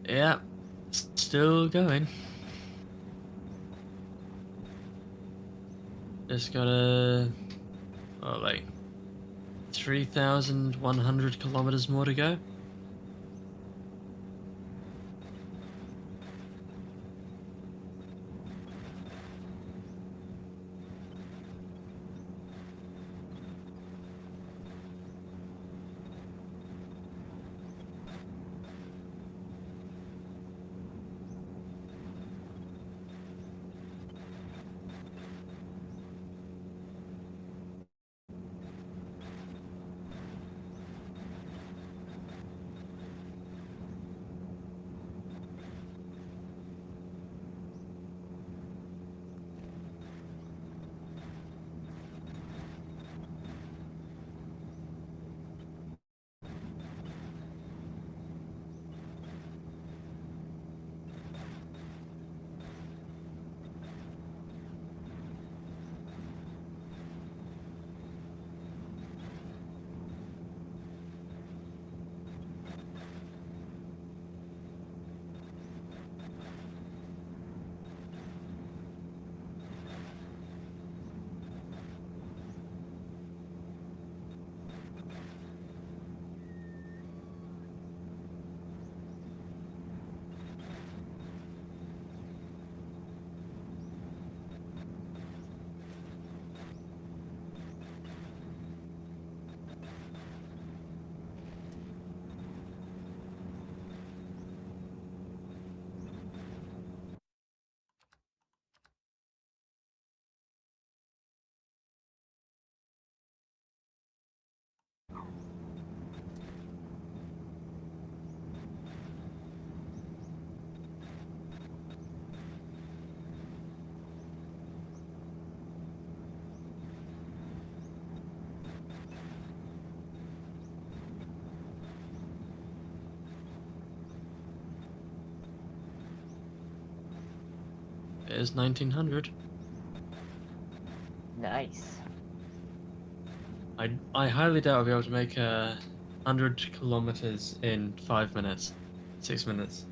Yeah, still going. Just gotta, oh, like 3,100 kilometers more to go. There's 1,900. Nice. I highly doubt I'll be able to make 100 kilometers in 5 minutes, 6 minutes.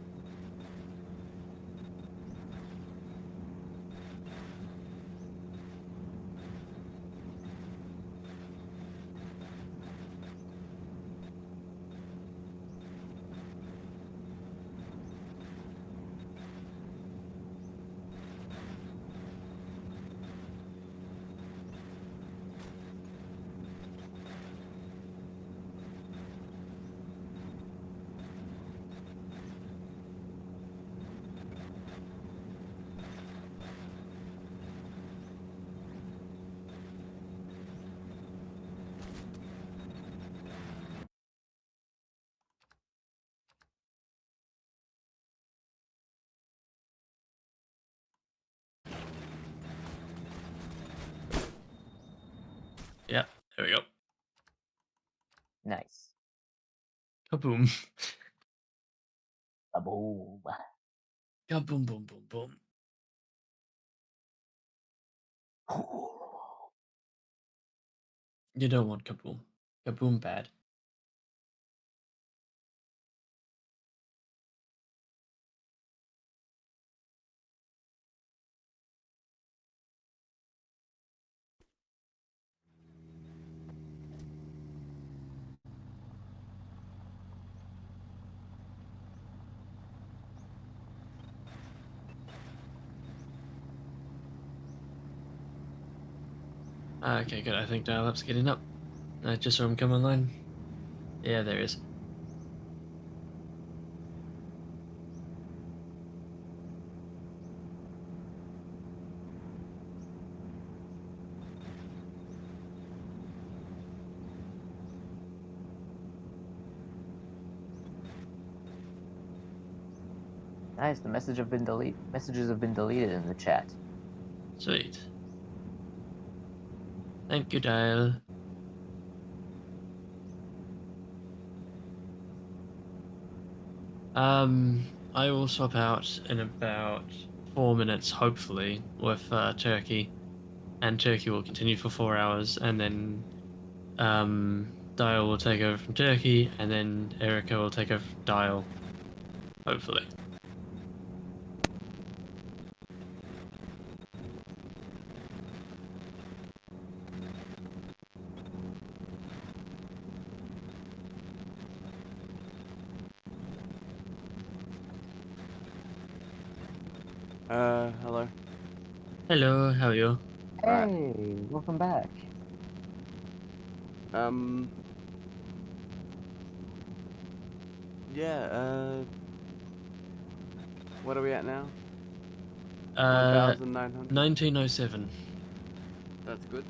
Yeah, there we go. Nice. Kaboom. Kaboom. Kaboom, boom, boom, boom. You don't want kaboom. Kaboom bad. Okay, good. I think dial-up's getting up. I just saw him come online. Yeah, there is. Nice. The messages have been deleted in the chat. Sweet. Thank you, Dial. I will swap out in about 4 minutes, hopefully, with Turkey, and Turkey will continue for 4 hours, and then Dial will take over from Turkey, and then Erica will take over from Dial, hopefully. Hello. Hello, how are you? Right. Hey, welcome back. Yeah, what are we at now? Uh, 1,900? 1907. That's good.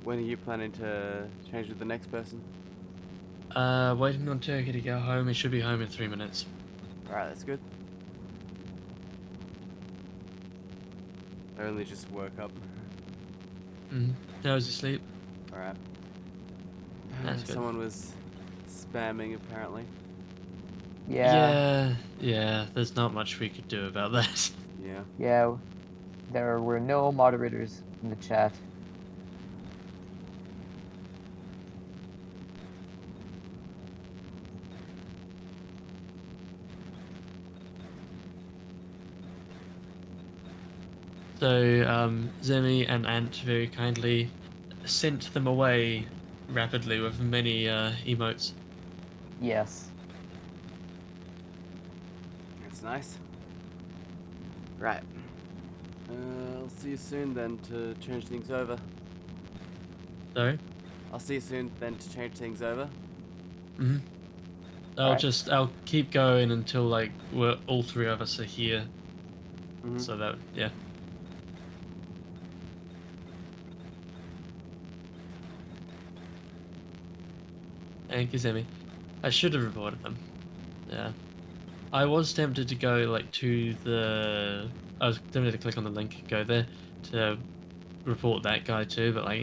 When are you planning to change with the next person? Waiting on Turkey to go home. He should be home in 3 minutes. Alright, that's good. I only just woke up. How was your sleep? Alright. That's good. Someone was spamming apparently. Yeah, there's not much we could do about that. Yeah. Yeah, there were no moderators in the chat. So, Zemi and Ant very kindly sent them away rapidly with many emotes. Yes. That's nice. Right. I'll see you soon then to change things over. Sorry? I'll see you soon then to change things over. Mm-hmm. Alright. I'll keep going until like we're all three of us are here. Mm-hmm. So that, yeah. Thank you, Zemi. I should have reported them. Yeah. I was tempted to go like to the. I was tempted to click on the link and go there to report that guy too, but like,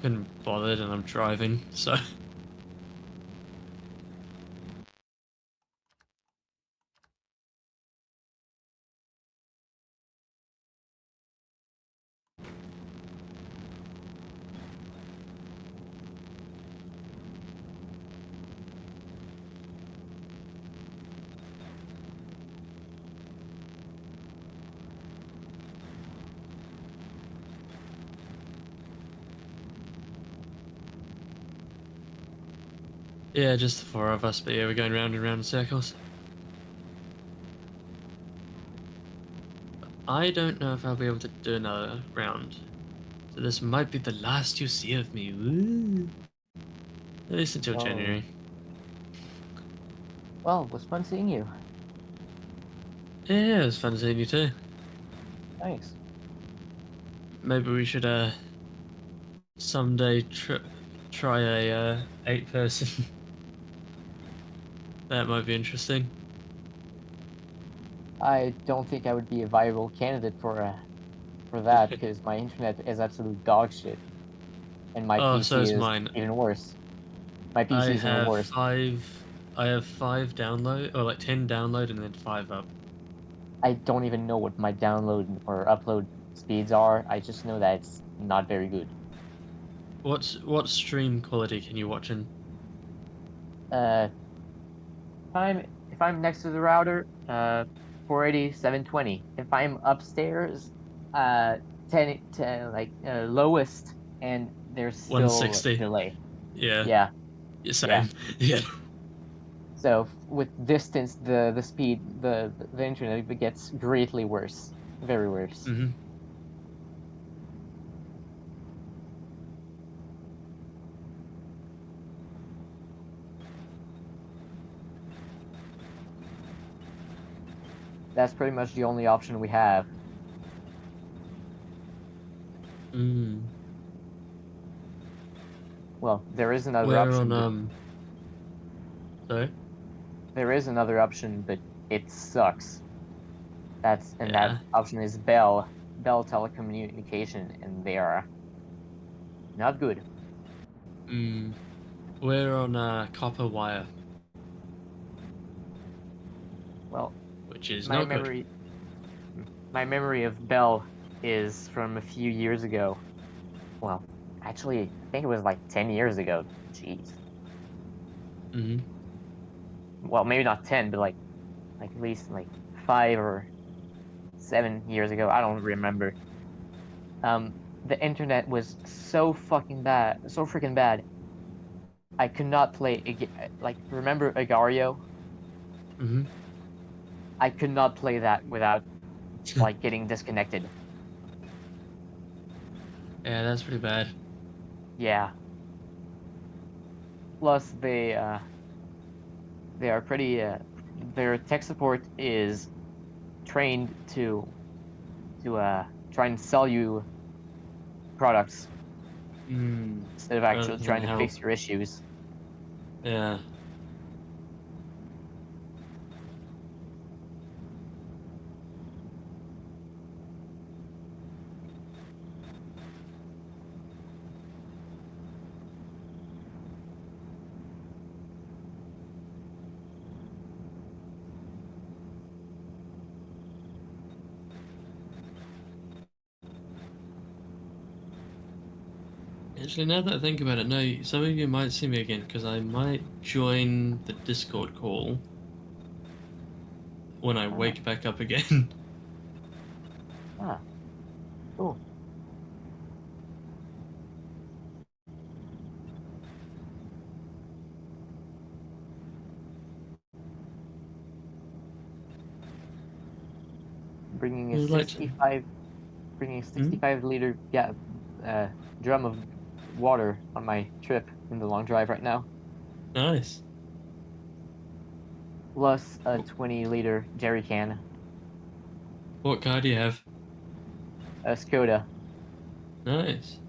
couldn't bothered, and I'm driving, so. Yeah, just the four of us, but yeah, we're going round and round in circles. I don't know if I'll be able to do another round, so this might be the last you see of me. Woo. At least until Oh. January. Well, it was fun seeing you. Yeah, it was fun seeing you too. Thanks. Maybe we should someday try a 8-person. That might be interesting. I don't think I would be a viable candidate for that because my internet is absolute dog shit, and my Oh, so PC is is mine. even worse. My I PC is even have worse. I have 5 download, or like 10 download, and then 5 up. I don't even know what my download or upload speeds are. I just know that it's not very good. What stream quality can you watch in? Uh, if I'm next to the router, 480, 720. If I'm upstairs, 10 like lowest, and there's still 160. delay. Yeah, Yeah, yeah, yeah. same. Yeah. So with distance, the speed, the internet gets greatly worse, very worse. hmm That's pretty much the only option we have. Mm. Well, there is another Where on option, but sorry? there is another option, but it sucks. That Yeah. option is Bell Telecommunication, and they are not good. Mm. We're on copper wire, Well, which is my not good. memory my memory of Bell is from a few years ago. Well, actually, I think it was like 10 years ago. Jeez. hmm Well, maybe not 10, but like at least like 5 or 7 years ago. I don't remember. Um, the internet was so fucking bad, so freaking bad. I could not play like remember Agario? hmm I could not play that without like getting disconnected. Yeah, that's pretty bad. Yeah. Plus they are pretty their tech support is trained to try and sell you products Mm. instead of Rather actually than trying to help. fix your issues. Yeah. Actually, now that I think about it, no, some of you might see me again because I might join the Discord call when I Ah, wake back up again. ah, cool. Bringing a Would like to. 65 bringing a Hmm? 65-liter uh, drum of water on my trip in the long drive right now, Nice. plus a 20-liter jerry can, What car do you have? a Skoda. Nice.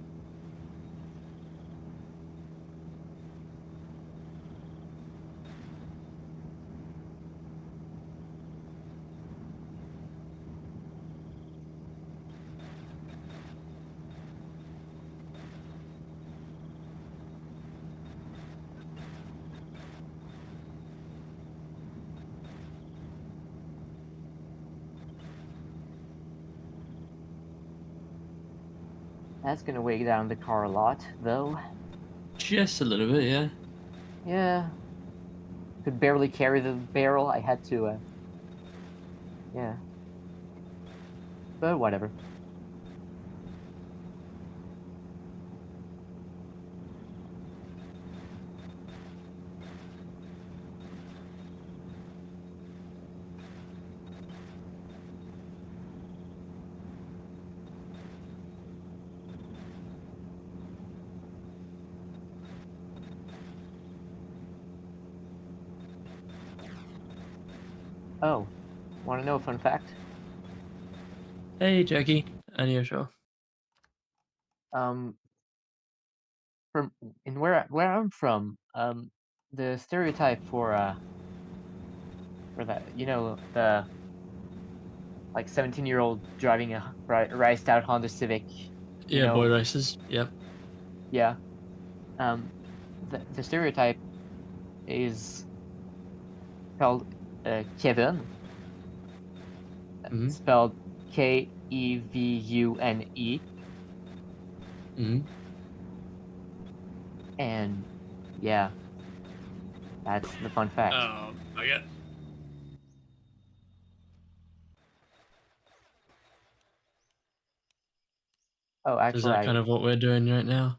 That's gonna weigh down the car a lot, though. Just a little bit, yeah. Yeah, could barely carry the barrel. I had to, yeah, but whatever. Oh, want to know a fun fact? Hey, Jackie. Any show? Um, from in where I'm from, the stereotype for that, you know, like 17-year-old driving a riced out Honda Civic. You Yeah, know, boy races. Yep. yeah. The stereotype is called Kevin, Mhm. spelled Kevune, Mhm. and yeah, that's the fun fact. Okay. Oh, Is that kind of what we're doing right now?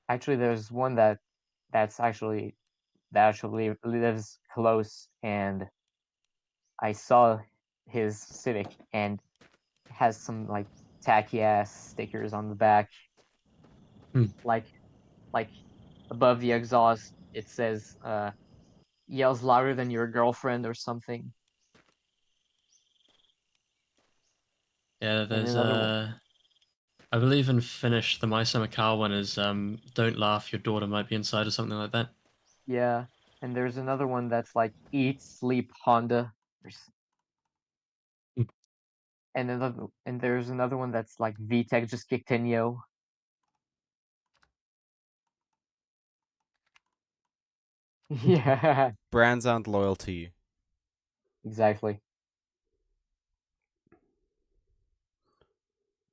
actually, there's one that actually lives close, and I saw his Civic and has some like tacky ass stickers on the back, Hmm. like above the exhaust. It says "yells louder than your girlfriend" or something. Yeah, And there's another one, I believe in Finnish the My Summer Car one is don't laugh, your daughter might be inside or something like that. yeah. And there's another one that's like "eat, sleep, Honda." Hmm. And there's another one that's like "VTech just kicked in, yo." Yeah, Brands aren't loyal to you. exactly.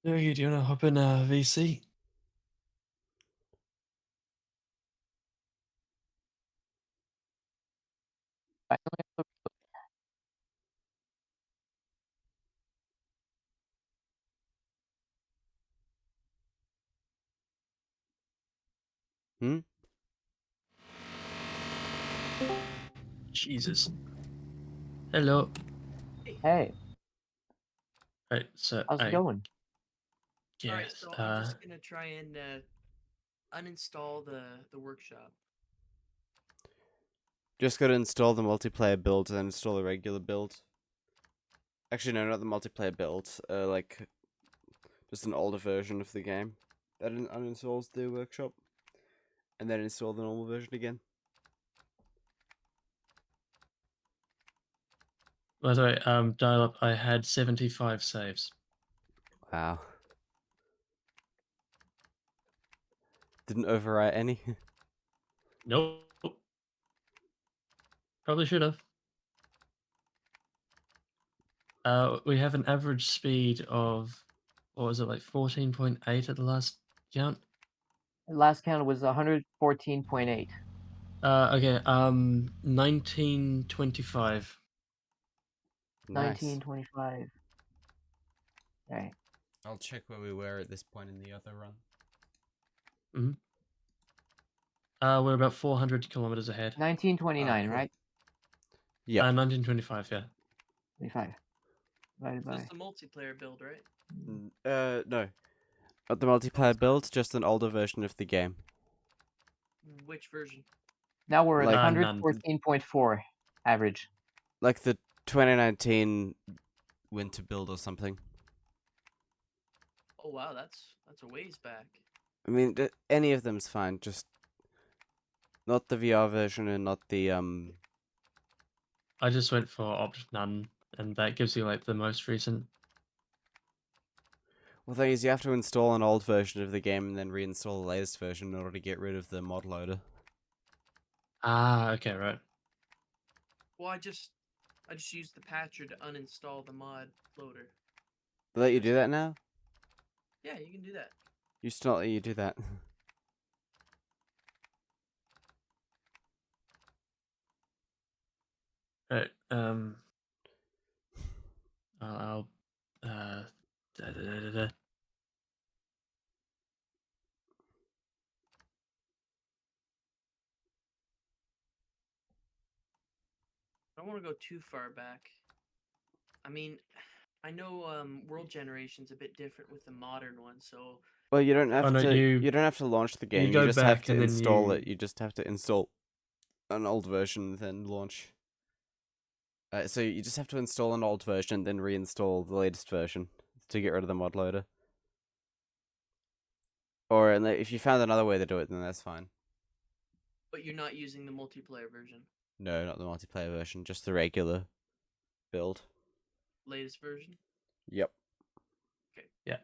Yogi, do you want to hop in VC? Hmm? Jesus. Hello. Hey, Right, so how's it I going? Alright, guess so I'm just gonna try and uninstall the workshop. Just gotta install the multiplayer build and then install the regular build. Actually, no, not the multiplayer build. Like, just an older version of the game. That uninstalls the workshop. And then install the normal version again. by the way, dial up I had 75 saves. Wow. Didn't overwrite any. Nope. Probably should have. We have an average speed of what was it, like 14.8 at the last count? Last count was 114.8. Okay, 1925. Nice. 1925. Right. I'll check where we were at this point in the other run. We're about 400 kilometers ahead. 1929, cool. right? Yeah. 1925, yeah. 25. Divided So by. it's the multiplayer build, right? No. Not the multiplayer build, just an older version of the game. Which version? Now we're at Like- None. 114.4 average. Like the 2019 winter build or something. Oh wow, that's a ways back. I mean, any of them's fine, just not the VR version and not the I just went for opt none, and that gives you like the most recent. Well, the thing is, you have to install an old version of the game and then reinstall the latest version in order to get rid of the mod loader. Ah, okay, right. Well, I just used the patcher to uninstall the mod loader. They let you do that now? Yeah, you can do that. Used to not let you do that. Right. I'll da, da, da, da, da. I don't want to go too far back. I mean, I know world generation's a bit different with the modern one, so Well, you don't have Oh, no, to. you- You don't have to launch the game. You go just have back to and then install you- it. You just have to install an old version, then launch. So you just have to install an old version, then reinstall the latest version to get rid of the mod loader. Or if you found another way to do it, then that's fine. but you're not using the multiplayer version. No, not the multiplayer version, just the regular build. latest version? Yep. Yeah.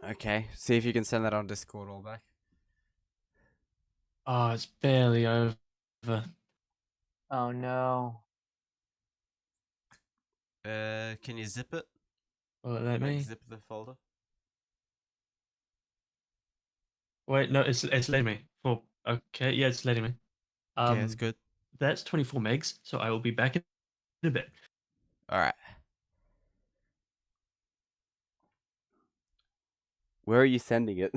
Okay. See if you can send that on Discord all back. Oh, it's barely over. Oh no. Can you zip it? Will it let Like me? zip the folder? Wait, no, it's letting me. Oh, okay, yeah, it's letting me. Okay, that's good. That's 24 megs, so I will be back in a bit. Alright. Where are you sending it?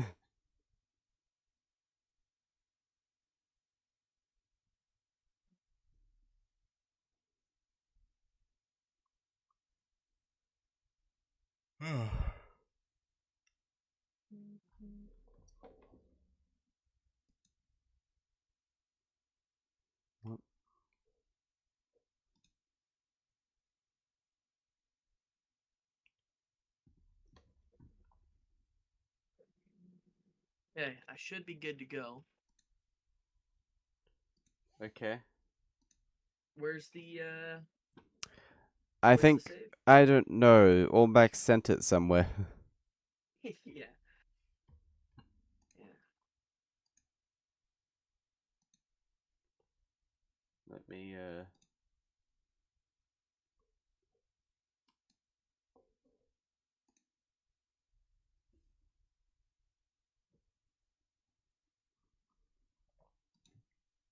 Okay, I should be good to go. Okay. Where's the I where's the think save? I don't know. Allback sent it somewhere. Yeah. Yeah. Let me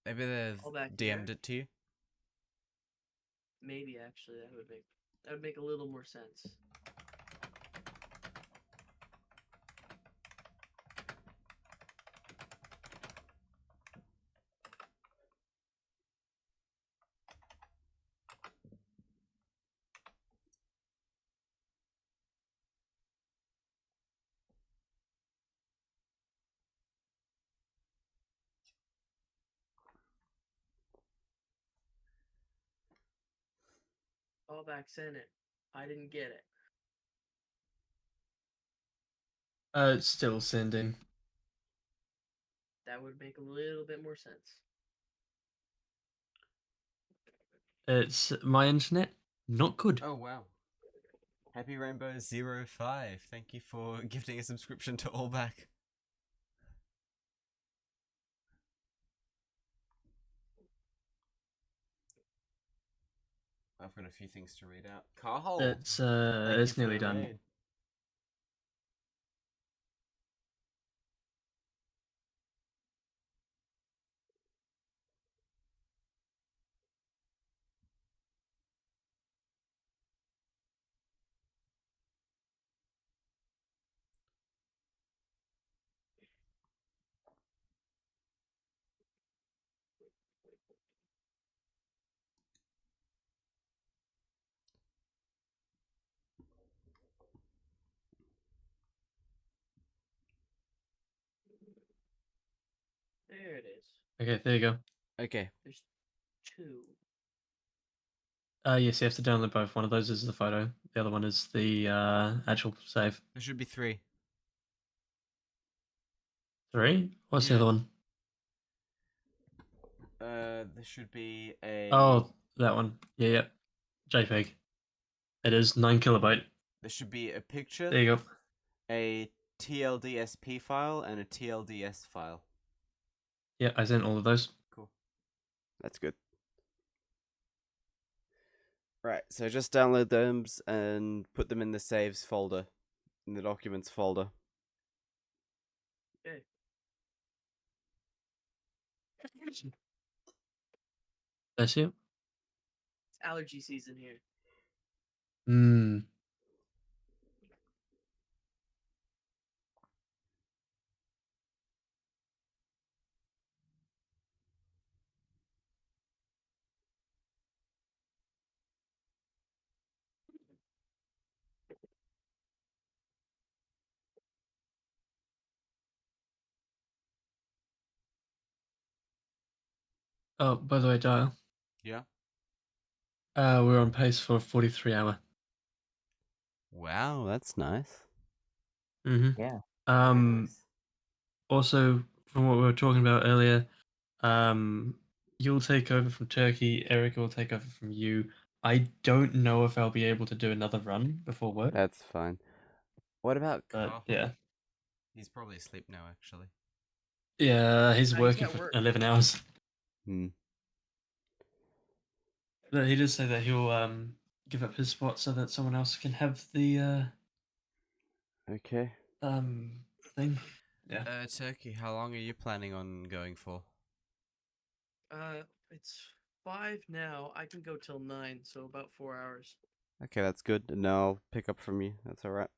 maybe they've All back DM'd here. it to you. Maybe actually that would make a little more sense. All back sent it. I didn't get it. It's still sending. That would make a little bit more sense. It's my internet, not good. Oh wow. Happy Rainbow 05. Thank you for gifting a subscription to Allback. I've got a few things to read out. Carl, It's thank you it's for nearly the done. raid. There it is. Okay, there you go. Okay. There's two. Yes, you have to download both. One of those is the photo. The other one is the actual save. There should be 3. 3? What's the Yeah. other one? There should be a. Oh, that one. Yeah, yeah. JPEG. It is 9 kilobyte. There should be a picture, There you go. a TLDSP file, and a TLDS file. Yeah, I sent all of those. Cool. That's good. Right, so just download those and put them in the saves folder, in the documents folder. Okay. Bless you. It's allergy season here. Hmm. Oh, by the way, Dial. Yeah. We're on pace for a 43-hour. Wow, that's nice. Mm-hmm. Yeah. Also, from what we were talking about earlier, you'll take over from Turkey. Eric will take over from you. I don't know if I'll be able to do another run before work. That's fine. What about But Carl? yeah, He's probably asleep now, actually. yeah, he's He's working at for work. 11 hours. Hmm. But he did say that he'll give up his spot so that someone else can have the Okay. thing. Yeah. Turkey, how long are you planning on going for? It's 5 now. I can go till 9, so about 4 hours. Okay, that's good. And now I'll pick up from you. That's alright.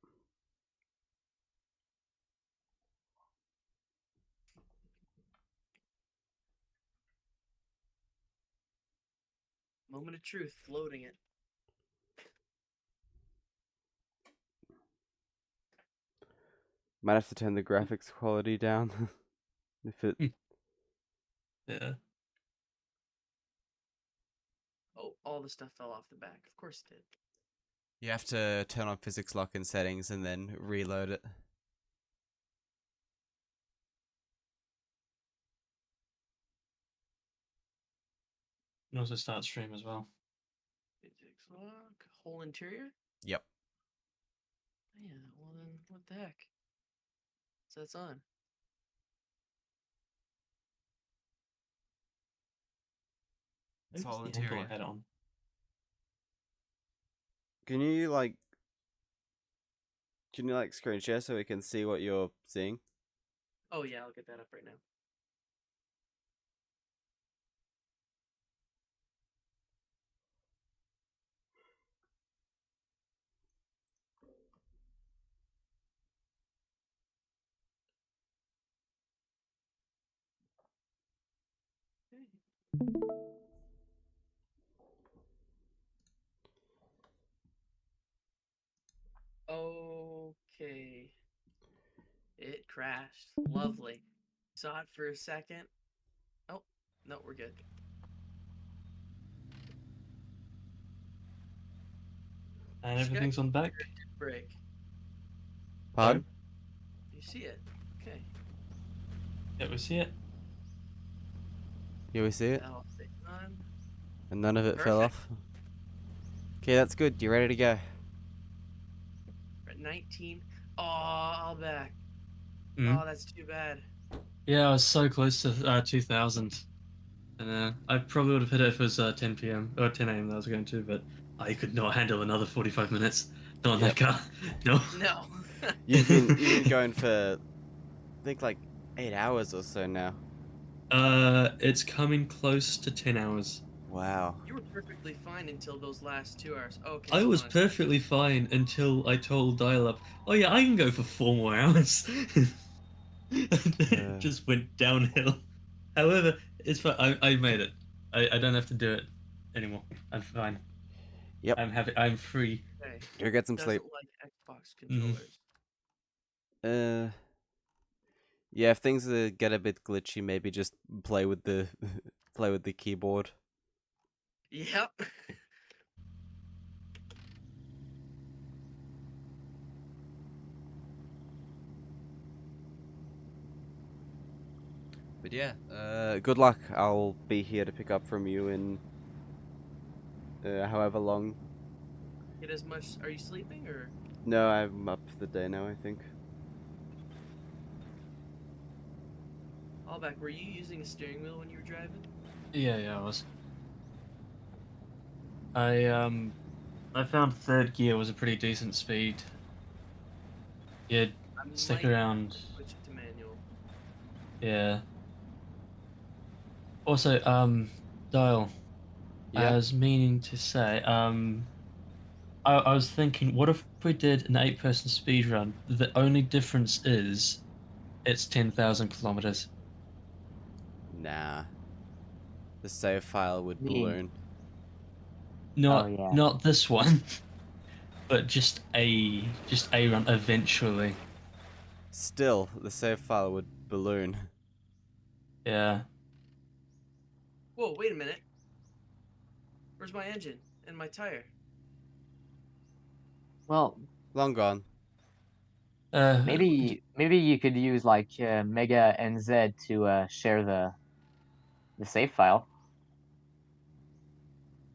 Moment of truth, loading it. Might have to turn the graphics quality down. if it. Yeah. Oh, all the stuff fell off the back. Of course it did. You have to turn on physics lock in settings and then reload it. And also start stream as well. Physics lock, whole interior? Yep. Yeah, well then, what the heck? So that's on. It's Maybe all the angle I interior. had on. Can you screen share so we can see what you're seeing? Oh yeah, I'll get that up right now. Okay. It crashed. Lovely. Saw it for a second. Oh, no, we're good. And Just got everything's on back. break. Pardon? You see it? Okay. Yeah, we see it. Yeah, we see it. Now I'll stay on. And none of it fell Perfect. off. Okay, that's good. You ready to go? We're at 19. Oh, I'll back. Mm. Oh, that's too bad. Yeah, I was so close to 2000. And I probably would have hit it if it was 10 p.m. or 10 a.m. that I was going to, but I could not handle another 45 minutes. Not in that car. No. No. You've been going for I think like 8 hours or so now. It's coming close to 10 hours. Wow. You were perfectly fine until those last 2 hours. Okay, I hold was on a second. perfectly fine until I told Dial Up, oh yeah, I can go for 4 more hours. And then it just went downhill. However, it's fine. I made it. I don't have to do it anymore. I'm fine. Yep. I'm happy. I'm free. Okay. Go get some Doesn't sleep. like Xbox controllers. Yeah, if things get a bit glitchy, maybe just play with the play with the keyboard. Yep. But yeah, good luck. I'll be here to pick up from you in however long. Get as much. Are you sleeping or? No, I'm up for the day now, I think. All back. Were you using a steering wheel when you were driving? Yeah, I was. I found third gear was a pretty decent speed. Yeah, I stick might around. switch it to manual. Yeah. Also, Dial. I Yeah. was meaning to say, I was thinking, what if we did an 8-person speed run? The only difference is it's 10,000 kilometers. Nah. The save file would The balloon. Not yeah. not this one, but just a run eventually. Still, the save file would balloon. Yeah. Whoa! Wait a minute. Where's my engine and my tire? Well, Long gone. maybe you could use like Mega NZ to share the save file.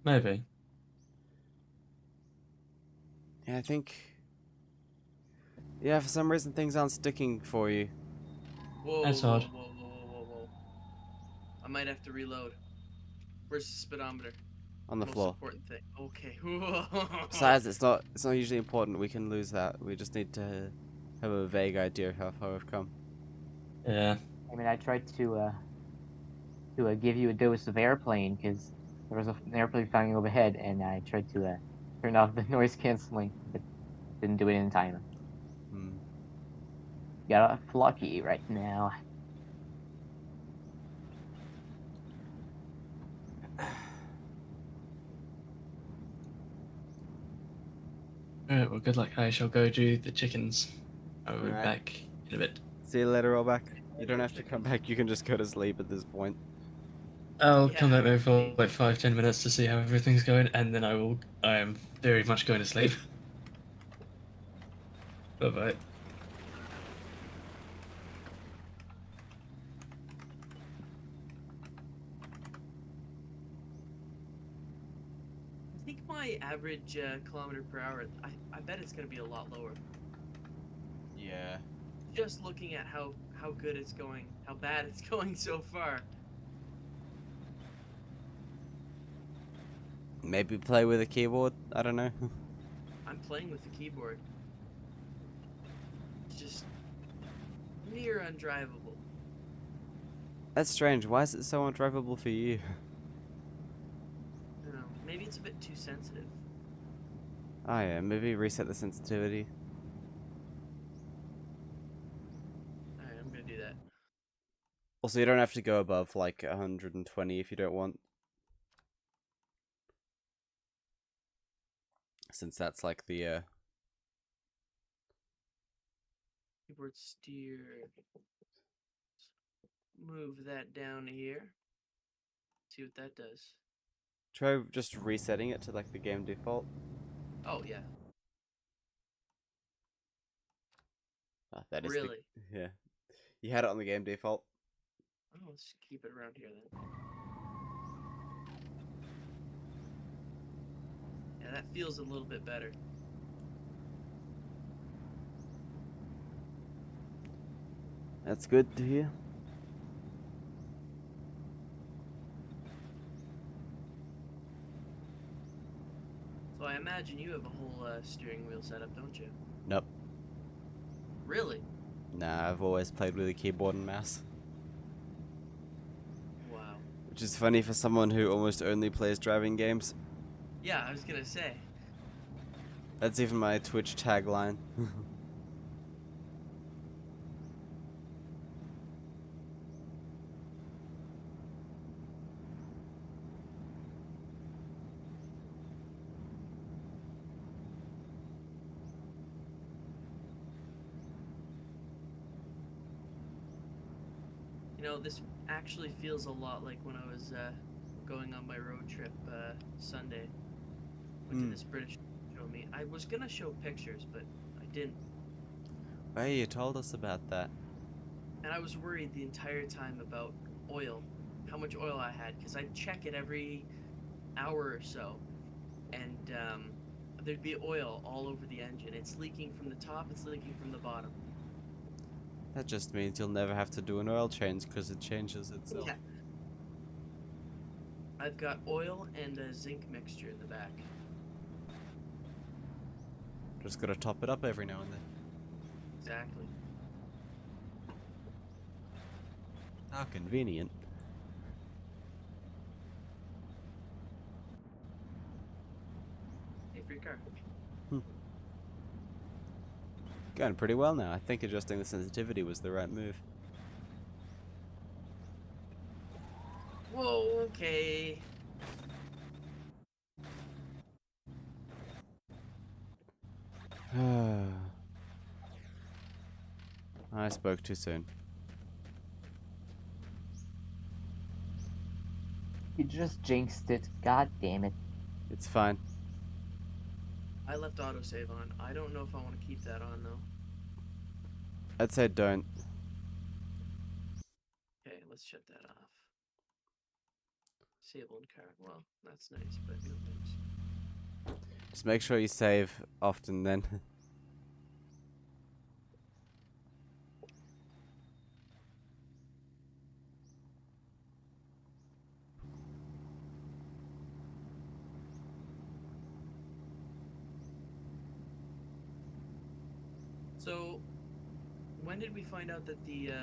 Maybe. Yeah, I think. Yeah, for some reason things aren't sticking for you. Whoa, That's whoa, odd. whoa, whoa, whoa, whoa, whoa. I might have to reload. Where's the speedometer? On the Most floor. important thing. Okay. Besides, it's not usually important. We can lose that. We just need to have a vague idea of how far we've come. Yeah. I mean, I tried to give you a dose of airplane because there was an airplane flying overhead, and I tried to turn off the noise canceling, but didn't do it in time. Hmm. Got a flocky right now. Alright, well, good luck. I shall go do the chickens. I will be Alright. back in a bit. See you later, Rollback. You Alright, don't go have to come chickens. back. You can just go to sleep at this point. I'll Yeah, come back maybe for okay. like 5-10 minutes to see how everything's going, and then I am very much going to sleep. Bye bye. I think my average kilometer per hour, I bet it's going to be a lot lower. Yeah. Just looking at how good it's going, how bad it's going so far. Maybe play with a keyboard. I don't know. I'm playing with the keyboard. It's just near undrivable. That's strange. Why is it so undrivable for you? I don't know. Maybe it's a bit too sensitive. Oh yeah, maybe reset the sensitivity. Alright, I'm gonna do that. Also, you don't have to go above like 120 if you don't want. Since that's like the Keyboard steer. Move that down here. See what that does. try just resetting it to like the game default. Oh yeah, Ah, that is really? the yeah. You had it on the game default. Oh, let's keep it around here then. Yeah, that feels a little bit better. That's good to hear. So I imagine you have a whole steering wheel setup, don't you? Nope. Really? Nah, I've always played with a keyboard and mouse. Wow. Which is funny for someone who almost only plays driving games. Yeah, I was gonna say. That's even my Twitch tagline. You know, this actually feels a lot like when I was going on my road trip Sunday. Went to Hmm. this British show meet. I was gonna show pictures, but I didn't. Hey, you told us about that. And I was worried the entire time about oil, how much oil I had, because I'd check it every hour or so, and there'd be oil all over the engine. It's leaking from the top, it's leaking from the bottom. That just means you'll never have to do an oil change because it changes itself. Yeah. I've got oil and a zinc mixture in the back. Just gotta top it up every now and then. Exactly. How convenient. Hey, free car. Going pretty well now. I think adjusting the sensitivity was the right move. Whoa, okay. I spoke too soon. You just jinxed it. God damn it. It's fine. I left autosave on. I don't know if I want to keep that on though. I'd say don't. Okay, let's shut that off. Disabled car. Well, that's nice, but no thanks. Just make sure you save often then. So, when did we find out that the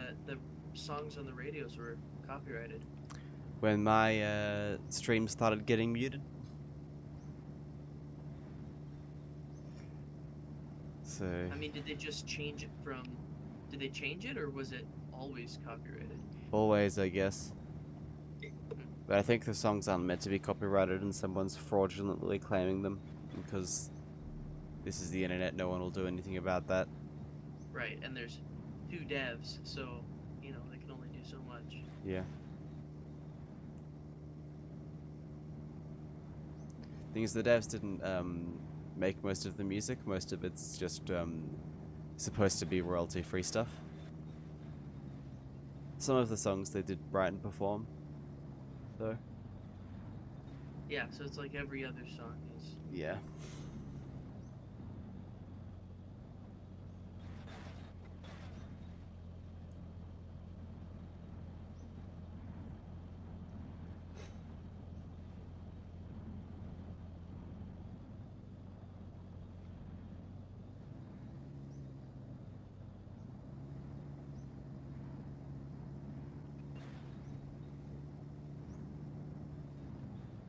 songs on the radios were copyrighted? When my stream started getting muted. So I mean, did they just change it from? Did they change it, or was it always copyrighted? always, I guess. But I think the songs aren't meant to be copyrighted and someone's fraudulently claiming them because this is the internet, no one will do anything about that. Right, and there's 2 devs, so you know they can only do so much. Yeah. Thing is, the devs didn't make most of the music. Most of it's just supposed to be royalty-free stuff. Some of the songs they did write and perform, though. Yeah, so it's like every other song is. Yeah.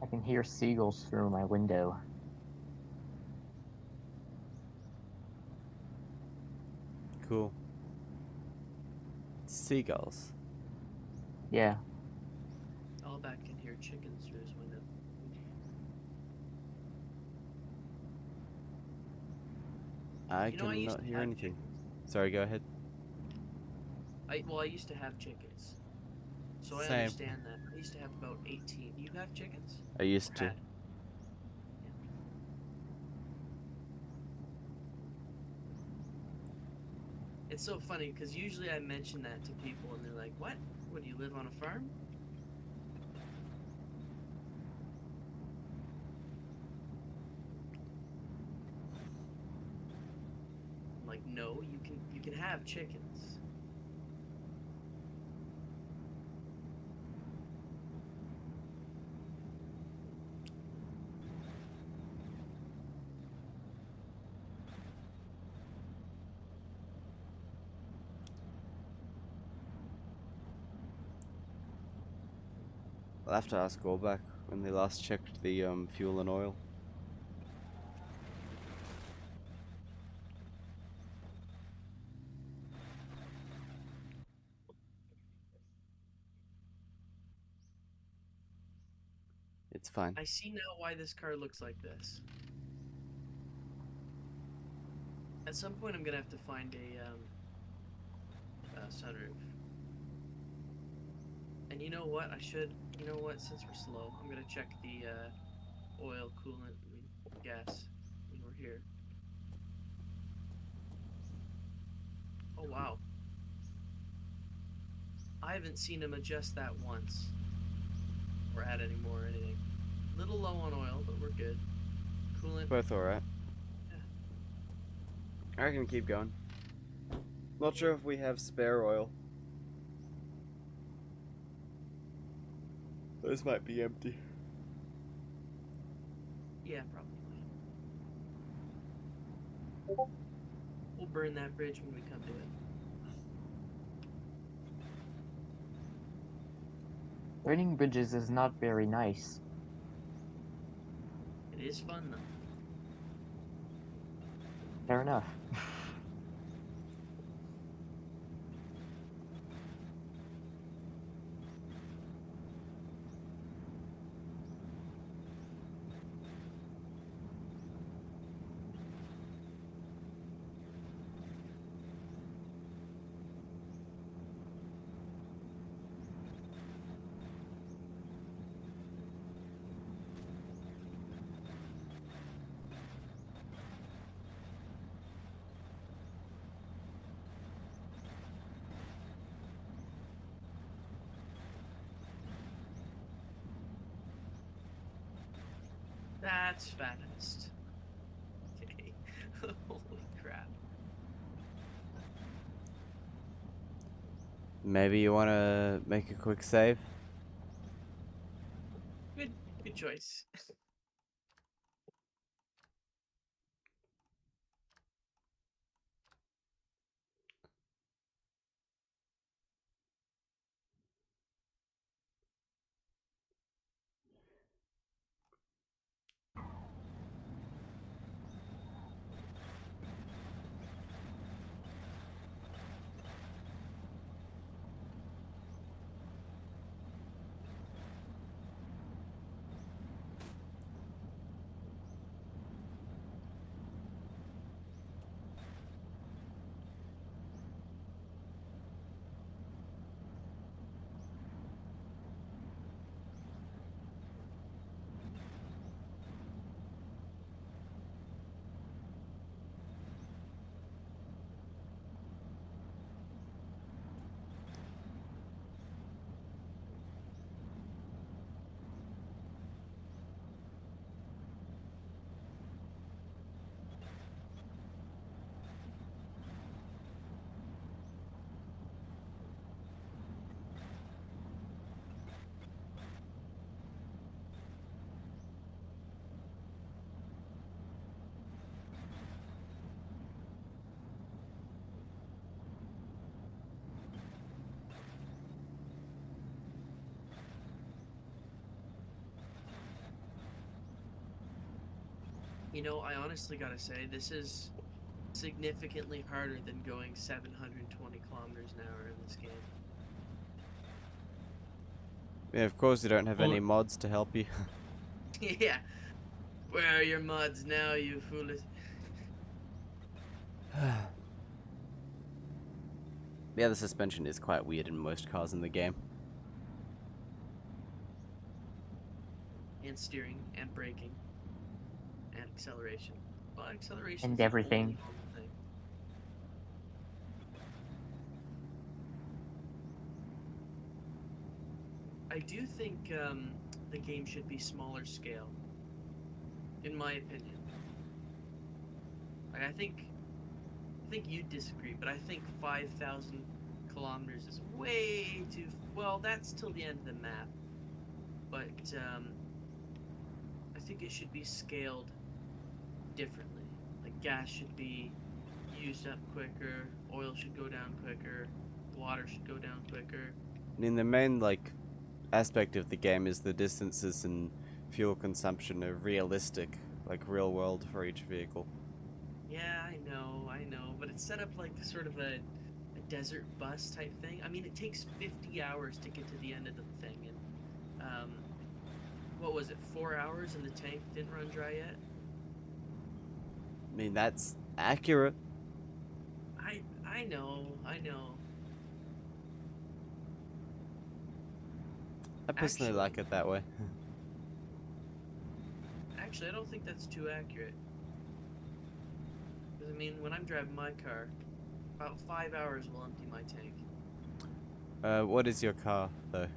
I can hear seagulls through my window. Cool. Seagulls. Yeah. Allback can hear chickens through his window. I You know, I used cannot to hear have anything. chickens. Sorry, go ahead. I used to have chickens, so I Same. understand that. I used to have about 18. You have chickens? I used Or to. had? Yeah. It's so funny because usually I mention that to people and they're like, "What? What do you live on a farm?" I'm like, "No, you can have chickens." I'll have to ask Goldback when they last checked the fuel and oil. It's fine. I see now why this car looks like this. At some point, I'm gonna have to find a sunroof. And you know what? You know what? Since we're slow, I'm gonna check the oil, coolant, and gas. When we're here. Oh wow! I haven't seen him adjust that once, or add any more or anything. Little low on oil, but we're good. Coolant. Both alright. Yeah. I can keep going. Not sure if we have spare oil. Those might be empty. Yeah, probably. We'll burn that bridge when we come to it. Burning bridges is not very nice. It is fun though. Fair enough. That's fast. Okay. Holy crap. Maybe you want to make a quick save? Good choice. You know, I honestly gotta say, this is significantly harder than going 720 kilometers an hour in this game. Yeah, of course you don't have any Well- mods to help you. Yeah. Where are your mods now, you foolish? Yeah, the suspension is quite weird in most cars in the game. And steering, and braking, and acceleration. Well, acceleration And is the only everything. normal thing. I do think the game should be smaller scale, in my opinion. Like, I think you'd disagree, but I think 5,000 kilometers is way too. Well, that's till the end of the map, but I think it should be scaled differently. Like gas should be used up quicker, oil should go down quicker, water should go down quicker. I mean, the main, like, aspect of the game is the distances and fuel consumption are realistic, like real world for each vehicle. Yeah, I know, but it's set up like sort of a desert bus type thing. I mean, it takes 50 hours to get to the end of the thing, and what was it, 4 hours, and the tank didn't run dry yet? I mean, that's accurate. I know. I personally Actually- like it that way. Actually, I don't think that's too accurate. 'Cause, I mean, when I'm driving my car, about 5 hours will empty my tank. What is your car, though?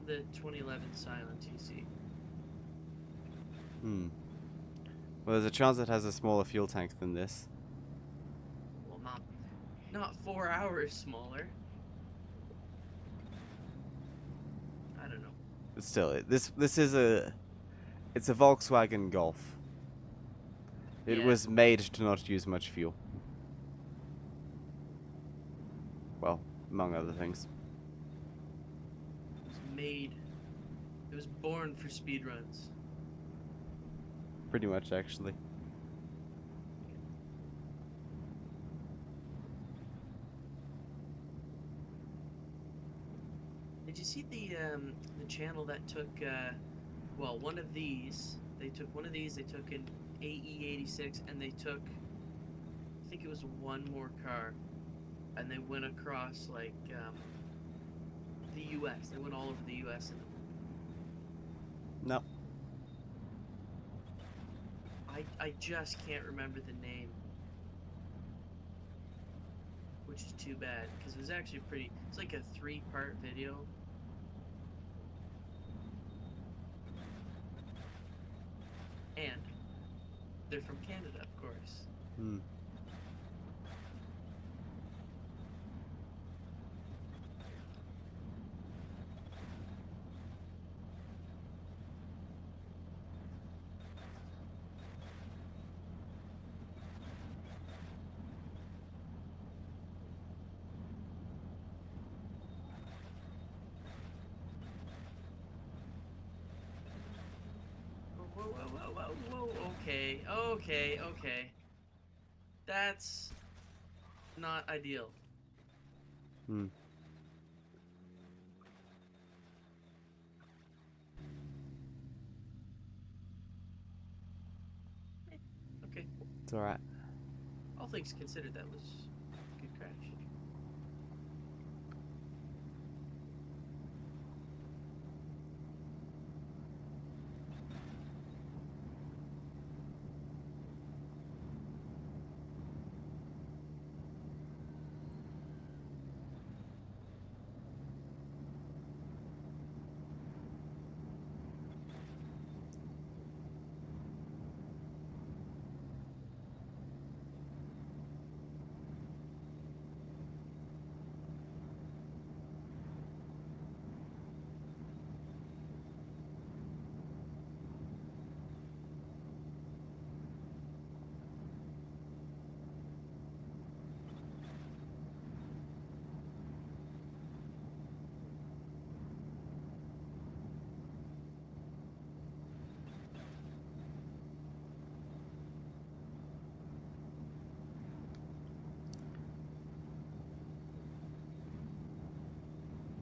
The 2011 Silent TC. Hmm. Well, there's a chance it has a smaller fuel tank than this. Well, not 4 hours smaller. I don't know. But still, this is it's a Volkswagen Golf. It Yeah. was made to not use much fuel. Well, among other things. It was made. It was born for speedruns. Pretty much, actually. Did you see the channel that took well, one of these? They took one of these. They took an AE86, and they took, I think it was one more car, and they went across like the U.S. They went all over the U.S. and No. I just can't remember the name, which is too bad because it was actually pretty. It's like a 3-part video. they're from Canada, of course. Hmm. Whoa, whoa, whoa, whoa, whoa. Okay, okay, okay. That's not ideal. Hmm. Okay, It's alright. all things considered, that was a good crash.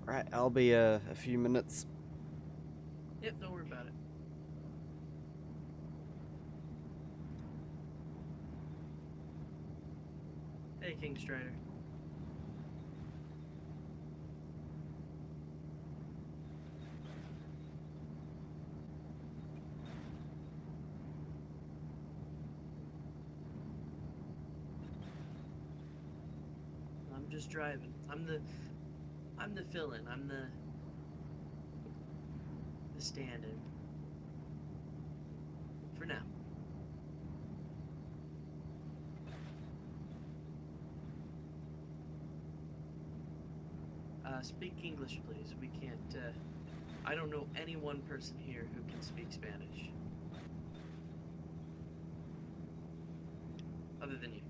Right, I'll be a few minutes. Yep, don't worry about it. Hey, King Strider. I'm just driving. I'm the fill-in. I'm the stand-in. For now. Speak English, please. We can't, I don't know any one person here who can speak Spanish. Other than you.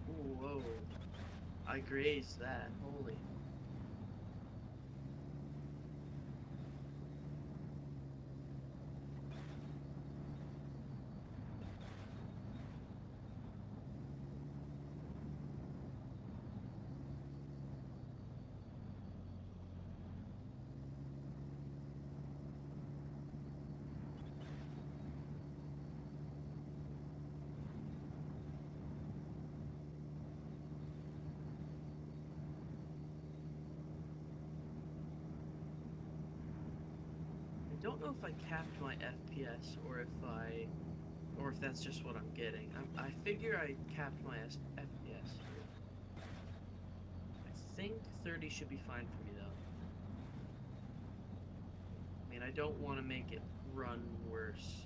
Ooh, whoa. I grazed that. Holy. I don't know if I capped my FPS or if that's just what I'm getting. I figure I capped my FPS. I think 30 should be fine for me though. I mean, I don't want to make it run worse.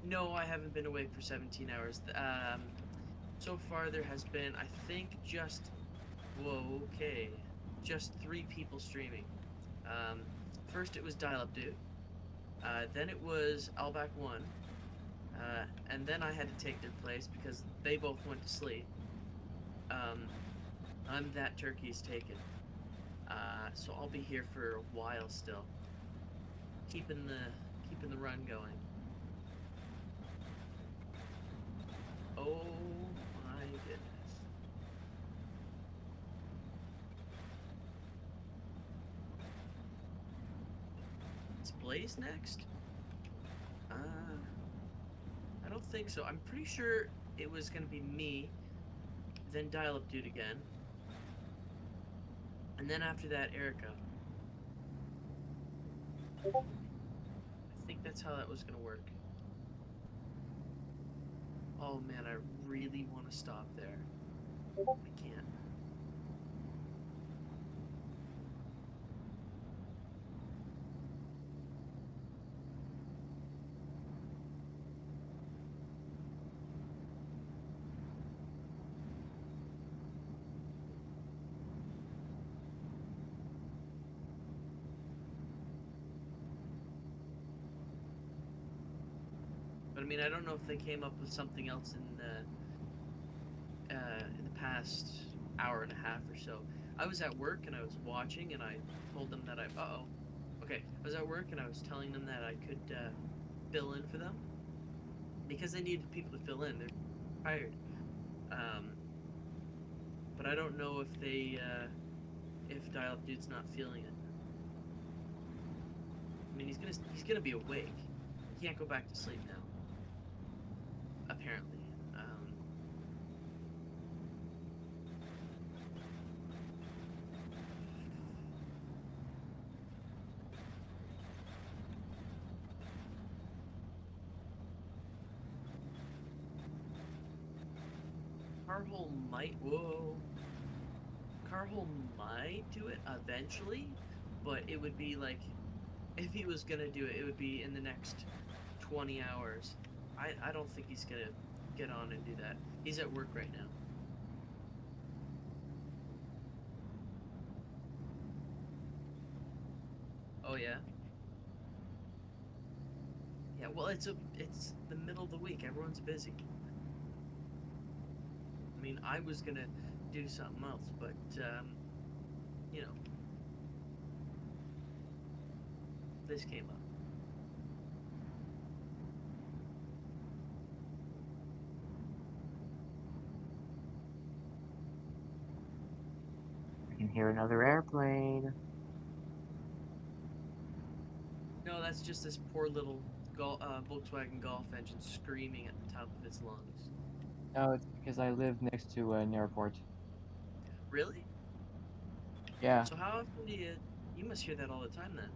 No, I haven't been awake for 17 hours. So far there has been, I think, just, whoa, okay, just 3 people streaming. First it was Dial Up Dude. Then it was Albac1. And then I had to take their place because they both went to sleep. I'm That Turkey's Taken. So I'll be here for a while still. Keeping the run going. Oh my goodness. Is Blaze next? think so. I'm pretty sure it was gonna be me, then Dial Up Dude again, and then after that, Erica. I think that's how that was gonna work. Oh man, I really want to stop there. I can't. But I mean, I don't know if they came up with something else in the past hour and a half or so. I was at work and I was watching, and I told them that okay. I was at work and I was telling them that I could fill in for them because they needed people to fill in. They're tired. But I don't know if Dial Up Dude's not feeling it. I mean, he's gonna be awake. He can't go back to sleep now. Apparently. Carhole might. Whoa. Carhole might do it eventually, but it would be like, if he was gonna do it, it would be in the next 20 hours. I don't think he's gonna get on and do that. He's at work right now. Oh yeah. Yeah, well, it's the middle of the week. Everyone's busy. I mean, I was gonna do something else, but you know, this came up. I can hear another airplane. No, that's just this poor little Volkswagen Golf engine screaming at the top of its lungs. No, it's because I live next to an airport. Really? Yeah, So how often do you must hear that all the time then?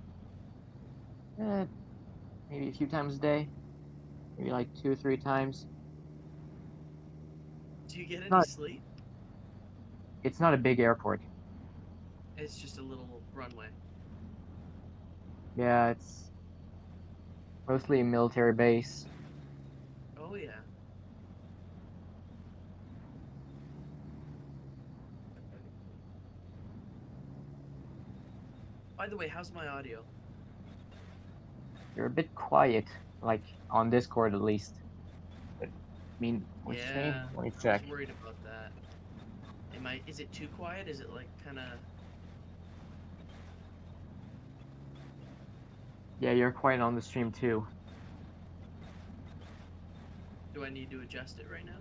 maybe a few times a day, maybe like 2 or 3 times. Do you get any Not, sleep? it's not a big airport. It's just a little runway. Yeah, it's mostly a military base. Oh yeah. By the way, how's my audio? You're a bit quiet, like on Discord at least. But, I mean, on stream, Yeah, let me I check. was worried about that. Is it too quiet? Is it like kind of... Yeah, you're quiet on the stream too. Do I need to adjust it right now?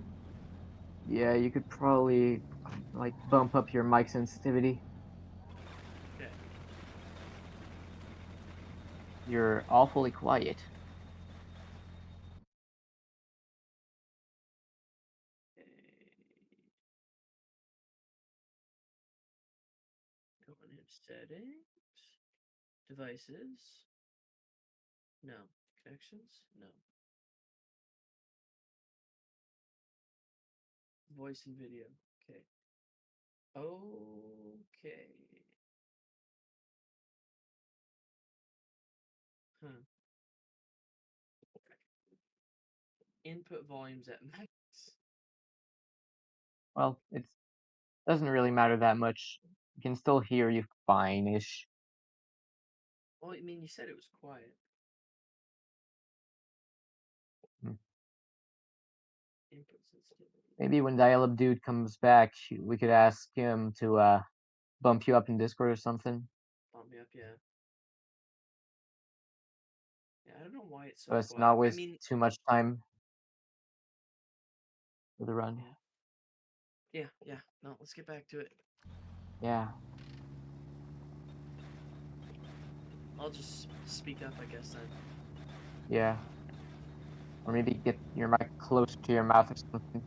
Yeah, you could probably like bump up your mic sensitivity. Okay. You're awfully quiet. Going in settings. Devices. No. Connections? No. Voice and video. Okay. Okay. Huh. Input volumes at max. Well, it doesn't really matter that much. You can still hear you fine-ish. Well, I mean, you said it was quiet. Hmm. Input sensitivity. Maybe when Dial-Up Dude comes back, we could ask him to bump you up in Discord or something. Bump me up, yeah. Yeah, I don't know why it's so So as to quiet. not I waste mean, too much time for the run. yeah. No, let's get back to it. Yeah. I'll just speak up, I guess, then. Yeah. Or maybe get your mic close to your mouth or something.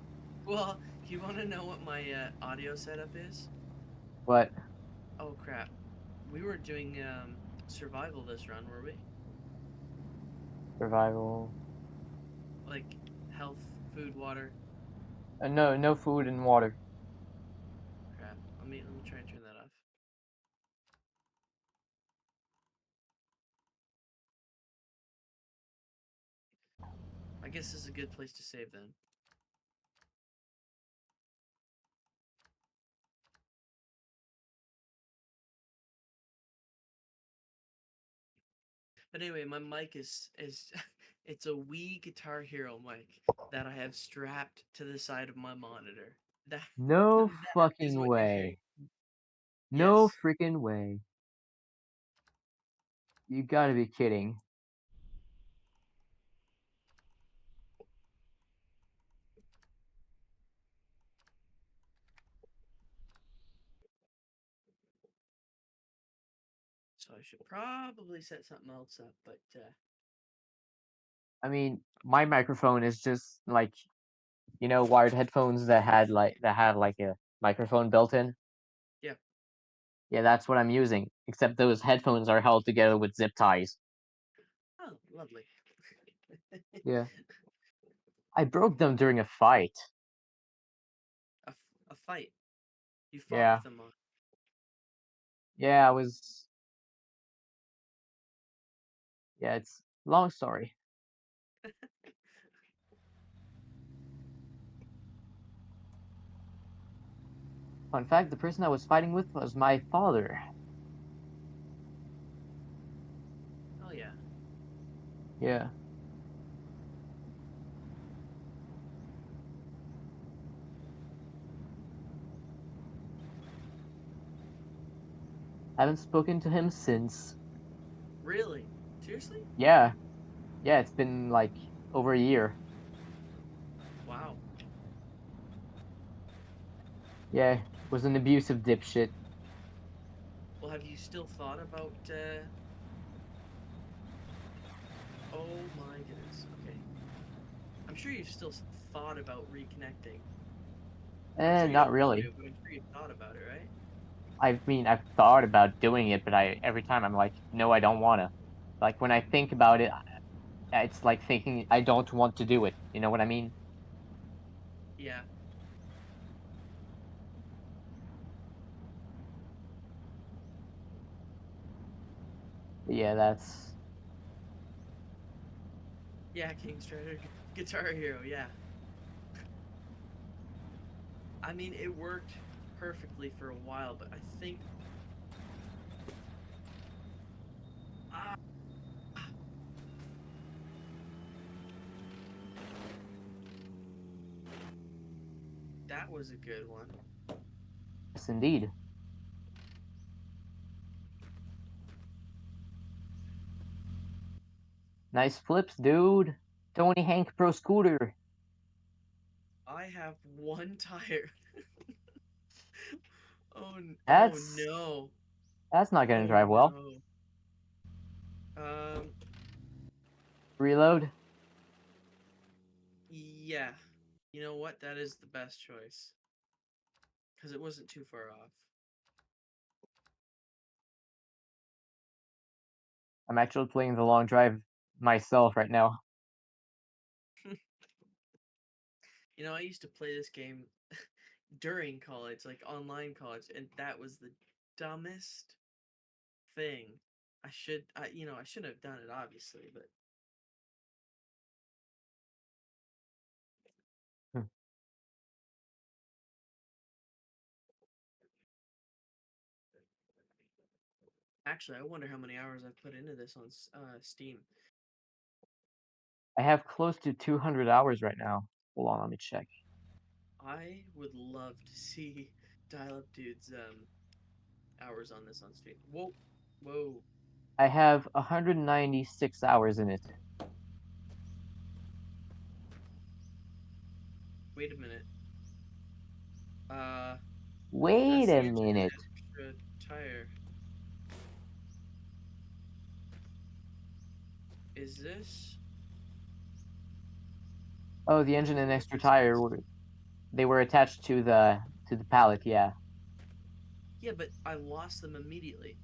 Well, you want to know what my audio setup is? But Oh crap, we were doing survival this run, were we? survival. Like health, food, water. No, no food and water. Crap. Let me try and turn that off. I guess this is a good place to save then. But anyway, my mic is it's a Wii Guitar Hero mic that I have strapped to the side of my monitor. That No that is fucking what you're hearing. way. No Yes. freaking way. You gotta be kidding. So I should probably set something else up, but I mean, my microphone is just like, wired headphones that have like a microphone built in. yeah. Yeah, that's what I'm using. Except those headphones are held together with zip ties. Oh, lovely. Yeah. I broke them during a fight. A fight. You fought Yeah. with them on. Yeah, I was. Yeah, it's long story. Fun fact: the person I was fighting with was my father. Oh yeah. Yeah. Haven't spoken to him since. Really? Seriously? Yeah. Yeah, it's been like over a year. Wow. Yeah, was an abusive dipshit. Well, have you still thought about? Oh my goodness. Okay. I'm sure you've still thought about reconnecting. I'm sure you Not don't want really. to, but I'm sure you've thought about it, right? I mean, I've thought about doing it, but every time I'm like, no, I don't wanna. Like when I think about it, it's like thinking I don't want to do it. You know what I mean? Yeah. But yeah, that's. Yeah, King Strider Guitar Hero, yeah. I mean, it worked perfectly for a while, but I think ah, that was a good one. Yes, indeed. Nice flips, dude. Tony Hank Pro Scooter. I have one tire. Oh That's no. that's not gonna Oh drive well. no. Um Reload. yeah. You know what? That is the best choice. Cuz it wasn't too far off. I'm actually playing the long drive myself right now. You know, I used to play this game during college, like online college, and that was the dumbest thing. I shouldn't have done it obviously, but Hmm. actually, I wonder how many hours I've put into this on Steam. I have close to 200 hours right now. Hold on, let me check. I would love to see Dial Up Dude's hours on this on Steam. Whoa, whoa. I have 196 hours in it. Wait a minute. Uh, Wait that's the a answer to the minute. extra tire. Is this? Oh, the engine and extra tire they were attached to the pallet. Yeah. Yeah, but I lost them immediately.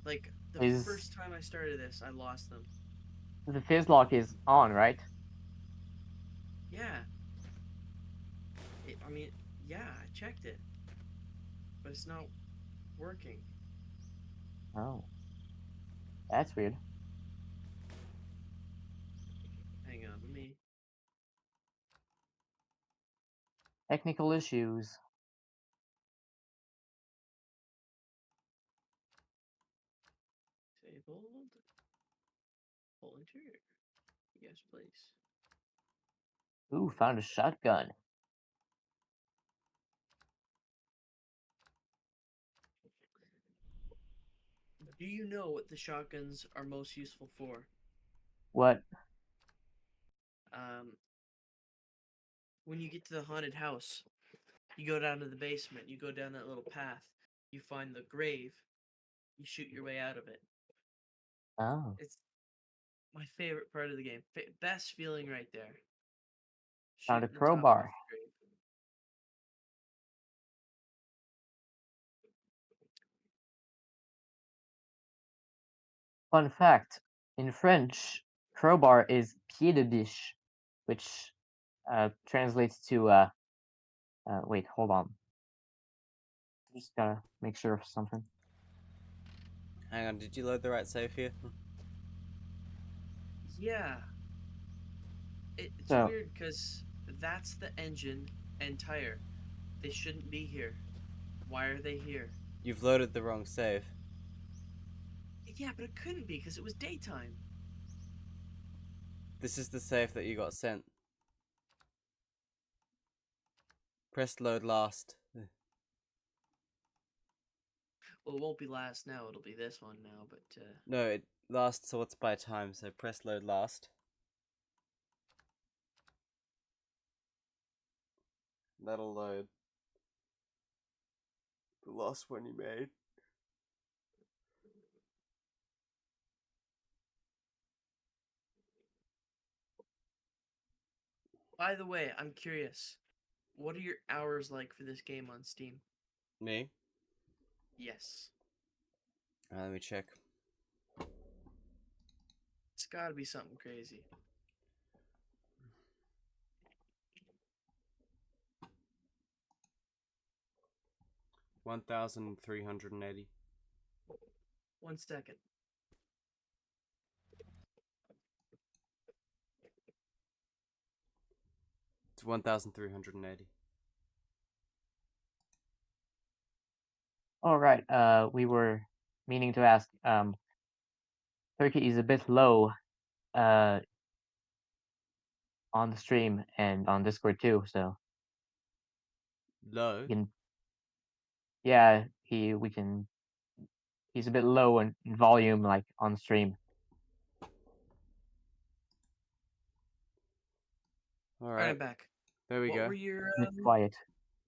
Like the Is first time I started this, I lost them. the fizz lock is on, right? Yeah. I mean, yeah, I checked it, but it's not working. Oh, that's weird. Hang on, let me. Technical issues. Disabled. Full interior. Yes, please. Ooh, found a shotgun. Do you know what the shotguns are most useful for? What? Um, when you get to the haunted house, you go down to the basement, you go down that little path, you find the grave, you shoot your way out of it. Oh, It's my favorite part of the game. Best feeling right there. found a Shooting the top off crowbar. the grave. Fun fact: in French, crowbar is pied de biche, which translates to wait, hold on. Just gotta make sure of something. Hang on, did you load the right save here? Yeah, it's So weird because that's the engine and tire. They shouldn't be here. Why are they here? You've loaded the wrong save. Yeah, but it couldn't be because it was daytime. This is the save that you got sent. Press load last. Well, it won't be last now. It'll be this one now. But No, it last sorts by time, so press load last. That'll load the last one you made. by the way, I'm curious. What are your hours like for this game on Steam? Me? Yes, Let me check. it's got to be something crazy. 1,380. 1 second. It's 1,380. all right. We were meaning to ask. Turkey is a bit low. On the stream and on Discord too. So Low? you can, yeah, he's a bit low in volume, like on stream. All right, I'm Alright, back. there we What go. were your A bit quiet.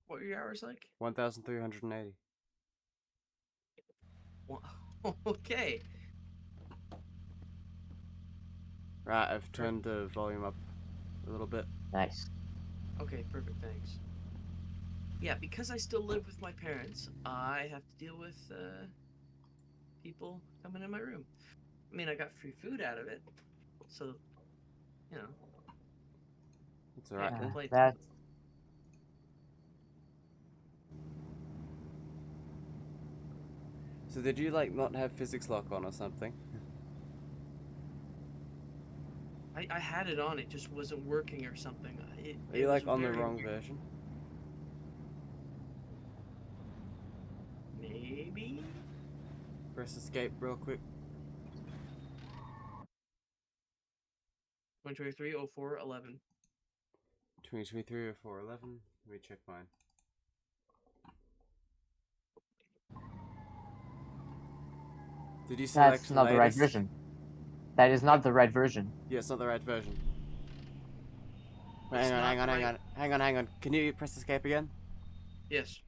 what were your hours like? 1,380. Well, okay. Right, I've turned the volume up a little bit. Nice. Okay, perfect. Thanks. Yeah, because I still live with my parents, I have to deal with people coming in my room. I mean, I got free food out of it, so you know, It's can't alright. complain too That much. So did you like not have physics lock on or something? I had it on, it just wasn't working or something. Are It you was like on the very wrong weird. version? Maybe. Press escape real quick. 123 04 11. 2023 or 411. Let me check mine. Did you select that's not the right latest? version. That is not What? the right version. Yeah, it's not the right version. Wait, It's not the right. hang on. Can you press escape again? Yes.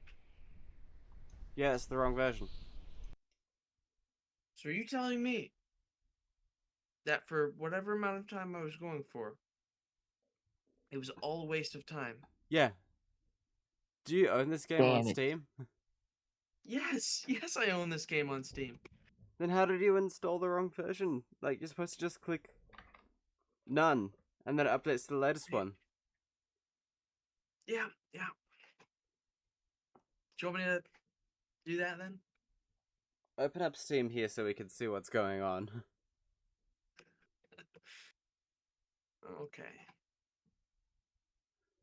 Yeah, it's the wrong version. So are you telling me that for whatever amount of time I was going for, It was all a waste of time. Yeah. Do you own this game on Damn it. Steam? Yes, yes, I own this game on Steam. Then how did you install the wrong version? Like, you're supposed to just click none, and then it updates to the latest one. Yeah, yeah. Do you want me to do that then? Open up Steam here so we can see what's going on. Okay.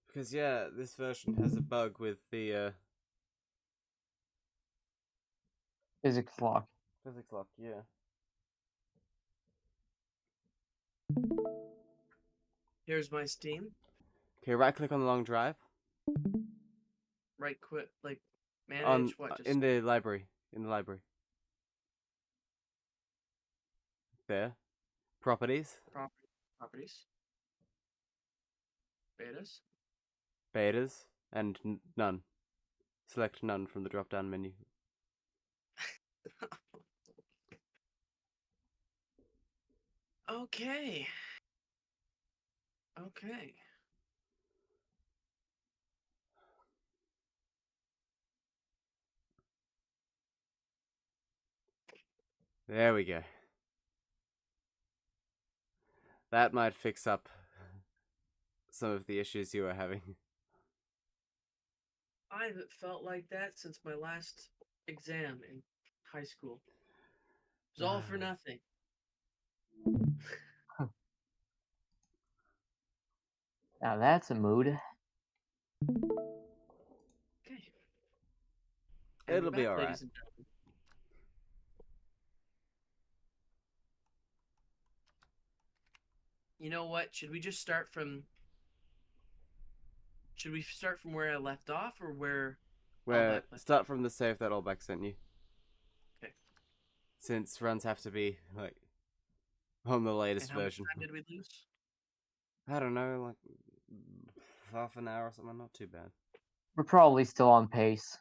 Because, yeah, this version has a bug with the, Physics lock. physics lock, yeah. Here's my Steam. Okay, right click on the long drive. Right quit, like, manage, On, what, just in the library. In the library. There. Properties. properties. Betas. Betas. And none. Select none from the drop down menu. Okay. Okay. There we go. That might fix up some of the issues you were having. I haven't felt like that since my last exam in high school. It was all for nothing. Now that's a mood. Okay. And It'll we're be back, alright. ladies and gentlemen. You know what? Should we just start from? Should we start from where I left off, or where? Where Allback left start off? from the save that Allback sent you. Okay. Since runs have to be like on the latest And how much version. time did we lose? I don't know, like half an hour or something. Not too bad. We're probably still on pace.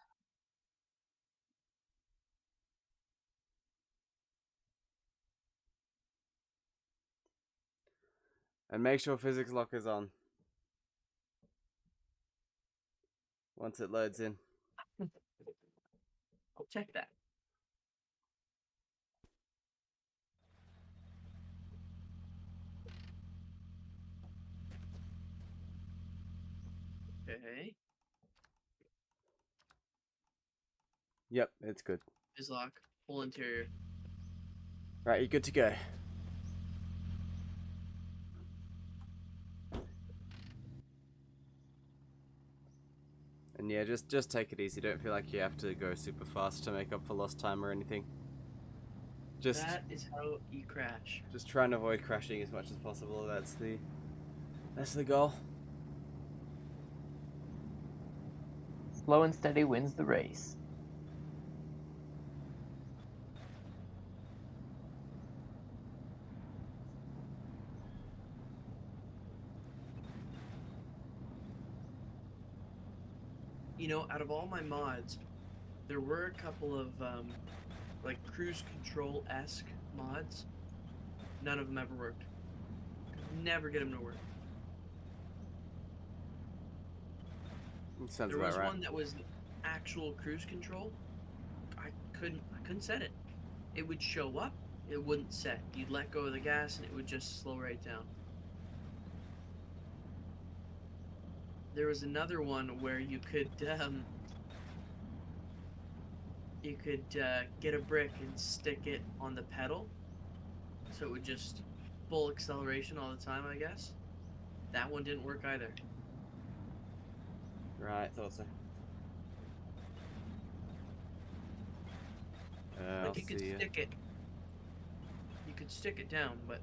And make sure physics lock is on once it loads in. I'll check that. Okay. Yep, it's good. Is lock. Full interior. Right, you're good to go. And yeah, just take it easy. Don't feel like you have to go super fast to make up for lost time or anything. Just That is how you crash. just try and avoid crashing as much as possible. That's the goal. Slow and steady wins the race. You know, out of all my mods, there were a couple of like cruise control-esque mods. None of them ever worked. Could never get them to work. Sounds There about was right. one that was actual cruise control. I couldn't set it. It would show up, it wouldn't set. You'd let go of the gas and it would just slow right down. There was another one where you could get a brick and stick it on the pedal, so it would just full acceleration all the time, I guess. That one didn't work either. Right, thought so. I'll Like you could see ya. stick it. You could stick it down, but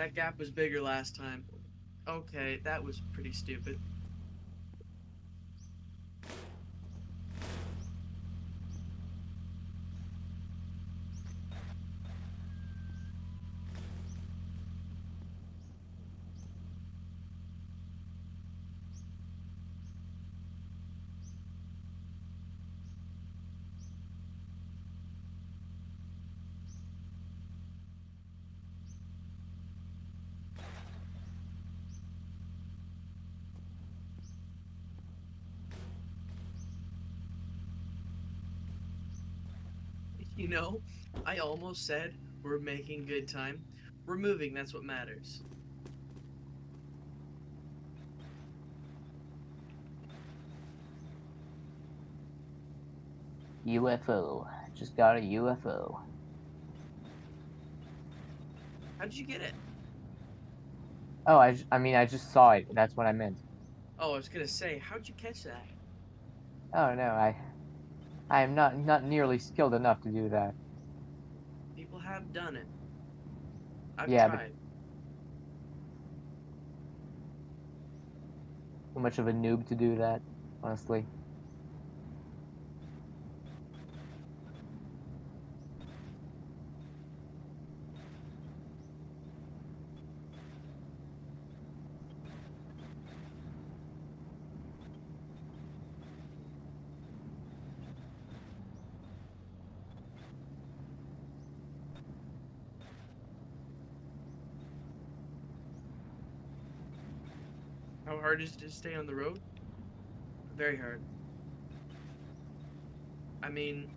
That gap was bigger last time. Okay, that was pretty stupid. You know, I almost said we're making good time. We're moving, that's what matters. UFO. Just got a UFO. How did you get it? Oh, I mean, I just saw it. That's what I meant. Oh, I was gonna say, how'd you catch that? Oh no, I am not nearly skilled enough to do that. People have done it. I've Yeah, but tried. too much of a noob to do that, honestly. How hard is it to stay on the road? Very hard. I mean,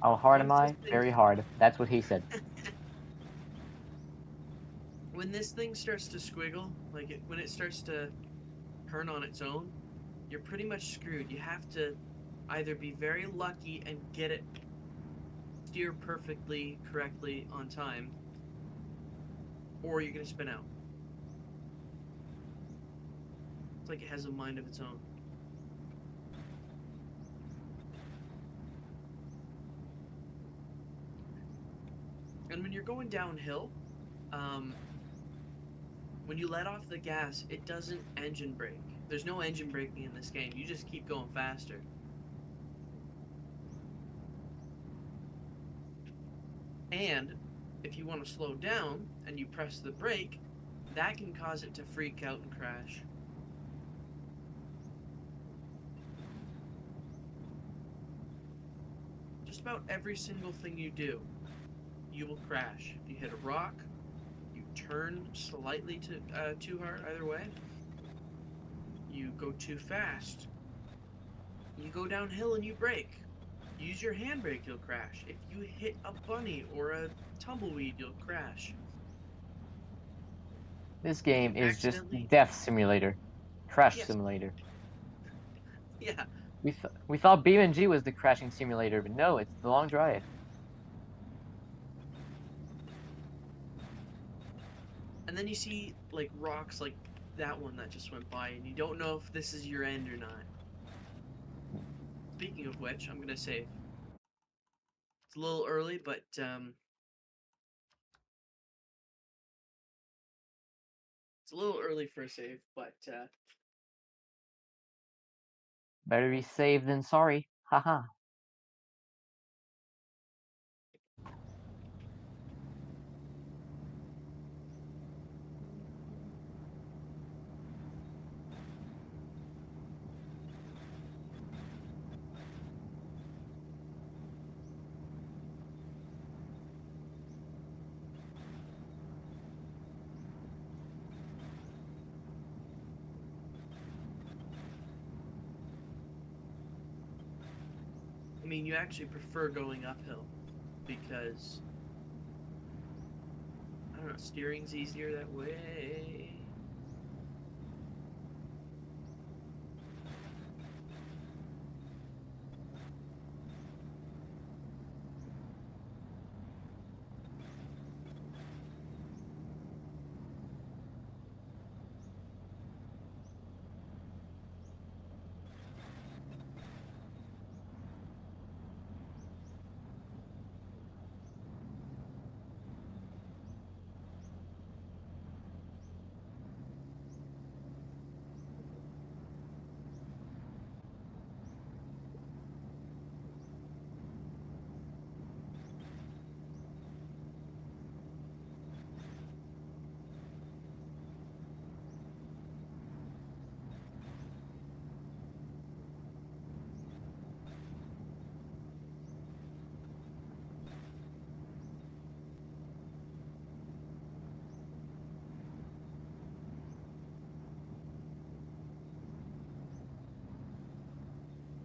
How hard am once this I? thing Very hard. That's what he said. when this thing starts to squiggle, when it starts to turn on its own, you're pretty much screwed. You have to either be very lucky and get it steer perfectly, correctly on time, or you're gonna spin out. It's like it has a mind of its own. And when you're going downhill, when you let off the gas, it doesn't engine brake. There's no engine braking in this game. You just keep going faster. And if you want to slow down and you press the brake, that can cause it to freak out and crash. Just about every single thing you do, you will crash. If you hit a rock, you turn slightly too hard either way, you go too fast, you go downhill and you brake. Use your handbrake, you'll crash. If you hit a bunny or a tumbleweed, you'll crash. This If you game is just accidentally, death simulator, crash yes, simulator. yeah, We thought BeamNG was the crashing simulator, but no, it's the long drive. and then you see like rocks like that one that just went by, and you don't know if this is your end or not. Speaking of which, I'm gonna save. It's a little early, but it's a little early for a save, but Better be safe than sorry. Haha. I mean, you actually prefer going uphill because I don't know, steering's easier that way.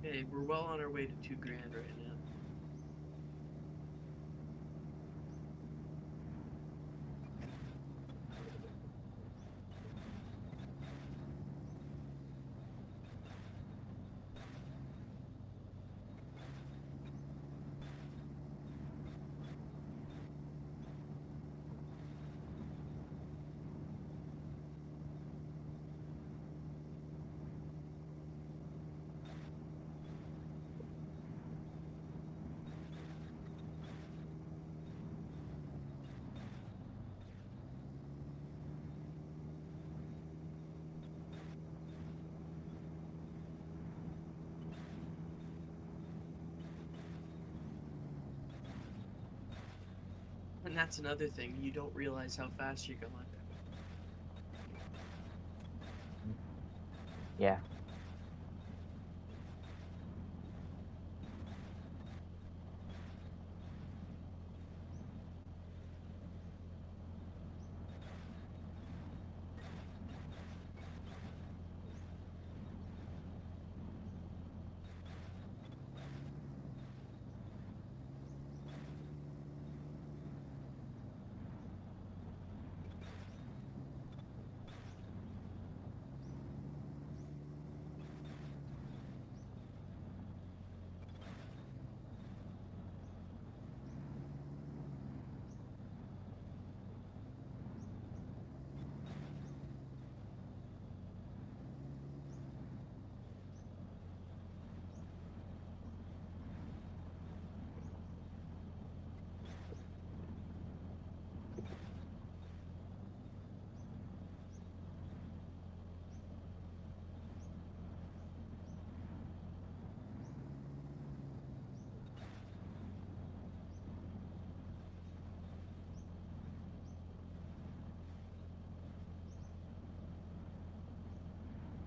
Okay, we're well on our way to 2 grand right now. And that's another thing, you don't realize how fast you're going. Yeah.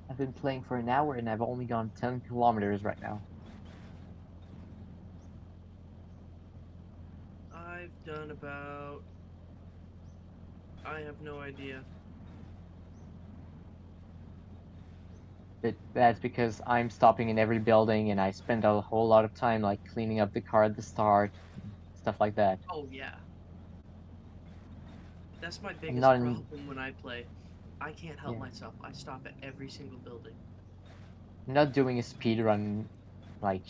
I've been playing for an hour and I've only gone 10 kilometers right now. I've done about... I have no idea. But that's because I'm stopping in every building and I spend a whole lot of time like cleaning up the car at the start, stuff like that. Oh, yeah. That's my I'm biggest not in, problem when I play. I can't help yeah, myself. I stop at every single building. I'm not doing a speedrun like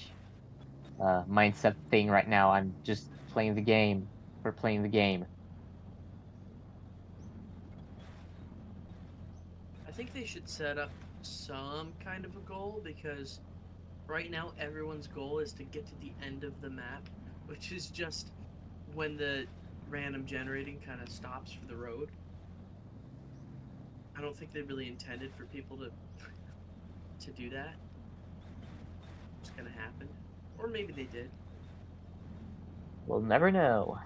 mindset thing right now. I'm just playing the game for playing the game. I think they should set up some kind of a goal because right now everyone's goal is to get to the end of the map, which is just when the random generating kind of stops for the road. I don't think they really intended for people to do that. Just kind of happened, or maybe they did. We'll never know.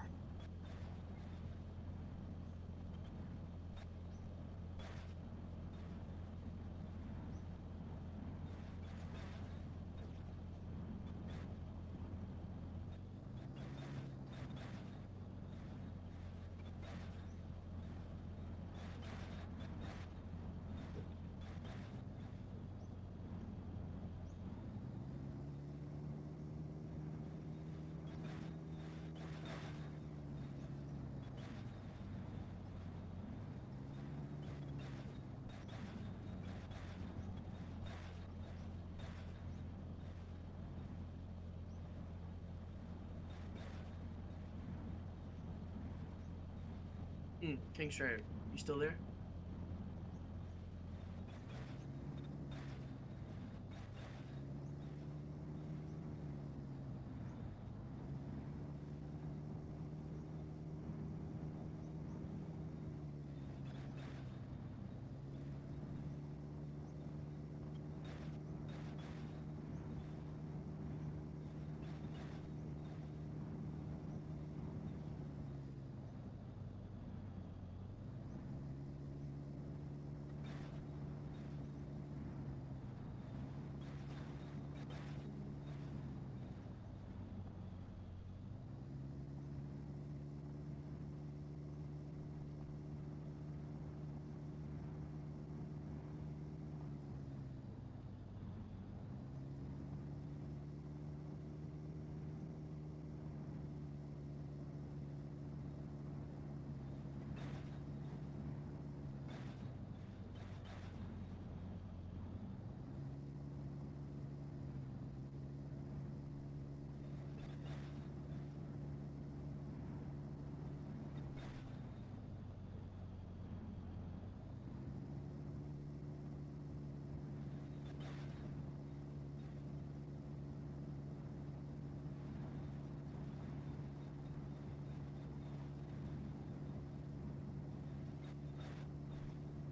King Strider, you still there?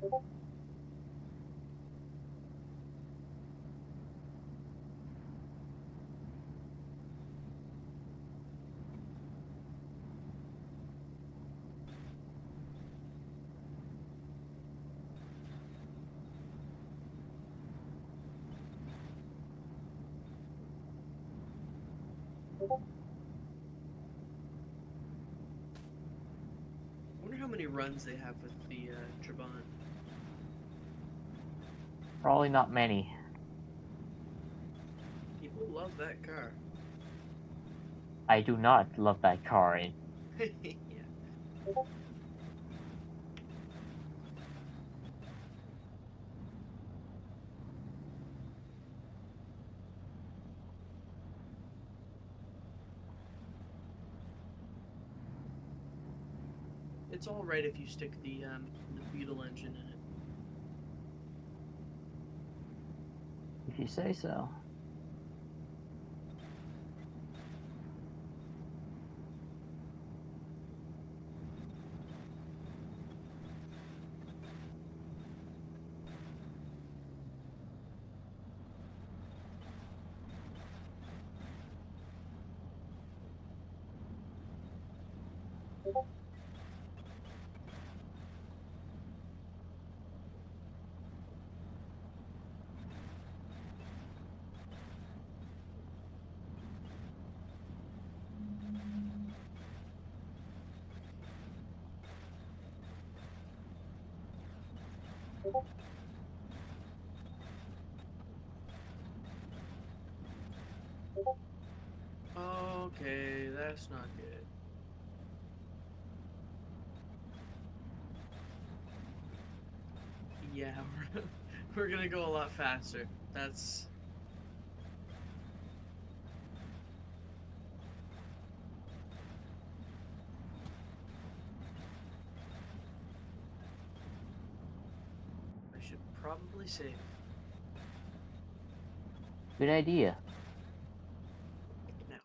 I wonder how many runs they have with the Trabant. Probably not many. People love that car. I do not love that car. Yeah. It's all right if you stick the Beetle engine in it. If you say so. Okay, that's not good. Yeah, we're gonna go a lot faster. That's I should probably save. Good idea. Now.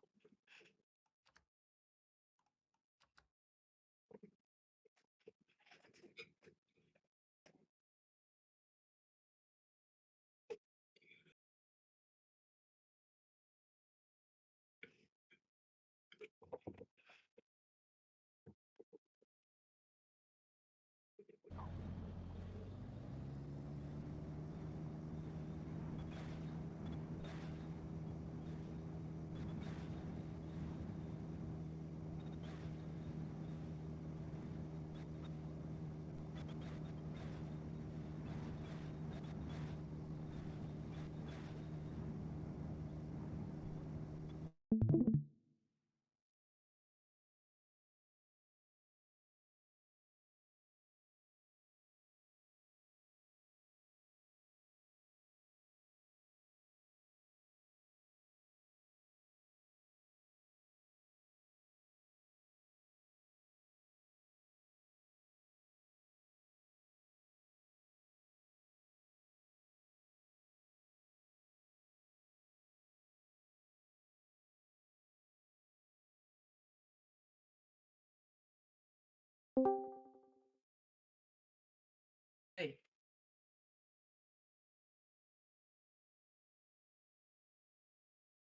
Hey.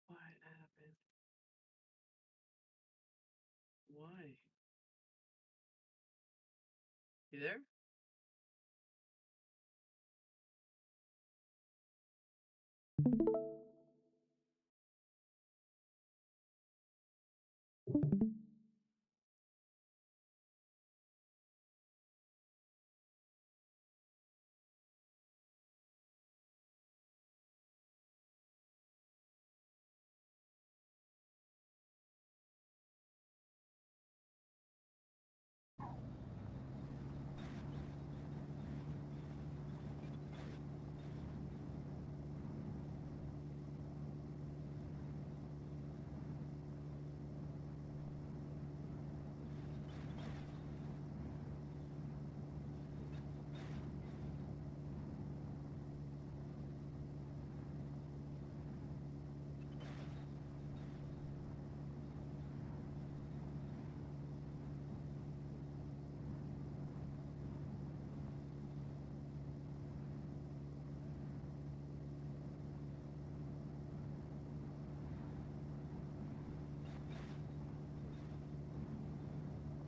What happened? Why? You there?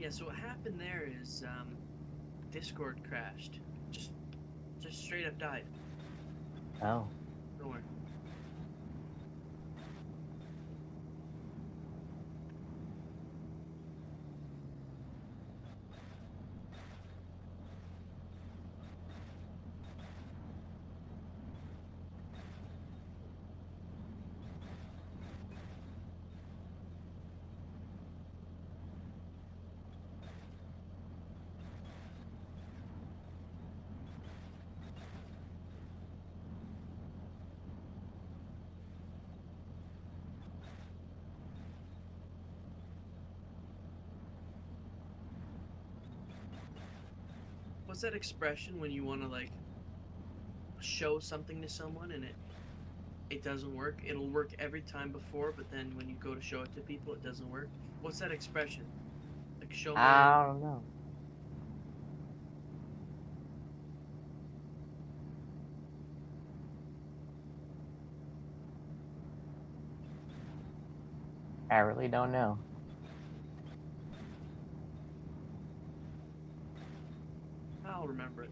Yeah, so what happened there is Discord crashed. Just straight up died. Oh. Nowhere. What's that expression when you want to like show something to someone and it doesn't work? It'll work every time before, but then when you go to show it to people, it doesn't work. What's that expression? Like show me. I don't know. I really don't know. I'll remember it.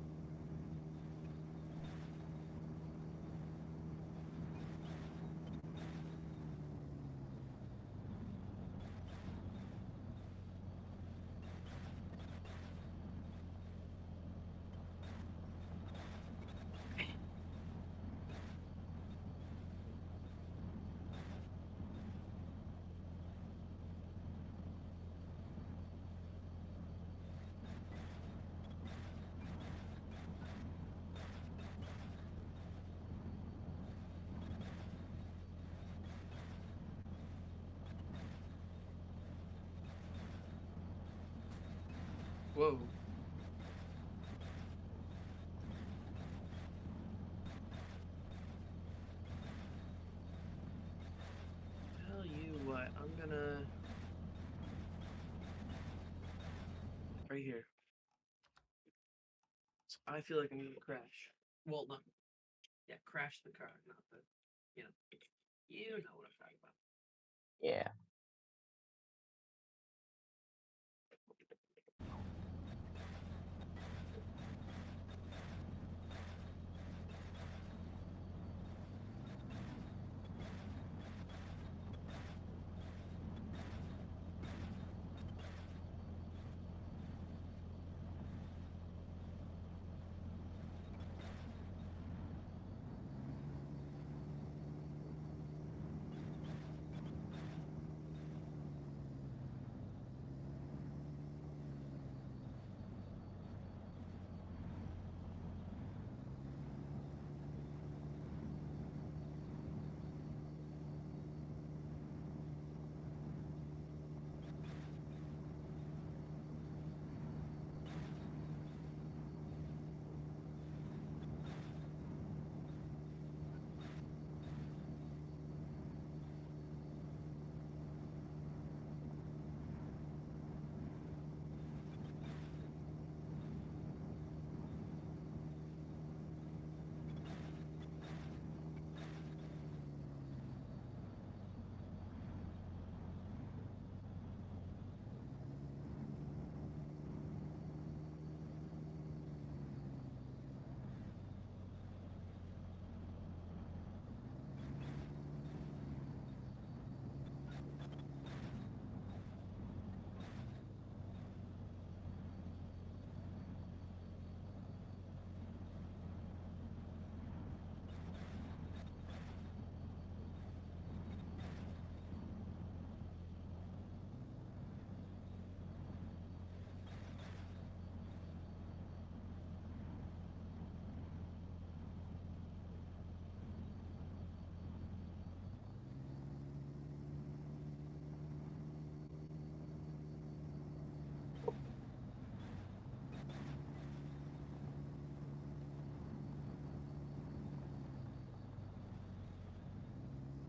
Whoa. Tell you what, I'm gonna right here. So I feel like I'm gonna crash. Well, not yeah, crash the car, not the you know, you know what I'm talking about. Yeah.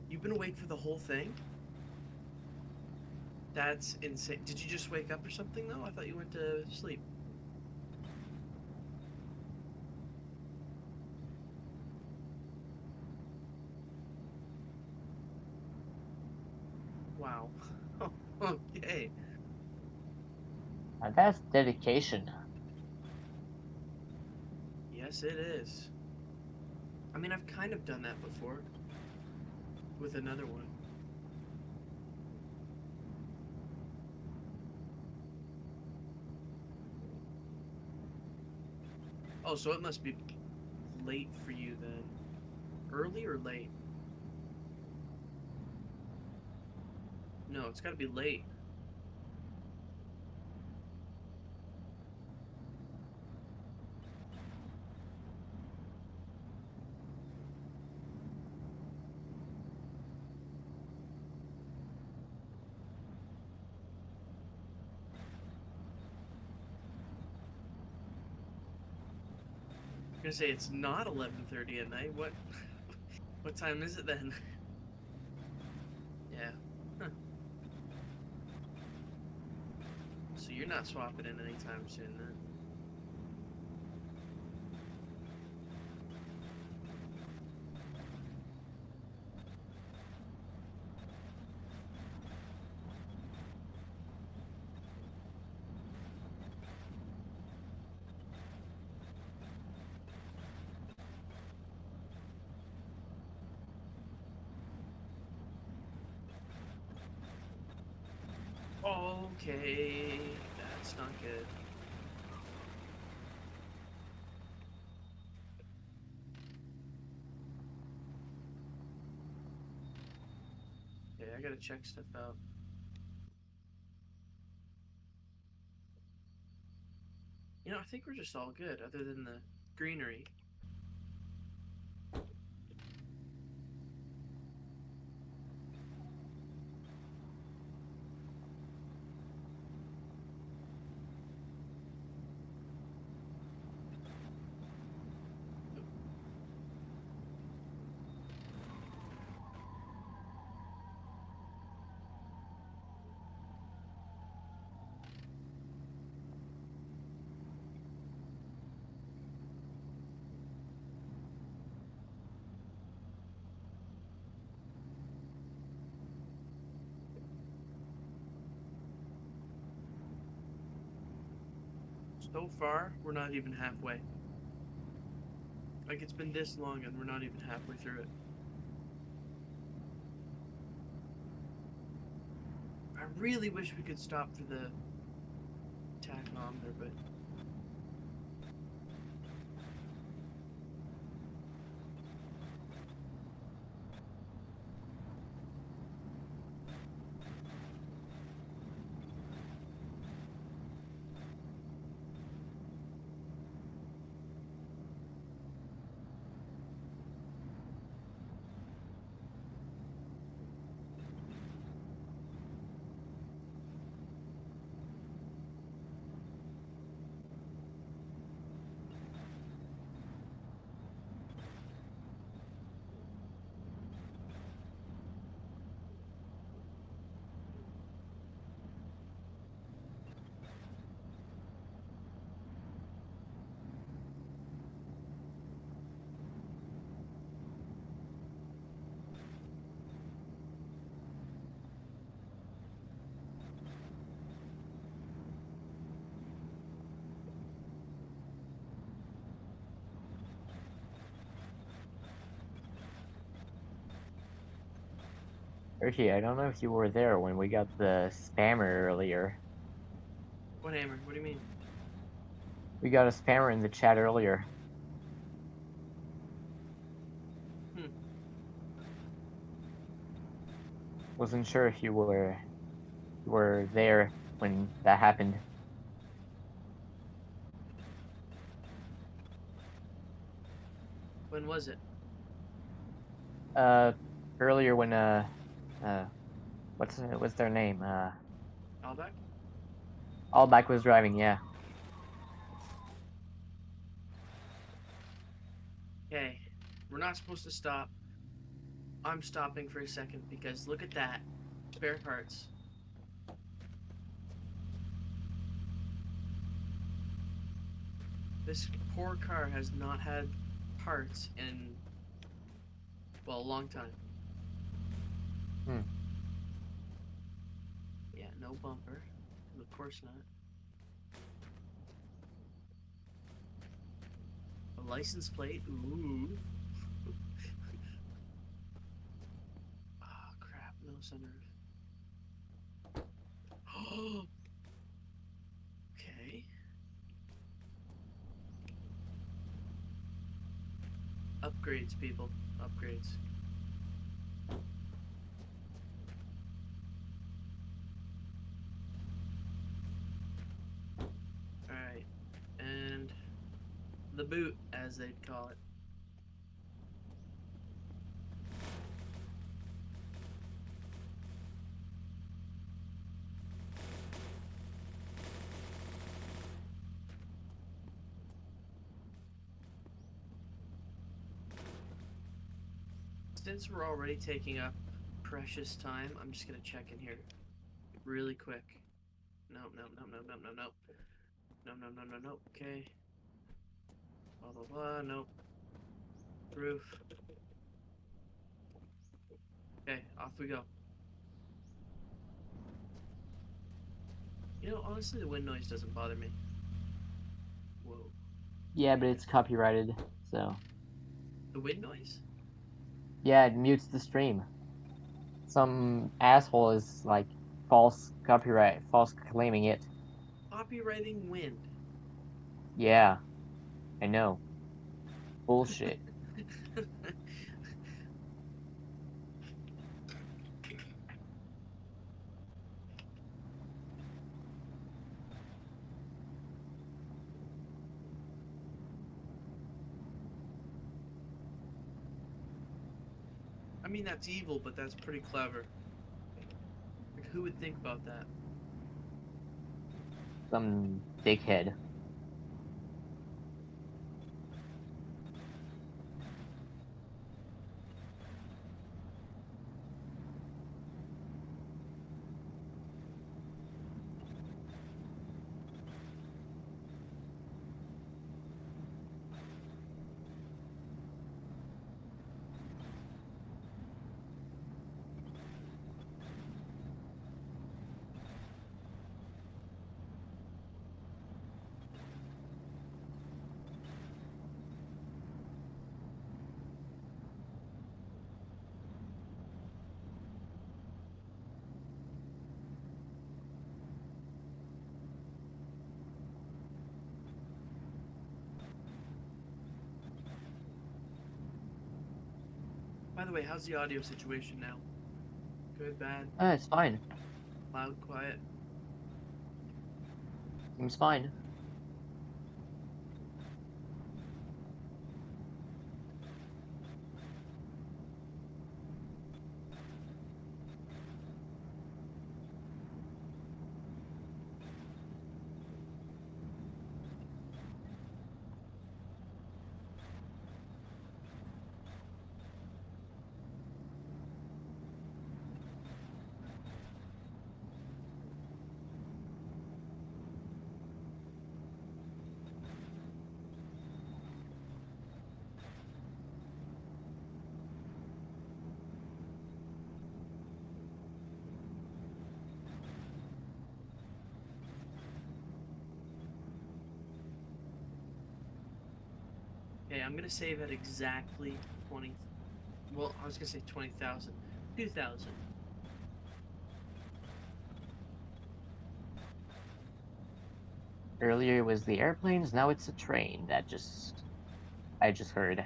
You've been awake for the whole thing? That's insane. Did you just wake up or something though? I thought you went to sleep. Wow. Okay. That's dedication. Yes, it is. I mean, I've kind of done that before with another one. Oh, so it must be late for you then. Early or late? No, it's got to be late. I'm gonna say it's not 11:30 at night. What? What time is it then? Yeah. Huh. So you're not swapping in anytime soon then? Okay, that's not good. Okay, I gotta check stuff out. You know, I think we're just all good, other than the greenery. So far, we're not even halfway. Like, it's been this long and we're not even halfway through it. I really wish we could stop for the tachometer, but Hershey, I don't know if you were there when we got the spammer earlier. what hammer? What do you mean? We got a spammer in the chat earlier. Wasn't sure if you were there when that happened. When was it? Earlier when what's their name? Alback? Allback was driving, yeah. Okay, we're not supposed to stop. I'm stopping for a second because look at that. Spare parts. This poor car has not had parts in, well, a long time. Hmm. Yeah, no bumper. Of course not. License plate. Ooh. Ah, crap. No sunroof. Oh. Okay. Upgrades, people. Upgrades. Alright. And the boot, as they'd call it. Since we're already taking up precious time, I'm just gonna check in here really quick. Nope, nope, nope, nope, nope, nope, nope. No, no, no, no, no. Okay. Blah, blah, blah. Nope. Roof. Okay, off we go. You know, honestly, the wind noise doesn't bother me. Whoa. Yeah, but it's copyrighted, so The wind noise? yeah, it mutes the stream. Some asshole is like false claiming it. Copywriting wind. Yeah, I know. Bullshit. I mean, that's evil, but that's pretty clever. Like, who would think about that? Some dickhead. By the way, how's the audio situation now? Good, bad, It's fine. loud, quiet? Seems fine. Okay, I'm gonna save at exactly 20. Well, I was gonna say 20,000. 2,000. Earlier it was the airplanes, now it's a train. I just heard.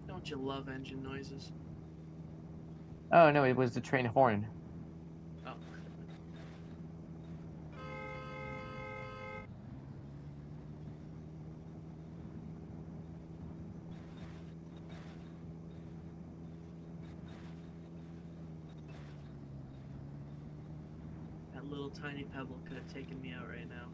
Don't you love engine noises? Oh no, it was the train horn. Oh. That little tiny pebble could have taken me out right now.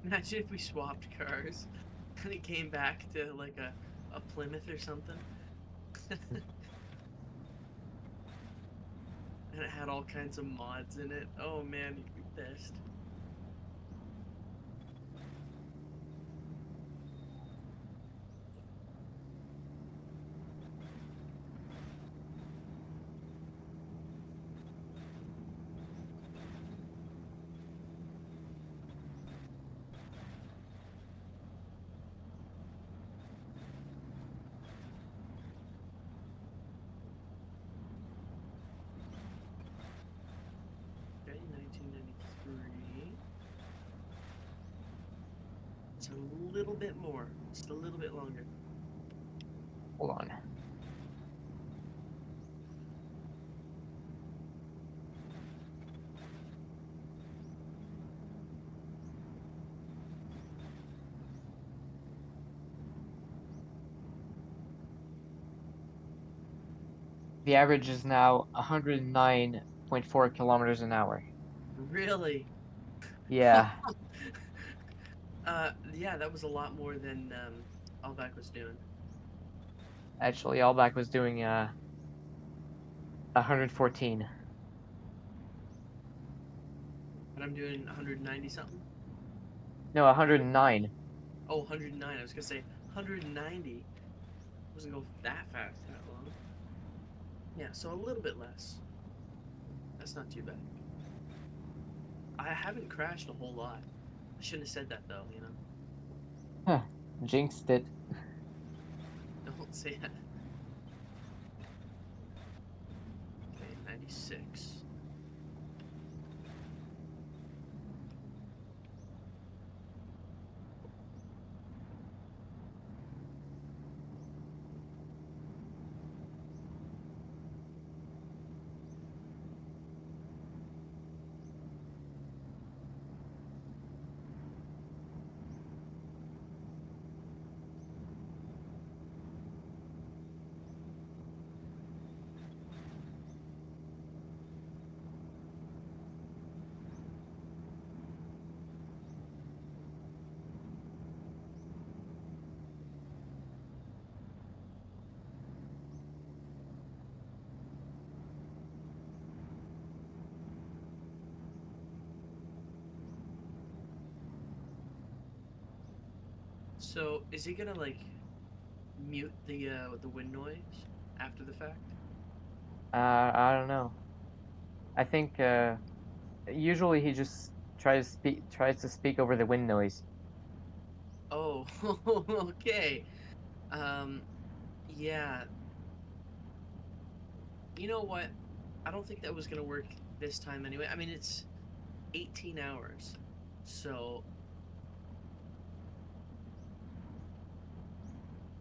Imagine if we swapped cars and it came back to like a Plymouth or something. And it had all kinds of mods in it. Oh man, you'd be pissed. Okay, 1993. It's a little bit more. Just a little bit longer. Hold on. The average is now 109.4 kilometers an hour. Really? Yeah, Yeah, that was a lot more than Allback was doing. actually, Allback was doing 114. But I'm doing 190 something. No, 109. Oh, 109. I was gonna say 190. Wasn't go that fast that long. Yeah, so a little bit less. That's not too bad. I haven't crashed a whole lot. I shouldn't have said that though, you know. Huh, jinxed it. Don't say that. Okay, 96. So is he gonna like mute the wind noise after the fact? I don't know. I think usually he just tries to speak over the wind noise. Oh, okay. Um, yeah. You know what? I don't think that was gonna work this time anyway. I mean, it's 18 hours, so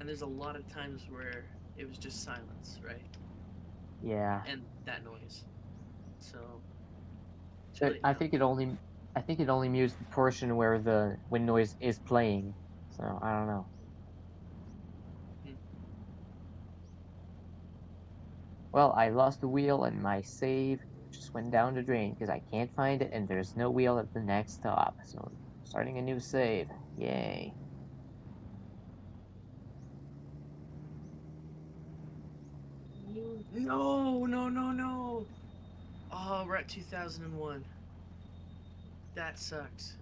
and there's a lot of times where it was just silence, right? Yeah, And that noise. So too but late now. I think it only mutes the portion where the wind noise is playing. So I don't know. Hmm. Well, I lost the wheel and my save just went down the drain because I can't find it and there's no wheel at the next stop. So I'm starting a new save. Yay. No, no, no, no. Oh, we're at 2001. That sucks.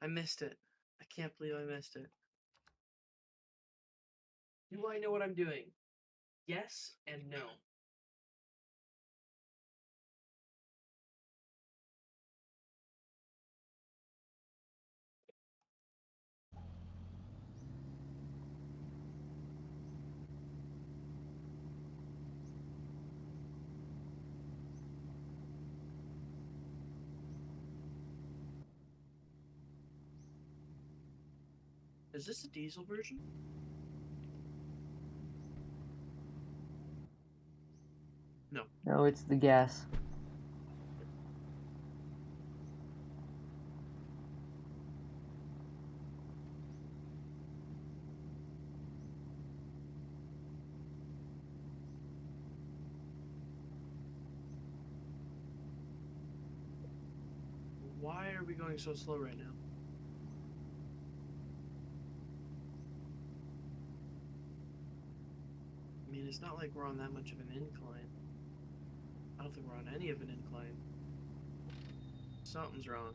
I missed it. I can't believe I missed it. Do I know what I'm doing? Yes and no. Is this a diesel version? No. No, it's the gas. Why are we going so slow right now? I mean, it's not like we're on that much of an incline. I don't think we're on any of an incline. Something's wrong.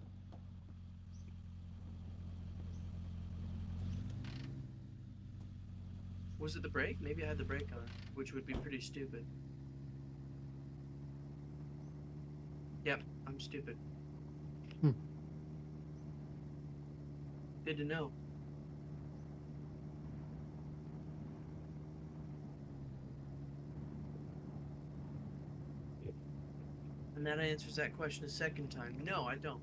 Was it the brake? Maybe I had the brake on, which would be pretty stupid. Yep, I'm stupid. Hmm. Good to know. And that answers that question a second time. No, I don't.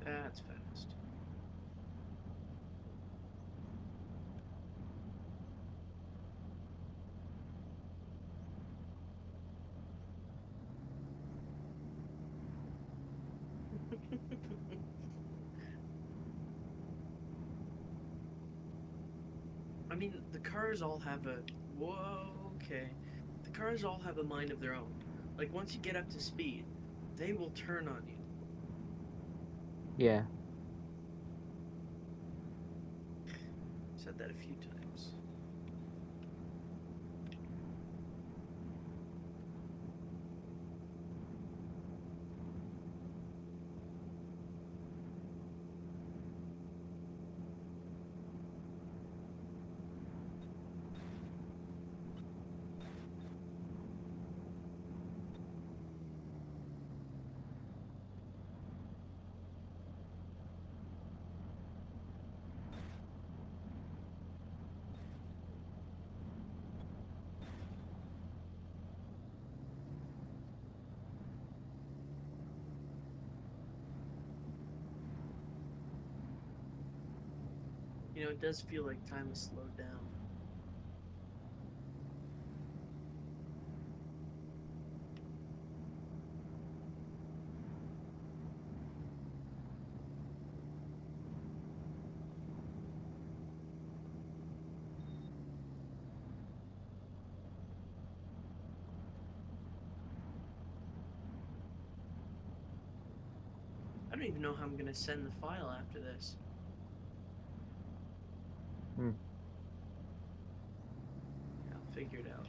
That's fast. I mean, the cars all have a. Whoa, okay. The cars all have a mind of their own. Like, once you get up to speed, they will turn on you. Yeah. Said that a few times. You know, it does feel like time has slowed down. I don't even know how I'm gonna send the file after this. Hmm. Yeah, I'll figure it out.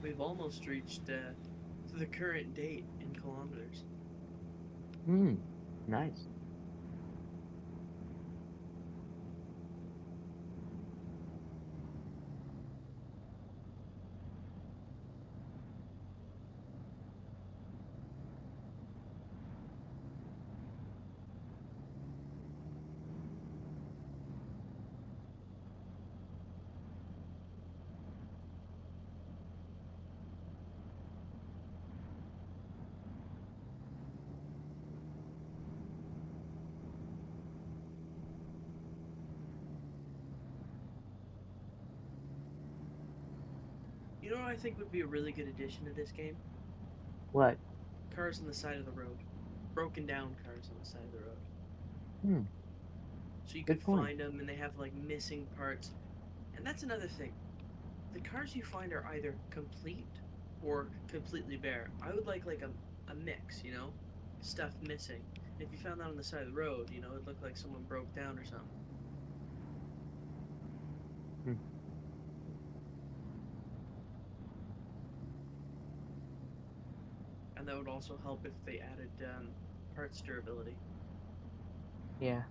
We've almost reached the current date in kilometers. Hmm. Nice. You know what I think would be a really good addition to this game? What? Cars on the side of the road. Broken down cars on the side of the road. Hmm. So you Good could point. find them and they have like missing parts. And that's another thing. The cars you find are either complete or completely bare. I would like a mix, you know? Stuff missing. If you found that on the side of the road, you know, it looked like someone broke down or something. Hmm. And that would also help if they added parts durability. Yeah.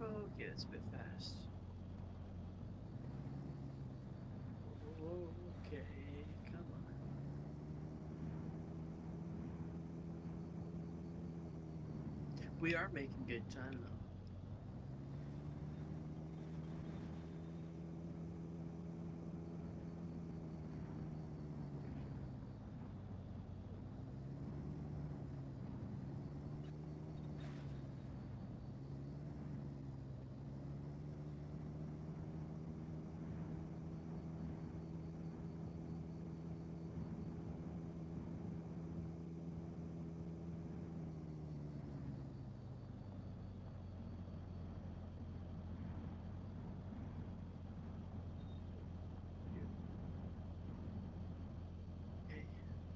Okay, that's a bit fast. Okay, come on. We are making good time though.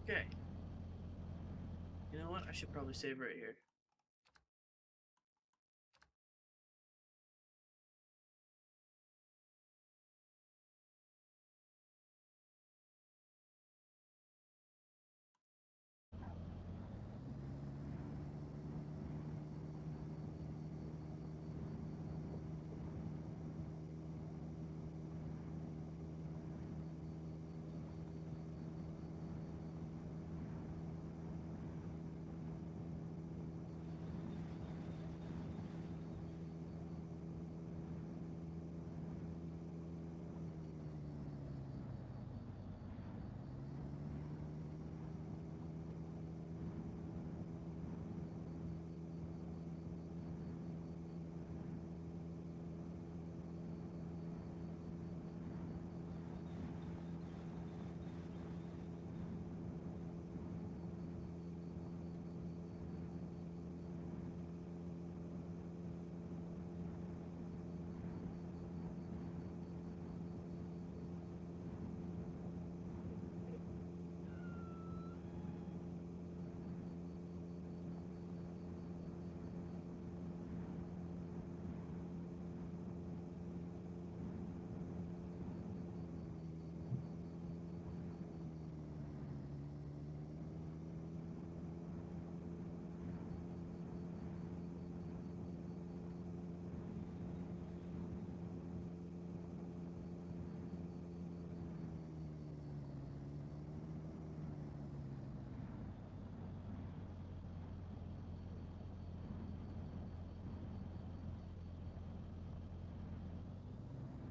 Okay. Okay. You know what? I should probably save right here.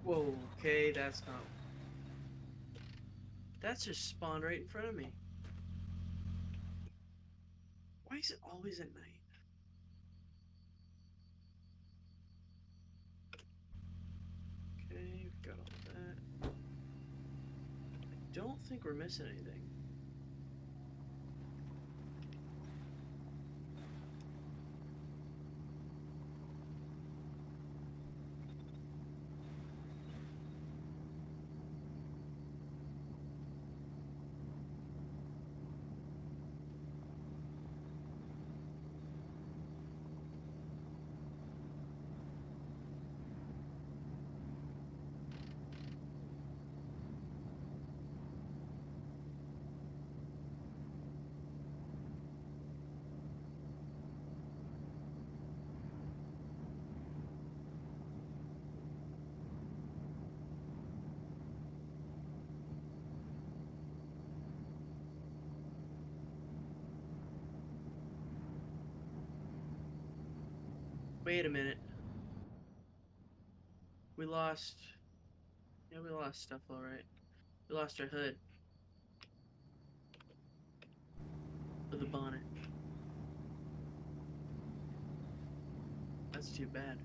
Whoa, okay, that's not. That's just spawned right in front of me. Why is it always at night? Okay, we've don't think we're missing anything. Wait a minute. We lost. Yeah, we lost stuff, all right. We lost our hood. Or the bonnet. That's too bad.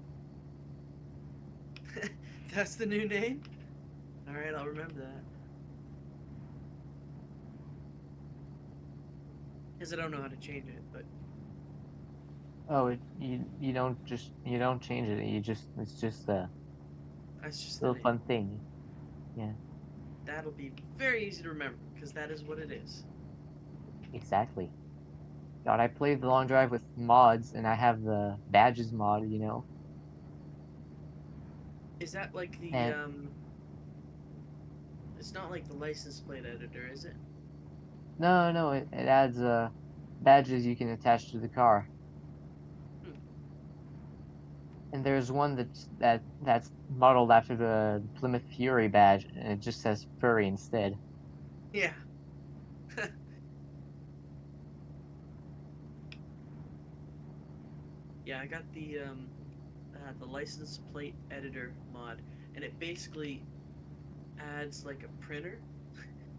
That's the new name? Alright, I'll remember that. Because I don't know how to change it, but Oh, you don't change it. It's just a that's just the little name. fun thing. Yeah, That'll be very easy to remember, because that is what it is. exactly. God, I played the long drive with mods, and I have the badges mod. You know, Is that like the, and it's not like the license plate editor, is it? no, it adds badges you can attach to the car. Hmm. And there's one that's modeled after the Plymouth Fury badge, and it just says furry instead. Yeah. Yeah, I got the license plate editor mod, and it basically adds like a printer.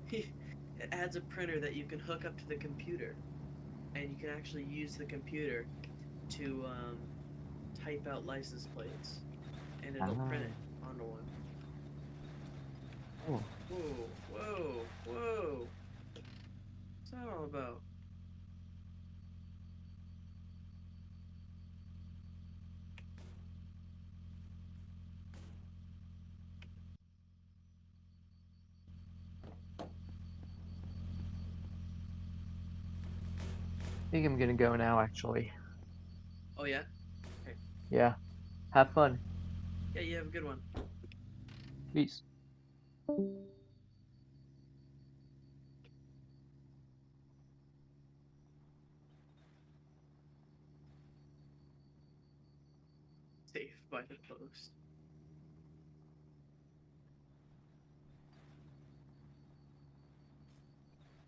It adds a printer that you can hook up to the computer, and you can actually use the computer to type out license plates, and it'll print it onto one. Oh, Whoa, whoa, whoa! What's that all about? I think I'm gonna go now. Actually, Oh yeah, yeah. Have fun. yeah. You have a good one. Peace. Safe by the post.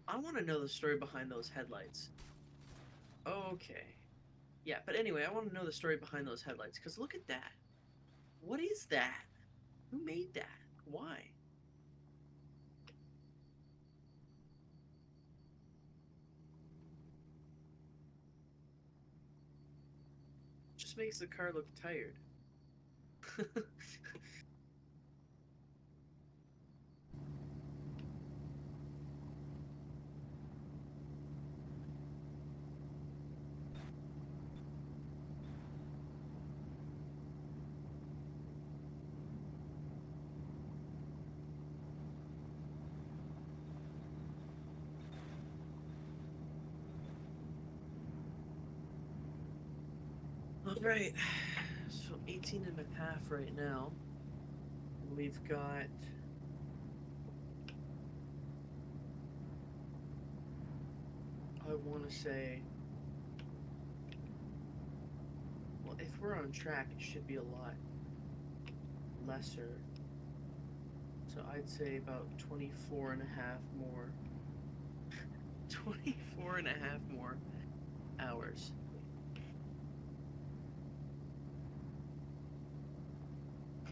I want to know the story behind those headlights. Okay. Yeah, but anyway, I want to know the story behind those headlights, because look at that. What is that? Who made that? Why? Just makes the car look tired. Alright, so 18 and a half right now. We've got... I want to say... Well, if we're on track, it should be a lot lesser. So I'd say about 24 and a half more. 24 and a half more hours.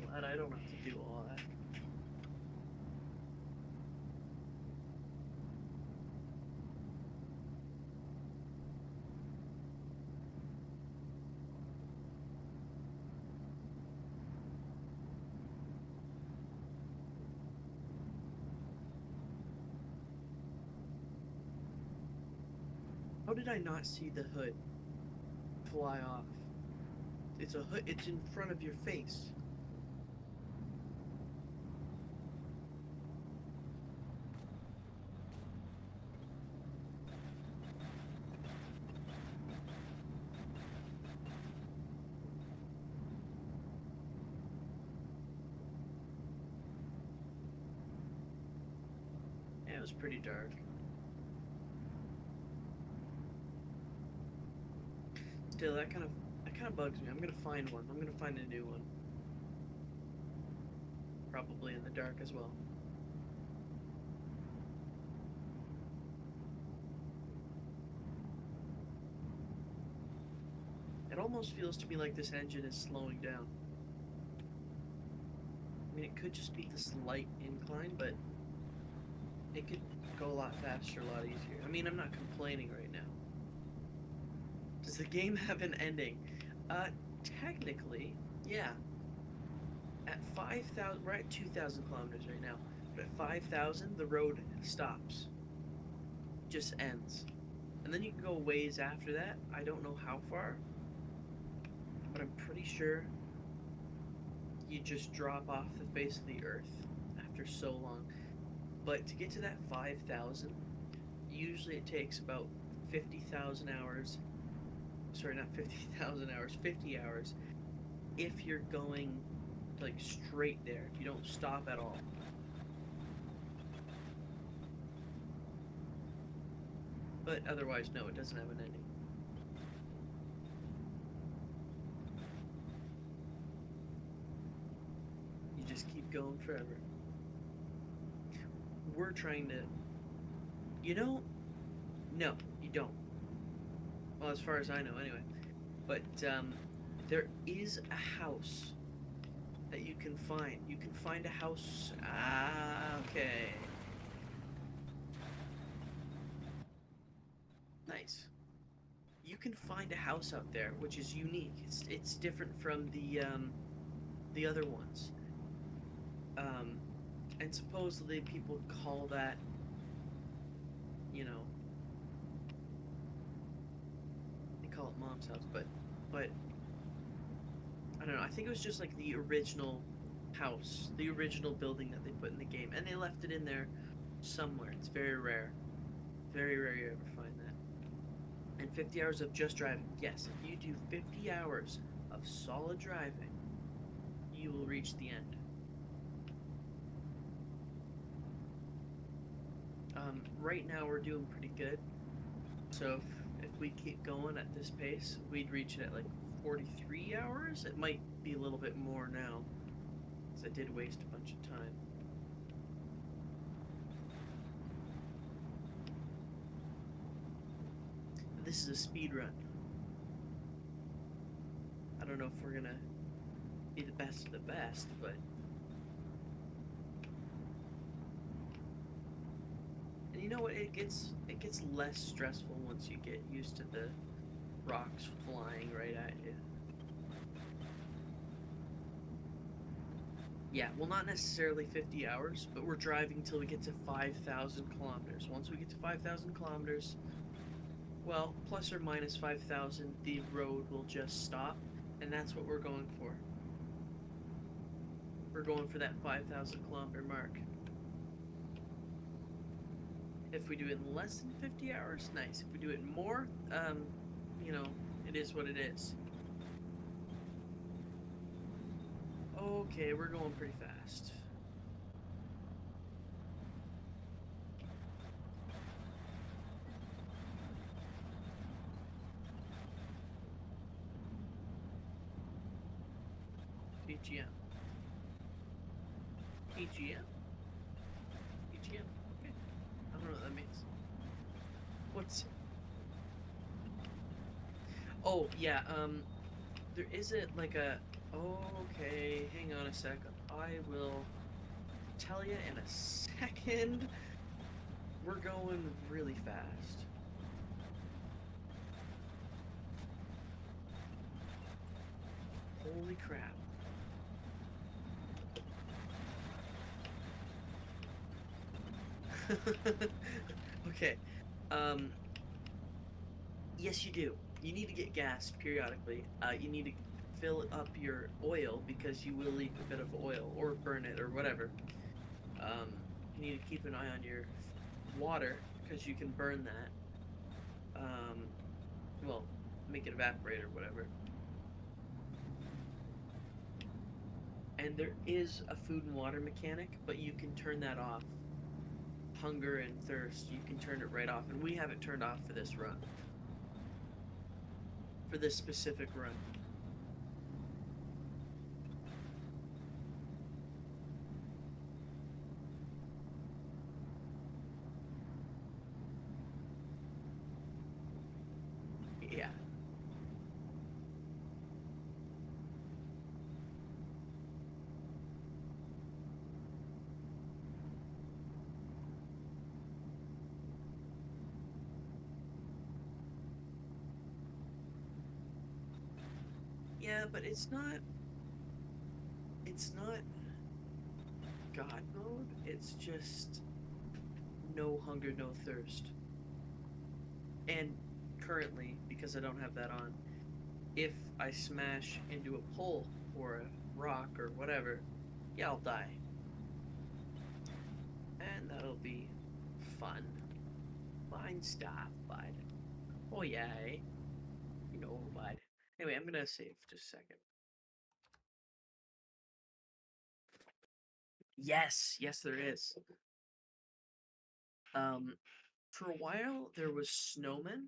Glad I don't have to do all that. did I not see the hood fly off? It's a hood. It's in front of your face. Yeah, it was pretty dark. Still, that kind of bugs me. I'm gonna find one. I'm gonna find a new one. Probably in the dark as well. It almost feels to me like this engine is slowing down. I mean, it could just be the slight incline, but it could go a lot faster, a lot easier. I mean, I'm not complaining right now. Does the game have an ending? Technically, yeah. At 5,000, we're at 2,000 kilometers right now. But at 5,000, the road stops. Just ends. And then you can go ways after that. I don't know how far. But I'm pretty sure you just drop off the face of the earth after so long. But to get to that 5,000, usually it takes about 50,000 hours. Sorry, not 50,000 hours, 50 hours. If you're going like straight there, if you don't stop at all. But otherwise, no, it doesn't have an ending. You just keep going forever. We're trying to... You don't? No, you don't. Well, as far as I know, anyway. But there is a house that you can find. You can find a house... okay. Nice. You can find a house out there which is unique. It's different from the other ones. And supposedly people call that, you know, they call it Mom's house, but I don't know. I think it was just like the original house, the original building that they put in the game, and they left it in there somewhere. It's very rare. Very rare you ever find that. And 50 hours of just driving. Yes, if you do 50 hours of solid driving, you will reach the end. Right now we're doing pretty good. So if we keep going at this pace, we'd reach it at like 43 hours. It might be a little bit more now, because I did waste a bunch of time. This is a speed run. I don't know if we're gonna be the best of the best, but and you know what? It gets less stressful once you get used to the rocks flying right at you. Yeah, well, not necessarily 50 hours, but we're driving till we get to 5,000 kilometers. Once we get to 5,000 kilometers, well, plus or minus 5,000, the road will just stop, and that's what we're going for. We're going for that 5,000 kilometer mark. If we do it in less than 50 hours, nice. If we do it more, you know, it is what it is. Okay, we're going pretty fast. PGM. PGM? PGM? Okay. I don't know what that means. What's... Oh, yeah, there is like a... Okay, hang on a second. I will tell you in a second. We're going really fast. Holy crap. Okay. Yes, you do. You need to get gas periodically. You need to fill up your oil because you will leak a bit of oil or burn it or whatever. You need to keep an eye on your water because you can burn that. Well, make it evaporate or whatever. And there is a food and water mechanic, but you can turn that off. Hunger and thirst, you can turn it right off, and we have it turned off for this run. For this specific run. Yeah. Yeah, but it's not God mode. It's just no hunger, no thirst. And currently, because I don't have that on, if I smash into a pole or a rock or whatever, yeah, I'll die. And that'll be fun. Fine stuff, bud. Oh yeah, eh? You know, bud. Anyway, I'm gonna save just a second. Yes, there is. For a while there was snowmen,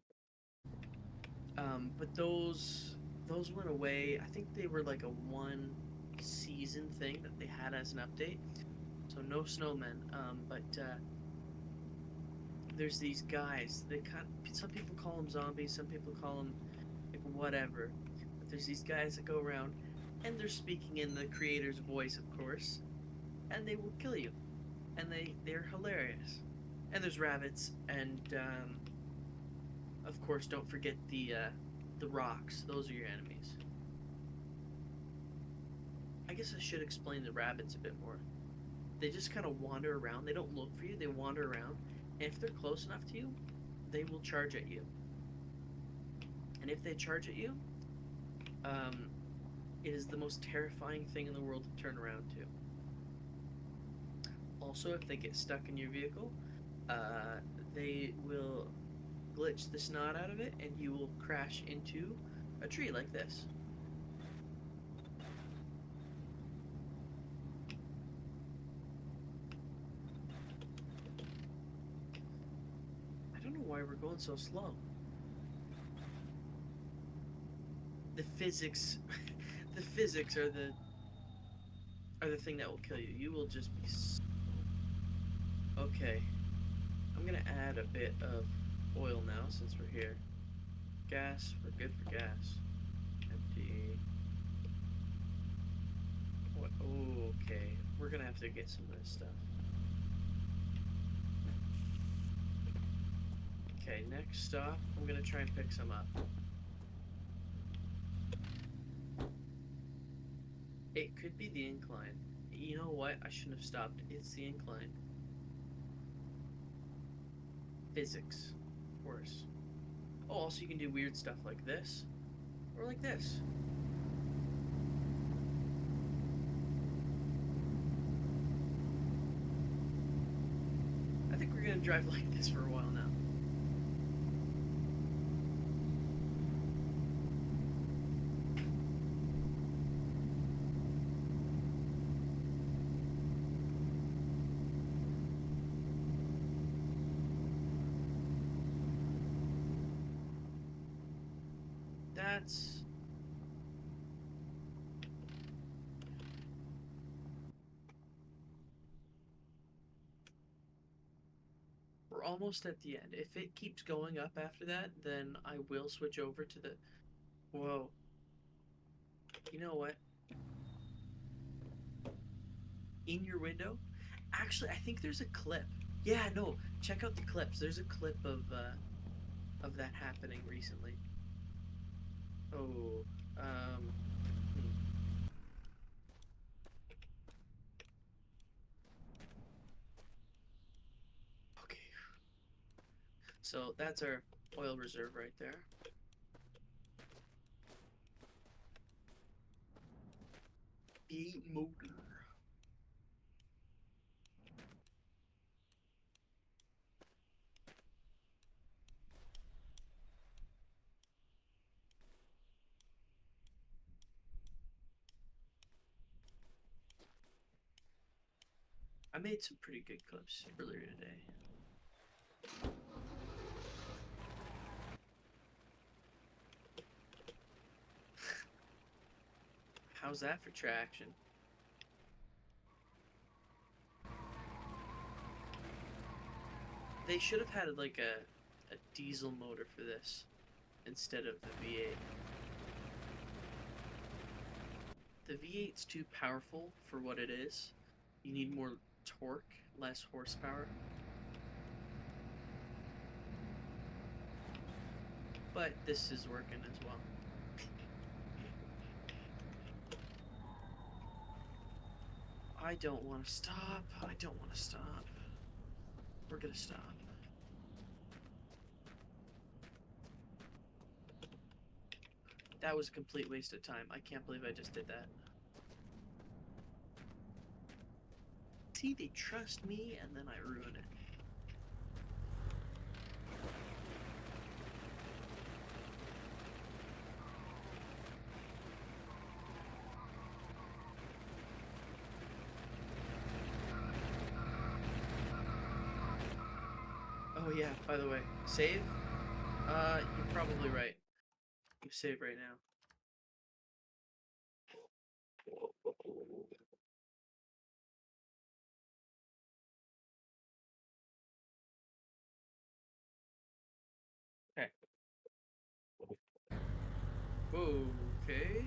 but those went away. I think they were like a one season thing that they had as an update. So no snowmen. But there's these guys. Some people call them zombies. Some people call them like whatever. But there's these guys that go around, and they're speaking in the creator's voice, of course, and they will kill you. And they're hilarious. And there's rabbits, and of course, don't forget the rocks. Those are your enemies. I guess I should explain the rabbits a bit more. They just kind of wander around. They don't look for you. They wander around, and if they're close enough to you, they will charge at you. And if they charge at you, um, it is the most terrifying thing in the world to turn around to. Also, if they get stuck in your vehicle, they will glitch the snot out of it, and you will crash into a tree like this. I don't know why we're going so slow. The physics, the physics are the thing that will kill you. You will just be. Okay, I'm gonna add a bit of oil now since we're here. Gas, we're good for gas. Empty. What? Oh, okay, we're gonna have to get some of this stuff. Okay, next stop, I'm gonna try and pick some up. It could be the incline. You know what? I shouldn't have stopped. It's the incline. Physics, of course. Oh, also you can do weird stuff like this, or like this. I think we're gonna drive like this for a while now. That's... We're almost at the end. If it keeps going up after that, then I will switch over to the... Whoa. You know what? In your window? Actually, I think there's a clip. Yeah, no. Check out the clips. There's a clip of that happening recently. Oh, hmm. Okay. So that's our oil reserve right there. V8 motor. I made some pretty good clips earlier today. How's that for traction? They should have had like a diesel motor for this instead of the V8. The V8's too powerful for what it is. You need more torque, less horsepower. But this is working as well. I don't want to stop. I don't want to stop. We're gonna stop. That was a complete waste of time. I can't believe I just did that. See, they trust me and then I ruin it. Oh yeah, by the way, save? You're probably right. You save right now. Okay. Okay.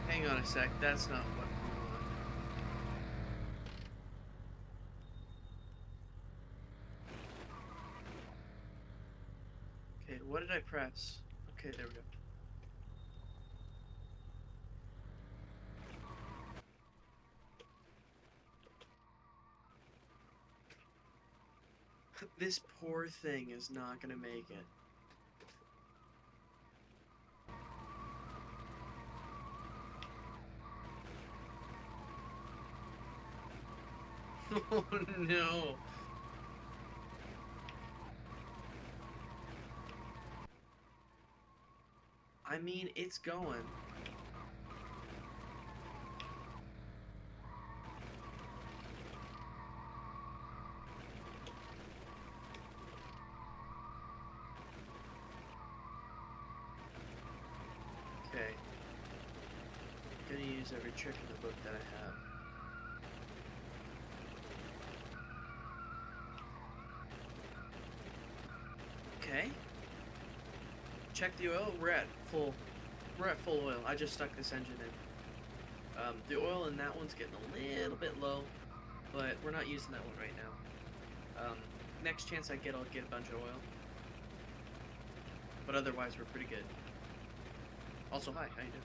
Hang on a sec, that's not what we want. Okay, what did I press? Okay, there we go. This poor thing is not gonna make it. Oh no. I mean, it's going. Okay. I'm gonna use every trick in the book that I have. Okay. Check the oil. We're at full oil. I just stuck this engine in. The oil in that one's getting a little bit low, but we're not using that one right now. Next chance I get, I'll get a bunch of oil. But otherwise, we're pretty good. Also, hi, how you doing?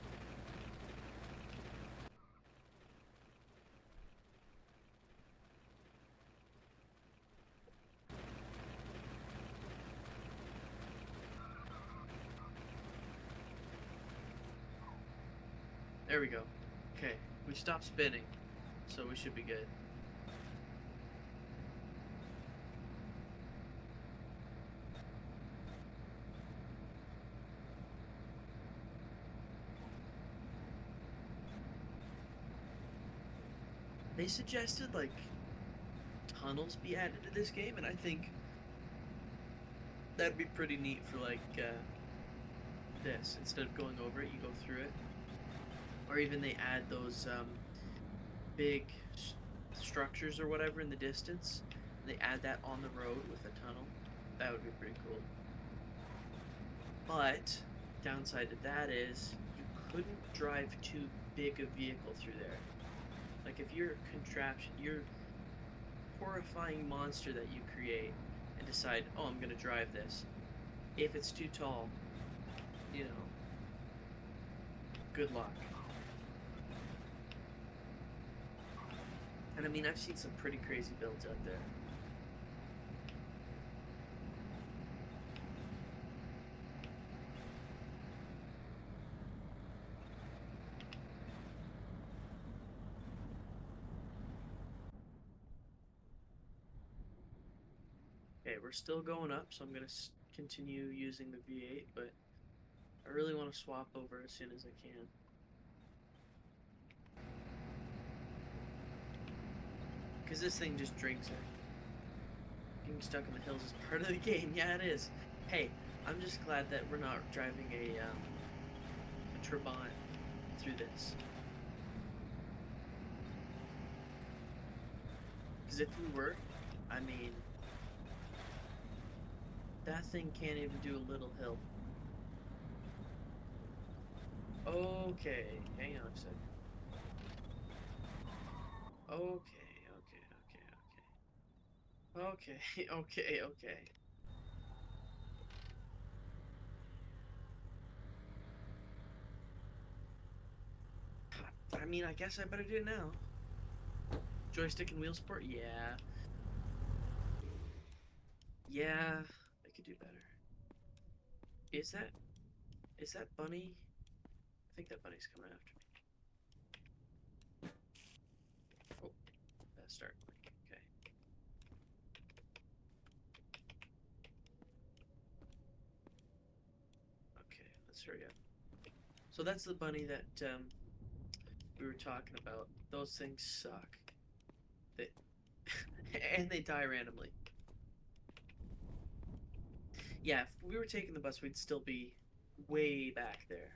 There we go. Okay, we stopped spinning, so we should be good. They suggested, like, tunnels be added to this game, and I think that'd be pretty neat for, like, this. Instead of going over it, you go through it. Or even they add those big structures or whatever in the distance. They add that on the road with a tunnel. That would be pretty cool. But downside to that is you couldn't drive too big a vehicle through there. Like if your contraption, your horrifying monster that you create and decide, oh, I'm gonna drive this. If it's too tall, you know, good luck. And I mean, I've seen some pretty crazy builds out there. Okay, we're still going up, so I'm gonna continue using the V8, but I really want to swap over as soon as I can. Because this thing just drinks it. Getting stuck in the hills is part of the game. Yeah, it is. Hey, I'm just glad that we're not driving a Trabant through this. Because if we were, I mean, that thing can't even do a little hill. Okay, hang on a second. Okay. Okay. I mean, I guess I better do it now. Joystick and wheel support? Yeah. Yeah, I could do better. Is that bunny? I think that bunny's coming after me. Oh, that's start. Okay. Okay, let's hurry up. So that's the bunny that we were talking about. Those things suck. They and they die randomly. Yeah, if we were taking the bus, we'd still be way back there.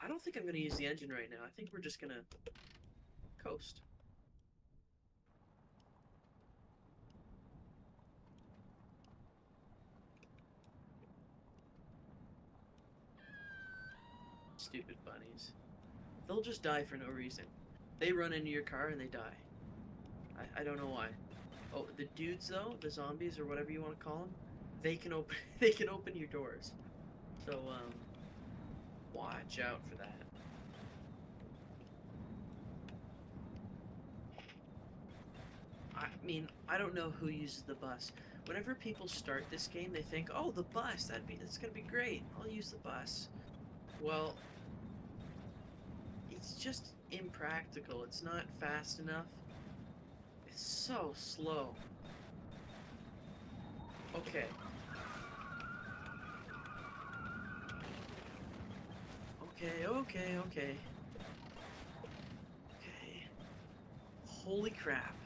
I don't think I'm going to use the engine right now. I think we're just going to coast. Stupid bunnies. They'll just die for no reason. They run into your car and they die. I don't know why. Oh, the dudes though, the zombies or whatever you want to call them, they can open they can open your doors. So watch out for that. I mean, I don't know who uses the bus. Whenever people start this game, they think, "Oh, the bus. That's gonna be great. I'll use the bus." Well, it's just impractical. It's not fast enough. It's so slow. Okay. Okay. Holy crap.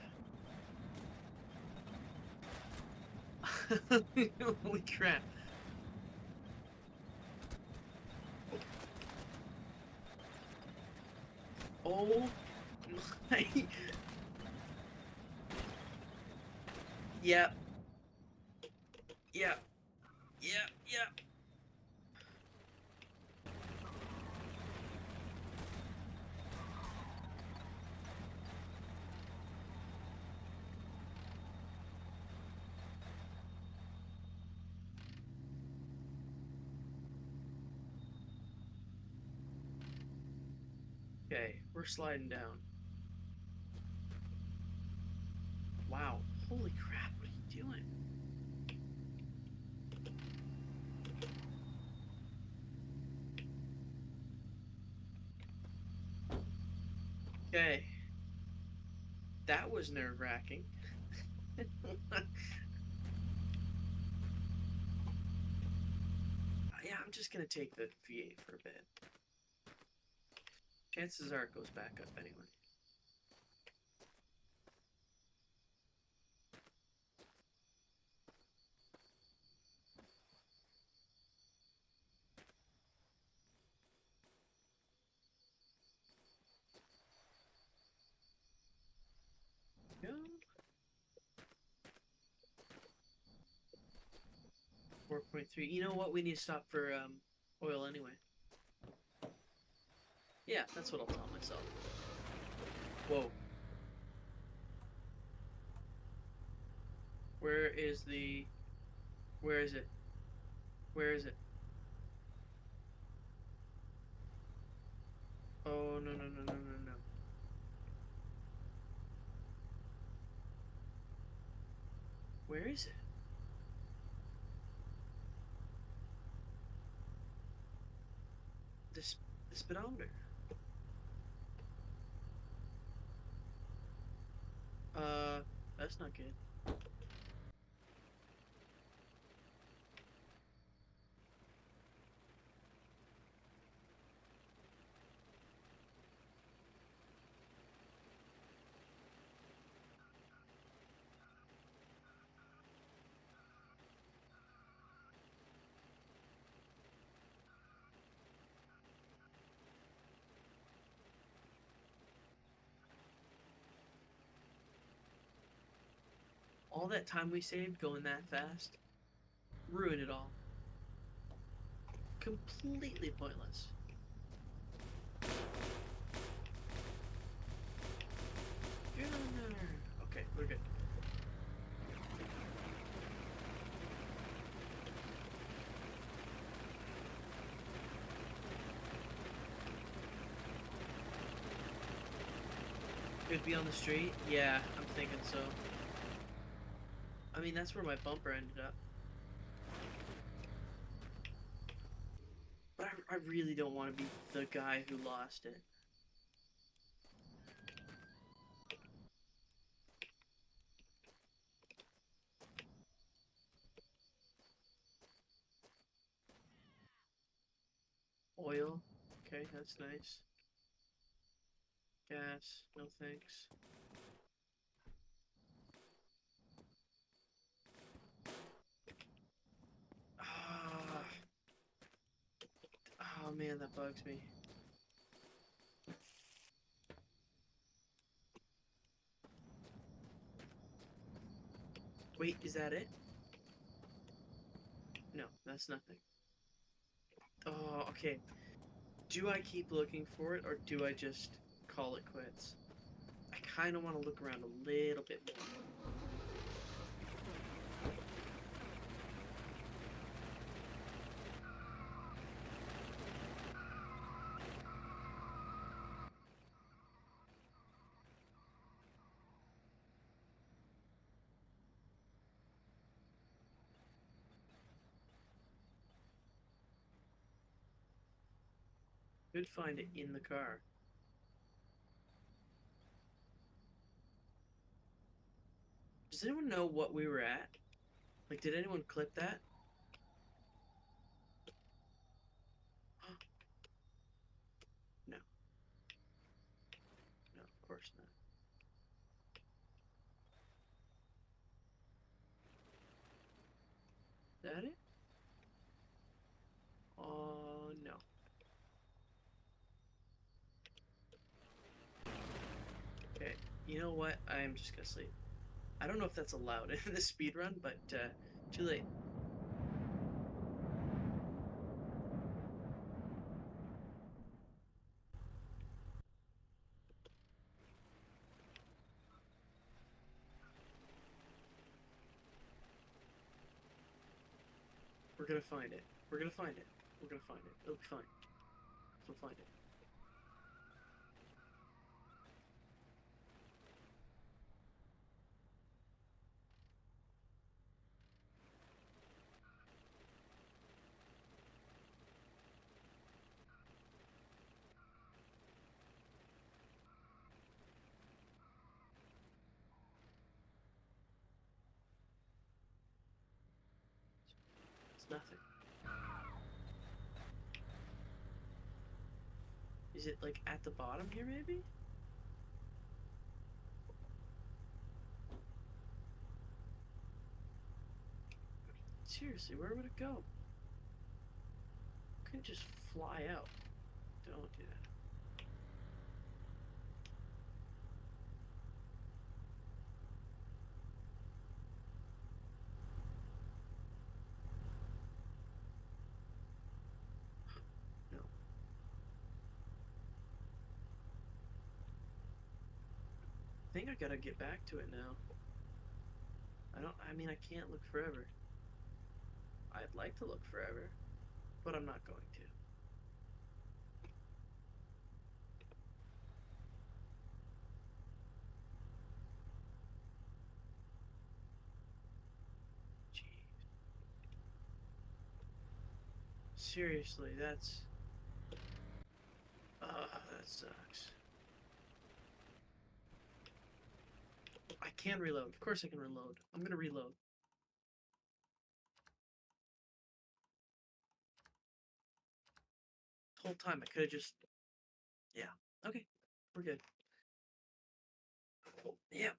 Holy crap. Oh my. Yep. Okay, we're sliding down. Wow. Holy crap, what are you doing? Okay. That was nerve-wracking. Yeah, I'm just gonna take the V8 for a bit. Chances are it goes back up anyway. Go. 4.3. You know what? We need to stop for oil anyway. Yeah, that's what I'll tell myself. Whoa. Where is the... Where is it? Where is it? Oh, no. Where is it? The speedometer. That's not good. All that time we saved going that fast, ruined it all. Completely pointless. Okay, we're good. Could be on the street? Yeah, I'm thinking so. I mean, that's where my bumper ended up. But I really don't want to be the guy who lost it. Oil. Okay, that's nice. Gas. No thanks. Ah. Oh man, that bugs me. Wait, is that it? No, that's nothing. Oh, okay. Do I keep looking for it, or do I just call it quits? I kind of want to look around a little bit more. Could find it in the car. Does anyone know what we were at? Like, did anyone clip that? No. No, of course not. Is that it? Oh, no. Okay, you know what? I'm just gonna sleep. I don't know if that's allowed in the speed run, but too late. We're gonna find it. We're gonna find it. We're gonna find it. It'll be fine. We'll find it. It's nothing. Is it like at the bottom here, maybe? Seriously, where would it go? It couldn't just fly out. Don't do that. No. I think I gotta get back to it now. I mean, I can't look forever. I'd like to look forever, but I'm not going to. Jeez. Seriously, that's... that sucks. I can reload. Of course I can reload. I'm gonna reload. The whole time I could have just... Yeah. Okay. We're good. Yeah.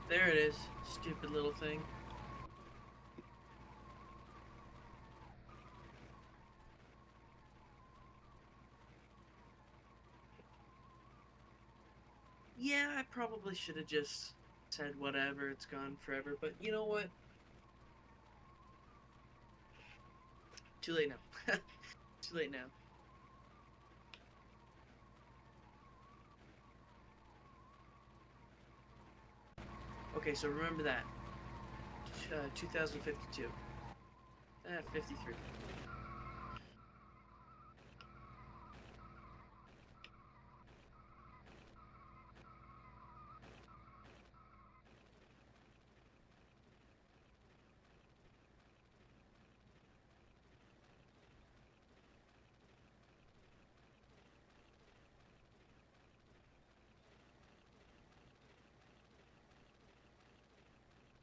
There it is. Stupid little thing. Yeah, I probably should have just said whatever, it's gone forever, but you know what? Too late now. Too late now. Okay, so remember that. 2052. 53.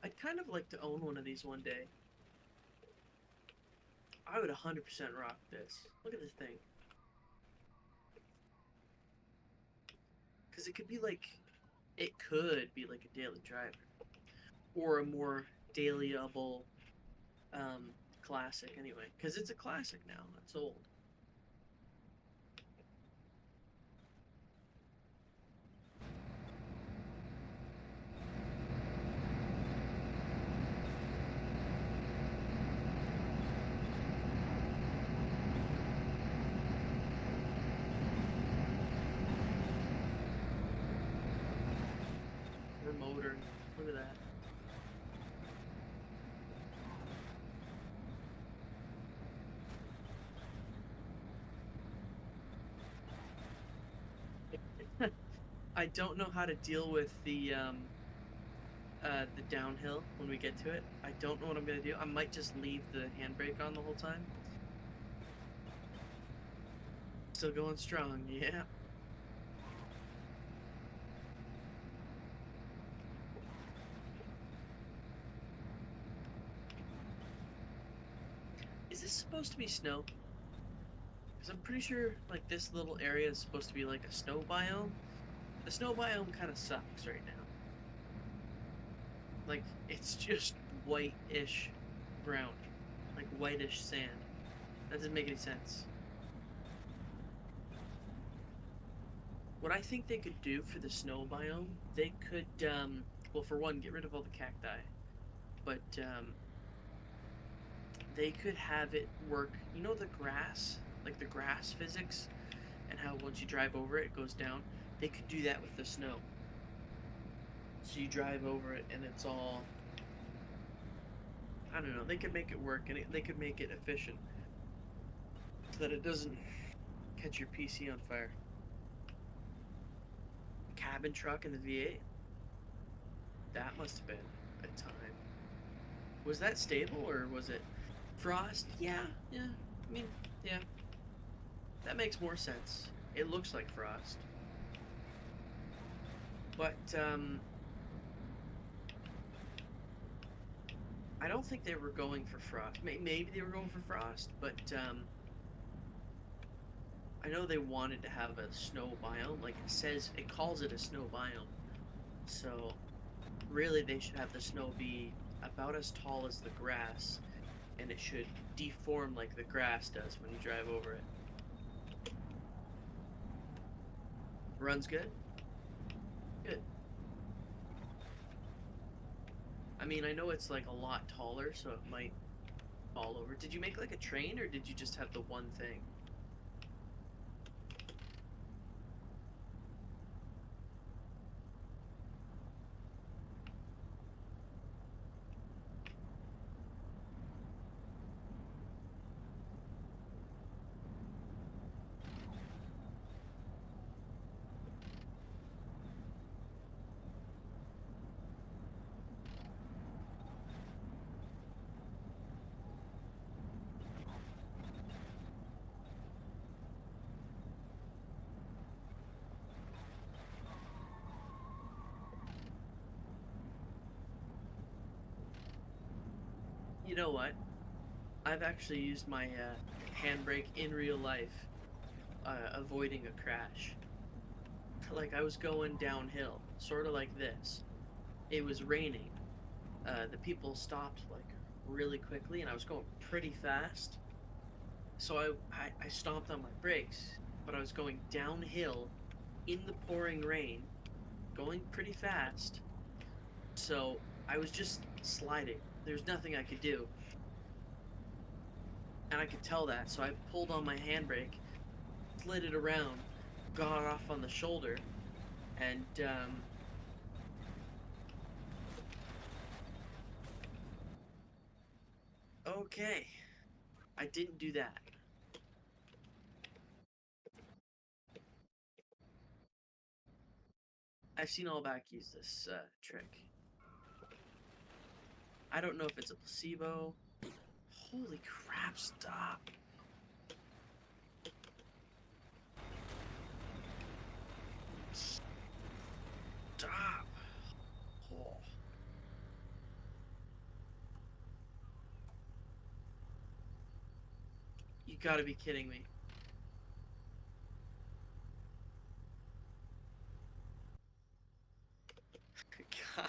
I'd kind of like to own one of these one day. I would 100% rock this. Look at this thing. Because it could be like... It could be like a daily driver. Or a more dailyable classic anyway. Because it's a classic now. It's old. The motor. Look at that. I don't know how to deal with the downhill when we get to it. I don't know what I'm gonna do. I might just leave the handbrake on the whole time. Still going strong, yeah. Is this supposed to be snow? Because I'm pretty sure like this little area is supposed to be like a snow biome. The snow biome kind of sucks right now. Like, it's just white-ish ground. Like whitish sand. That doesn't make any sense. What I think they could do for the snow biome, they could, well, for one, get rid of all the cacti. But, they could have it work, you know the grass? Like the grass physics? And how once you drive over it, it goes down? They could do that with the snow. So you drive over it and it's all... I don't know, they could make it work and they could make it efficient. So that it doesn't catch your PC on fire. Cabin truck in the V8? That must have been a time. Was that stable or was it frost? Yeah. I mean, yeah. That makes more sense. It looks like frost. But, I don't think they were going for frost. Maybe they were going for frost, but, I know they wanted to have a snow biome. Like it calls it a snow biome. So, really they should have the snow be about as tall as the grass, and it should deform like the grass does when you drive over it. Runs good? Good. I mean, I know it's like a lot taller, so it might fall over. Did you make like a train, or did you just have the one thing? You know what? I've actually used my handbrake in real life, avoiding a crash. Like I was going downhill, sort of like this. It was raining. The people stopped like really quickly, and I was going pretty fast. So I stomped on my brakes, but I was going downhill in the pouring rain, going pretty fast. So I was just sliding. There's nothing I could do. And I could tell that, so I pulled on my handbrake, slid it around, got off on the shoulder, and okay, I didn't do that. I've seen all back use this trick. I don't know if it's a placebo. Holy crap, stop. Stop. Oh. You gotta be kidding me.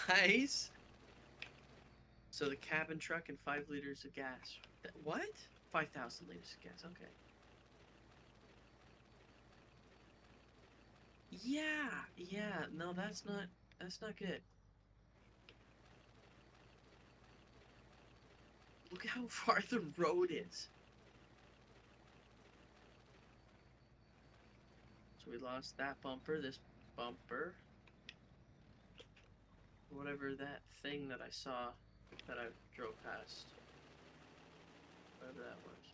Guys? So the cabin truck and 5 liters of gas. What? 5,000 liters of gas, okay. Yeah, no, that's not good. Look how far the road is. So we lost that bumper, this bumper. Whatever that thing that I saw that I drove past. Whatever that was.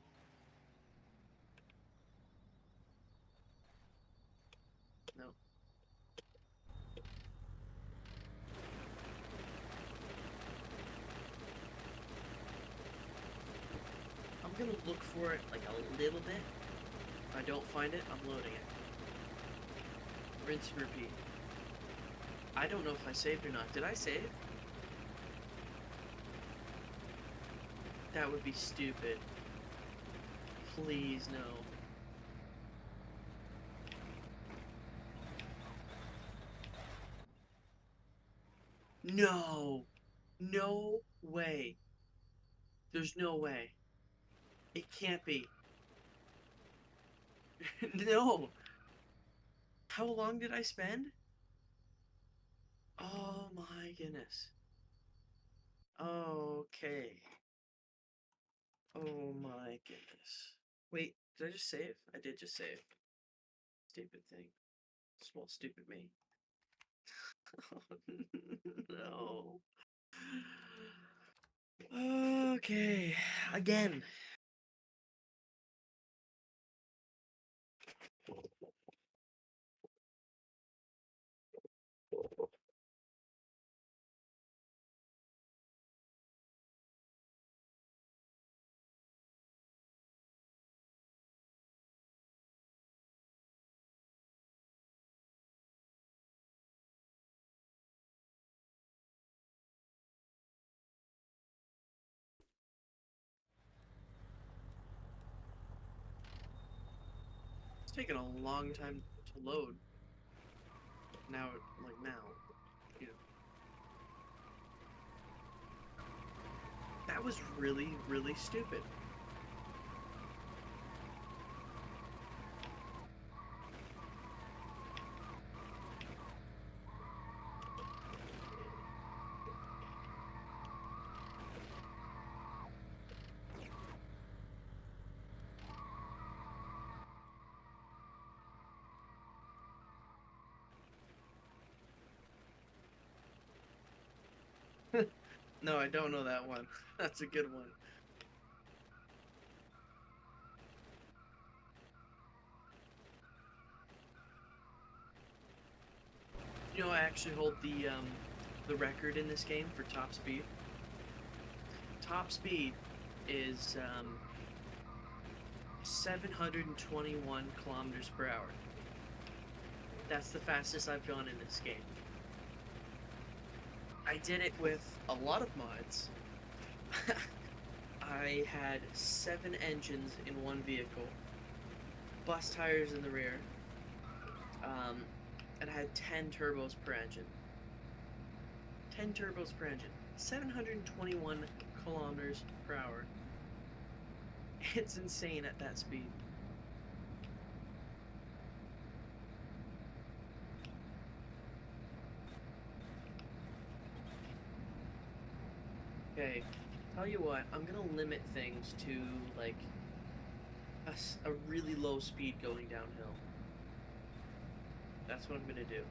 No. I'm gonna look for it like a little bit. If I don't find it, I'm loading it. Rinse and repeat. I don't know if I saved or not. Did I save? That would be stupid. Please, no. No! No way. There's no way. It can't be. No! How long did I spend? Oh my goodness. Okay. Oh my goodness. Wait, did I just save? I did just save. Stupid thing. Small stupid me. No. Okay. Again. It's taking a long time to load. Now, like now. You know. That was really, really stupid. No, I don't know that one. That's a good one. You know, I actually hold the record in this game for top speed. Top speed is 721 kilometers per hour. That's the fastest I've gone in this game. I did it with a lot of mods. I had 7 engines in one vehicle, bus tires in the rear, and I had 10 turbos per engine. 10 turbos per engine. 721 kilometers per hour. It's insane at that speed. Okay, tell you what, I'm gonna limit things to like a really low speed going downhill. That's what I'm gonna do.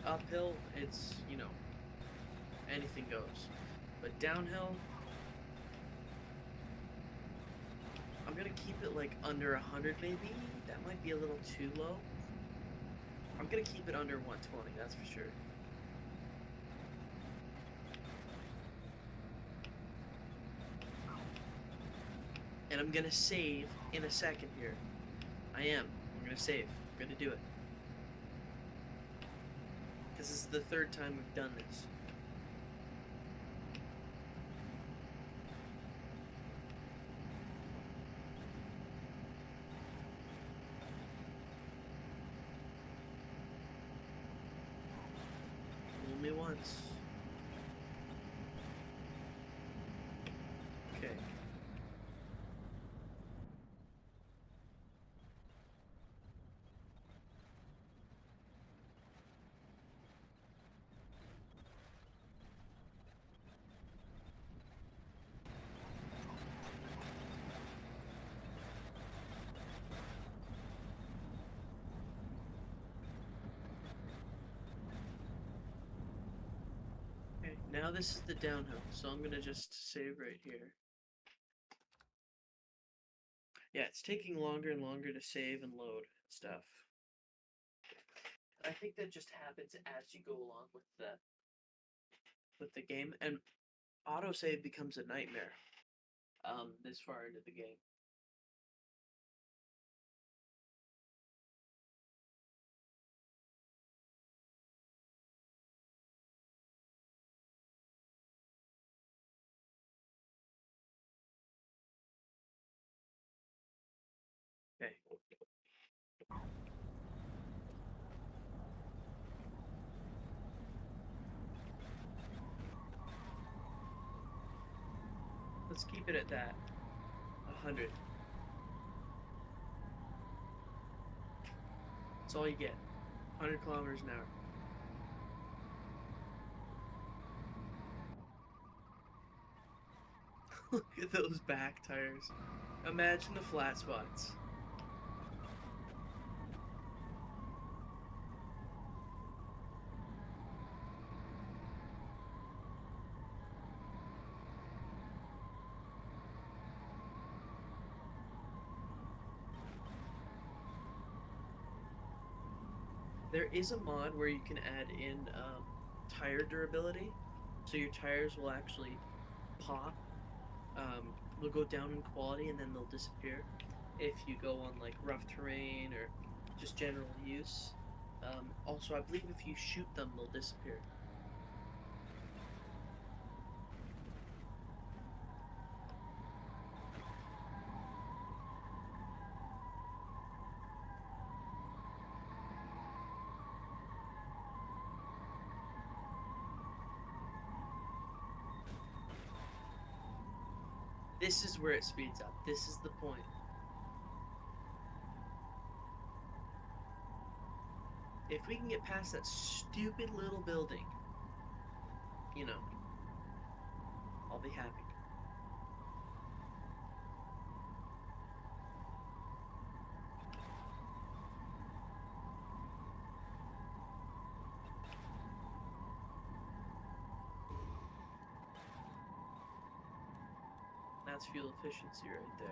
Uphill, it's, you know, anything goes. But downhill, I'm gonna keep it like under 100 maybe. That might be a little too low. I'm gonna keep it under 120, that's for sure. And I'm gonna save in a second here. I'm gonna save. I'm gonna do it. Because this is the 3rd time we've done this. Fool me once. Okay. Okay, now this is the downhill, so I'm gonna just save right here. Yeah, it's taking longer and longer to save and load stuff. I think that just happens as you go along with the game, and autosave becomes a nightmare this far into the game. Okay. Let's keep it at that. 100. That's all you get. 100 kilometers an hour. Look at those back tires. Imagine the flat spots. There is a mod where you can add in tire durability, so your tires will actually pop. They'll go down in quality and then they'll disappear if you go on like rough terrain or just general use. Also, I believe if you shoot them, they'll disappear. This is where it speeds up. This is the point. If we can get past that stupid little building, you know, I'll be happy. That's fuel efficiency right there.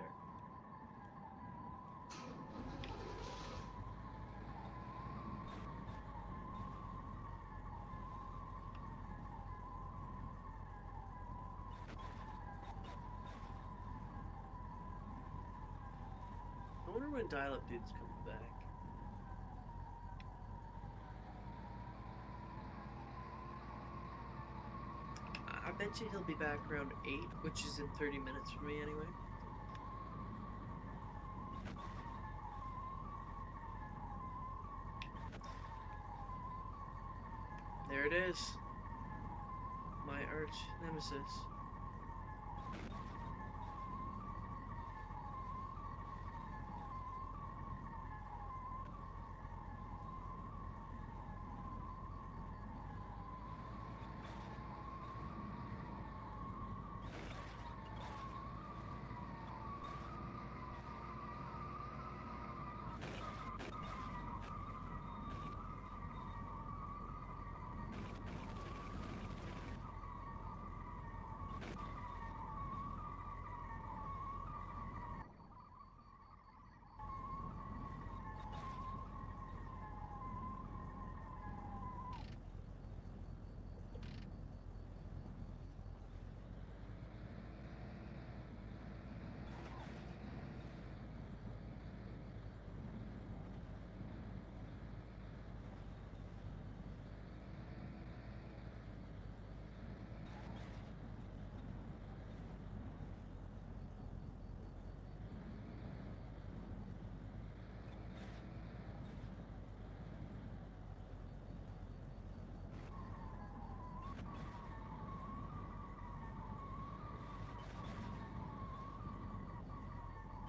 I wonder when Dial-Up Dude's coming back. bet you he'll be back around 8, which is in 30 minutes for me anyway. There it is. My arch nemesis.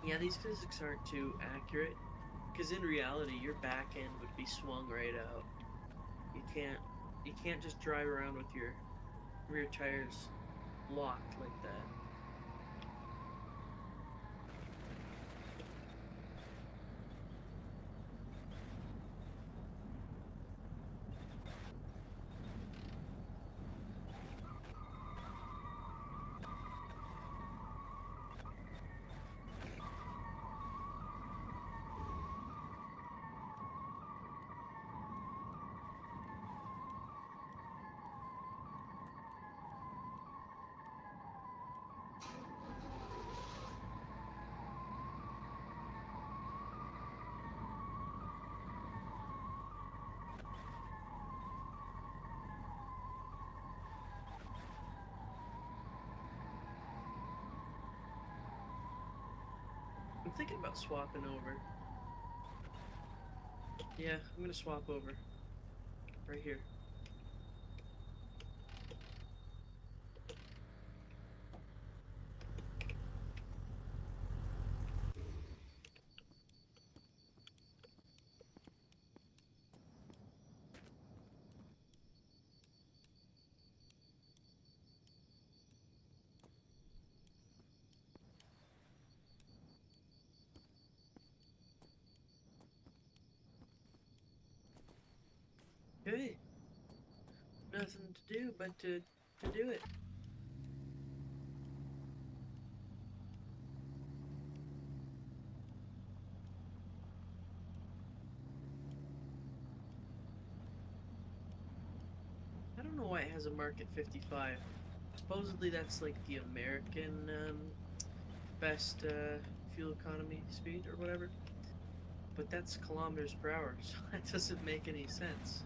Yeah, these physics aren't too accurate, because in reality, your back end would be swung right out. You can't just drive around with your rear tires locked like that. I'm thinking about swapping over. Yeah, I'm gonna swap over. Right here. Okay. Nothing to do but to do it. I don't know why it has a mark at 55. Supposedly that's like the American best fuel economy speed or whatever. But that's kilometers per hour, so that doesn't make any sense.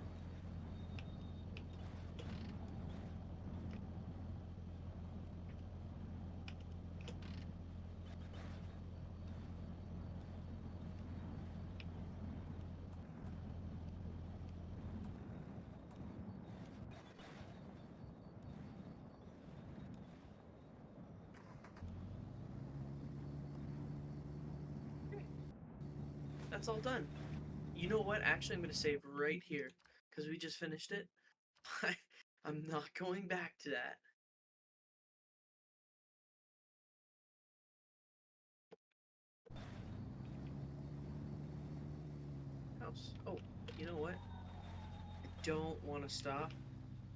That's all done. You know what? Actually, I'm going to save right here because we just finished it. I'm not going back to that. House. Oh, you know what? I don't want to stop,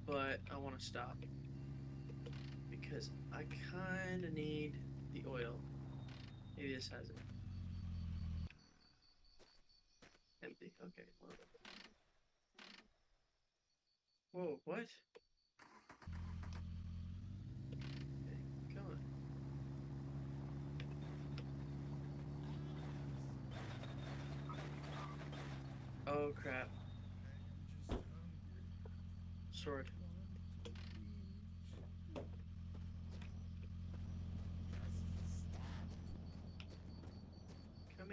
but I want to stop because I kind of need the oil. Maybe this has it. Empty. Okay. Whoa, what? Okay, come on. Oh crap. Sword.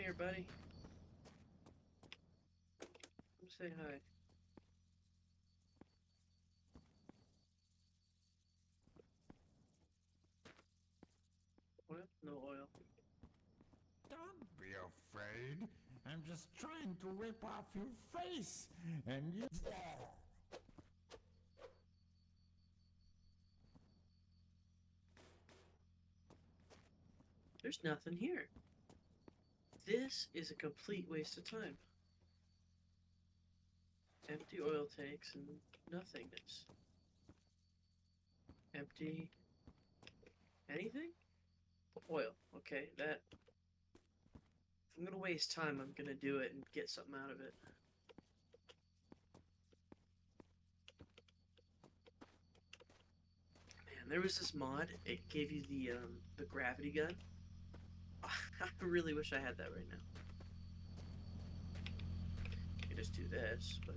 here, buddy. Come say hi. What? No oil. Don't be afraid. I'm just trying to rip off your face, and you... There's nothing here. This is a complete waste of time. Empty oil tanks and nothingness. Empty... anything? Oil. Okay, that... if I'm gonna waste time, I'm gonna do it and get something out of it. Man, there was this mod. It gave you the gravity gun. I really wish I had that right now. I could just do this, but...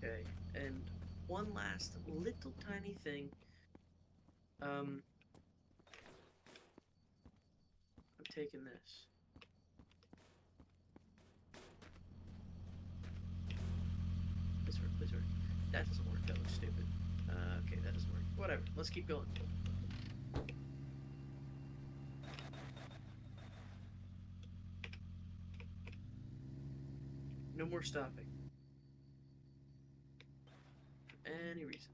Okay, and one last little tiny thing. I'm taking this. Please work, please work. That doesn't work, that looks stupid. Okay, that doesn't work. Whatever, let's keep going. No more stopping. For any reason.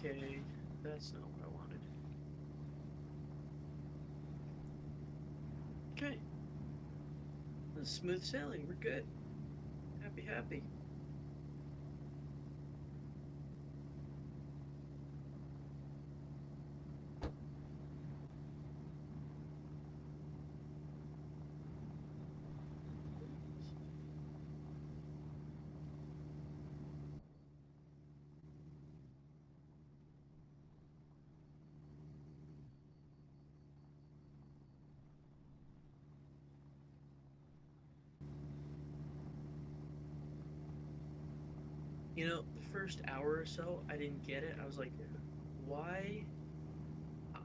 Okay, that's not what I wanted. Okay. This is smooth sailing, we're good. Happy, happy. You know, the first hour or so, I didn't get it. I was like, why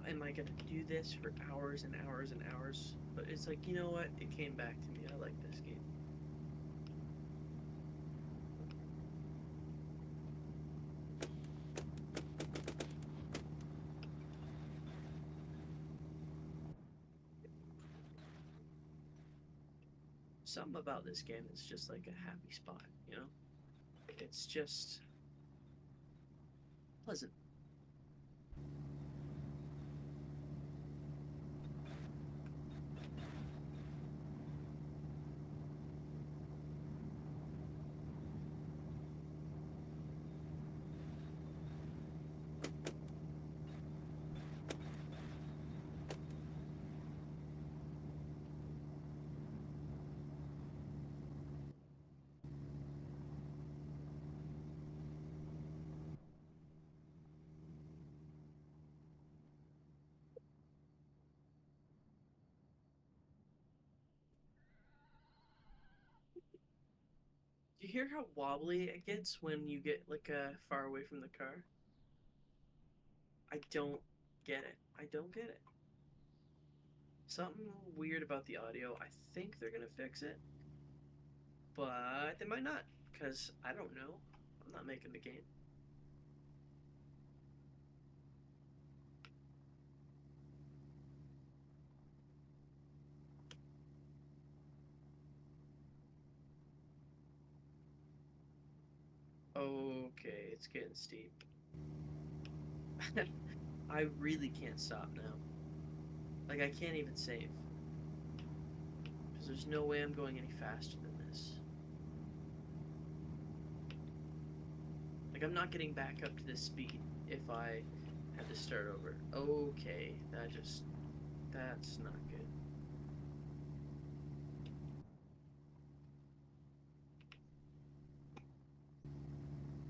am I gonna do this for hours and hours and hours? But it's like, you know what? It came back to me. I like this game. Something about this game is just like a happy spot, you know? It's just pleasant. Do you hear how wobbly it gets when you get like far away from the car? I don't get it. I don't get it. Something weird about the audio. I think they're gonna fix it, but they might not, because I don't know. I'm not making the game. Okay, it's getting steep. I really can't stop now. Like, I can't even save. Because there's no way I'm going any faster than this. Like, I'm not getting back up to this speed if I Had to start over. Okay, that's not good.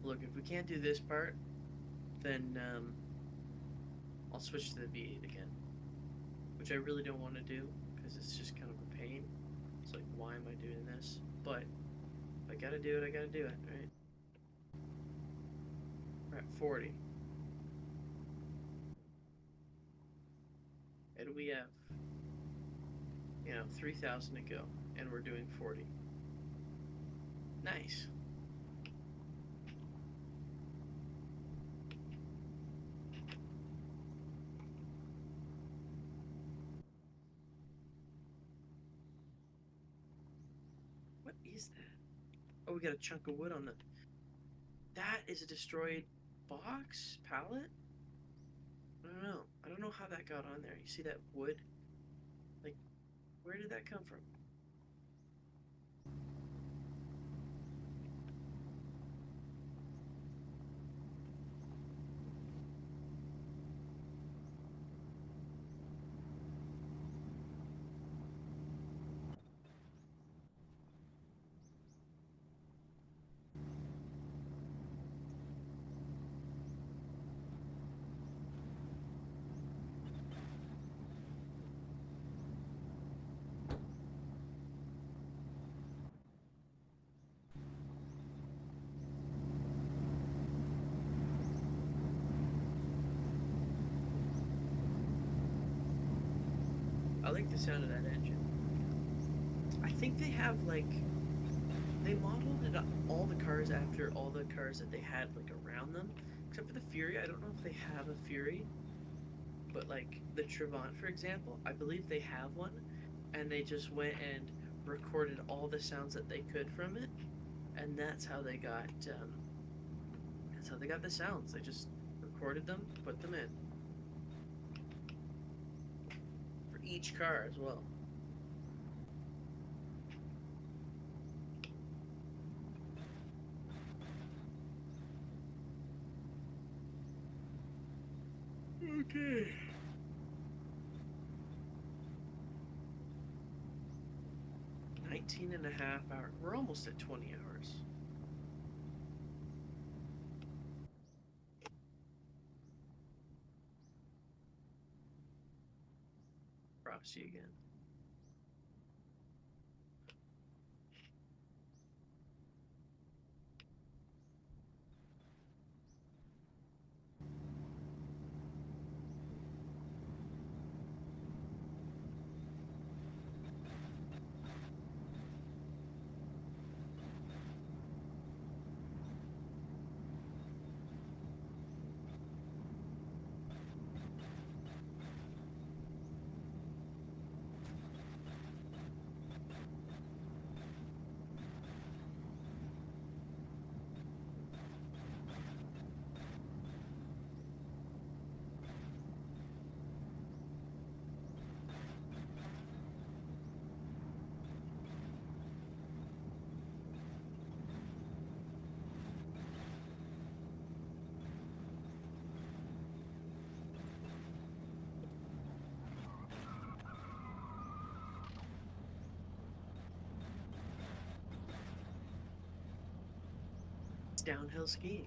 Look, if we can't do this part, then I'll switch to the V8 again, which I really don't want to do because it's just kind of a pain. It's like, why am I doing this? But if I gotta do it, I gotta do it, right? We're at 40. And we have, 3,000 to go, and we're doing 40. Nice. What is that? Oh, we got a chunk of wood on the... That is a destroyed box? Pallet? I don't know. I don't know how that got on there. You see that wood? Like, where did that come from? I like the sound of that engine. I think they have, like... They modeled it up, all the cars after all the cars that they had, like, around them. Except for the Fury. I don't know if they have a Fury. But, like, the Trabant, for example, I believe they have one. And they just went and recorded all the sounds that they could from it. And that's how they got, the sounds. They just recorded them, put them in. For each car as well. Okay. $19.5 hours. We're almost at 20 hours. Frosty again. It's downhill skiing.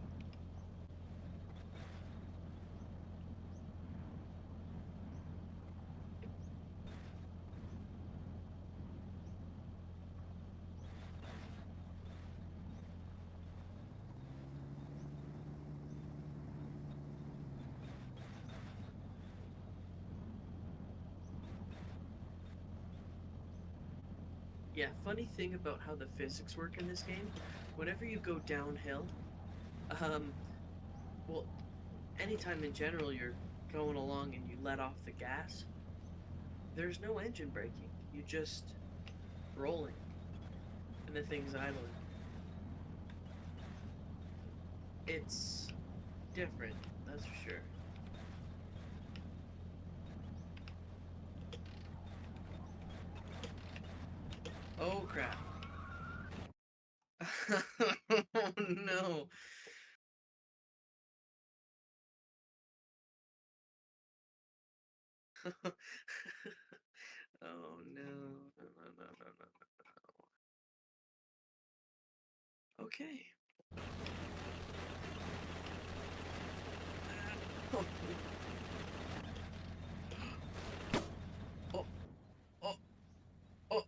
Yeah, funny thing about how the physics work in this game, whenever you go downhill, well, anytime in general you're going along and you let off the gas, there's no engine braking. You just rolling, and the thing's idling. It's different, that's for sure. Oh crap. Oh no. Oh no. No, no, no, no, no, no. Okay. Oh, oh, oh, oh.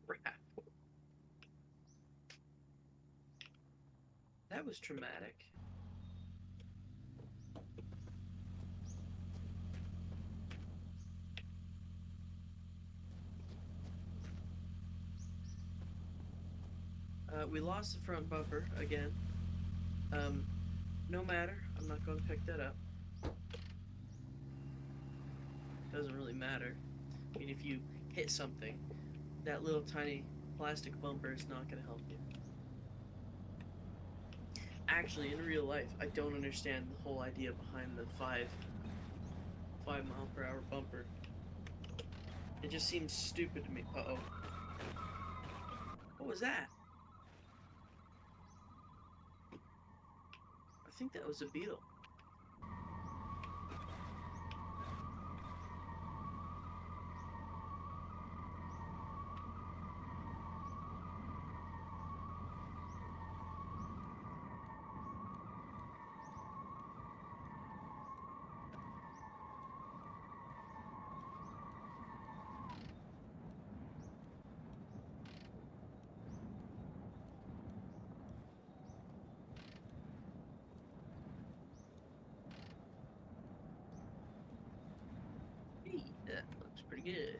Crap. That was traumatic. We lost the front bumper again. No matter. I'm not going to pick that up. Doesn't really matter. I mean, if you hit something, that little tiny plastic bumper is not going to help you. Actually, in real life, I don't understand the whole idea behind the 5 mile per hour bumper. It just seems stupid to me. Uh-oh. What was that? I think that was a beetle. Hey, that looks pretty good.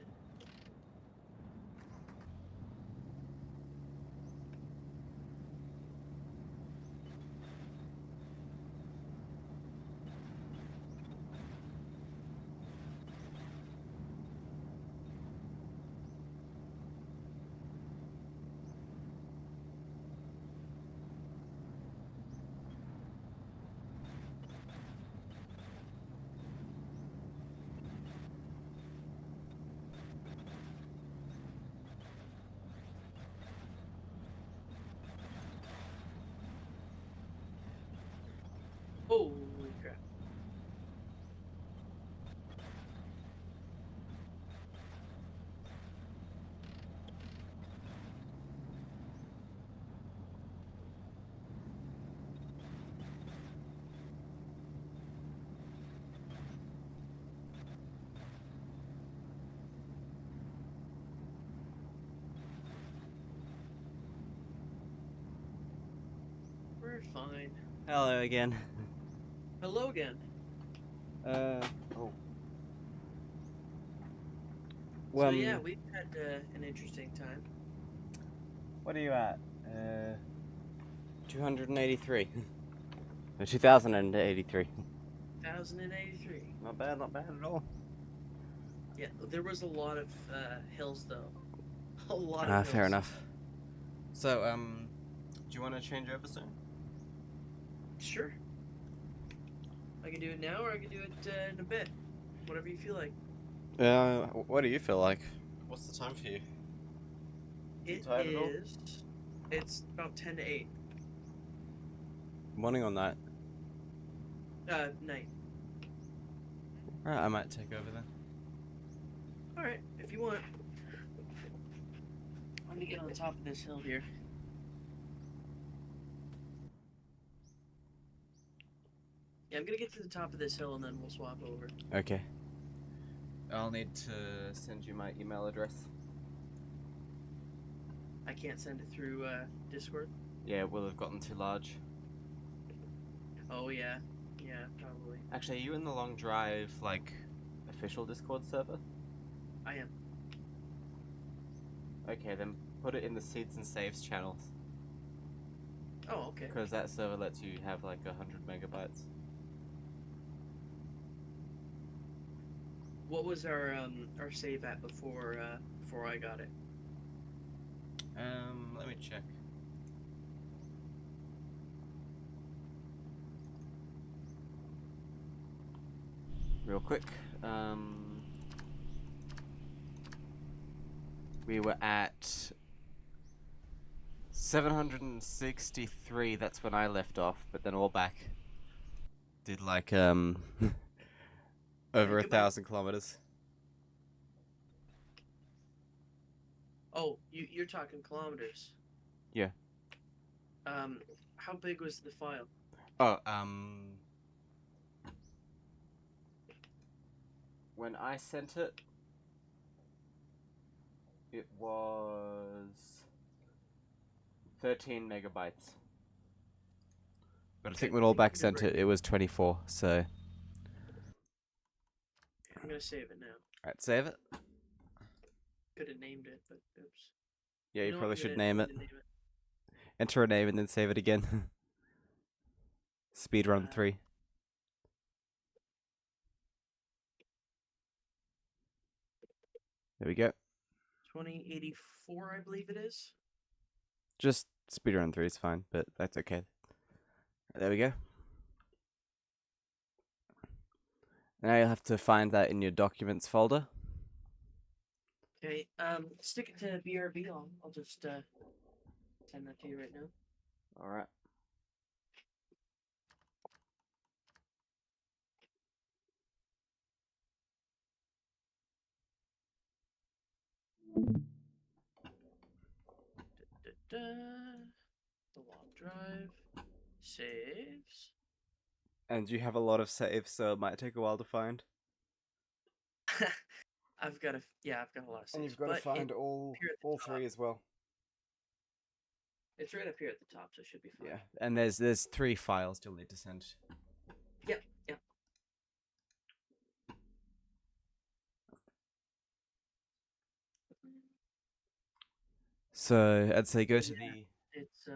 Holy crap. We're fine. Hello again. Hello again. Oh. So yeah, we've had an interesting time. What are you at? 283. 2083. 1083. Not bad at all. Yeah, there was a lot of hills though. A lot of hills. Fair enough. So, do you want to change over soon? Sure. I can do it now or I can do it in a bit. Whatever you feel like. What do you feel like? What's the time for you? It tired at all? is. It's about 10 to 8. Morning or night? Night. Right, I might take over then. Alright, if you want. I'm gonna get on the top of this hill here. Yeah, I'm gonna get to the top of this hill and then we'll swap over. Okay. I'll need to send you my email address. I can't send it through Discord. Yeah, it will have gotten too large. Oh yeah. Yeah, probably. Actually, are you in the Long Drive, like, official Discord server? I am. Okay, then put it in the Seeds and Saves channels. Oh, okay. Because that server lets you have like 100 megabytes. What was our save at before I got it? Let me check. real quick. We were at 763. That's when I left off, but then all back did like over Think about- 1,000 kilometers. Oh, you're talking kilometers. Yeah. How big was the file? Oh, when I sent it, it was 13 megabytes. But I think when I all think back you did sent right. it, it was 24. So, I'm gonna save it now. alright, save it. Could have named it, but oops. Yeah, you know what, probably I'm should gonna name it. name Enter a name and then save it again. Speedrun 3. There we go. 2084, I believe it is. Just Speedrun 3 is fine, but that's okay. There we go. Now you'll have to find that in your documents folder. Okay. Stick it to BRB. I'll just send that to you right now. Alright. Da-da. The long drive. Saves. And you have a lot of saves, so it might take a while to find. I've got a lot of saves. And you've got to but find it's all here at the top. three as well. It's right up here at the top, so it should be fine. Yeah, and there's 3 files you'll need to send. Yep. So I'd say go Oh, to yeah. the It's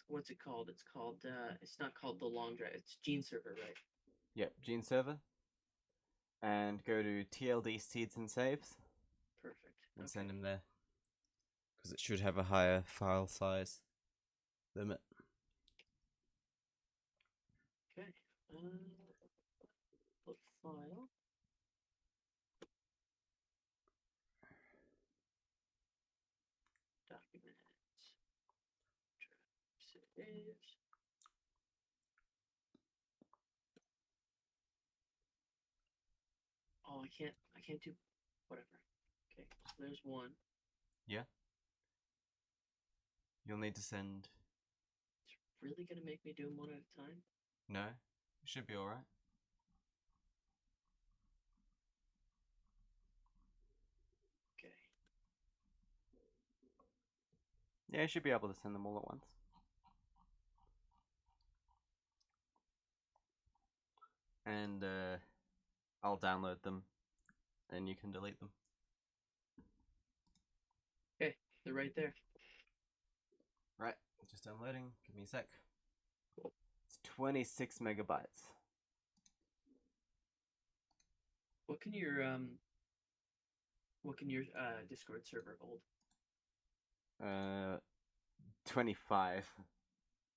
what's it called? It's called it's not called the long drive. It's Gene server, right? Gene server, and go to TLD seeds and saves, Perfect. and Okay. send them there, because it should have a higher file size limit. Okay. Put file. Documents. Saves. Oh, I can't do whatever. Okay, so there's one. Yeah. You'll need to send. It's really gonna make me do them one at a time? No, it should be all right. Okay. Yeah, you should be able to send them all at once. And I'll download them, and you can delete them. Okay, they're right there. Right, just downloading. Give me a sec. It's 26 megabytes. What can your Discord server hold? 25.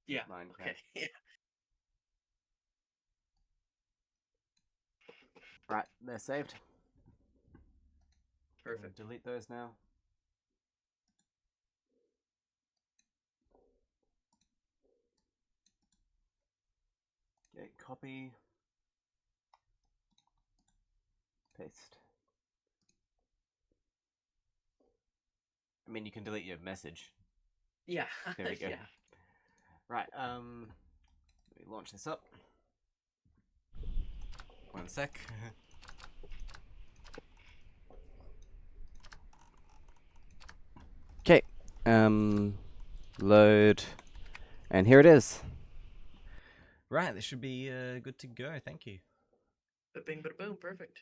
Yeah. Mine can. Okay. Yeah. Right, they're saved. Perfect. Delete those now. Okay, copy. Paste. I mean, you can delete your message. Yeah. There we go. Yeah. Right, let me launch this up. One sec. Okay, load, and here it is. Right, this should be good to go. Thank you. Bing, bada boom. Perfect.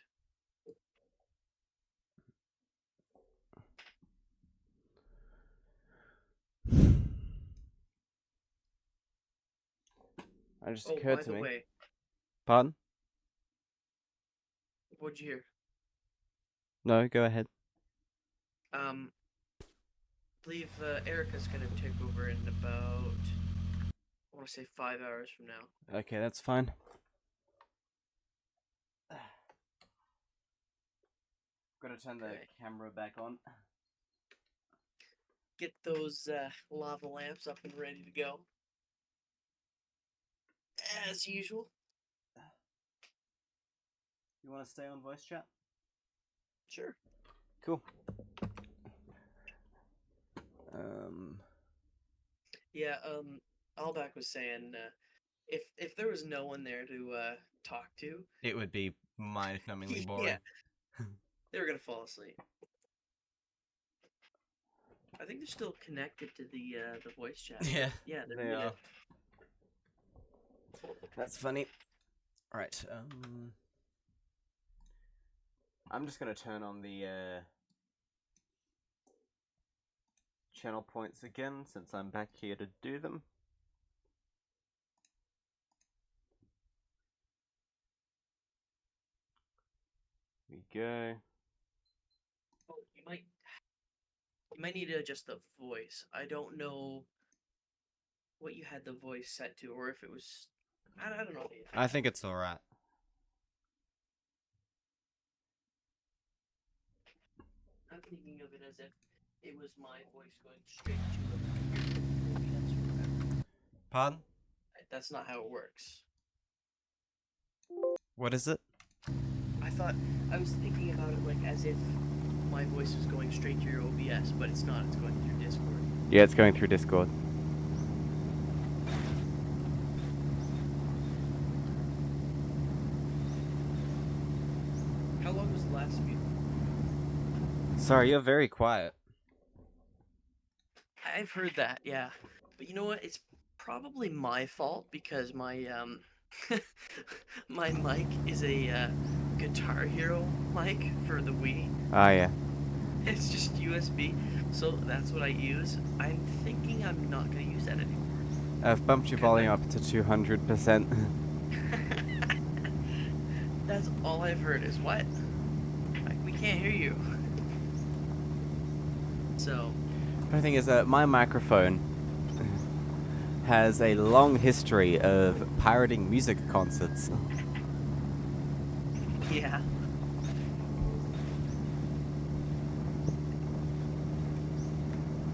It just Oh, occurred by to the me. way, Pardon? what'd you hear? No, go ahead. I believe Erica's gonna take over in about, I want to say 5 hours from now. Okay, that's fine. Gotta turn the Okay. camera back on. Get those lava lamps up and ready to go. As usual. You want to stay on voice chat? Sure. Cool. Yeah, Alback was saying if there was no one there to talk to, It would be mind-numbingly boring. yeah, they were gonna fall asleep. I think they're still connected to the voice chat. but Yeah, yeah, they're they muted. are. That's funny. Right. I'm just gonna turn on the channel points again since I'm back here to do them. Here we go. Oh, you might need to adjust the voice. I don't know what you had the voice set to, or if it was. I don't know. I think it's alright. I'm thinking of it as if it was my voice going straight to a OBS or whatever. Pardon? That's not how it works. What is it? I was thinking about it like as if my voice was going straight to your OBS, but it's not. It's going through Discord. Yeah, it's going through Discord. How long was the last view? Sorry, you're very quiet. I've heard that, yeah. But you know what? It's probably my fault because my my mic is a Guitar Hero mic for the Wii. Ah, yeah. It's just USB, so that's what I use. I'm thinking I'm not gonna use that anymore. I've bumped your volume up to 200%. That's all I've heard is what? Like, we can't hear you. So. The thing is that my microphone has a long history of pirating music concerts. Yeah.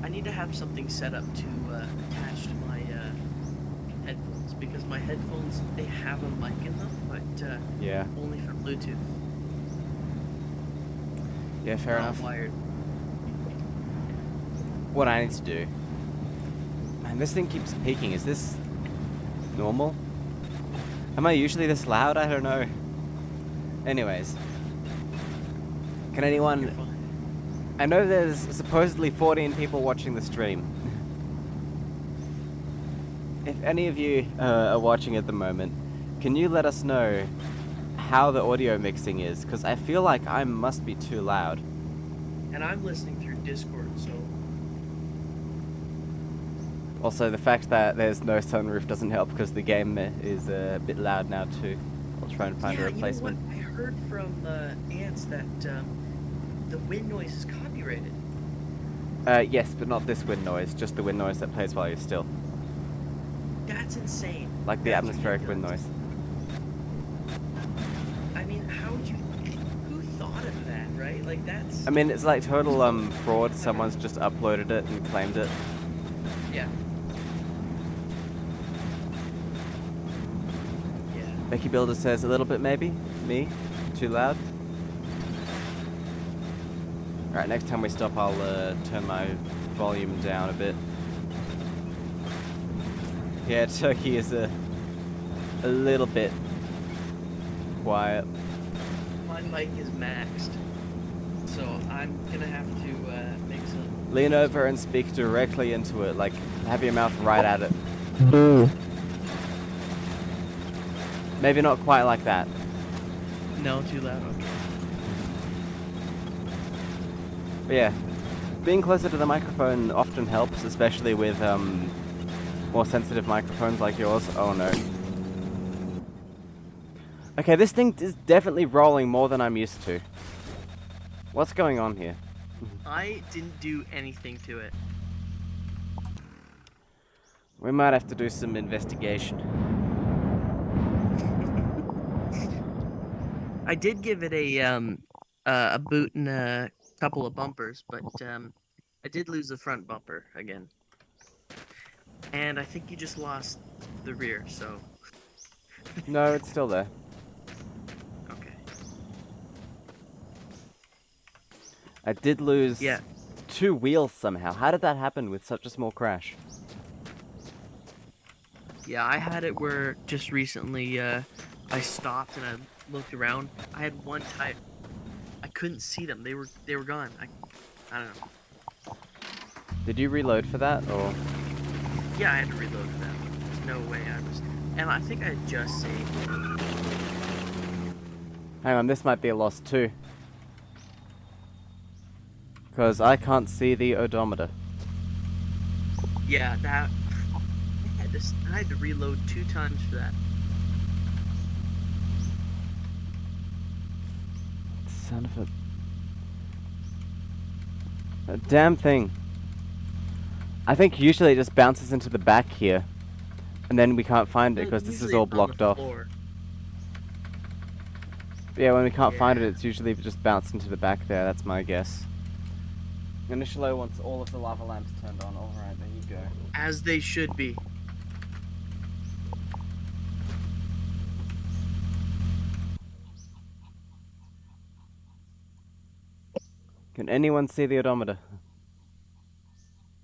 I need to have something set up to attach to my headphones because my headphones, they have a mic in them, but Yeah. only for Bluetooth. Yeah, fair Not enough. wired. What I need to do... Man, this thing keeps peaking. Is this normal? Am I usually this loud? I don't know. Anyways. Can You're anyone... fine. I know there's supposedly 14 people watching the stream. If any of you are watching at the moment, can you let us know how the audio mixing is? Because I feel like I must be too loud. And I'm listening through Discord, so Also, the fact that there's no sunroof doesn't help because the game is a bit loud now too. I'll try and find a replacement. You know what? I heard from Ants that the wind noise is copyrighted. Yes, but not this wind noise, just the wind noise that plays while you're still. That's insane. Like the That's atmospheric wind ridiculous. noise. I mean, how would you? Who thought of that, right? Like that's. I mean, it's like total fraud. Someone's just uploaded it and claimed it. Yeah. Yeah. Becky Builder says a little bit maybe. Me? Too loud? Alright, next time we stop I'll turn my volume down a bit. Yeah, Turkey is a little bit quiet. My mic is maxed, so I'm gonna have to make some. Lean over and speak directly into it, like have your mouth right at it. Maybe not quite like that. No, too loud. Okay. But yeah, being closer to the microphone often helps, especially with more sensitive microphones like yours. Oh no. Okay, this thing is definitely rolling more than I'm used to. What's going on here? I didn't do anything to it. We might have to do some investigation. I did give it a a boot and a couple of bumpers, but I did lose the front bumper again. And I think you just lost the rear, so No, it's still there. okay. I did lose Yeah. 2 wheels somehow. How did that happen with such a small crash? Yeah, I had it where just recently I stopped and I looked around. I had one tire. I couldn't see them. They were gone. I don't know. Did you reload for that, or? Yeah, I had to reload for that. There's no way I was. And I think I had just saved. Hang on, this might be a loss too. Because I can't see the odometer. Yeah, that. I had to reload 2 times for that. Son of a damn thing. I think usually it just bounces into the back here. And then we can't find it because this is Usually all it's on the blocked off. floor. Yeah, when we can't find it, Yeah. it's usually just bounced into the back there. That's my guess. Initialo wants all of the lava lamps turned on. Alright, there you go. As they should be. Can anyone see the odometer?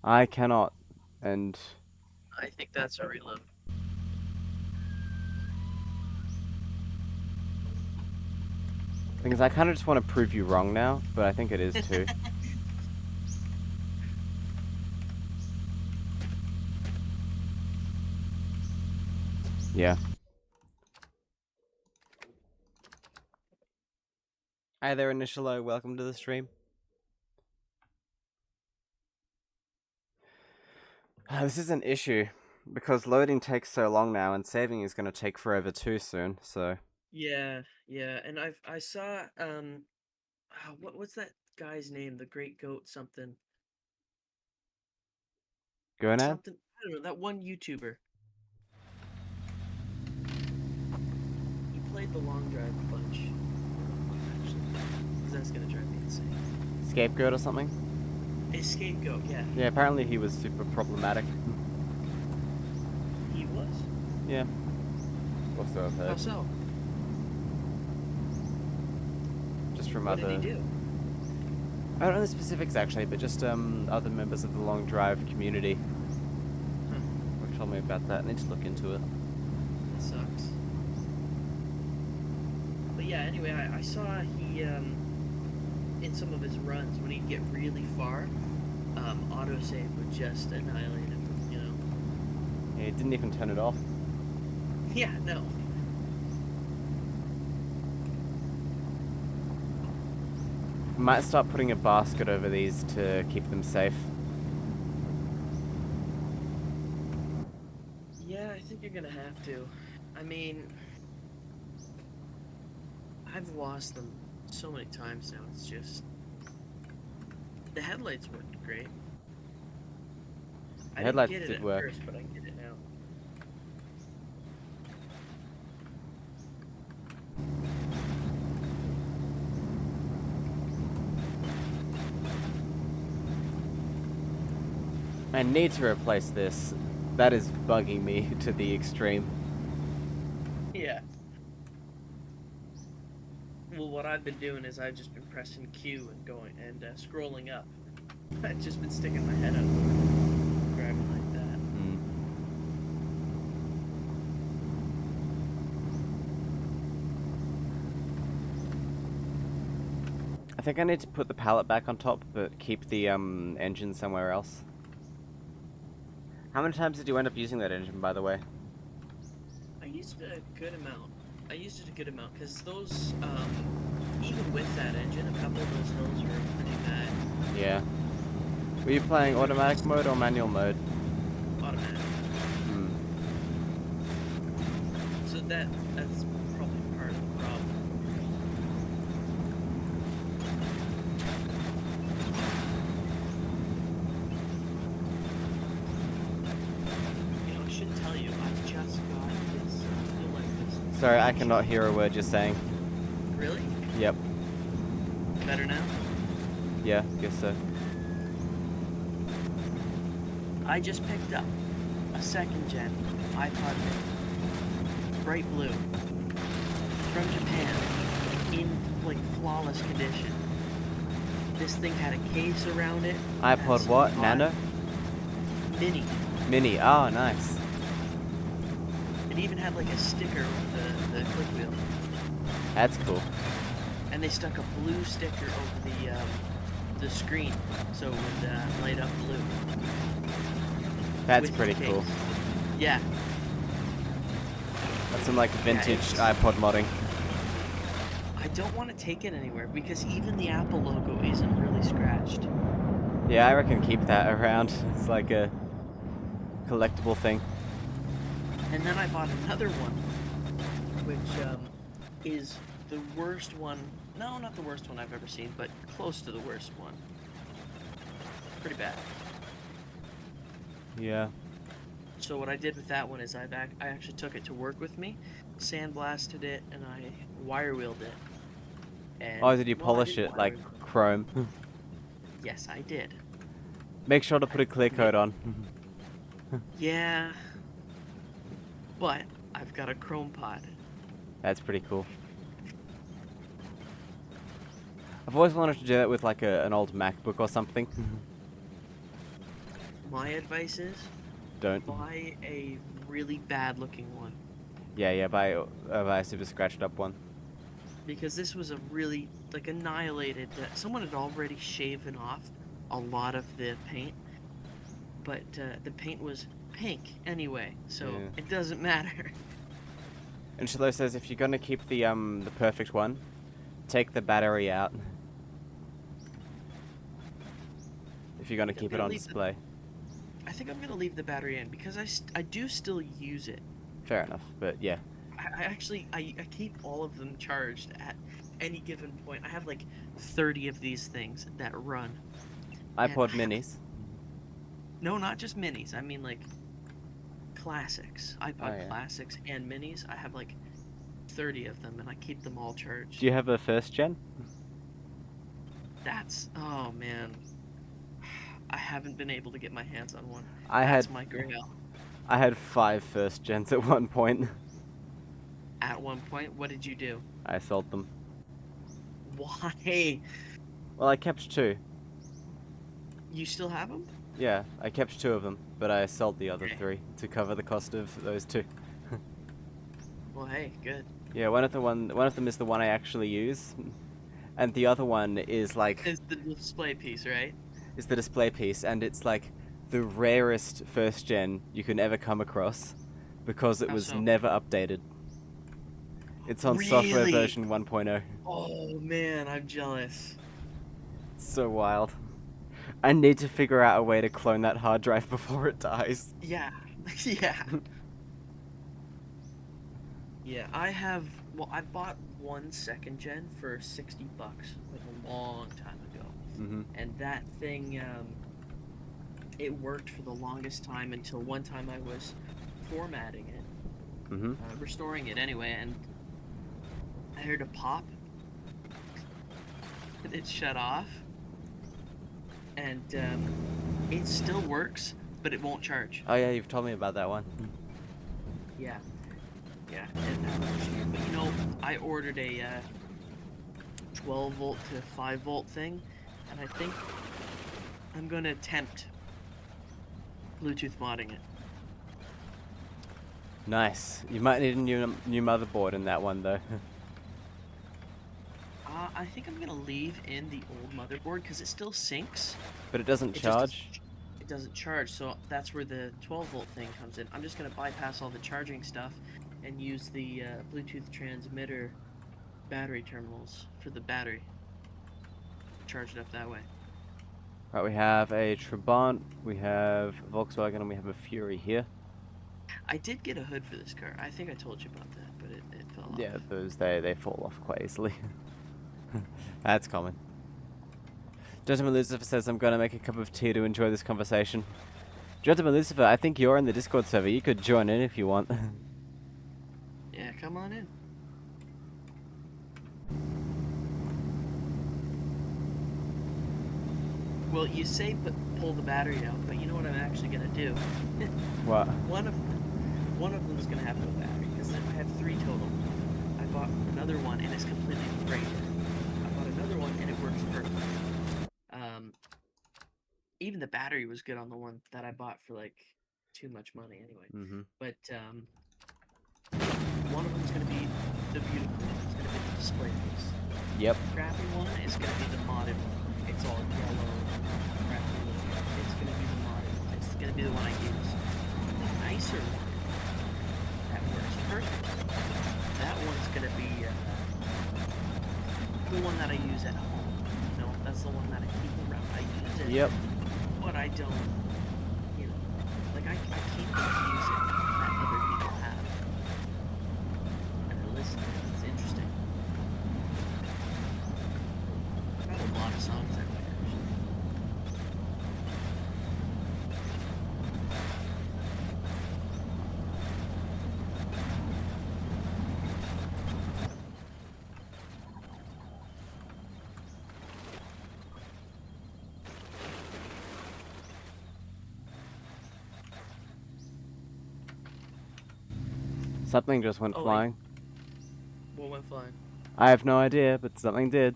I cannot. And I think that's a reload. thing is, I kind of just want to prove you wrong now, but I think it is too. Yeah. Hi there, Initialo. Welcome to the stream. This is an issue because loading takes so long now, and saving is going to take forever too soon. So Yeah, and I saw what's that guy's name? The Great Goat something. Gonad? Something I don't know, that one YouTuber. He played the long drive a bunch. Actually, because that's gonna drive me insane. Scapegoat or something? A scapegoat, yeah. Yeah, apparently he was super problematic. He was. Yeah. Also, I've How heard. so? Just from What other. did he do? I don't know the specifics actually, but just other members of the long drive community were told me about that. I need to look into it. That sucks. But yeah, anyway, I saw he in some of his runs when he'd get really far, autosave would just annihilate him, you know. Yeah, he didn't even turn it off. Yeah, no. Might start putting a basket over these to keep them safe. Yeah, I think you're gonna have to. I mean, I've lost them so many times now. It's just the headlights worked great. I didn't Headlights get it did at work. first, but I get it now. I need to replace this. That is bugging me to the extreme. Yeah. Well, what I've been doing is I've just been pressing Q and going and scrolling up. I've just been sticking my head out, driving like that. I think I need to put the pallet back on top, but keep the engine somewhere else. How many times did you end up using that engine, by the way? I used it a good amount. I used it a good amount because those, even with that engine, a couple of those hills were pretty bad. Yeah. Were you playing automatic mode or manual mode? Automatic. Hmm. So that's probably part of the problem. You know, I should tell you, I just got this. You'll like this. Sorry, I cannot hear a word you're saying. Really? Yep. Better now? Yeah, guess so. I just picked up a second gen iPod Mini, bright blue, from Japan, in like flawless condition. This thing had a case around it. had iPod some what? mod- Nano? Mini. Mini. Oh, nice. It even had like a sticker with the click wheel. That's cool. And they stuck a blue sticker over the screen so it would light up blue. That's with the pretty case. cool. Yeah. That's some like vintage it's- iPod modding. I don't want to take it anywhere because even the Apple logo isn't really scratched. Yeah, I reckon keep that around. It's like a collectible thing. And then I bought another one, which is the worst one. No, not the worst one I've ever seen, but close to the worst one. Pretty bad. Yeah. So what I did with that one is I actually took it to work with me, sandblasted it, and I wire wheeled it. And, Oh, did you well, I polish didn't it like wire wheel chrome? it. Yes, I did. Make sure to put a clear coat on. Yeah. But I've got a chrome pod. That's pretty cool. I've always wanted to do that with like an old MacBook or something. My advice is Don't. buy a really bad looking one. Yeah, buy a super scratched up one. Because this was a really like annihilated. Someone had already shaven off a lot of the paint, but the paint was pink anyway, so Yeah. it doesn't matter. And Shiloh says if you're gonna keep the perfect one, take the battery out. If you're gonna Yeah, keep it gonna on leave the- display. I think I'm gonna leave the battery in because I do still use it. Fair enough, but yeah. I actually I keep all of them charged at any given point. I have like 30 of these things that run. iPod And- minis. No, not just minis. I mean like classics, iPod yeah. classics and minis. I have like 30 of them, and I keep them all charged. Do you have a first gen? That's oh man, I haven't been able to get my hands on one. I That's my grail. had 5 first gens at one point. At one point, what did you do? I sold them. Why? Well, I kept 2. You still have them? Yeah, I kept 2 of them, but I sold the other Okay. 3 to cover the cost of those 2. Well, hey, good. Yeah, one of them is the one I actually use, and the other one is like It's the display piece, right? is the display piece, and it's like the rarest first gen you can ever come across because it How was so? never updated. It's on software Really? version 1.0. Oh man, I'm jealous. It's so wild. I need to figure out a way to clone that hard drive before it dies. Yeah, yeah. Yeah, I have. Well, I bought one second gen for $60 like a long time ago, Mhm. and that thing, it worked for the longest time until one time I was formatting it, Mhm. restoring it anyway, and I heard a pop, and it shut off, and it still works, but it won't charge. Oh yeah, you've told me about that one. Yeah. Yeah, and, but you know, I ordered a 12 volt to 5 volt thing, and I think I'm gonna attempt Bluetooth modding it. Nice. You might need a new motherboard in that one though. I think I'm gonna leave in the old motherboard because it still syncs. But it doesn't It just charge. It doesn't charge, so that's where the 12 volt thing comes in. I'm just gonna bypass all the charging stuff and use the Bluetooth transmitter battery terminals for the battery. Charge it up that way. Right, we have a Trabant, we have a Volkswagen, and we have a Fury here. I did get a hood for this car. I think I told you about that, but it fell off. Yeah, those they fall off quite easily. That's common. Gentleman Lucifer says I'm gonna make a cup of tea to enjoy this conversation. Gentleman Lucifer, I think you're in the Discord server. You could join in if you want. Yeah, come on in. Well, you say pull the battery out, but you know what I'm actually gonna do? What? One of them is gonna have no battery because I have 3 total. I bought another one and it's completely brain dead. I bought another one and it works perfect. Even the battery was good on the one that I bought for like too much money anyway. Mm-hmm. But one of them is gonna be the beautiful one. It's gonna be the display piece. Yep. The crappy one is gonna be the modded one. It's all yellow, crappy looking. It's gonna be the modded one. It's gonna be the one I use. The nicer one that works perfect. That one's gonna be the one that I use at home. You know, that's the one that I keep around. I use it. Yep. But I don't, you know, like I keep the music that other people have. And I listen to it. It's interesting. I have a lot of songs I like actually. Something just went Oh, flying. What went flying? I have no idea, but something did.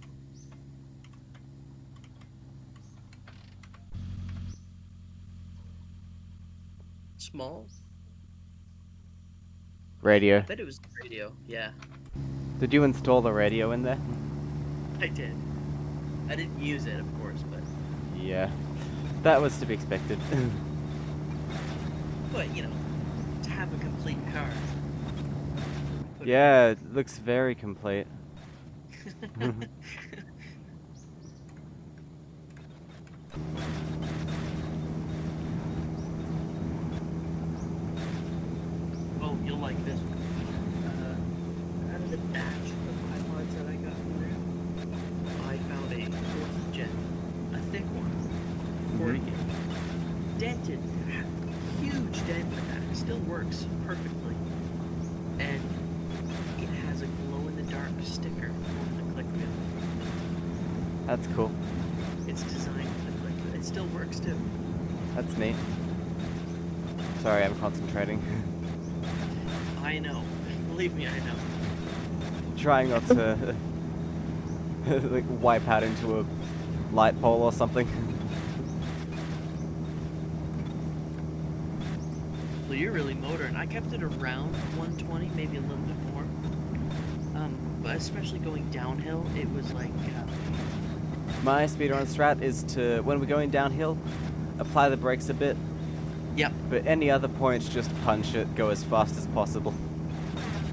Small? I Radio. bet it was the radio. Yeah, Did you install the radio in there? I did. I didn't use it, of course, but Yeah. That was to be expected. you know, to have a complete car. Put- Yeah, it looks very complete. Oh, you'll like this one. Out of the batch of iPods that I got from there, I found a 4th gen, a thick one, 40 gig, dented, huge dent in the back, still works perfectly, and it has a glow-in-the-dark sticker over the click wheel. That's cool. It's designed for the click wheel. It still works too. That's neat. Sorry, I'm concentrating. I know. Believe me, I know. Trying not to like wipe out into a light pole or something. Well, you're really motoring. I kept it around 120, maybe a little bit more. But especially going downhill, it was like, My speedrun strat is to, when we're going downhill, apply the brakes a bit. yep. But any other points, just punch it, go as fast as possible.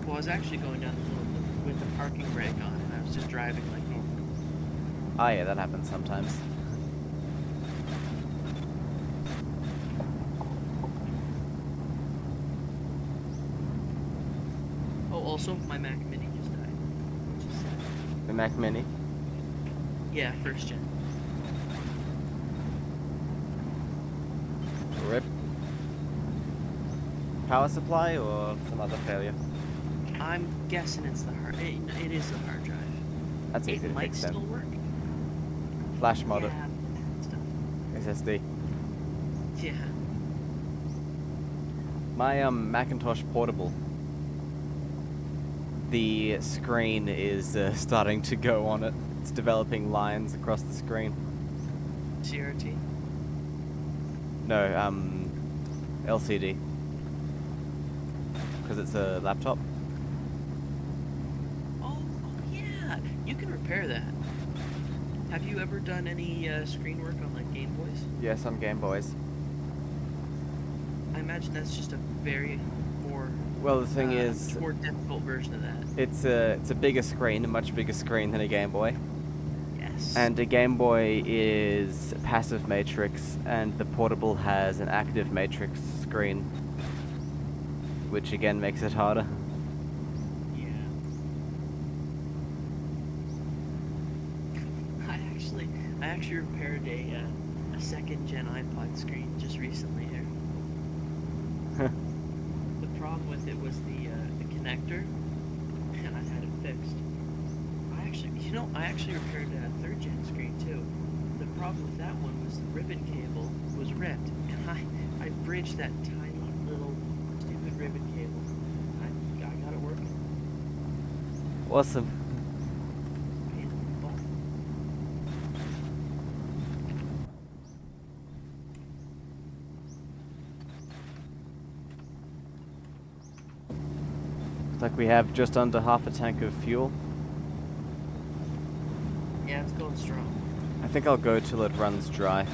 Well, I was actually going down the hill with the parking brake on, and I was just driving like normal. Ah, yeah, that happens sometimes. Oh, also, my Mac Mini just died, which is sad. The Mac Mini. Yeah, 1st gen. Rip. Power supply or some other failure? I'm guessing it's the hard. It is the hard drive. That's easy It to might fix still then. work. Flash modder. Yeah, stuff. SSD. Yeah. My Macintosh portable. The screen is starting to go on it. It's developing lines across the screen. CRT. No, LCD. Because it's a laptop. Oh, yeah. You can repair that. Have you ever done any screen work on like Game Boys? Yeah, some Game Boys. I imagine that's just a very more Well, the thing is, more difficult version of that. it's a bigger screen, a much bigger screen than a Game Boy. Yes. And a Game Boy is passive matrix, and the portable has an active matrix screen, which again makes it harder. yeah. I actually repaired a 2nd gen iPod screen just recently here. The problem with it was the connector, and I had it fixed. I actually repaired a 3rd gen screen too. The problem with that one was the ribbon cable was ripped, and I bridged that tiny little stupid ribbon cable. I got it working. Awesome. Pain in the butt. Looks like we have just under half a tank of fuel. Yeah, it's going strong. I think I'll go till it runs dry.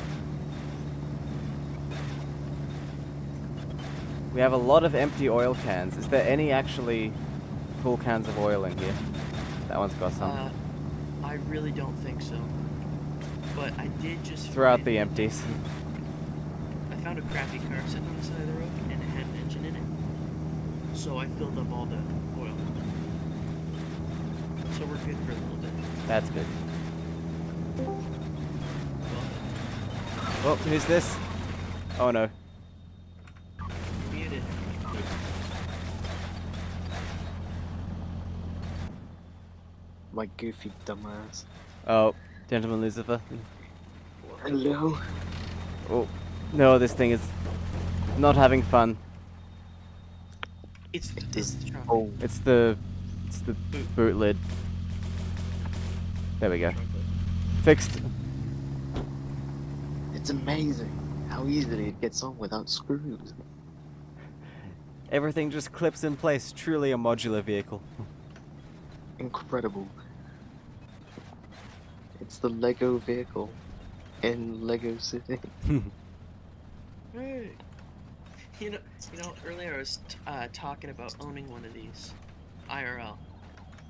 We have a lot of empty oil cans. Is there any actually full cans of oil in here? That one's got some. I really don't think so. But I did just Throw out find- the empties. I found a crappy car sitting on the side of the road, and it had an engine in it. So I filled up all the oil. So we're good for a little bit. That's good. Well, Oh, who's this? Oh no. muted. My goofy dumbass. Oh, Gentleman Lucifer. Hello. Oh, no, this thing is not having fun. It's It it's is- the truck. Oh, It's the boot lid. There we go. Fixed. it's amazing how easily it gets on without screws. Everything just clips in place. Truly a modular vehicle. Incredible. It's the Lego vehicle in Lego City. Hey. You know. Earlier I was talking about owning one of these, IRL.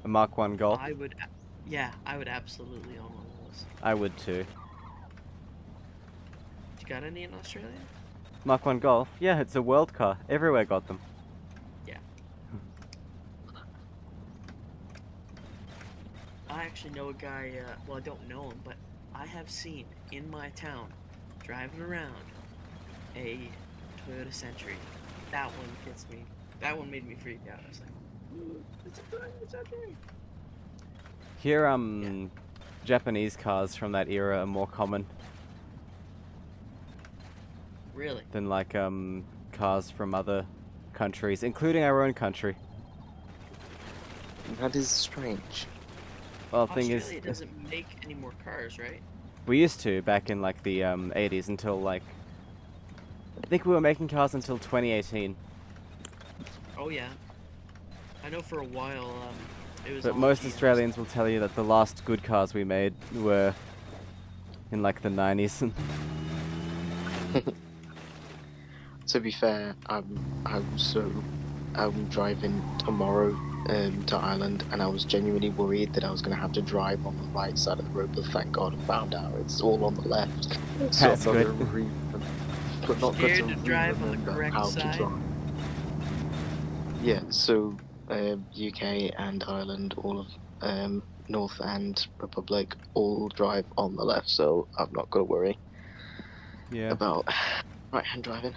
A Mark 1 Golf. I would absolutely own one of those. I would too. You got any in Australia? Mark 1 Golf? Yeah, it's a world car. Everywhere got them. I actually know a guy. Well, I don't know him, but I have seen in my town driving around a Toyota Century. That one gets me. That one made me freak out. I was like, "Ooh, it's a Toyota Century." Here, Japanese cars from that era are more common Really? than like cars from other countries, including our own country. That is strange. Well, the thing Australia is, doesn't make any more cars, right? we used to back in like the 80s until like I think we were making cars until 2018. Oh yeah. I know for a while. It was. But all most GMs. Australians will tell you that the last good cars we made were in like the 90s. To be fair, I'm driving tomorrow to Ireland, and I was genuinely worried that I was going to have to drive on the right side of the road, but thank God I found out it's all on the left. So That's I've got good. to but not got Scared to drive on the remember correct how side? to drive. Yeah, so UK and Ireland, all of North and Republic, all drive on the left, so I've not got to worry Yeah. about right-hand driving.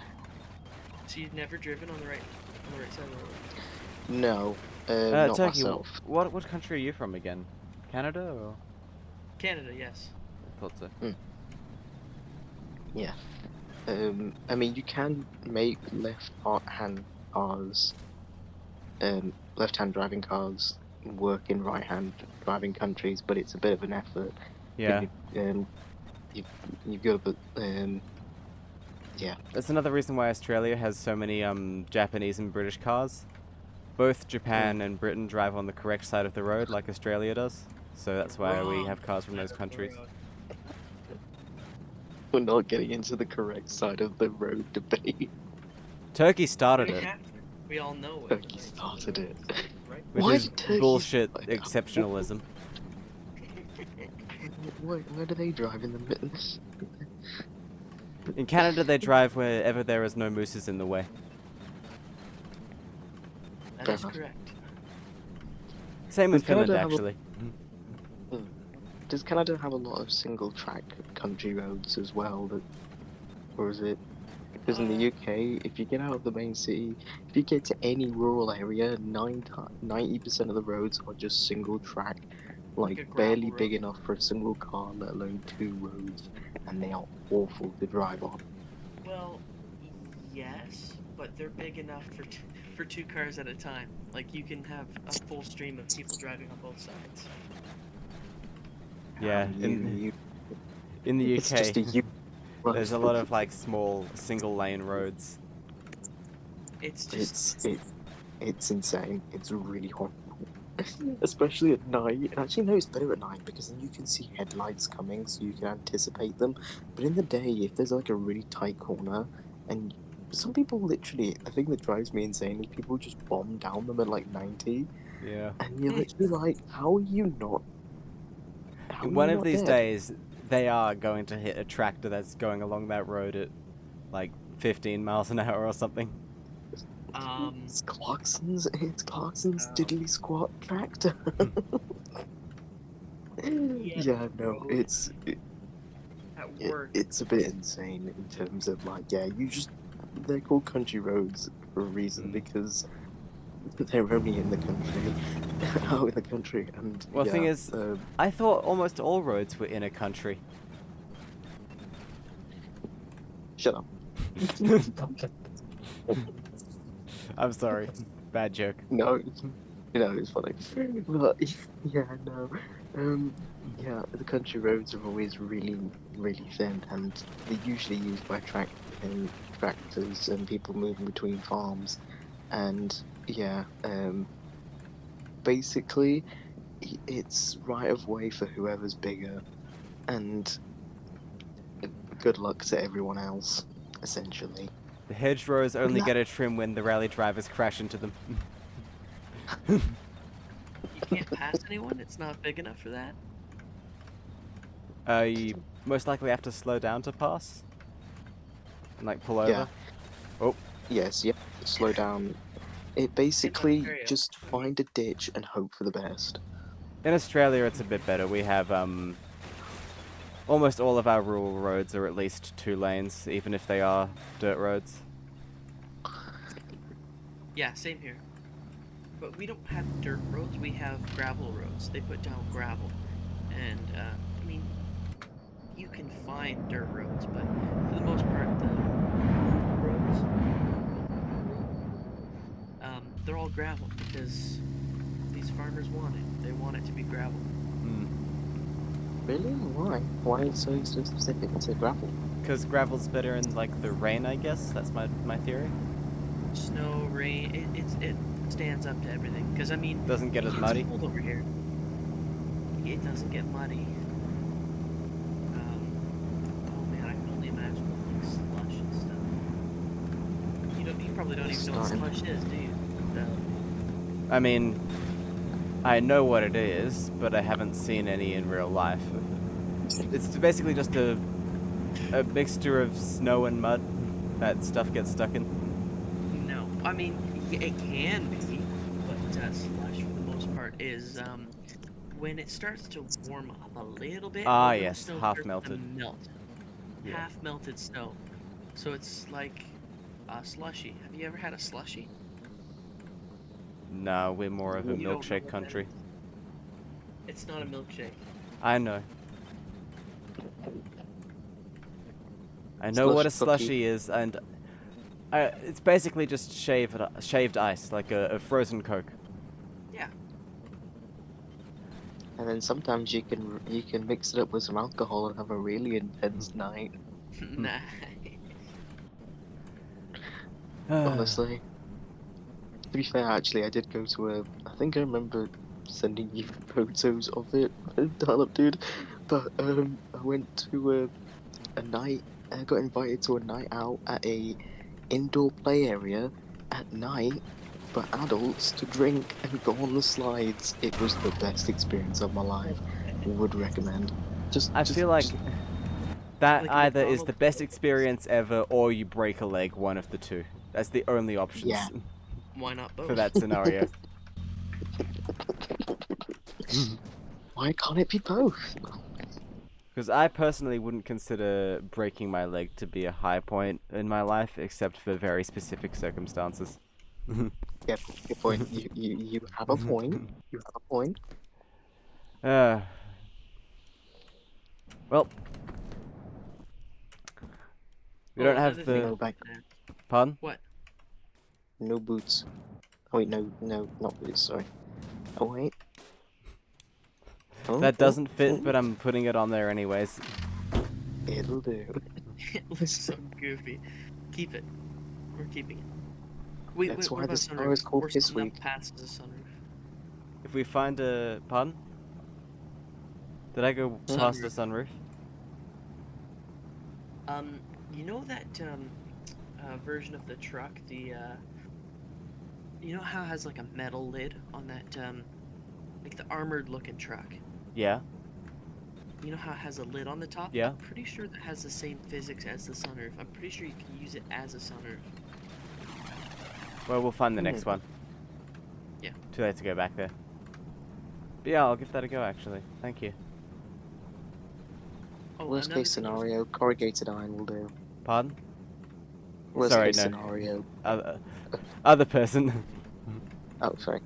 So you've never driven on the right side of the road? No, not Turkey, myself. what country are you from again? Canada or? Canada, yes. I thought so. Yeah. I mean, you can make left-hand cars, left-hand driving cars work in right-hand driving countries, but it's a bit of an effort. Yeah. You've got to, yeah. That's another reason why Australia has so many Japanese and British cars. Both Japan and Britain drive on the correct side of the road like Australia does. So that's why we Wrong have cars from those side of the countries. road. We're not getting into the correct side of the road debate. Turkey started We it, have to. We all know it. Turkey started it. Right? which Why is did Turkey bullshit start it? exceptionalism. Where do they drive in the middle? In Canada, they drive wherever there is no mooses in the way. That Fair is enough. correct. Same with Does Canada Finland, have a- actually. Does Canada have a lot of single-track country roads as well? Or is it? Because in the UK, if you get out of the main city, if you get to any rural area, 90% of the roads are just single-track like a gravel barely road. big enough for a single car, let alone two roads, and they are awful to drive on. Well, yes, but they're big enough for two cars at a time. Like you can have a full stream of people driving on both sides. Yeah, You, in the it's just a UK, huge there's a lot of like small single lane roads. It's just It's insane. It's really horrible. Especially at night. Actually, no, it's better at night because then you can see headlights coming, so you can anticipate them. But in the day, if there's like a really tight corner, and some people literally, the thing that drives me insane is people just bomb down them at like 90, Yeah. and you're literally like, how are you not? How are One you of not these dead? days, they are going to hit a tractor that's going along that road at like 15 miles an hour or something. It's Clarkson's Oh. diddly squat tractor. Yeah, no, road at work. it's a bit insane in terms of like, yeah, they're called country roads for a reason because they're only in the country, out in the country, and Well, the thing yeah, is, I thought almost all roads were in a country. shut up. I'm sorry. Bad joke. No, it's funny. But yeah, no, yeah, the country roads are always really, really thin, and they're usually used by tractors and people moving between farms, and yeah, basically, it's right of way for whoever's bigger, and good luck to everyone else, essentially. The hedgerows only la- get a trim when the rally drivers crash into them. You can't pass anyone. It's not big enough for that. You most likely have to slow down to pass. And like pull over. Yeah. Oh. Yes, you have to slow down. It basically Ontario. just find a ditch and hope for the best. In Australia, it's a bit better. We have almost all of our rural roads are at least 2 lanes, even if they are dirt roads. Yeah, same here. But we don't have dirt roads. We have gravel roads. They put down gravel, and I mean, you can find dirt roads, but for the most part, the roads, they're all gravel because these farmers want it. They want it to be gravel. Really? Why? Why is so specific to gravel? Because gravel's better in like the rain, I guess. That's my theory. Snow, rain, it stands up to everything. Because I mean, Doesn't get as it's muddy. cold over here. It doesn't get muddy. Oh man, I can only imagine like slush and stuff. You probably don't even know what slush is, do you? I mean, I know what it is, but I haven't seen any in real life. It's basically just a mixture of snow and mud that stuff gets stuck in. No, I mean it can be, but slush for the most part is when it starts to warm up a little bit. Ah, or when the yes, snow half starts to melted. Melt. Yeah. Half melted snow. So it's like a slushy. Have you ever had a slushy? No, we're more of a You don't know milkshake what that country. is? It's not a milkshake. I know. I know what a slushy is, and it's basically just shaved ice, like a frozen Coke. Yeah. And then sometimes you can mix it up with some alcohol and have a really intense night. Nice. Honestly. To be fair, actually, I did go to I think I remember sending you photos of it, dude. But I went to a night. I got invited to a night out at a indoor play area at night for adults to drink and go on the slides. It was the best experience of my life. Would recommend. I feel like that Like a either is McDonald's the best experience ever, or you break a leg. One of the two. That's the only options Yeah. Why not both? for that scenario. Why can't it be both? Because I personally wouldn't consider breaking my leg to be a high point in my life, except for very specific circumstances. Yeah, good point. You have a point. You have a point. Well, we don't have another thing No the. back. Pardon? What? No boots. Oh wait, no, not boots. Sorry. Oh wait. Oh, That doesn't fit, oh, but I'm putting it on there anyways. it'll do. It looks so goofy. Keep it. We're keeping it. Wait, That's what why about this sunroof? car is called Or Piss something Week. that passes a sunroof? If we find a. Pardon? Did I go Hmm? past the Sunroof. sunroof? You know that version of the truck, you know how it has like a metal lid on that like the armored looking truck? Yeah. You know how it has a lid on the top? Yeah. I'm pretty sure that has the same physics as the sunroof. I'm pretty sure you can use it as a sunroof. Well, we'll find the next Hmm. one. Yeah. Too late to go back there. But yeah, I'll give that a go actually. Thank you. Oh, Worst another case thing was- scenario, corrugated iron will do. Pardon? Worst Sorry, case no. scenario. Other person. Oh, sorry.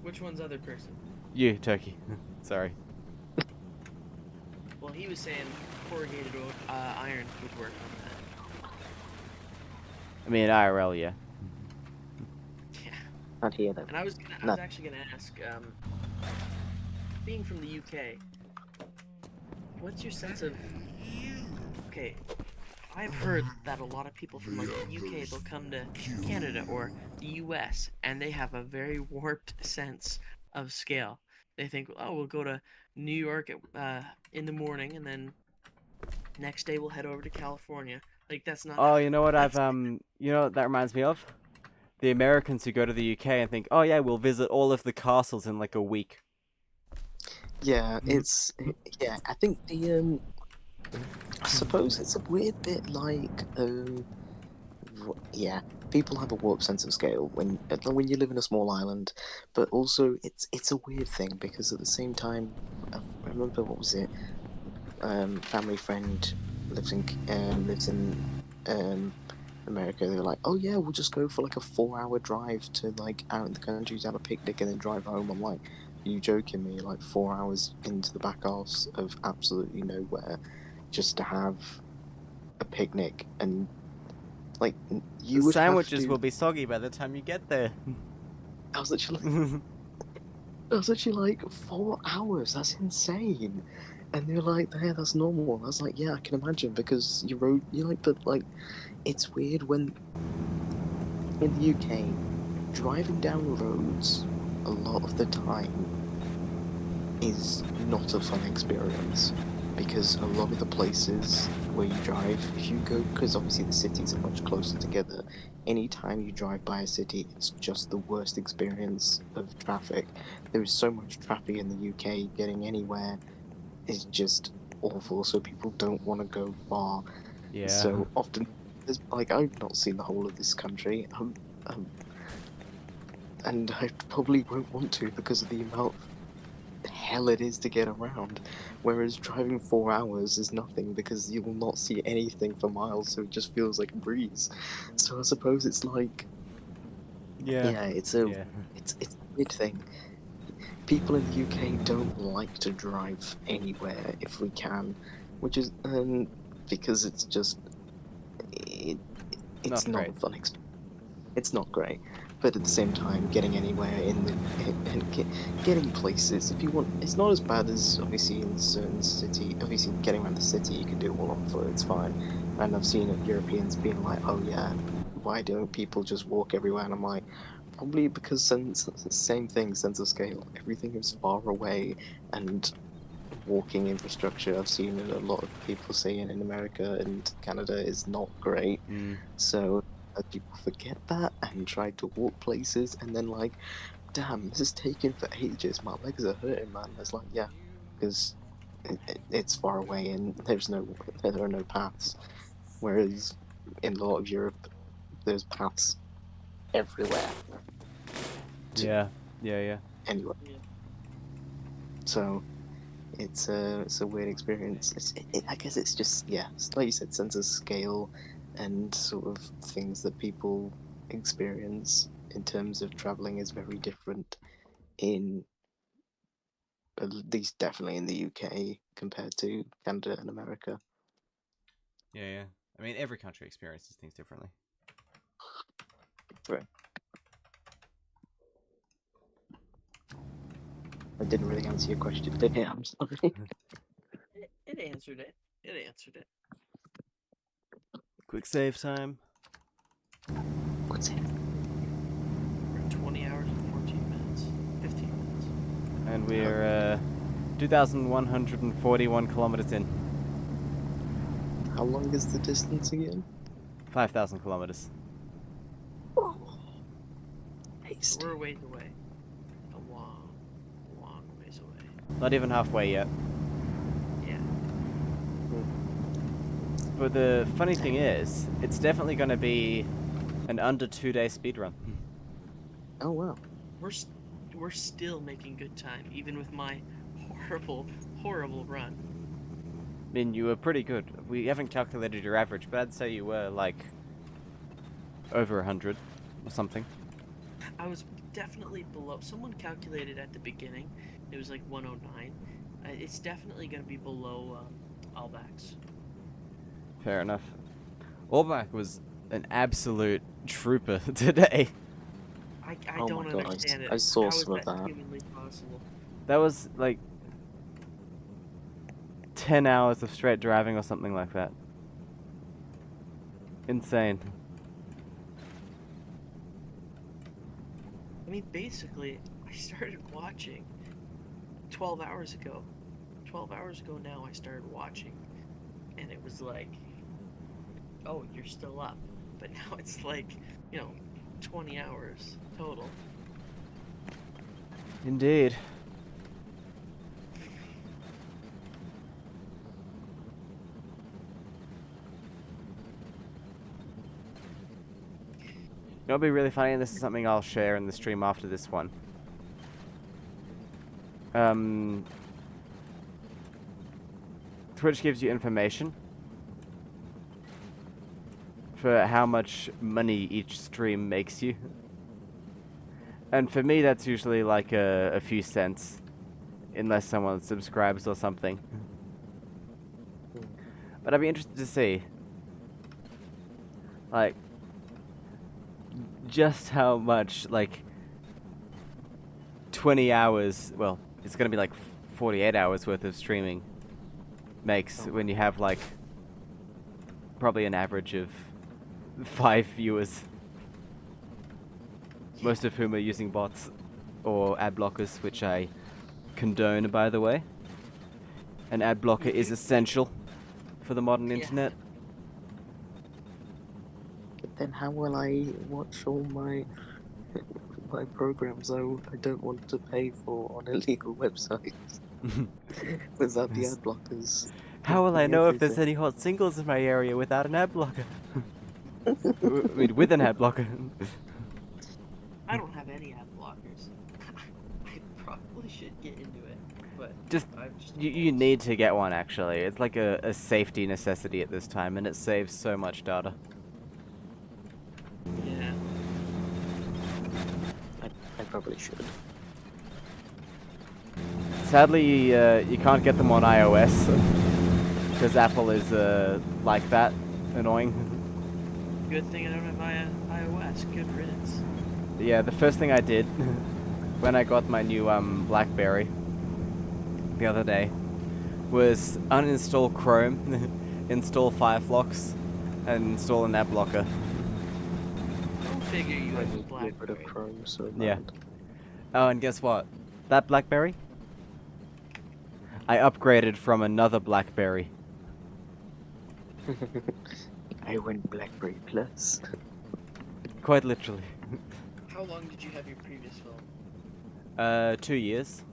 Which one's other person? You, Turkey. Sorry. Well, he was saying corrugated iron would work on that. I mean, IRL, yeah. Yeah. Can't hear them. And I was actually gonna ask, being from the UK, what's your sense of? Okay, I've heard that a lot of people from like the UK, they'll come to Canada or the US, and they have a very warped sense of scale. They think, oh, we'll go to New York in the morning, and then next day we'll head over to California. Like that's not. Oh, you know what That's you know what that reminds me of? The Americans who go to the UK and think, oh yeah, we'll visit all of the castles in like a week. Yeah, it's yeah. I think the I suppose it's a weird bit like yeah. People have a warped sense of scale when you live in a small island, but also it's a weird thing because at the same time, I remember what was it? Family friend lives in America. They were like, oh yeah, we'll just go for like a 4 hour drive to like out in the country to have a picnic and then drive home. I'm like, are you joking me? Like 4 hours into the back arse of absolutely nowhere just to have a picnic and like The you would have sandwiches to. will be soggy by the time you get there. I was literally, I was literally like 4 hours. That's insane. And they're like, yeah, that's normal. I was like, yeah, I can imagine because you rode, you like, but like, it's weird when in the UK, driving down roads a lot of the time is not a fun experience because a lot of the places where you drive, if you go, because obviously the cities are much closer together, anytime you drive by a city, it's just the worst experience of traffic. There is so much traffic in the UK, getting anywhere is just awful, so people don't want to go far. Yeah. So often, there's, like, I've not seen the whole of this country. And I probably won't want to because of the amount of hell it is to get around. Whereas driving 4 hours is nothing because you will not see anything for miles, so it just feels like a breeze. So I suppose it's like, Yeah. yeah, Yeah. it's a weird thing. People in the UK don't like to drive anywhere if we can, which is because it's just it, it's Not not great. a fun experience. It's not great, but at the same time, getting anywhere in the and getting places. If you want, it's not as bad as obviously in certain city. Obviously, getting around the city, you can do it all on foot. It's fine. And I've seen Europeans being like, "Oh yeah, why don't people just walk everywhere?" And I'm like, probably because same thing, sense of scale. Everything is far away, and walking infrastructure. I've seen a lot of people saying in America and Canada is not great. Mm. So people forget that and try to walk places, and then like, damn, this is taking for ages. My legs are hurting, man. It's like, yeah, because it's far away and there are no paths. Whereas in a lot of Europe, there's paths everywhere to Yeah. Yeah. Yeah. anywhere. Yeah. So it's a weird experience. I guess it's just yeah, like you said, sense of scale and sort of things that people experience in terms of traveling is very different in at least definitely in the UK compared to Canada and America. Yeah. I mean, every country experiences things differently. Right. I didn't really answer your question, did it? I'm sorry. It answered it. It answered it. Quick save time. What's it? We're at 20 hours and 14 minutes. 15 minutes. And we're 2,141 kilometers in. How long is the distance again? 5,000 kilometers. Oh, So hasty. we're a ways away. A long ways away. Not even halfway yet. Yeah. But the funny thing is, it's definitely going to be an under 2-day speedrun. Oh wow. We're still making good time, even with my horrible run. I mean, you were pretty good. We haven't calculated your average, but I'd say you were like over 100 or something. I was definitely below. Someone calculated at the beginning. It was like 109. It's definitely going to be below Albach's. Fair enough. Allback was an absolute trooper today. I Oh don't my God, understand it. I saw How some is of that that. humanly possible? That was like 10 hours of straight driving or something like that. Insane. I mean, basically, I started watching 12 hours ago. 12 hours ago now, I started watching, and it was like, oh, you're still up. But now it's like, 20 hours total. Indeed. It'll be really funny, and this is something I'll share in the stream after this one. Twitch gives you information for how much money each stream makes you. And for me, that's usually like a few cents, unless someone subscribes or something. But I'd be interested to see, like, just how much, like, 20 hours, well, it's going to be like 48 hours worth of streaming makes when you have, like, probably an average of 5 viewers. Most of whom are using bots or ad blockers, which I condone, by the way. An ad blocker is essential for the modern internet. But then how will I watch all my my programs I don't want to pay for on illegal websites without the ad blockers? How will I blocking know if there's everything? any hot singles in my area without an ad blocker? I mean, with an ad blocker. I don't have any ad blockers. I probably should get into it, but Just, I've just you need to get one, actually. It's like a safety necessity at this time, and it saves so much data. Yeah. I probably should. Sadly, you can't get them on iOS, because Apple is like that, annoying. Good thing I don't have iOS. Good riddance. Yeah, the first thing I did when I got my new BlackBerry the other day was uninstall Chrome, install Firefox, and install an ad blocker. Go figure you I have a need to get rid of BlackBerry. Chrome so Yeah. bad. Oh, and guess what? That BlackBerry? I upgraded from another BlackBerry. I went BlackBerry Plus. Quite literally. How long did you have your previous phone? 2 years.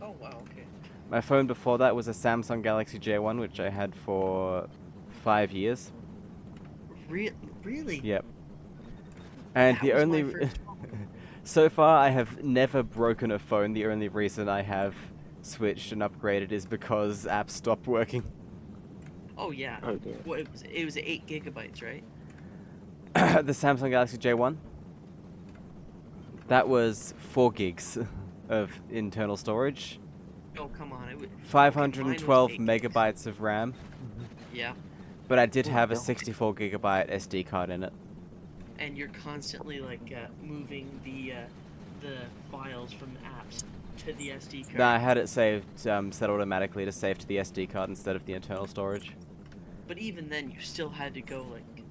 Oh wow, okay. My phone before that was a Samsung Galaxy J1, which I had for 5 years. Really? Yep. And That the was only... my first phone. So far, I have never broken a phone. The only reason I have switched and upgraded is because apps stopped working. Oh yeah. Oh dear. What it was 8 gigabytes, right? The Samsung Galaxy J1? That was 4 gigs. of internal storage, Oh come on, it would. 512 8 gigs. megabytes of RAM, Yeah, but I did Oh, have a God. 64 gigabyte SD card in it. and you're constantly like moving the files from the apps to the SD card. No, I had it saved, set automatically to save to the SD card instead of the internal storage. But even then, you still had to go like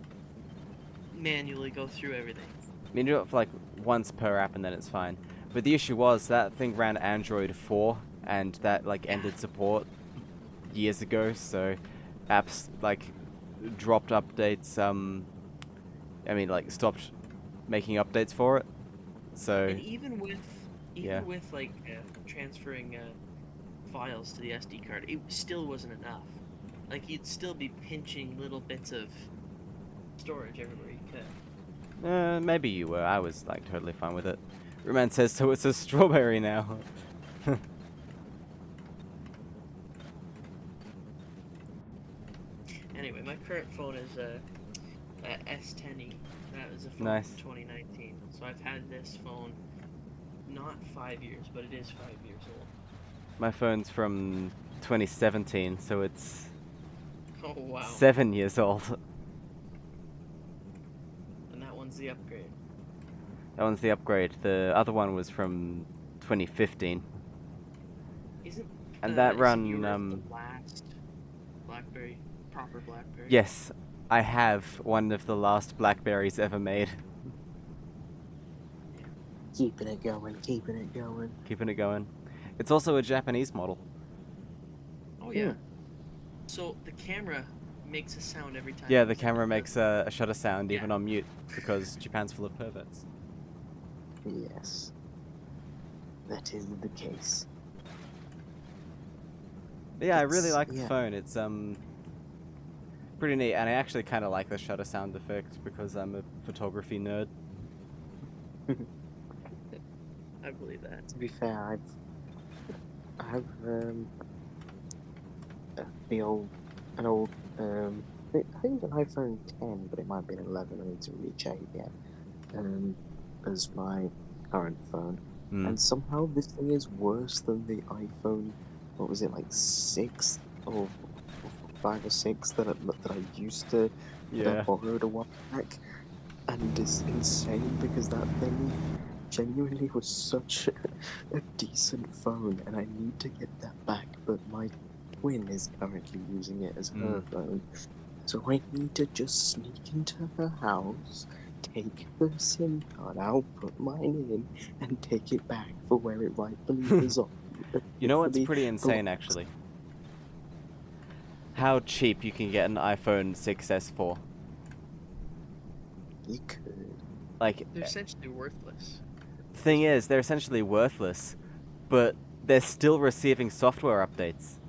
manually go through everything. I mean, you do it for like once per app and then it's fine. But the issue was that thing ran Android 4 and that like ended support years ago, so apps like dropped updates, I mean like stopped making updates for it. So And even Yeah. with like transferring files to the SD card, it still wasn't enough. Like you'd still be pinching little bits of storage everywhere you could. maybe you were. I was like totally fine with it. Ruman says so it's a strawberry now. Anyway, my current phone is a S10e. That was a phone Nice. from 2019. So I've had this phone not 5 years, but it is 5 years old. My phone's from 2017, so it's Oh wow! 7 years old. And that one's the upgrade. That one's the upgrade. The other one was from 2015. Isn't And that isn't run, yours the last BlackBerry, proper BlackBerry? Yes, I have one of the last Blackberries ever made. Keeping it going, keeping it going. Keeping it going. It's also a Japanese model. Oh yeah. So the camera makes a sound every time. Yeah, you the click camera it. makes a shutter sound even Yeah. on mute because Japan's full of perverts. Yes. That is the case. But yeah, I really It's- like the yeah. phone. It's pretty neat, and I actually kind of like the shutter sound effect because I'm a photography nerd. I believe that. To be fair, I have an old I think it's an iPhone 10, but it might be an 11. I need to recheck it yet. As my current phone, Mm. and somehow this thing is worse than the iPhone. What was it, like 6 or 5 or 6 that I used to that I Yeah. borrowed a while back, and it's insane because that thing genuinely was such a decent phone, and I need to get that back, but my twin is currently using it as her phone, so I need to just sneak into her house, take the SIM card out, put mine in, and take it back for where it rightfully belongs. You know what's Hopefully pretty insane, belongs. actually? How cheap you can get an iPhone 6s for. You could. Like, They're essentially worthless. thing is, they're essentially worthless, but they're still receiving software updates.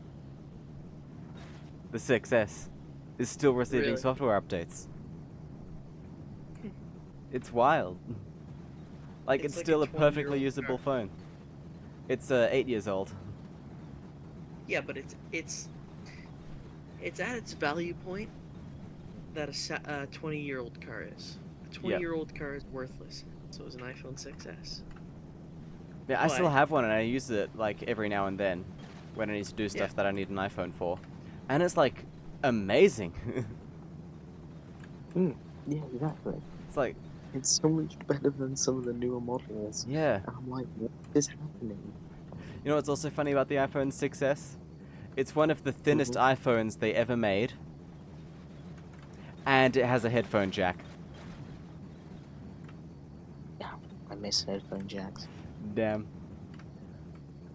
The 6S is still receiving Really? software updates. It's wild. Like, It's it's like still a a perfectly 20-year-old usable car. phone. It's 8 years old. Yeah, but it's at its value point that a 20-year-old car is. A 20-year-old car is worthless. So is an iPhone 6s. Yeah, I still Why? have one and I use it like every now and then when I need to do stuff that I need an iPhone for. And it's like amazing. Yeah, exactly. It's like, It's so much better than some of the newer models. yeah. And I'm like, what is happening? You know what's also funny about the iPhone 6s? It's one of the thinnest iPhones they ever made. And it has a headphone jack. I miss headphone jacks. Damn.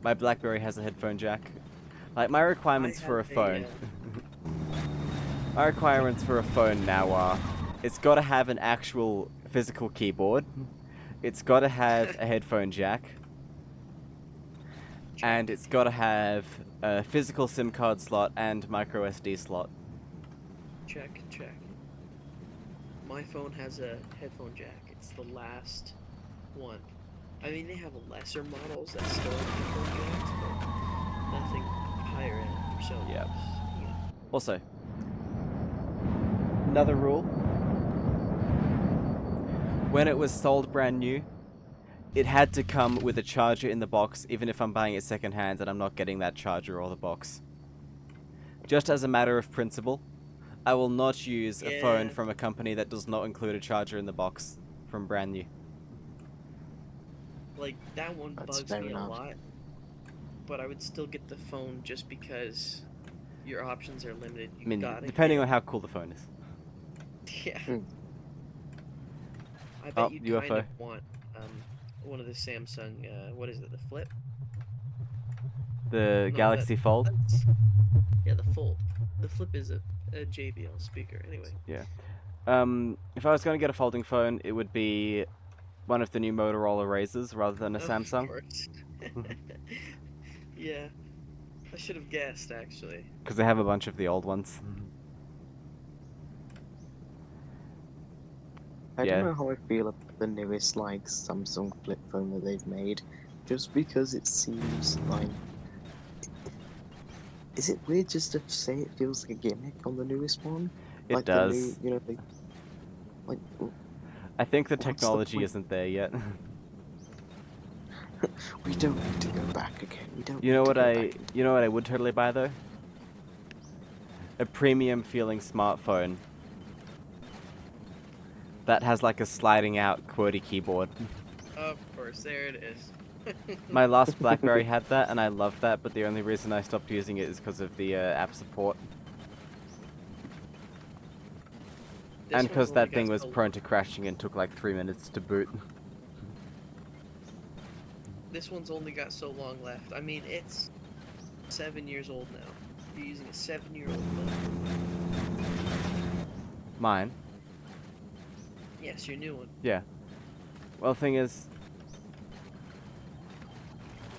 My BlackBerry has a headphone jack. Like, my requirements I for a have phone. My requirements for a phone now are, it's got to have an actual physical keyboard. It's got to have a headphone jack. And it's got to have a physical SIM card slot and micro SD slot. Check. My phone has a headphone jack. It's the last one. I mean, they have lesser models that still have headphone jacks, but nothing higher end for Sony. Yep. Yeah. Also, another rule. When it was sold brand new, it had to come with a charger in the box, even if I'm buying it secondhand and I'm not getting that charger or the box. Just as a matter of principle, I will not use a phone Yeah. from a company that does not include a charger in the box from brand new. Like that one That's bugs fair me enough. a lot. But I would still get the phone just because your options are limited. I You mean, gotta depending get on how cool the phone is. yeah. Mm. I bet Oh, you kind UFO. of want one of the Samsung what is it, the Flip? The No, Galaxy Fold. that's yeah, the Fold. The Flip is a JBL speaker. Anyway. Yeah. If I was going to get a folding phone, it would be one of the new Motorola Razrs rather than a Of Samsung. course. Yeah. I should have guessed actually. Because they have a bunch of the old ones. I Yeah. don't know how I feel about the newest like Samsung flip phone that they've made, just because it seems like. Is it weird just to say it feels like a gimmick on the newest one? It Like does. the new, you know, they, like I think the what's the technology point? isn't there yet. We don't need to go back again. We don't You need know to what go I back into you know what I would totally buy though? A premium feeling smartphone that has like a sliding out QWERTY keyboard. Of course, there it is. My last BlackBerry had that and I loved that, but the only reason I stopped using it is because of the app support. This And one's because only that got thing was so prone to crashing and took like 3 minutes to boot. This one's only got so long left. I mean, it's 7 years old now. You're using a 7-year-old phone. Mine? Yes, your new one. Yeah. Well, the thing is,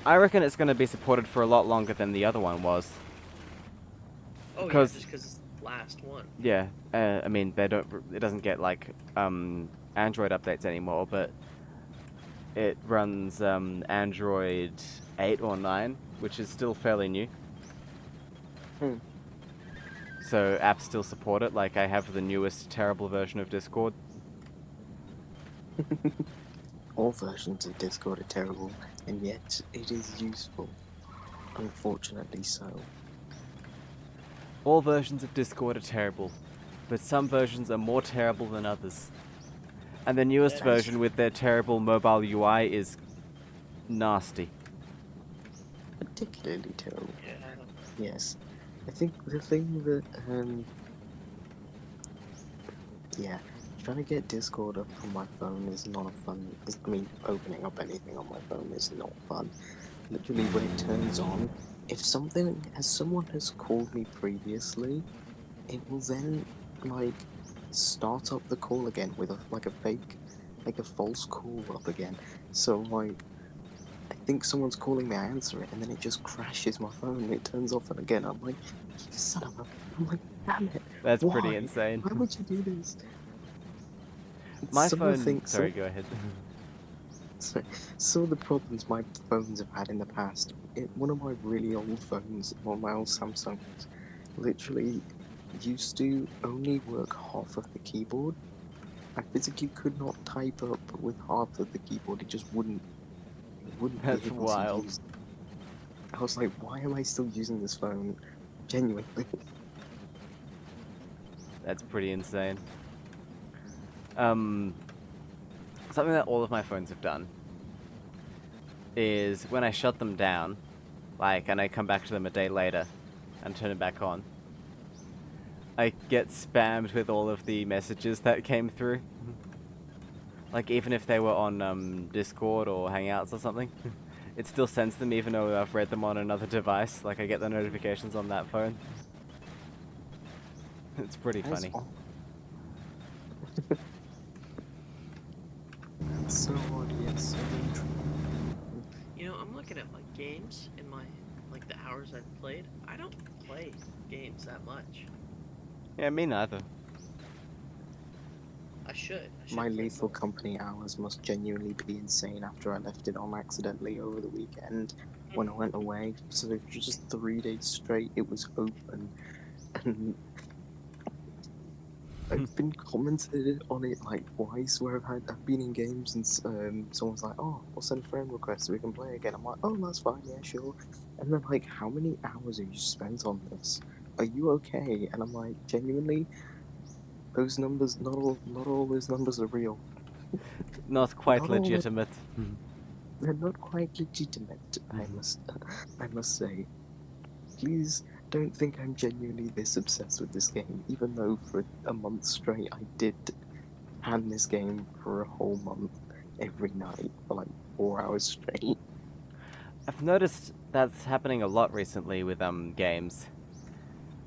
I reckon it's going to be supported for a lot longer than the other one was. Oh Because- yeah, just because it's the last one. Yeah, I mean, it doesn't get like, Android updates anymore, but it runs, Android 8 or 9, which is still fairly new. Hmm. So apps still support it, like I have the newest terrible version of Discord. All versions of Discord are terrible, and yet it is useful. Unfortunately so. All versions of Discord are terrible, but some versions are more terrible than others. And the newest That is version with their terrible mobile UI is nasty. Particularly terrible. Yeah. Yes. I think the thing that, yeah, trying to get Discord up on my phone is not a fun. I mean, opening up anything on my phone is not fun. Literally, when it turns on, if someone has called me previously, it will then, like, start up the call again with a false call up again. So, like, I think someone's calling me, I answer it, and then it just crashes my phone and it turns off and again. I'm like, you son of a. I'm like, damn it. That's Why? pretty insane. Why would you do this? My Some of the phone. things- Sorry, go ahead. Some of the problems my phones have had in the past. One of my really old phones, one of my old Samsungs, literally used to only work half of the keyboard. I physically could not type up with half of the keyboard. It just wouldn't. It wouldn't be That's able wild. to use. I was like, why am I still using this phone? Genuinely. That's pretty insane. Something that all of my phones have done is when I shut them down, like, and I come back to them a day later and turn it back on, I get spammed with all of the messages that came through. Like, even if they were on Discord or Hangouts or something, it still sends them even though I've read them on another device. Like, I get the notifications on that phone. It's pretty That is funny. odd. It's so odd, yet so true. You know, I'm looking at my games and like the hours I've played. I don't play games that much. Yeah, me neither. I should My play Lethal more. Company hours must genuinely be insane after I left it on accidentally over the weekend when I went away. So for just 3 days straight, it was open, and I've been commented on it like twice where I've been in games and someone's like, "Oh, we'll send a friend request so we can play again." I'm like, "Oh, that's fine, yeah, sure." And then like, "How many hours have you spent on this? Are you okay?" And I'm like, genuinely, those numbers, not all those numbers are real. Not quite Not all. legitimate. They're not quite legitimate. I must say. Please don't think I'm genuinely this obsessed with this game, even though for a month straight I did hand this game for a whole month every night for like 4 hours straight. I've noticed that's happening a lot recently with games.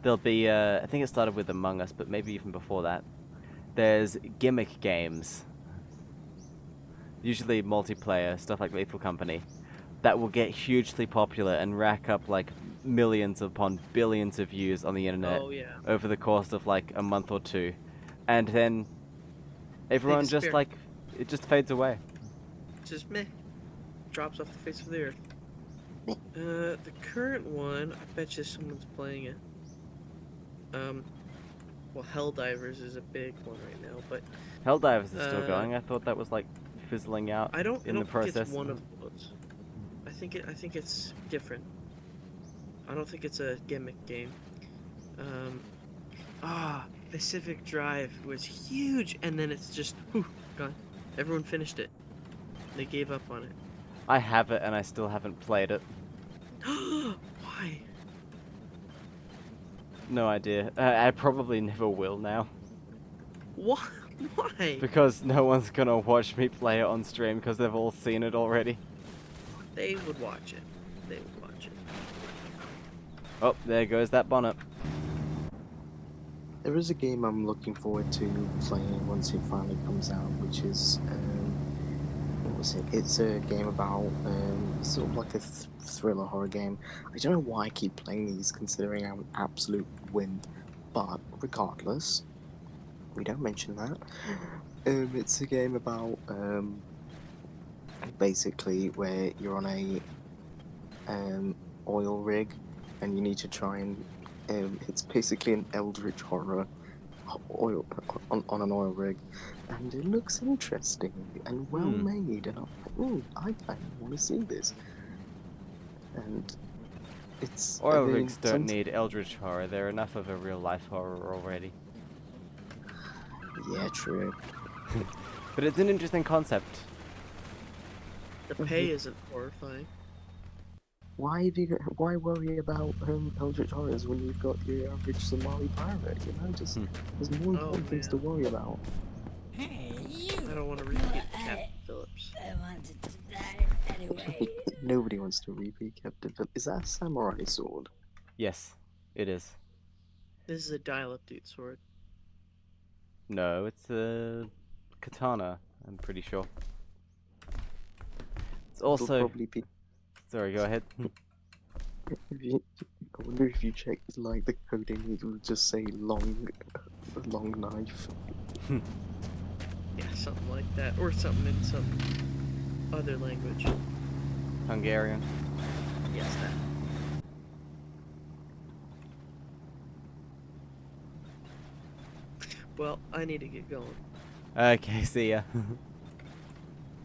There'll be I think it started with Among Us, but maybe even before that. There's gimmick games, usually multiplayer, stuff like Lethal Company, that will get hugely popular and rack up like millions upon billions of views on the internet Oh yeah. over the course of like a month or two. And then everyone just disappear. like, it just fades away. Just meh. Drops off the face of the earth. The current one, I bet you someone's playing it. Well, Helldivers is a big one right now, but Helldivers is still Uh, going. I thought that was like fizzling out I don't in the think process. it's one of those. I think it's different. I don't think it's a gimmick game. Pacific Drive was huge, and then it's just gone. Everyone finished it. They gave up on it. I have it and I still haven't played it. Why? No idea. I probably never will now. What? Why? Because no one's gonna watch me play it on stream because they've all seen it already. They would watch it. They would watch it. Oh, there goes that bonnet. There is a game I'm looking forward to playing once it finally comes out, which is what was it? It's a game about sort of like a thriller horror game. I don't know why I keep playing these, considering I'm an absolute wimp. But regardless, we don't mention that. It's a game about basically where you're on a oil rig, and you need to try and it's basically an eldritch horror oil on an oil rig, and it looks interesting and well made, and I'm like, I kind of want to see this. And it's Oil rigs don't need eldritch horror. They're enough of a real life horror already. Yeah, true. But it's an interesting concept. The pay isn't horrifying. Why worry about eldritch horrors when you've got your average Somali pirate? You know, just there's more important things to worry about. Hey, you! I don't want to repeat Captain Phillips. I wanted to die anyway. Nobody wants to repeat Captain Phillips. Is that a samurai sword? Yes, it is. This is a dial-up dude sword. No, it's a katana, I'm pretty sure. It's It'll also... probably be. Sorry, go ahead. I wonder if you checked like the coding, it will just say long knife. Yeah, something like that, or something in some other language. Hungarian. Yes, that. Well, I need to get going. Okay, see ya.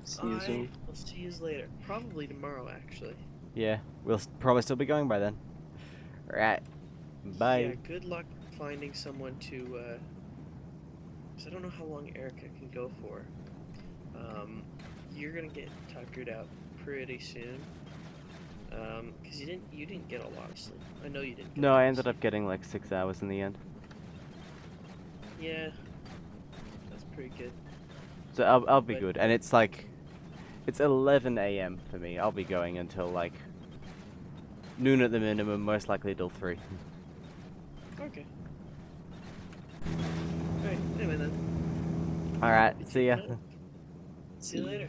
See you soon. I'll see you later. Probably tomorrow, actually. Yeah, we'll probably still be going by then. Right. Bye. Yeah, good luck finding someone to, because I don't know how long Erica can go for. You're gonna get tuckered out pretty soon. Because you didn't get a lot of sleep. I know you didn't. Get No, I ended up getting like 6 hours in the end. Yeah, that's pretty good. So I'll be But- good. And it's like, it's 11 a.m. for me. I'll be going until like noon at the minimum, most likely till 3. Okay. Alright, anyway then. Alright, see ya. See you later.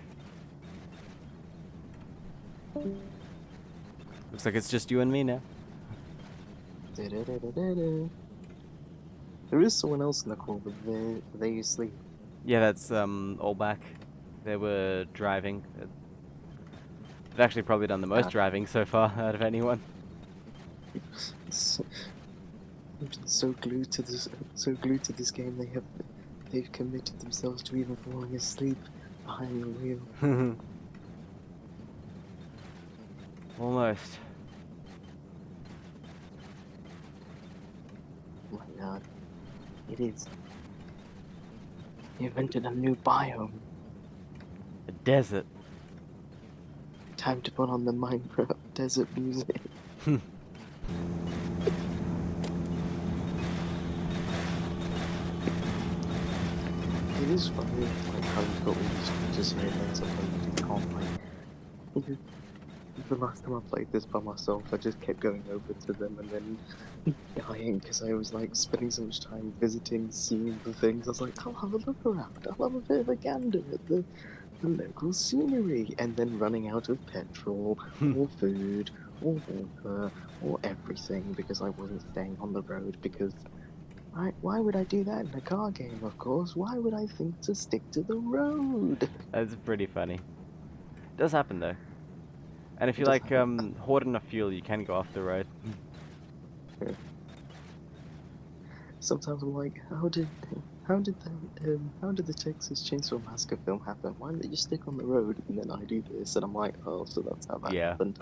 Looks like it's just you and me now. Da-da-da-da-da-da. There is someone else in the call, but they asleep. Yeah, that's all back. They were driving. They've actually probably done the most driving so far out of anyone. I've been so glued to this game. They've committed themselves to even falling asleep behind the wheel. Almost. Oh my god, it is. They invented a new biome. A desert. Time to put on the Minecraft desert music. It is funny, like how you've got all these features here and then sometimes you can't, like. The last time I played this by myself, I just kept going over to them and then dying because I was like spending so much time visiting, seeing the things. I was like, I'll have a look around. I'll have a bit of a gander at the local scenery, and then running out of petrol or food or water or everything because I wasn't staying on the road because. Why would I do that in a car game, of course? Why would I think to stick to the road? That's pretty funny. Does happen though. And if you Does like happen. hoard enough fuel, you can go off the road. Sometimes I'm like, how did the Texas Chainsaw Massacre film happen? Why didn't they just stick on the road and then I do this? And I'm like, oh, so that's how that Yeah. happened.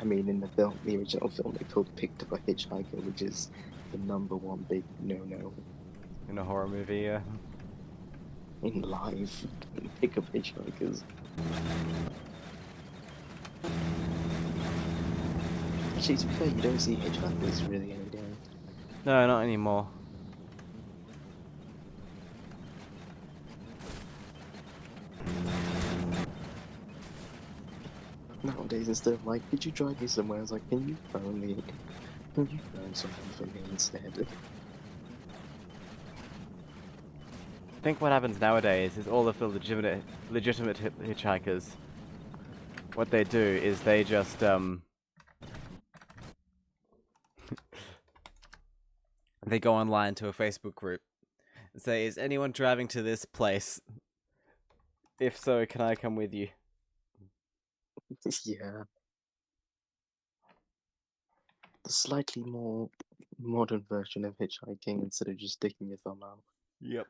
I mean, in the original film, they called picked up a hitchhiker, which is the #1 big no-no In a horror movie, yeah. in life. Pick up hitchhikers. Actually, to be fair, you don't see hitchhikers really any day. No, not anymore. Nowadays, instead of like, could you drive me somewhere? I was like, can you phone me? Can you phone someone for me instead? I think what happens nowadays is all of the legitimate hitchhikers. What they do is they just they go online to a Facebook group and say, "Is anyone driving to this place? If so, can I come with you?" Yeah. The slightly more modern version of hitchhiking instead of just sticking your thumb out. Yep.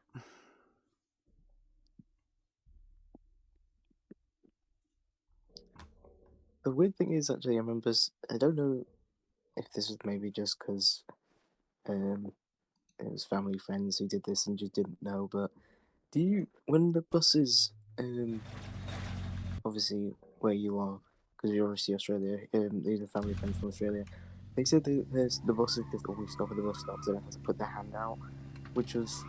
The weird thing is, actually, I remember, I don't know if this was maybe just because it was family friends who did this and just didn't know, but when the buses, obviously where you are, because you're obviously Australia, these are family friends from Australia, they said that the buses just always stop at the bus stops, they don't have to put their hand out, which was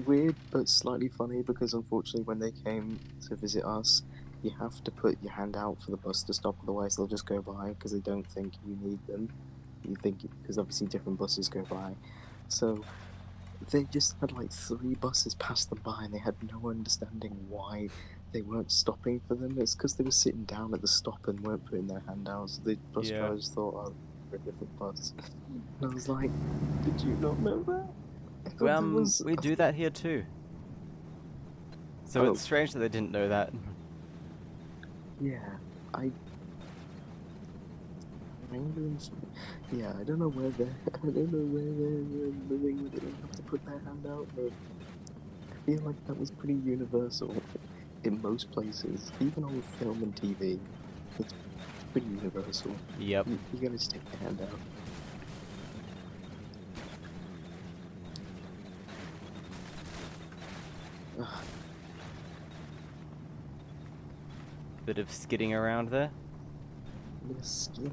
weird but slightly funny because unfortunately when they came to visit us, you have to put your hand out for the bus to stop, otherwise they'll just go by because they don't think you need them. You think because obviously different buses go by, so they just had like 3 buses pass them by and they had no understanding why they weren't stopping for them. It's because they were sitting down at the stop and weren't putting their hand out, so the bus Yeah. drivers thought, oh, we're a different bus. And I was like, did you not know that? I thought that was... We do that here too. So Oh. it's strange that they didn't know that. Yeah, yeah, I don't know where they're living where they don't have to put their hand out, but I feel like that was pretty universal in most places, even on film and TV. It's pretty universal. Yep. You gotta stick your hand out. Ugh. Bit of skidding around there. Little skin.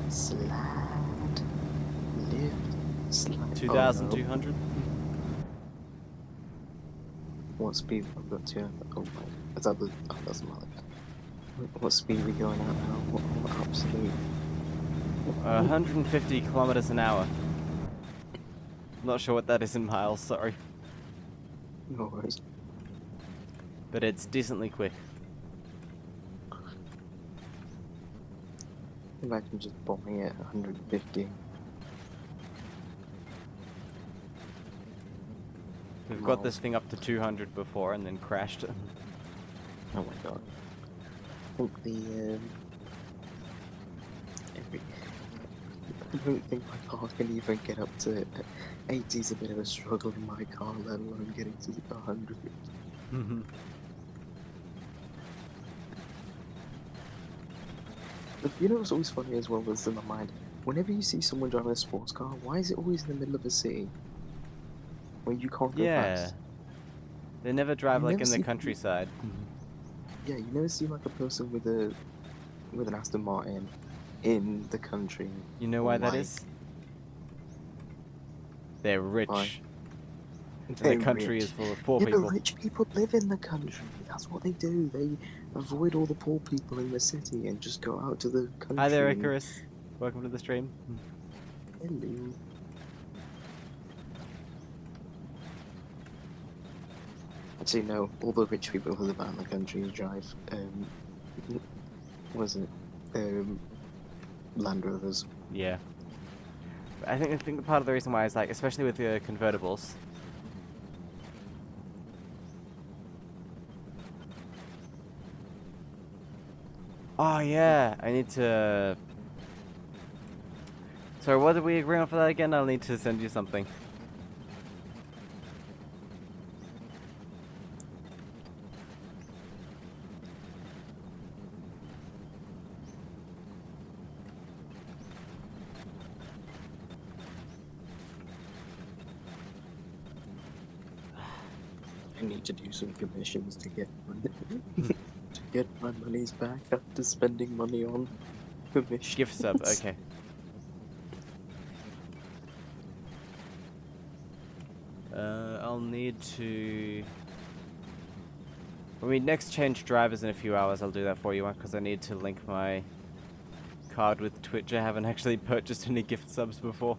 Slide. Lift. Slide. 2,200. What speed? I've got 2. Oh my. Is that the. Oh, that's my. What speed are we going at now? What absolute. 150 kilometers an hour. Not sure what that is in miles, sorry. No worries. But it's decently quick. Imagine just bombing it at 150. We've got this thing up to 200 before and then crashed. Oh my god. I think every. I don't think my car can even get up to 80 is a bit of a struggle in my car, let alone getting to 100. But you know what's always funny as well that's in my mind? Whenever you see someone driving a sports car, why is it always in the middle of a city? Where you can't go Yeah. fast? They never drive You like never in the see- countryside. Yeah, you never see like a person with an Aston Martin in the country. You know or, why that like, is? They're rich. Why? And the They're country rich. is full of poor Yeah, people. but rich people live in the country. That's what they do. They avoid all the poor people in the city and just go out to the country. Hi there, and- Icarus. Welcome to the stream. Hello. Actually, no. All the rich people who live out in the country drive. What is it? Land Rovers. Yeah. But I think part of the reason why is like, especially with the convertibles. Oh yeah, I need to. Sorry, what did we agree on for that again? I'll need to send you something. I need to do some commissions to get money. to get my monies back after spending money on commissions. Gift sub, okay. I'll need to. When we next change drivers in a few hours, I'll do that for you, because I need to link my card with Twitch. I haven't actually purchased any gift subs before.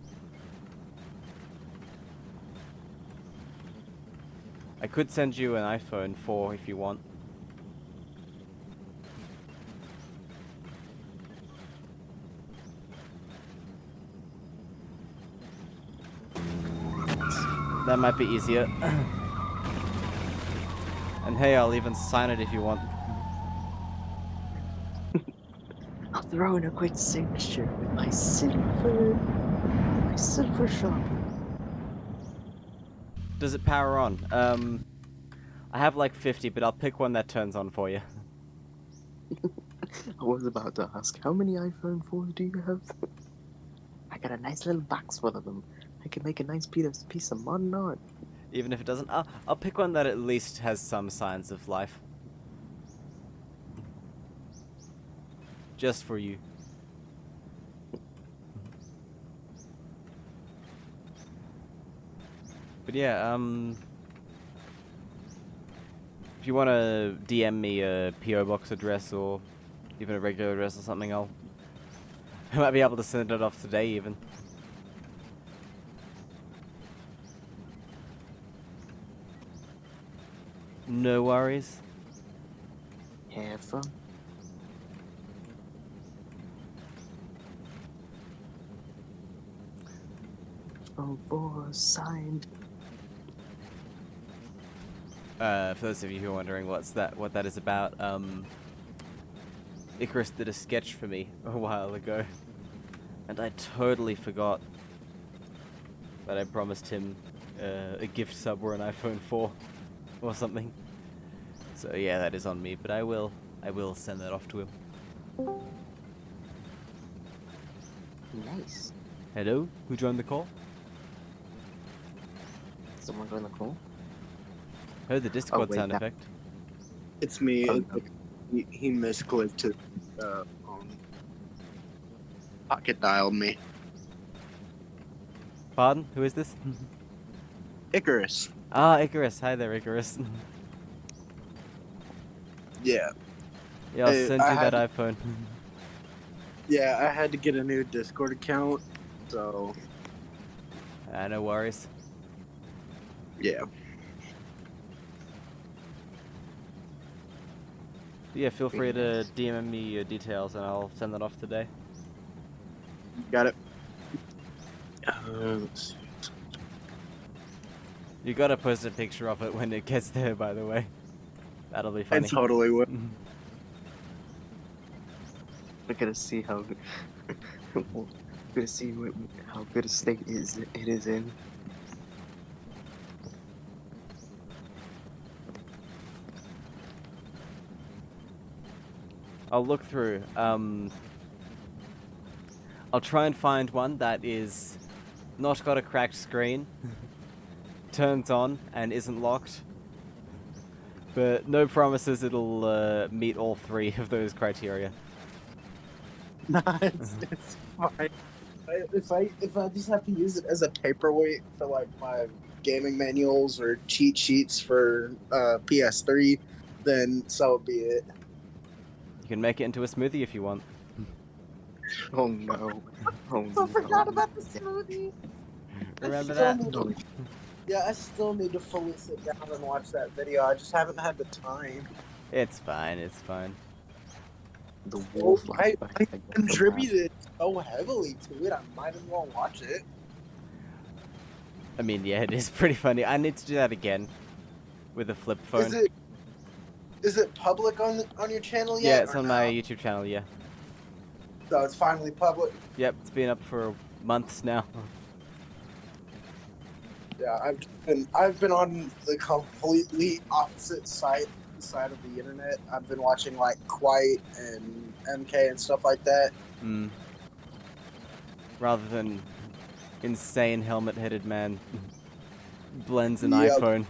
I could send you an iPhone 4 if you want. That might be easier. And hey, I'll even sign it if you want. I'll throw in a quick signature with my silver Sharpie. Does it power on? I have like 50, but I'll pick one that turns on for you. I was about to ask, how many iPhone 4s do you have? I got a nice little box full of them. I can make a nice piece of modern art. Even if it doesn't, I'll pick one that at least has some signs of life. Just for you. But yeah, if you want to DM me a PO box address or even a regular address or something, I might be able to send it off today even. No worries. Have fun. Oh, boy, signed. For those of you who are wondering what that is about, Icarus did a sketch for me a while ago, and I totally forgot that I promised him a gift sub or an iPhone 4 or something. So yeah, that is on me, but I will send that off to him. Nice. Hello, who joined the call? Someone join the call? Heard the Discord wait, sound that- effect. It's me. Oh, He misclicked it. Pocket dialed me. Pardon, who is this? Icarus. Ah, Icarus. Hi there, Icarus. Yeah. Yeah, I'll Hey, send I you that had- iPhone. Yeah, I had to get a new Discord account, so No worries. yeah. Yeah, feel free to DM me your details and I'll send that off today. Got it. Let's see. You gotta post a picture of it when it gets there, by the way. That'll be I funny. totally would. We're gonna see how we're gonna see how good a state it is in. I'll look through. I'll try and find one that is not got a cracked screen, turns on, and isn't locked. But no promises it'll meet all three of those criteria. Nah, it's fine. If I just have to use it as a paperweight for like my gaming manuals or cheat sheets for PS3, then so be it. You can make it into a smoothie if you want. Oh no! Oh I no! forgot about the smoothie. Remember still that? need to- Yeah, I still need to fully sit down and watch that video. I just haven't had the time. It's fine, it's fine. The war I flashback. I get from that. contributed so heavily to it. I might as well watch it. I mean, yeah, it is pretty funny. I need to do that again with a flip phone. Is it public on your channel yet? Yeah, it's or on no? my YouTube channel, yeah. So it's finally public. Yep, it's been up for months now. Yeah, I've been on the completely opposite side of the internet. I've been watching like Quite and MK and stuff like that. Mm. Rather than insane helmet-headed man blends an Yep. iPhone.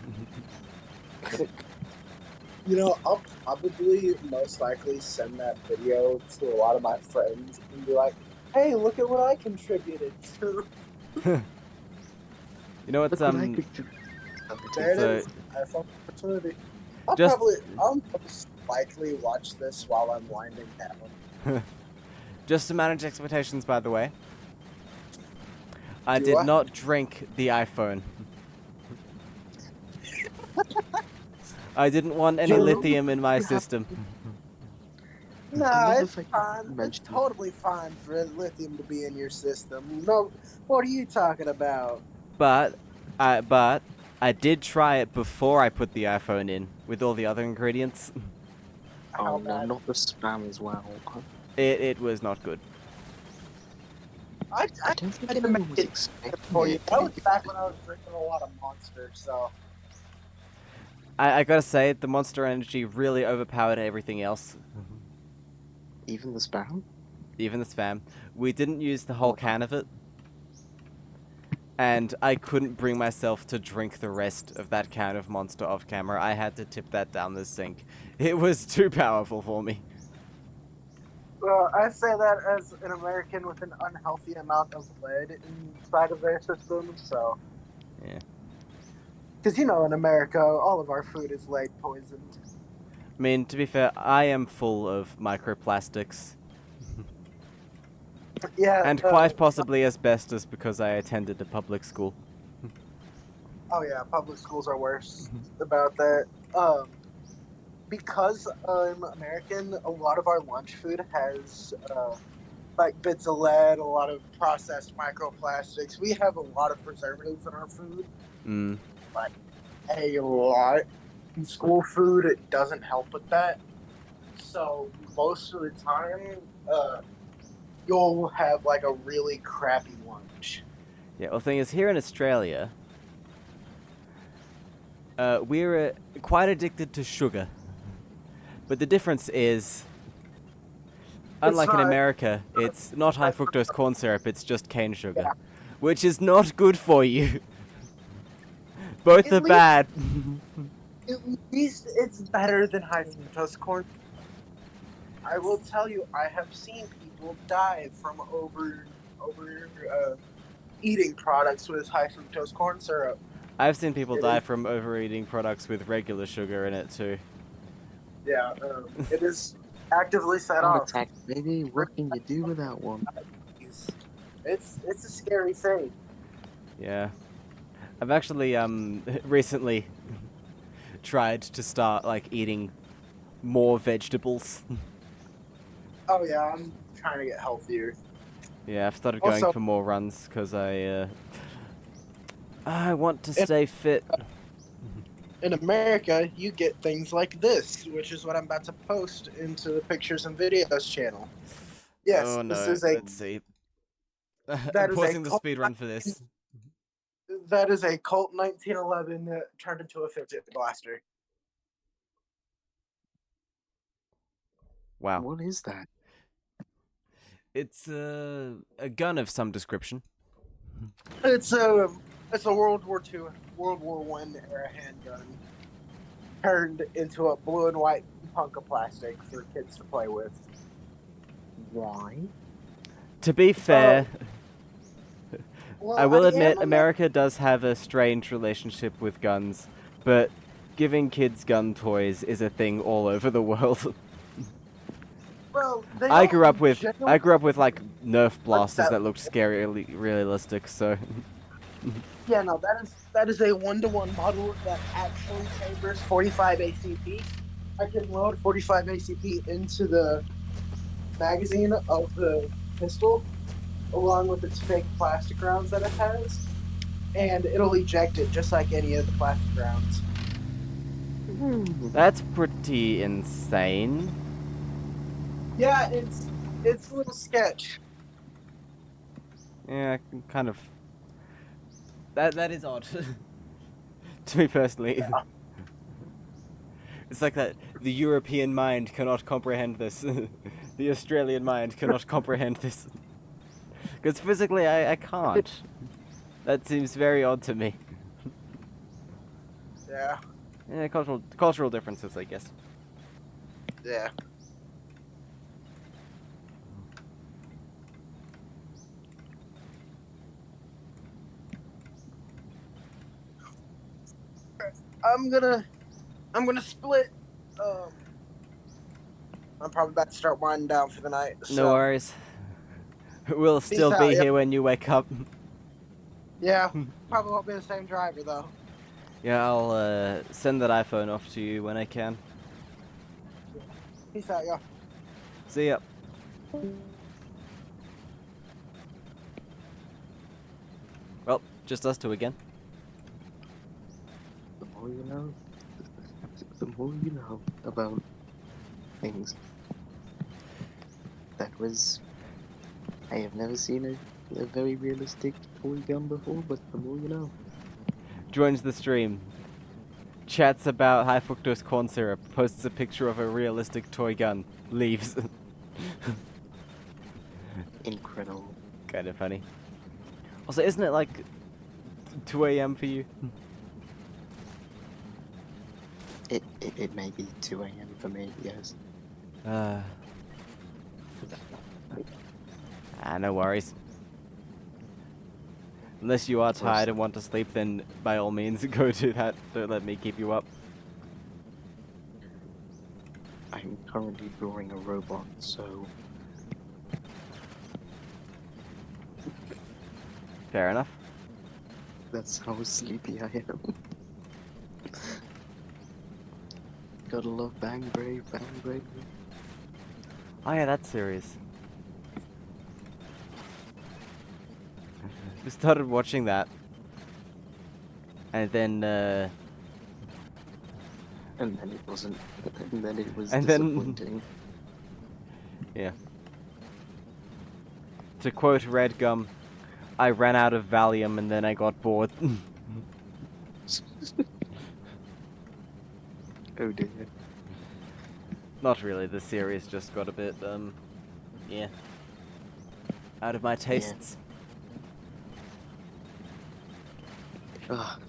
You know, I'll probably most likely send that video to a lot of my friends and be like, "Hey, look at what I contributed to." You know what's Look what I could do. There it So- is. iPhone opportunity. I'll most likely watch this while I'm winding down. Just to manage expectations, by the way, I Do did I? not drink the iPhone. I didn't want any You- lithium in my you have- system. Nah, love it's the fact fine. you It's mentioned- totally fine for lithium to be in your system. No, what are you talking about? But I did try it before I put the iPhone in with all the other ingredients. How Oh no, bad? not the spam as well. It was not good. I I don't think had to anyone make was it expecting for you. it. That was back when I was drinking a lot of Monster, so I gotta say, the Monster Energy really overpowered everything else, Even the spam? even the spam. We didn't use the whole can of it, and I couldn't bring myself to drink the rest of that can of Monster off camera. I had to tip that down the sink. It was too powerful for me. well, I say that as an American with an unhealthy amount of lead inside of their system, so. Yeah. Because, you know, in America, all of our food is lead poisoned. I mean, to be fair, I am full of microplastics, Yeah. and quite possibly asbestos because I attended a public school. Oh, yeah, public schools are worse about that. Because I'm American, a lot of our lunch food has, like, bits of lead, a lot of processed microplastics. We have a lot of preservatives in our food. Mm. A lot. In school food, it doesn't help with that. So most of the time, you'll have like a really crappy lunch. Yeah, well, the thing is, here in Australia, we're quite addicted to sugar. But the difference is, unlike in not- America, it's not high fructose corn syrup, it's just cane sugar. Yeah. Which is not good for you. Both At are least- bad. At least it's better than high fructose corn. I will tell you, I have seen people die from eating products with high fructose corn syrup. I've seen people It die is- from overeating products with regular sugar in it too. Yeah, it is actively set Heart off. attack, baby. What can you do with that one? It's a scary thing. Yeah. I've actually recently tried to start like eating more vegetables. Oh yeah, I'm trying to get healthier. Yeah, I've started going Also- for more runs because I want to stay fit. In America, you get things like this, which is what I'm about to post into the pictures and videos channel. Yes, Oh this no, is a let's see. that I'm is a pausing the Colt speedrun for this. that is a Colt 1911 that turned into a fidget blaster. Wow. What is that? It's a gun of some description. It's a World War II, World War One era handgun turned into a blue and white hunk of plastic for kids to play with. Why? To be fair, Well, I will I admit am America does have a strange relationship with guns, but giving kids gun toys is a thing all over the world. Well, they I don't grew up with generally like Nerf blasters that- that looked scarily realistic, so Yeah, no, that is a 1-to-1 model that actually chambers 45 ACP. I can load 45 ACP into the magazine of the pistol, along with its fake plastic rounds that it has, and it'll eject it just like any of the plastic rounds. that's pretty insane. Yeah, it's a little sketch. Yeah, kind of. That is odd. To me personally. Yeah. It's like that the European mind cannot comprehend this. The Australian mind cannot comprehend this. Because physically I can't. That seems very odd to me. Yeah, Yeah, cultural differences, I guess. yeah. I'm gonna split. I'm probably about to start winding down for the night. No So worries. We'll still out, be yeah. here when you wake up. yeah, probably won't be the same driver though. Yeah, I'll send that iPhone off to you when I can. Peace out, y'all. See ya. Well, just us two again. The more you know, the more you know about things. That was. I have never seen a very realistic toy gun before, but the more you know. Joins the stream. Chats about high fructose corn syrup. Posts a picture of a realistic toy gun. Leaves. Incredible. Kind of funny. Also, isn't it like 2 a.m. for you? It may be 2 a.m. for me, yes. No worries. Unless you are tired and want to sleep, then by all means go do that. Don't let me keep you up. I'm currently drawing a robot, so Fair enough. that's how sleepy I am. Gotta love Bang Brave, Bang Brave. Oh yeah, that series. We started watching that. And then, And then it wasn't. And then it was And then- disappointing. yeah. To quote Red Gum, I ran out of Valium and then I got bored. Oh dear. Not really, the series just got a bit, yeah. Out of my tastes. Ugh.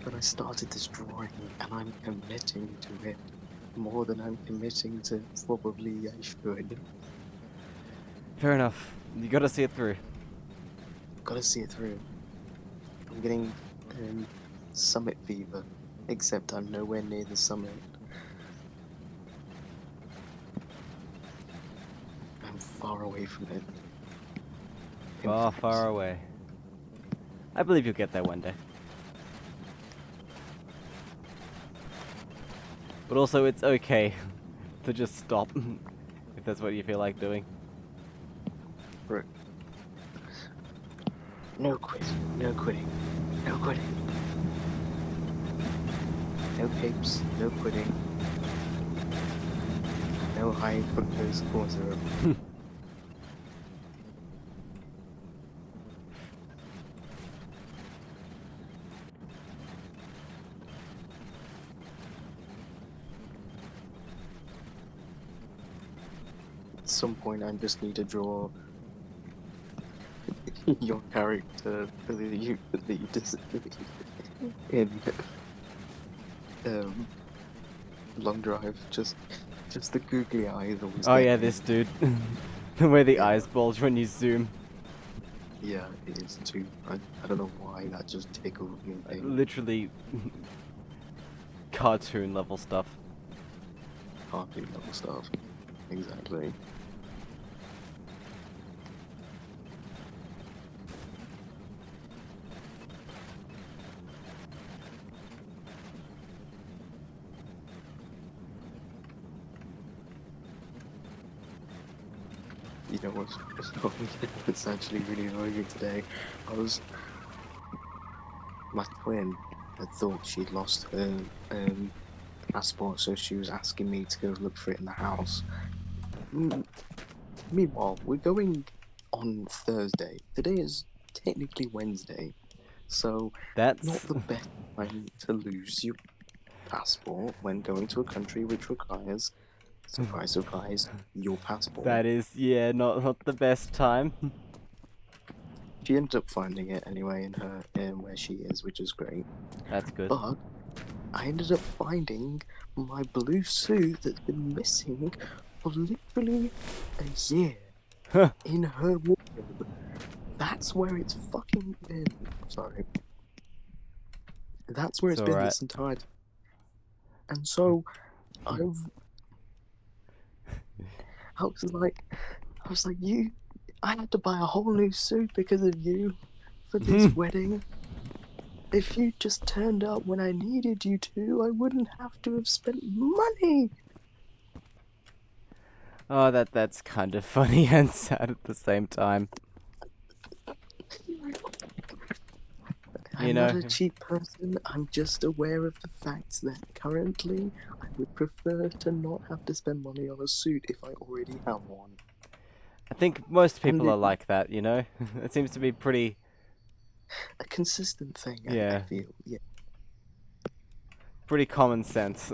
But I started this drawing and I'm committing to it more than I'm committing to probably I should. Fair enough. You gotta see it through. Gotta see it through. I'm getting summit fever, except I'm nowhere near the summit. I'm far away from it. In Far, fact, far away. I believe you'll get there one day. But also, it's okay to just stop if that's what you feel like doing. Right. No quitting, no quitting, no quitting. No capes, no quitting. No high fructose corn syrup. some point I just need to draw your character in long drive. Just the googly eyes always. Oh get yeah, me. this dude. The way the Yeah. eyes bulge when you zoom. Yeah, it is too. I don't know why that just tickled me. Like, literally cartoon level stuff. Cartoon level stuff. Exactly. You know what's it's actually really annoying me today. My twin had thought she'd lost her passport, so she was asking me to go look for it in the house. Meanwhile, we're going on Thursday. Today is technically Wednesday, so That's not the best time to lose your passport when going to a country which requires, surprise, surprise, your passport. that is, yeah, not the best time. She ended up finding it anyway in her where she is, which is great. That's good. But I ended up finding my blue suit that's been missing for literally a year in her wardrobe. That's where it's fucking been. Sorry. That's where It's it's been alright. this entire time. And so I was like, I had to buy a whole new suit because of you for this wedding. If you just turned up when I needed you to, I wouldn't have to have spent money. Oh, that's kind of funny and sad at the same time. I'm not a cheap person. I'm just aware of the fact that currently I would prefer to not have to spend money on a suit if I already have one. I think most people And are like that, you know? It seems to be pretty... a consistent thing, I Yeah. feel. Yeah. pretty common sense.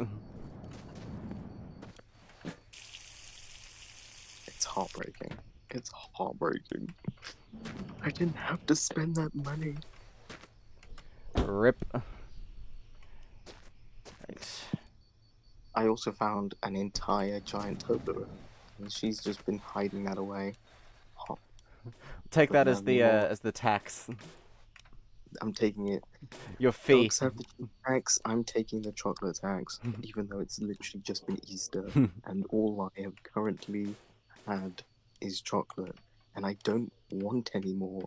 It's heartbreaking. It's heartbreaking. I didn't have to spend that money. Rip. Right. I also found an entire giant Toblerone, and she's just been hiding that away. Take But that as no, the meanwhile, tax. I'm taking it. Your fee. Dogs have the cheap tax. I'm taking the chocolate tax, even though it's literally just been Easter, and all I have currently had is chocolate, and I don't want any more.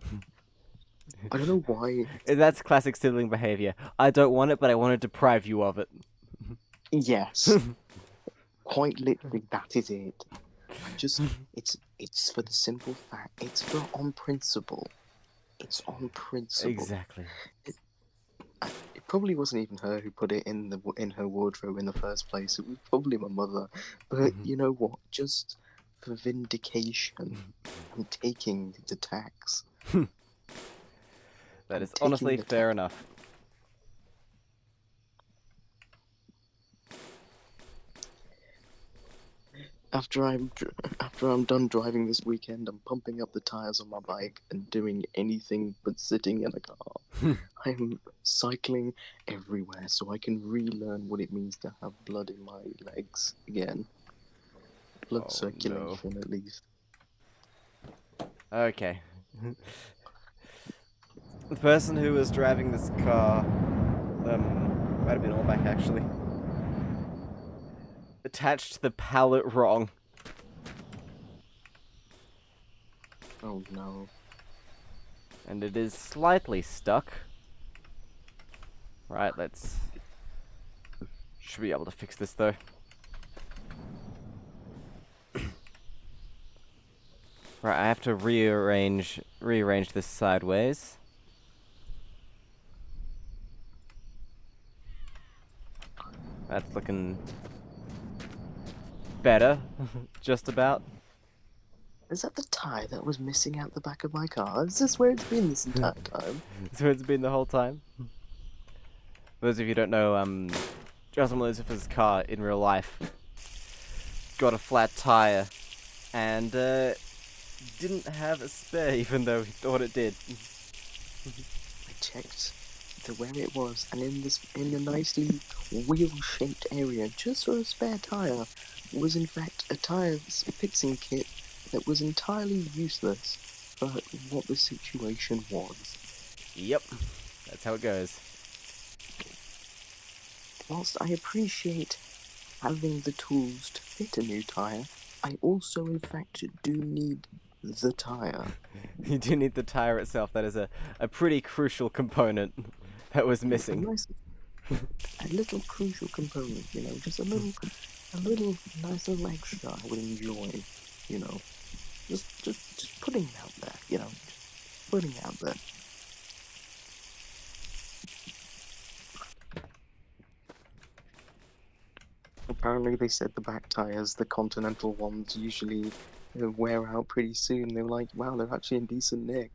I don't know why. That's classic sibling behavior. I don't want it, but I want to deprive you of it. Yes, quite literally, that is it. I just, it's for the simple fact, it's for on principle. It's on principle. Exactly. It probably wasn't even her who put it in her wardrobe in the first place. It was probably my mother. But you know what? Just for vindication, I'm taking the tax. That I'm is taking honestly the fair tax. enough. After I'm done driving this weekend, I'm pumping up the tires on my bike and doing anything but sitting in a car. I'm cycling everywhere so I can relearn what it means to have blood in my legs again. Blood Oh, circulation, at least. Okay. The person who was driving this car, might have been all back actually, attached the pallet wrong. Oh no. And it is slightly stuck. Right, let's... Should be able to fix this though. Right, I have to rearrange this sideways. That's looking better, just about. Is that the tie that was missing out the back of my car? Is this where it's been this entire time? That's where it's been the whole time. For those of you who don't know, Justin Lucifer's car in real life got a flat tire and didn't have a spare, even though he thought it did. I checked to where it was, and in the nicely wheel-shaped area, just for a spare tire, was in fact a tire fixing kit that was entirely useless for what the situation was. Yep, that's how it goes. Whilst I appreciate having the tools to fit a new tire, I also in fact do need the tire. You do need the tire itself. That is a pretty crucial component that was missing. A little crucial component, you know, just a little nice little extra I would enjoy, you know. Just putting it out there, you know. Just putting it out there. Apparently they said the back tires, the Continental ones, usually wear out pretty soon. They were like, wow, they're actually in decent nick.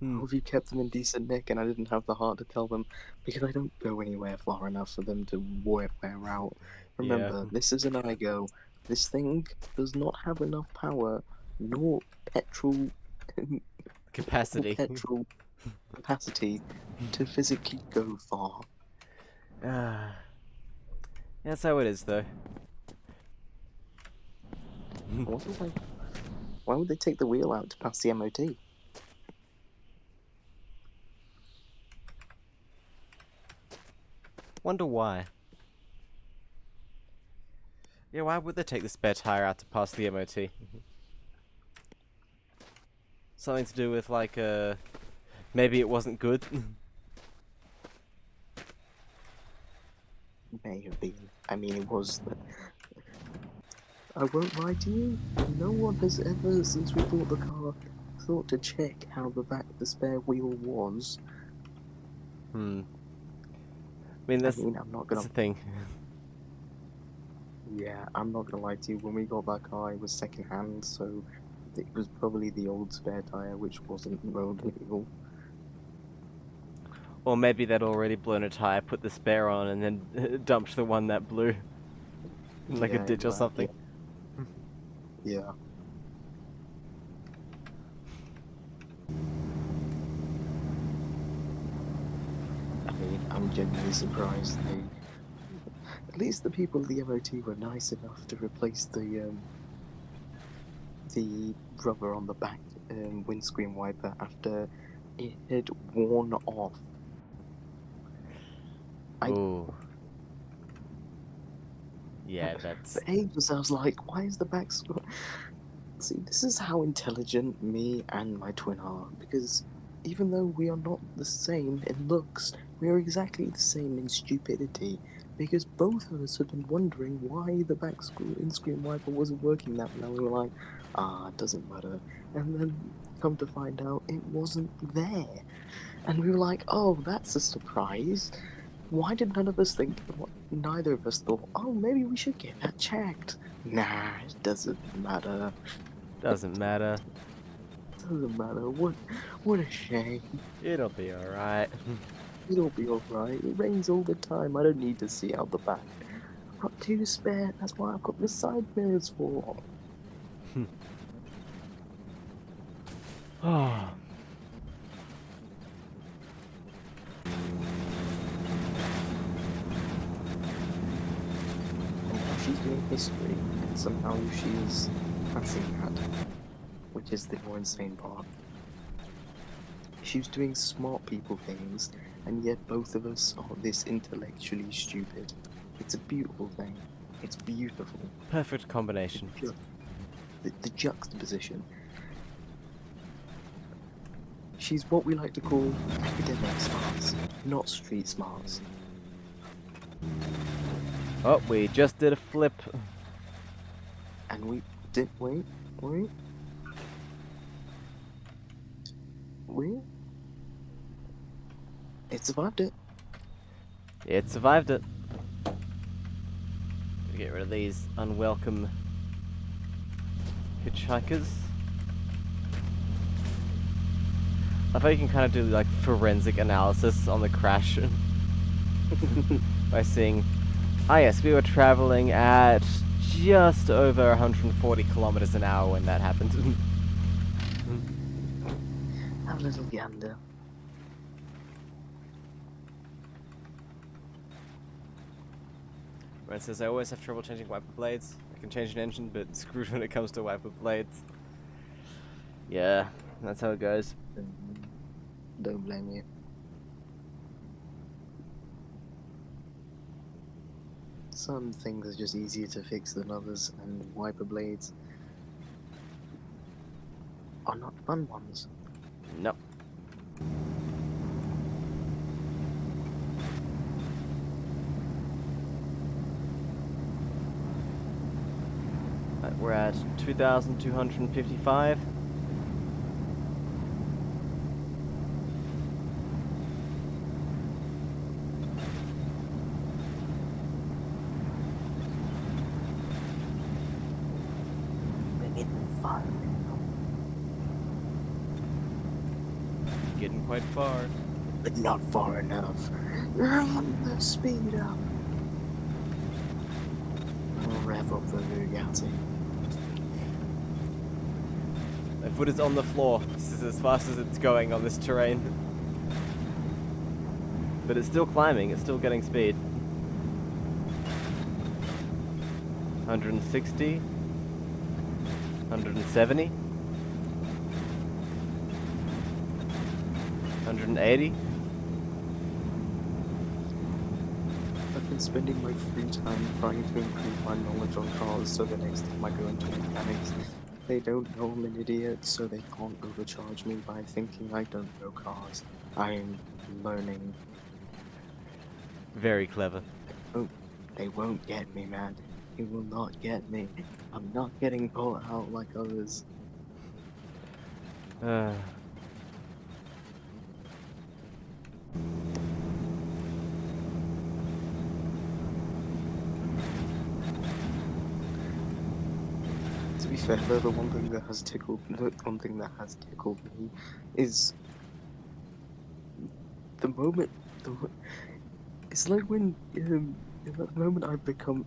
How have you kept them in decent nick? And I didn't have the heart to tell them because I don't go anywhere far enough for them to wear out. Remember, this is an iGo. This thing does not have enough power nor petrol Capacity. petrol capacity to physically go far. That's how it is, though. Why would they take the wheel out to pass the MOT? Wonder why. Yeah, why would they take the spare tire out to pass the MOT? Something to do with, like, maybe it wasn't good? May have been. I mean, it was. I won't lie to you. No one has ever, since we bought the car, thought to check how the spare wheel was. I mean, that's I'm not gonna. the thing. Yeah, I'm not gonna lie to you. When we got that car, it was second hand, so it was probably the old spare tire, which wasn't road legal. Or maybe they'd already blown a tire, put the spare on, and then dumped the one that blew. Like a ditch or something. Yeah. I mean, I'm genuinely surprised at least the people at the MOT were nice enough to replace the rubber on the back windscreen wiper after it had worn off. Ooh. Yeah, that's... For ages I was like, why is the back See, this is how intelligent me and my twin are, because even though we are not the same in looks, we are exactly the same in stupidity, because both of us have been wondering why the back windscreen wiper wasn't working that well. We were like, it doesn't matter. And then come to find out it wasn't there. And we were like, oh, that's a surprise. Why did neither of us thought, oh, maybe we should get that checked? Nah, it doesn't matter. Doesn't matter. Doesn't matter. What a shame. It'll be alright. It'll be alright. It rains all the time. I don't need to see out the back. I've got two spare. That's why I've got the side mirrors for. Oh. She's doing history, and somehow she's passing that, which is the more insane part. She was doing smart people things, and yet both of us are this intellectually stupid. It's a beautiful thing. It's beautiful. Perfect combination. The juxtaposition. She's what we like to call academic smarts, not street smarts. Oh, we just did a flip. And we did. Wait. It survived it. It survived it. Get rid of these unwelcome hitchhikers. I thought you can kind of do like forensic analysis on the crash by seeing, yes, we were traveling at just over 140 kilometers an hour when that happened. Have a little gander. Ren says, I always have trouble changing wiper blades. I can change an engine, but screwed when it comes to wiper blades. Yeah, that's how it goes. Don't blame you. Some things are just easier to fix than others, and wiper blades are not fun ones. Nope. Right, we're at 2,255. We're getting far now, Getting quite far. but not far enough. The speed up. I'll rev up the Bugatti. My foot is on the floor. This is as fast as it's going on this terrain. But it's still climbing, it's still getting speed. 160. 170. 180. I've been spending my free time trying to improve my knowledge on cars so the next time I go into mechanics, they don't know I'm an idiot, so they can't overcharge me by thinking I don't know cars. I'm learning. Very clever. They won't get me, man. They will not get me. I'm not getting caught out like others. To be fair, though, the one thing that has tickled me is the moment. It's like when the moment I become,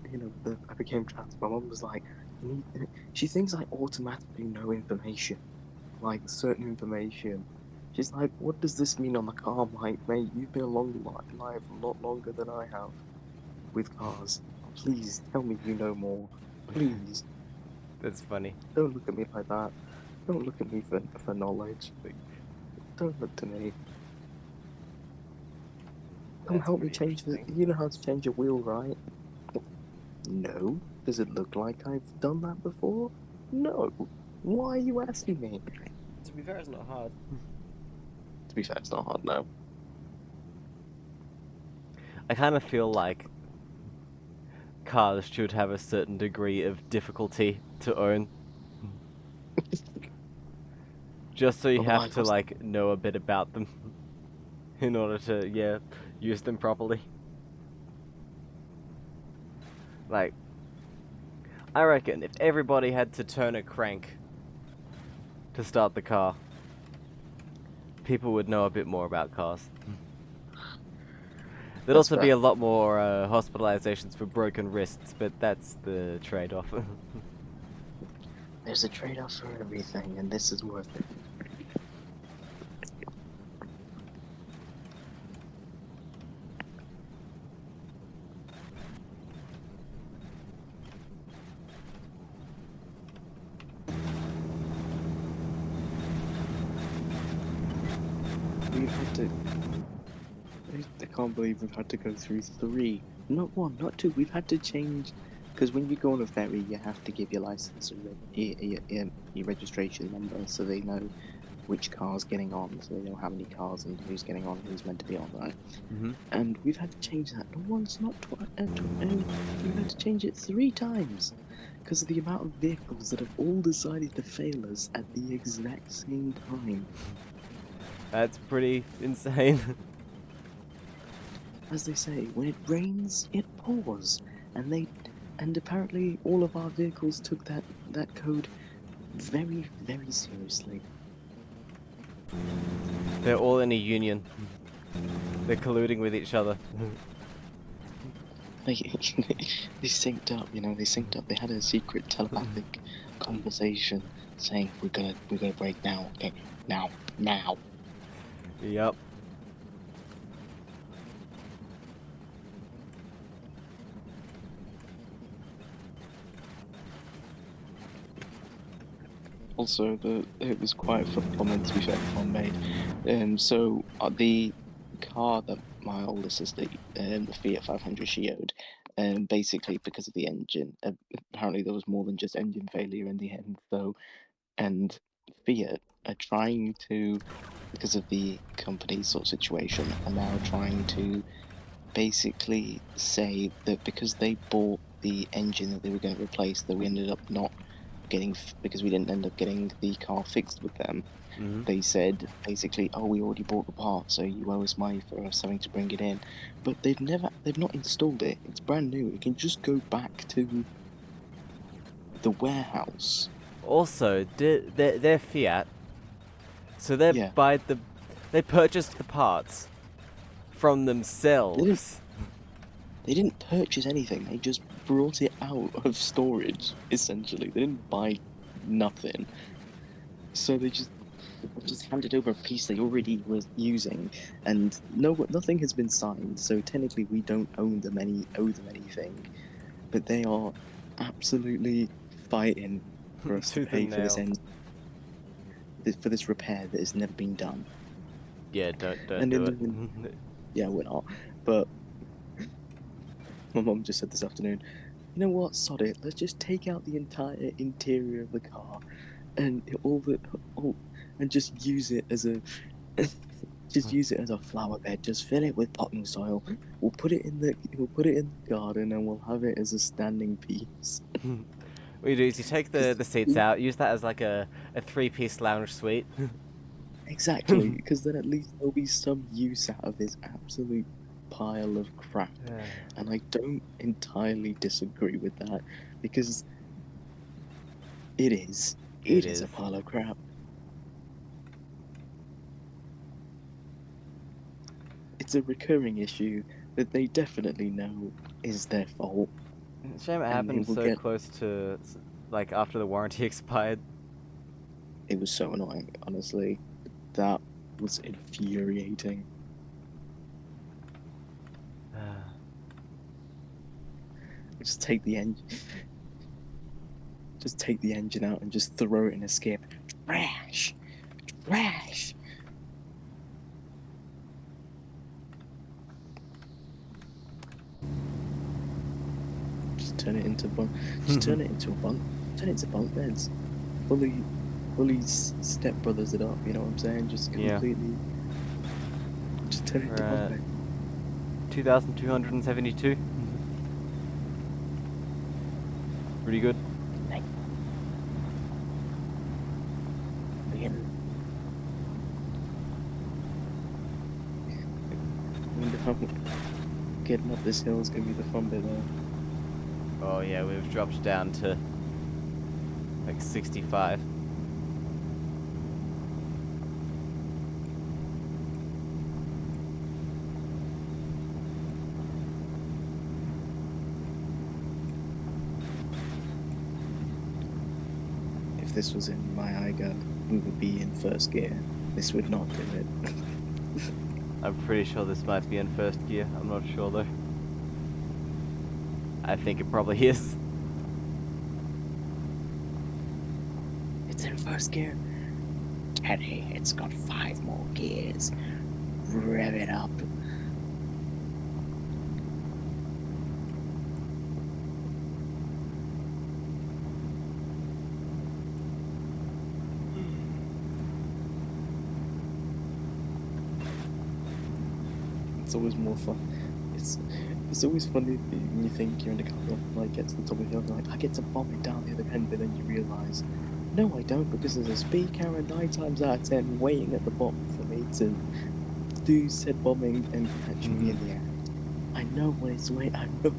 I became trans. My mum was like, she thinks I automatically know information, like certain information. She's like, what does this mean on the car? I'm like, mate, you've been along life a lot longer than I have with cars. Please tell me you know more. Please. That's funny. Don't look at me like that. Don't look at me for knowledge. Don't look to me. Come That's help me pretty change the. interesting. You know how to change a wheel, right? No. Does it look like I've done that before? No. Why are you asking me? To be fair, it's not hard. To be fair, it's not hard now. I kind of feel like cars should have a certain degree of difficulty to own. Just so you Well, have to, like, know a bit about them in order to, yeah, use them properly. Like, I reckon if everybody had to turn a crank to start the car, people would know a bit more about cars. There'd That's also be fair. a lot more hospitalizations for broken wrists, but that's the trade-off. There's a trade-off for everything, and this is worth it. We've had to. I can't believe we've had to go through 3. Not 1, not 2. We've had to change. Because when you go on a ferry, you have to give your license and your registration number so they know which car's getting on, so they know how many cars and who's getting on, who's meant to be on, right? Mm-hmm. And we've had to change that not once, not twice, we've had to change it 3 times because of the amount of vehicles that have all decided to fail us at the exact same time. That's pretty insane. As they say, when it rains, it pours, and apparently all of our vehicles took that code very, very seriously. They're all in a union. They're colluding with each other. they they synced up. You know, they synced up. They had a secret telepathic conversation saying, "We're gonna break now. Okay, now." Yep. Also, it was quite a funny comment, to be fair, Tom made. So the car that my older sister, the Fiat 500, she owned, basically because of the engine. Apparently, there was more than just engine failure in the end, though, and Fiat are trying to, because of the company sort of situation, are now trying to basically say that because they bought the engine that they were going to replace, that we ended up not getting because we didn't end up getting the car fixed with them. Mm-hmm. They said basically, "Oh, we already bought the part, so you owe us money for us having to bring it in." But they've not installed it. It's brand new. It can just go back to the warehouse. Also, they're Fiat, so Yeah, they purchased the parts from they didn't. themselves. They didn't purchase anything. They just brought it out of storage. Essentially, they didn't buy nothing. So they just handed over a piece they already were using, and nothing has been signed. So technically, we don't owe them anything. But they are absolutely fighting for us to Tooth and pay for this nail. for this repair that has never been done. Yeah, don't And do in it. the yeah, we're not. But my mum just said this afternoon, you know what? Sod it. Let's just take out the entire interior of the car and all and just use it as a just use it as a flower bed. Just fill it with potting soil. We'll put it in the garden and we'll have it as a standing piece. What you do is you take the seats out, use that as like a 3-piece lounge suite. Exactly, because then at least there'll be some use out of this absolute pile of crap. And I don't entirely disagree with that because it is. It It is a is. pile of crap. It's a recurring issue that they definitely know is their fault, Shame it and they happened will so get. close to like after the warranty expired. It was so annoying, honestly. That was infuriating. Just take the engine. Just take the engine out and just throw it in a skip. Trash! Trash! Just turn it into bunk. Just turn it into a bunk. Turn it into bunk beds. Fully step brothers it up. You know what I'm saying? Just Yeah. completely. Just turn it into We're bunk at bed. 2,272. Pretty good. I wonder how getting up this hill is gonna be the fun bit though. Oh yeah, we've dropped down to like 65. If this was in my Eiger, we would be in first gear. This would not do it. I'm pretty sure this might be in first gear. I'm not sure though. I think it probably is. It's in first gear. Teddy, it's got 5 more gears. Rev it up. It's always more fun. It's always funny when you think you're in the car, like get to the top of the hill, and you're like, I get to bomb it down the other end, but then you realise, no, I don't, because there's a speed camera 9 times out of 10 waiting at the bottom for me to do said bombing and catch me in the air. I know when it's wait. I know.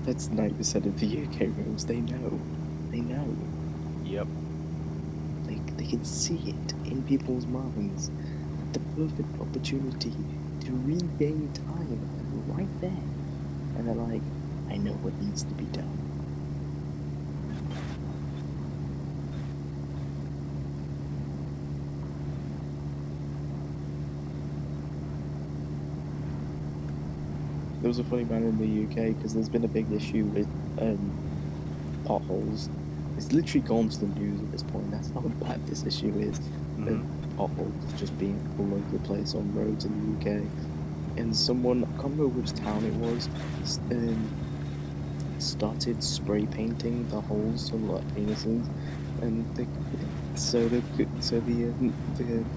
That's 9% of the UK roads. They know. They know. Yep. They can see it in people's minds. The perfect opportunity to regain time right there. and they're like, I know what needs to be done. There was a funny matter in the UK because there's been a big issue with potholes. It's literally gone to the news at this point. That's how bad this issue is. Of potholes just being all over the place on roads in the UK. And someone, I can't remember which town it was, started spray painting the holes to look like penises, and the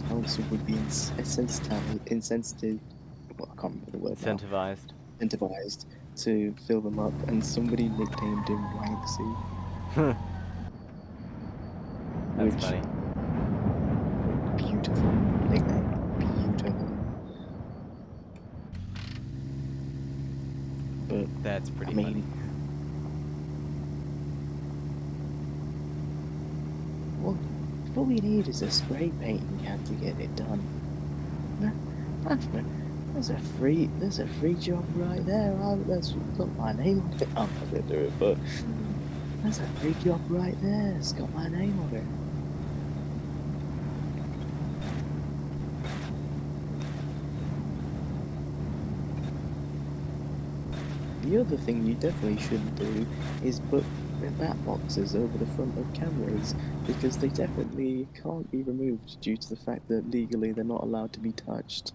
council would be insensitive. Well, I can't remember the word now. Incentivized to fill them up, and somebody nicknamed him Wanksy. That's funny. Beautiful nickname. Beautiful. But That's pretty I mean, funny. Well, all we need is a spray painting can to get it done. There's a free job right there. That's got my name on it. I'm not gonna do it, but there's a free job right there. It's got my name on it. The other thing you definitely shouldn't do is put bat boxes over the front of cameras, because they definitely can't be removed due to the fact that legally they're not allowed to be touched.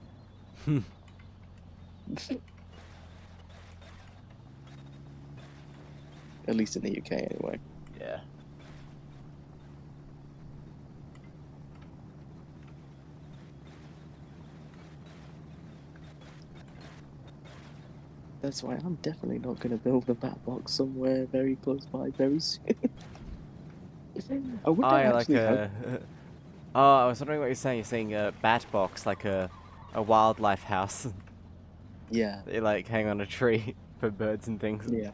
At least in the UK, anyway. Yeah. That's why I'm definitely not going to build a bat box somewhere very close by very soon. I wonder actually how... Oh, I was wondering what you're saying. You're saying a bat box, like a wildlife house. Yeah. They like hang on a tree for birds and things. Yeah.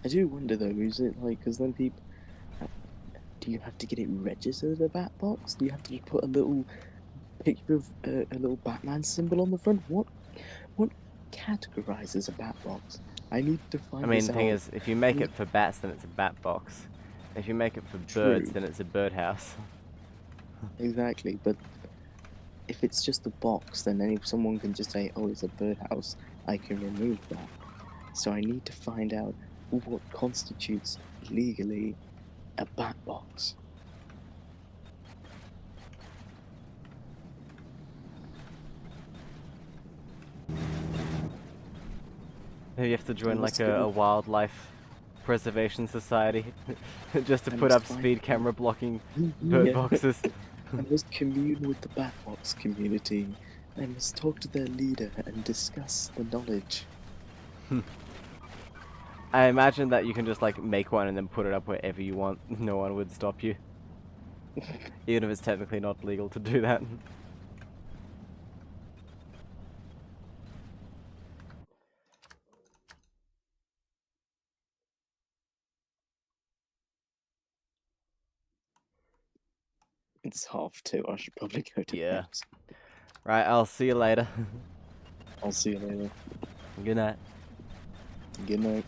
I do wonder though, is it like, because then people... Do you have to get it registered as a bat box? Do you have to put a little picture of a little Batman symbol on the front? What categorizes a bat box? I need to find I mean, this the thing out. is, if you make it for bats, then it's a bat box. If you make it for birds, then it's a birdhouse. Exactly, but if it's just a box, then someone can just say, oh, it's a birdhouse. I can remove that. So I need to find out what constitutes legally a bat box. Maybe you have to join like must go- a wildlife preservation society just to I put must up find- speed camera blocking bird boxes. I must commune with the bat box community. I must talk to their leader and discuss the knowledge. I imagine that you can just like make one and then put it up wherever you want. No one would stop you. Even if it's technically not legal to do that. It's 2:30. I should probably go to Yeah. bed. Right, I'll see you later. I'll see you later. Good night. Good night.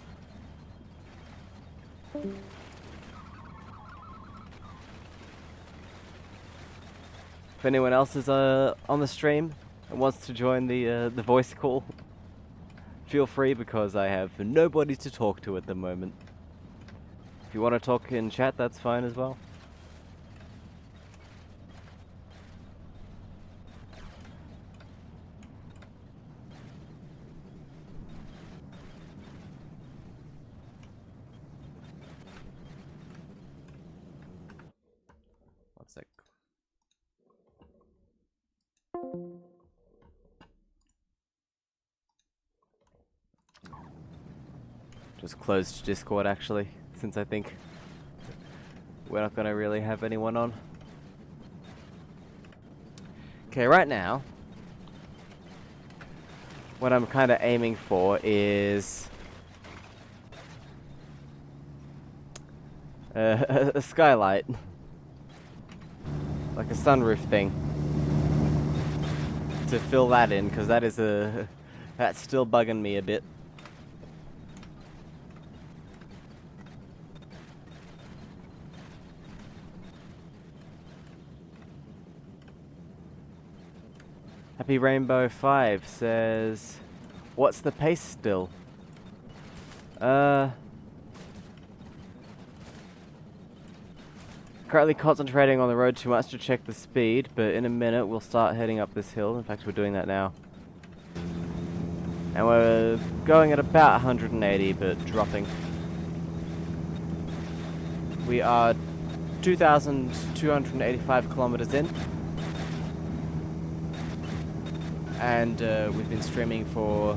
If anyone else is on the stream and wants to join the voice call, feel free, because I have nobody to talk to at the moment. If you want to talk in chat, that's fine as well. One sec. Just closed Discord actually, since I think we're not gonna really have anyone on. Okay, right now, what I'm kind of aiming for is a skylight. like a sunroof thing to fill that in, because that is a that's still bugging me a bit. Happy Rainbow 5 says, what's the pace still? Currently concentrating on the road too much to check the speed, but in a minute we'll start heading up this hill. In fact, we're doing that now. And we're going at about 180, but dropping. We are 2,285 kilometers in. And we've been streaming for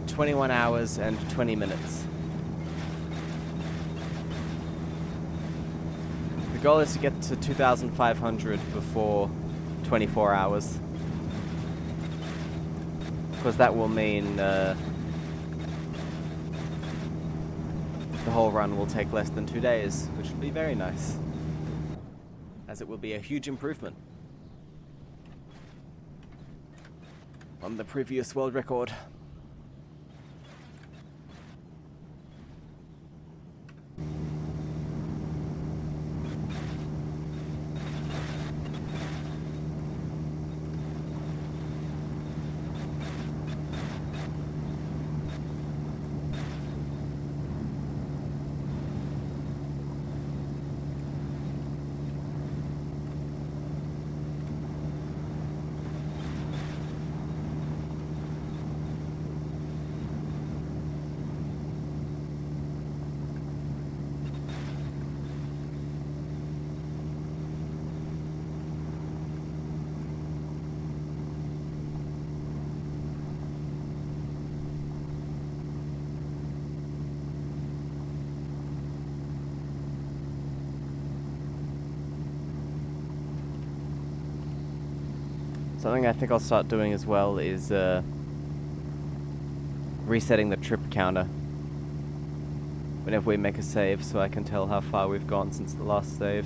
21 hours and 20 minutes. The goal is to get to 2,500 before 24 hours. Because that will mean the whole run will take less than 2 days, which will be very nice. As it will be a huge improvement on the previous world record. Something I think I'll start doing as well is resetting the trip counter whenever we make a save, so I can tell how far we've gone since the last save.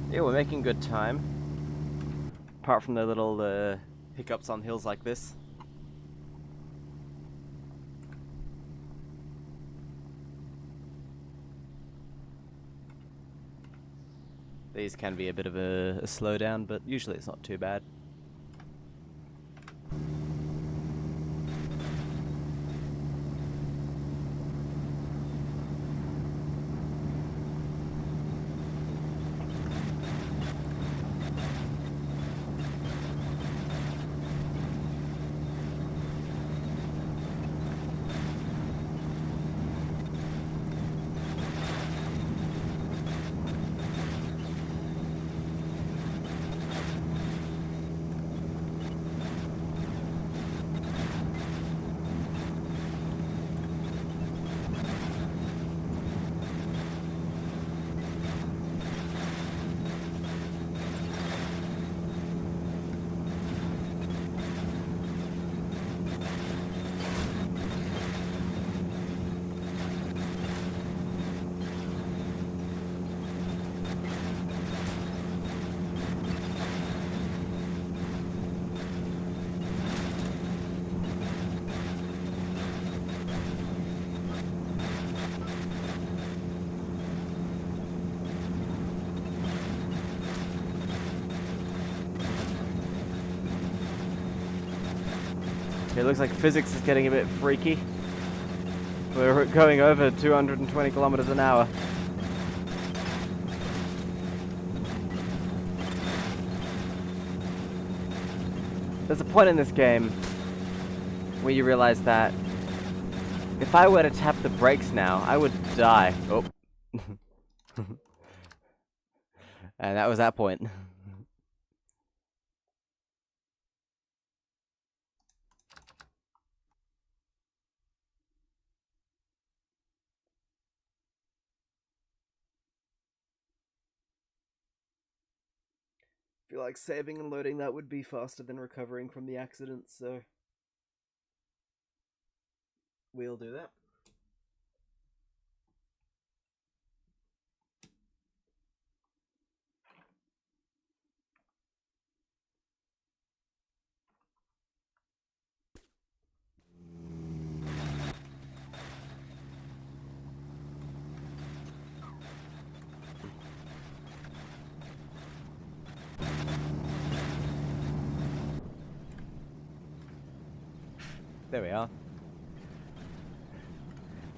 Yeah, we're making good time. Apart from the little hiccups on hills like this. These can be a bit of a slowdown, but usually it's not too bad. It looks like physics is getting a bit freaky. We're going over 220 kilometers an hour. There's a point in this game where you realize that if I were to tap the brakes now, I would die. Oh. And that was that point. I feel like saving and loading that would be faster than recovering from the accident, so We'll do that. There we are.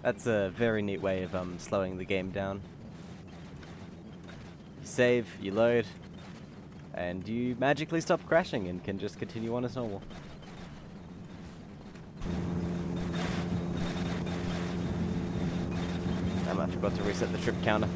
That's a very neat way of slowing the game down. You save, you load, and you magically stop crashing and can just continue on as normal. I forgot to reset the trip counter.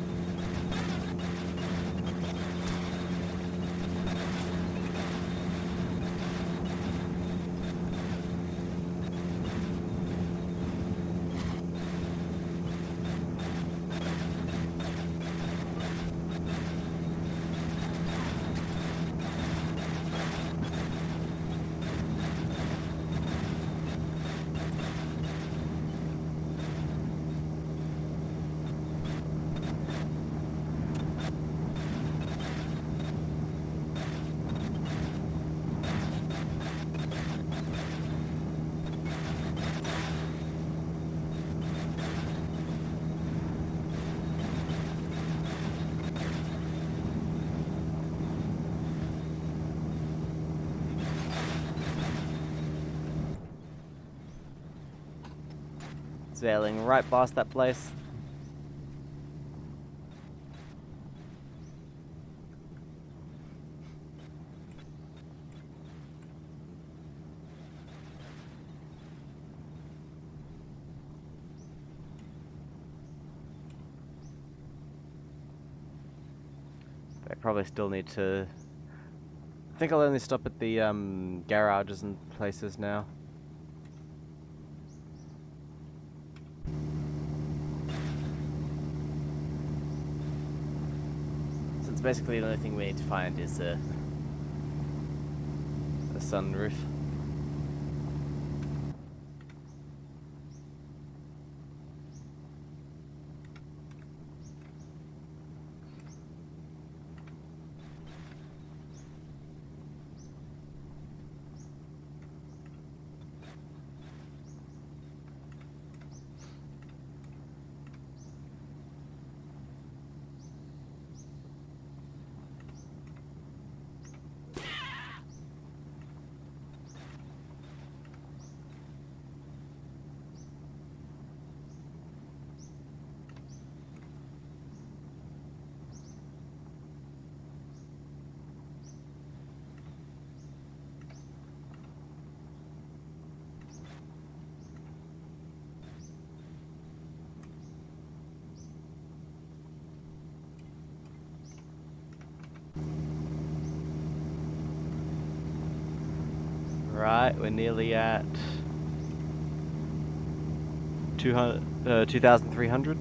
Sailing right past that place. I probably still need to... I think I'll only stop at the garages and places now. Since basically the only thing we need to find is a sunroof. Right, we're nearly at 2,300.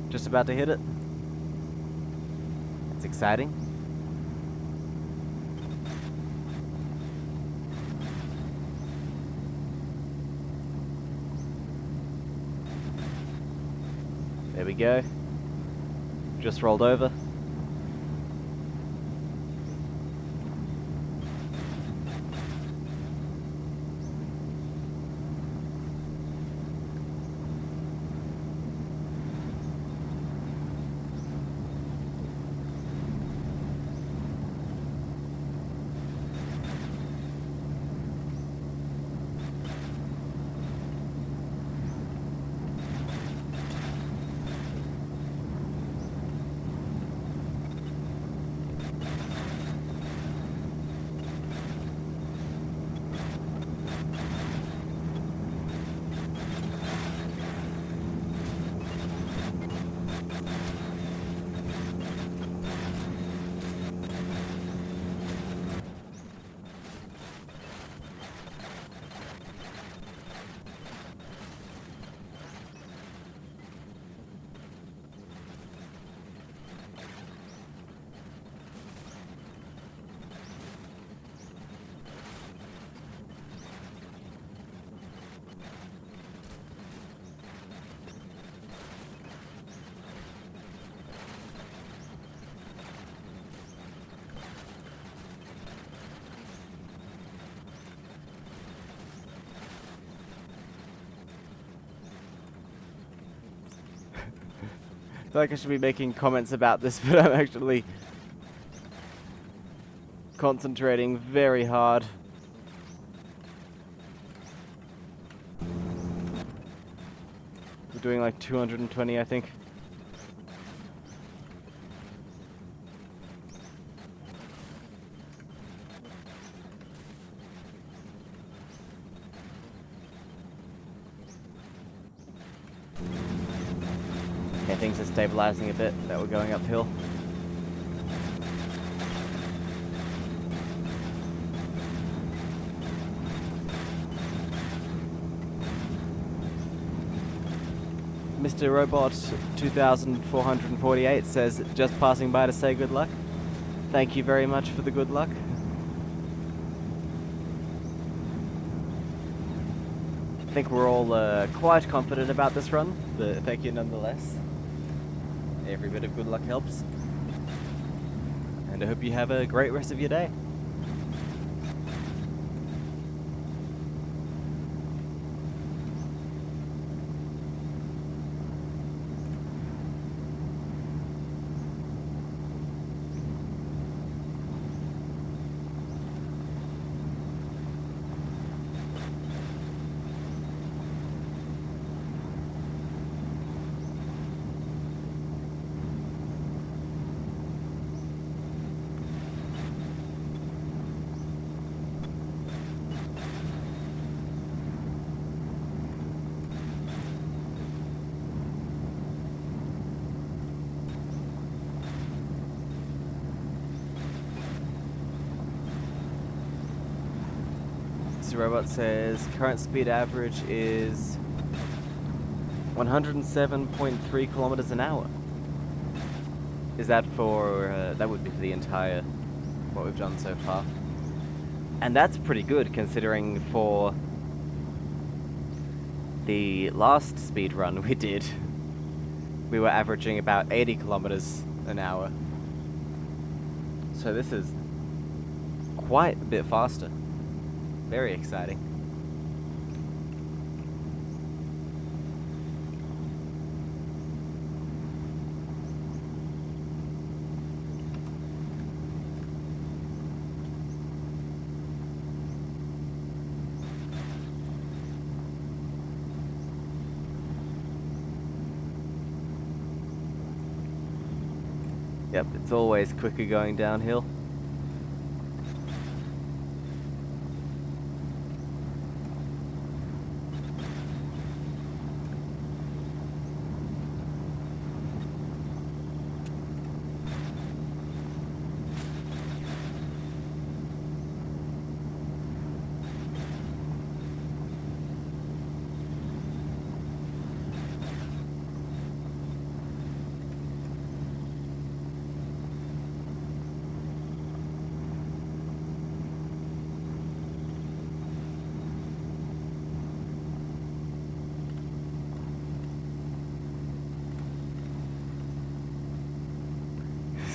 Just about to hit it. It's exciting. There we go. Just rolled over. feel like I should be making comments about this, but I'm actually concentrating very hard. We're doing like 220, I think. Okay, things are stabilizing a bit, that we're going uphill. Mr. Robot 2448 says, just passing by to say good luck. Thank you very much for the good luck. I think we're all quite confident about this run, but thank you nonetheless. Every bit of good luck helps. And I hope you have a great rest of your day. Robot says current speed average is 107.3 kilometers an hour. Is that for, that would be for the entire, what we've done so far. And that's pretty good considering for the last speed run we did, we were averaging about 80 kilometers an hour. So this is quite a bit faster. Very exciting. Yep, it's always quicker going downhill.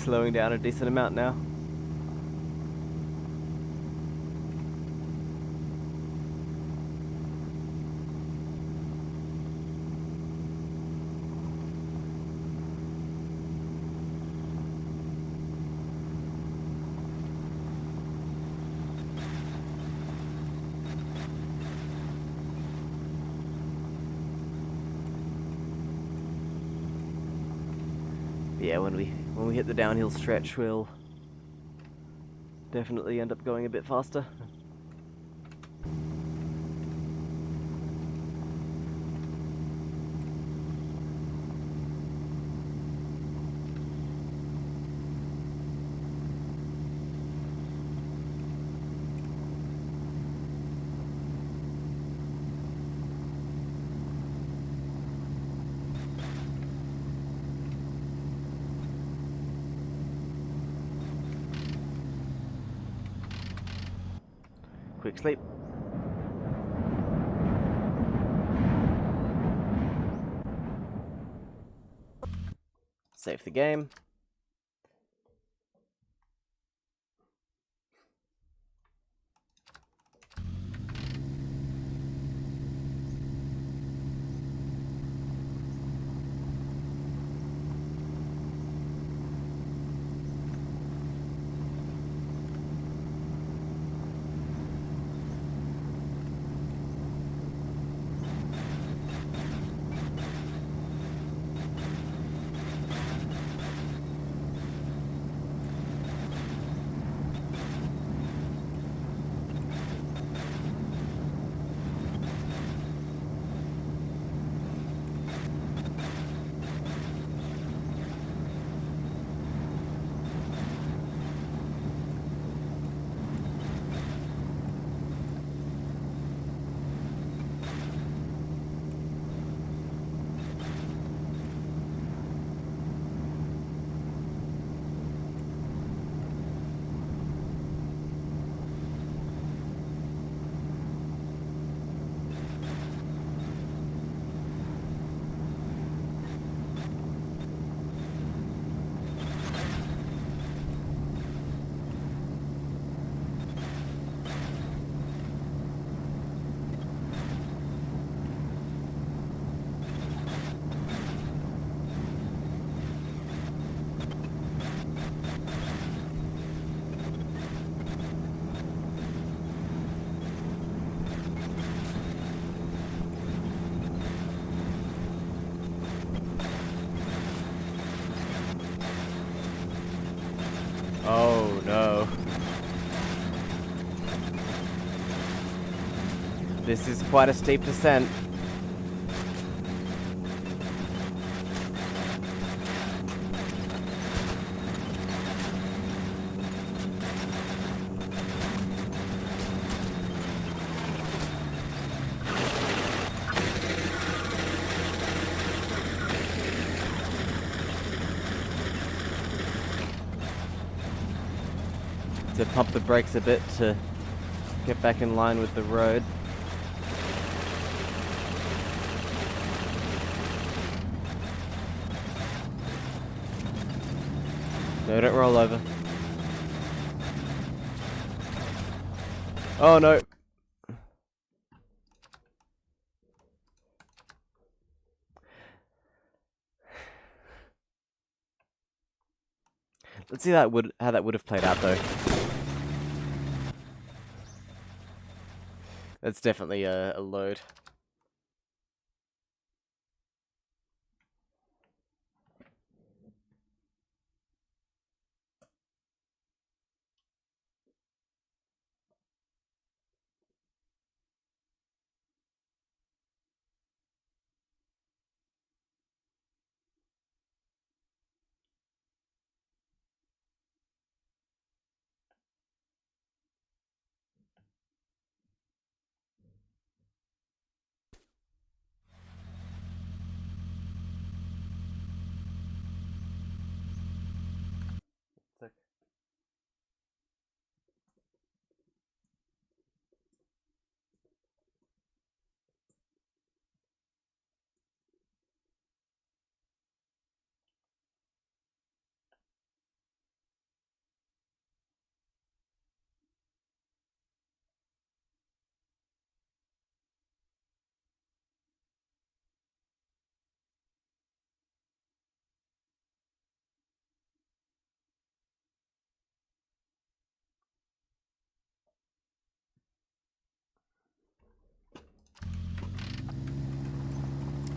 Slowing down a decent amount now. Yeah, when we hit the downhill stretch, we'll definitely end up going a bit faster. Quick sleep. Save the game. This is quite a steep descent. To pump the brakes a bit to get back in line with the road. No, don't roll over. Oh no. Let's see how that would have played out though. That's definitely a load.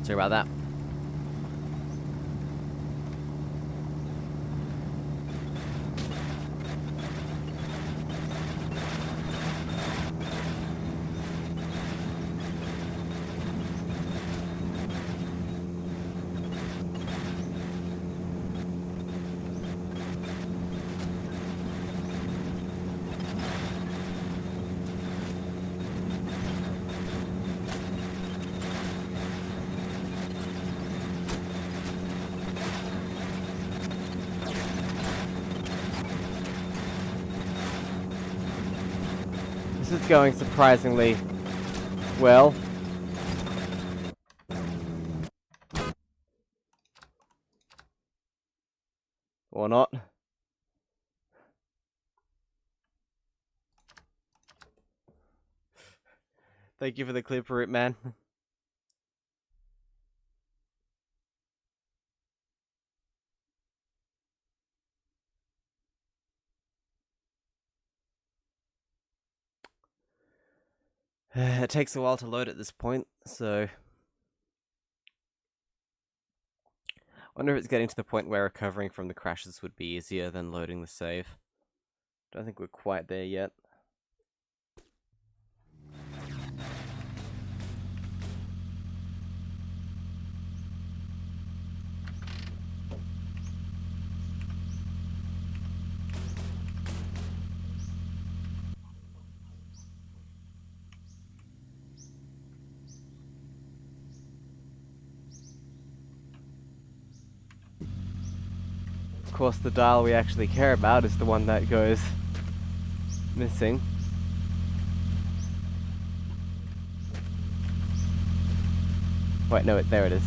Sorry about that. This is going surprisingly well. Or not. Thank you for the clip route, man. It takes a while to load at this point, so I wonder if it's getting to the point where recovering from the crashes would be easier than loading the save. Don't think we're quite there yet. Of course, the dial we actually care about is the one that goes missing. Wait, no, there it is.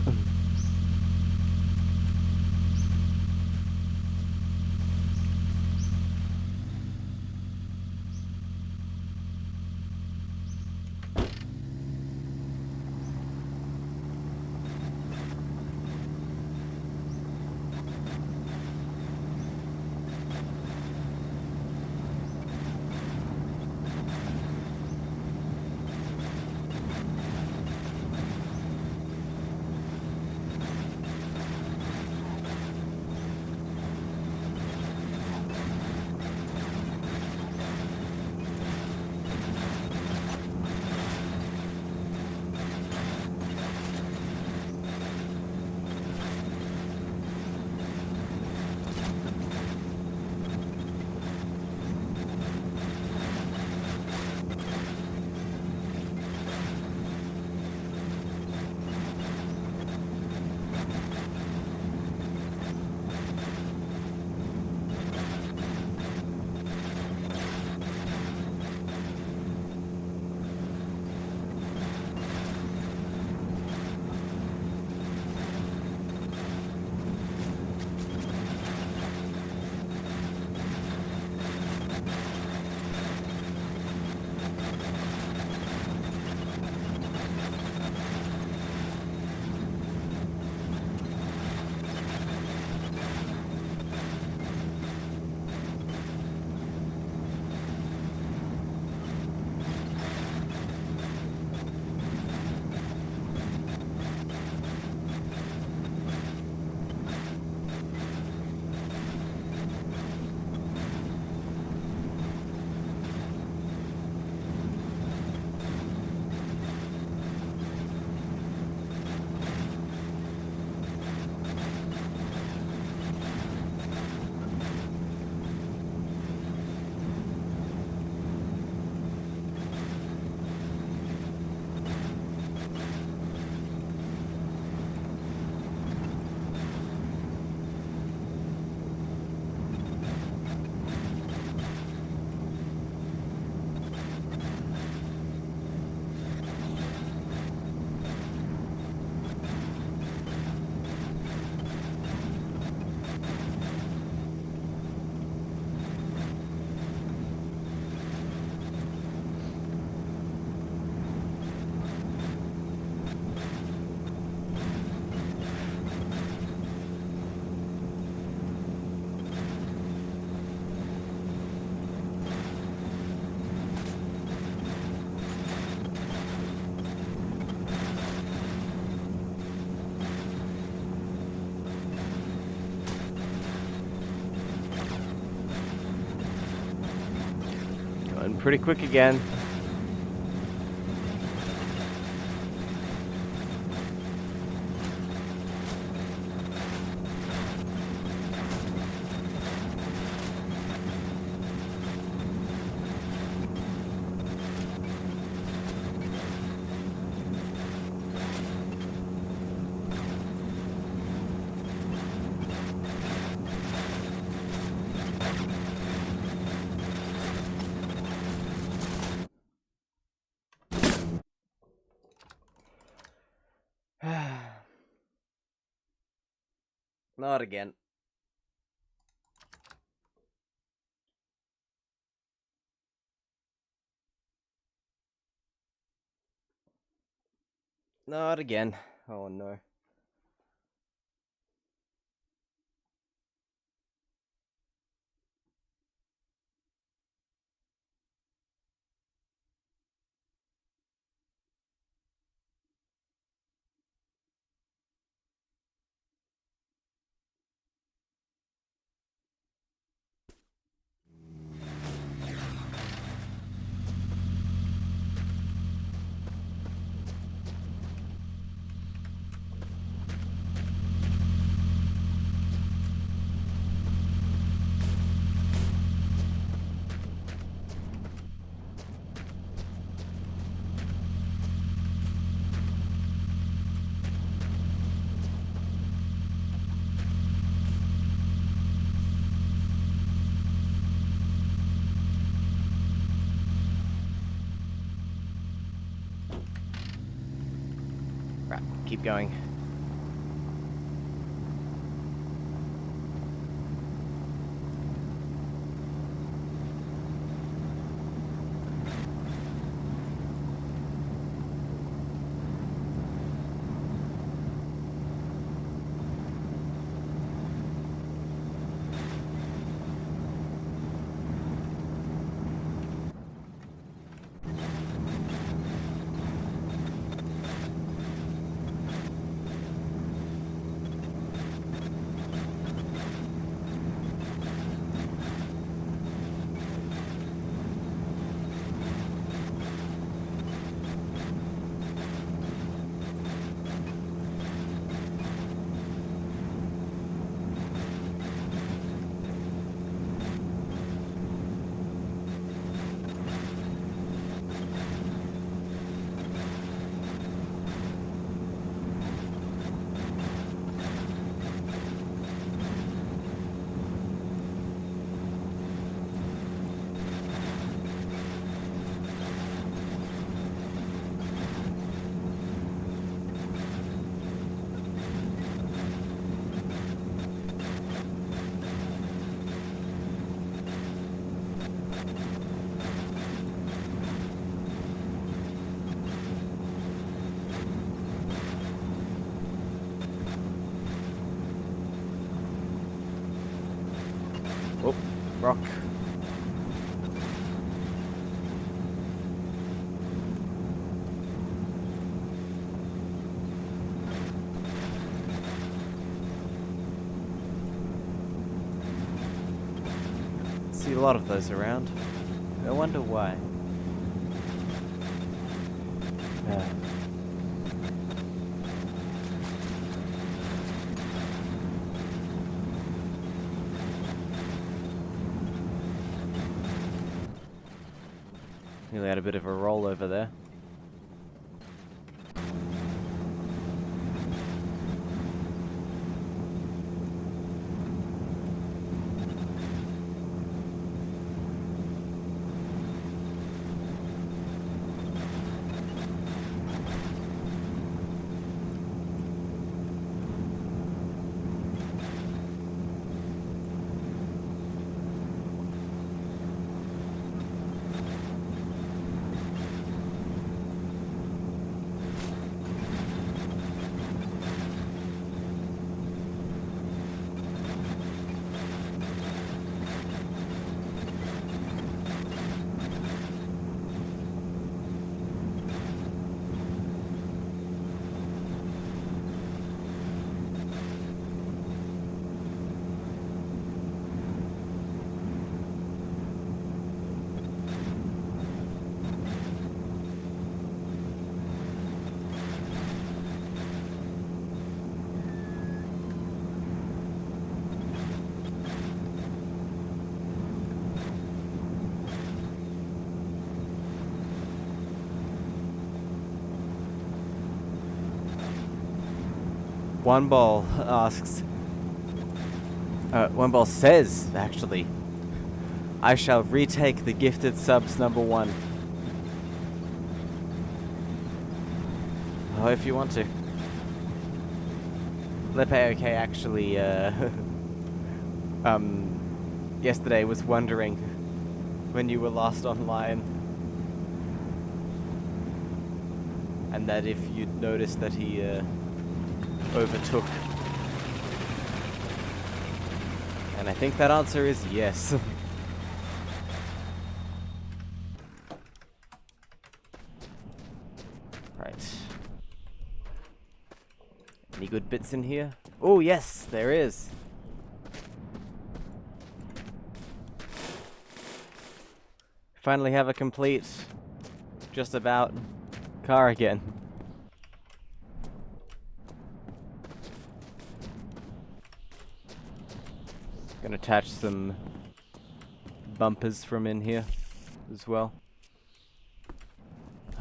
Going pretty quick again. Not again. Not again. Oh no. Right, keep going. Oh, rock. See a lot of those around. I wonder why. Nearly had a bit of a roll over there. One Ball asks. One Ball says, actually, I shall retake the gifted subs #1. Oh, if you want to. Lepe actually, yesterday was wondering when you were last online. And that if you'd noticed that he, overtook. And I think that answer is yes. Right. Any good bits in here? Oh, yes, there is. Finally have a complete, just about, car again. Gonna attach some bumpers from in here as well.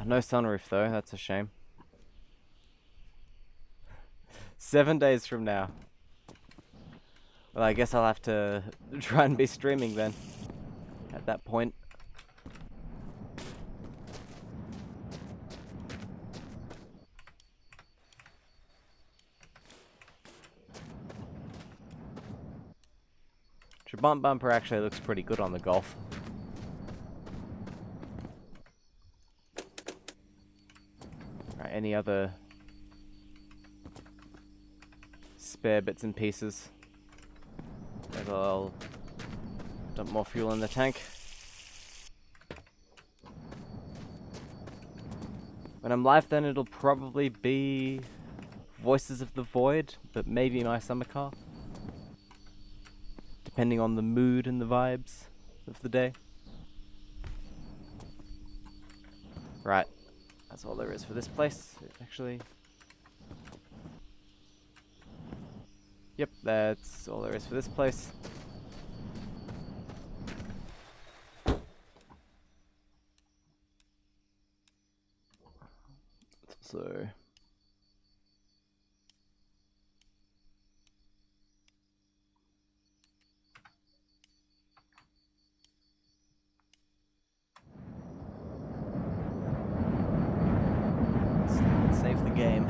No sunroof though, that's a shame. 7 days from now. Well, I guess I'll have to try and be streaming then. At that point. Trabant bumper actually looks pretty good on the Golf. Right, any other spare bits and pieces? Maybe I'll dump more fuel in the tank. When I'm live then it'll probably be Voices of the Void, but maybe my summer car. Depending on the mood and the vibes of the day. Right. That's all there is for this place, actually. Yep, that's all there is for this place. So... Let's save the game.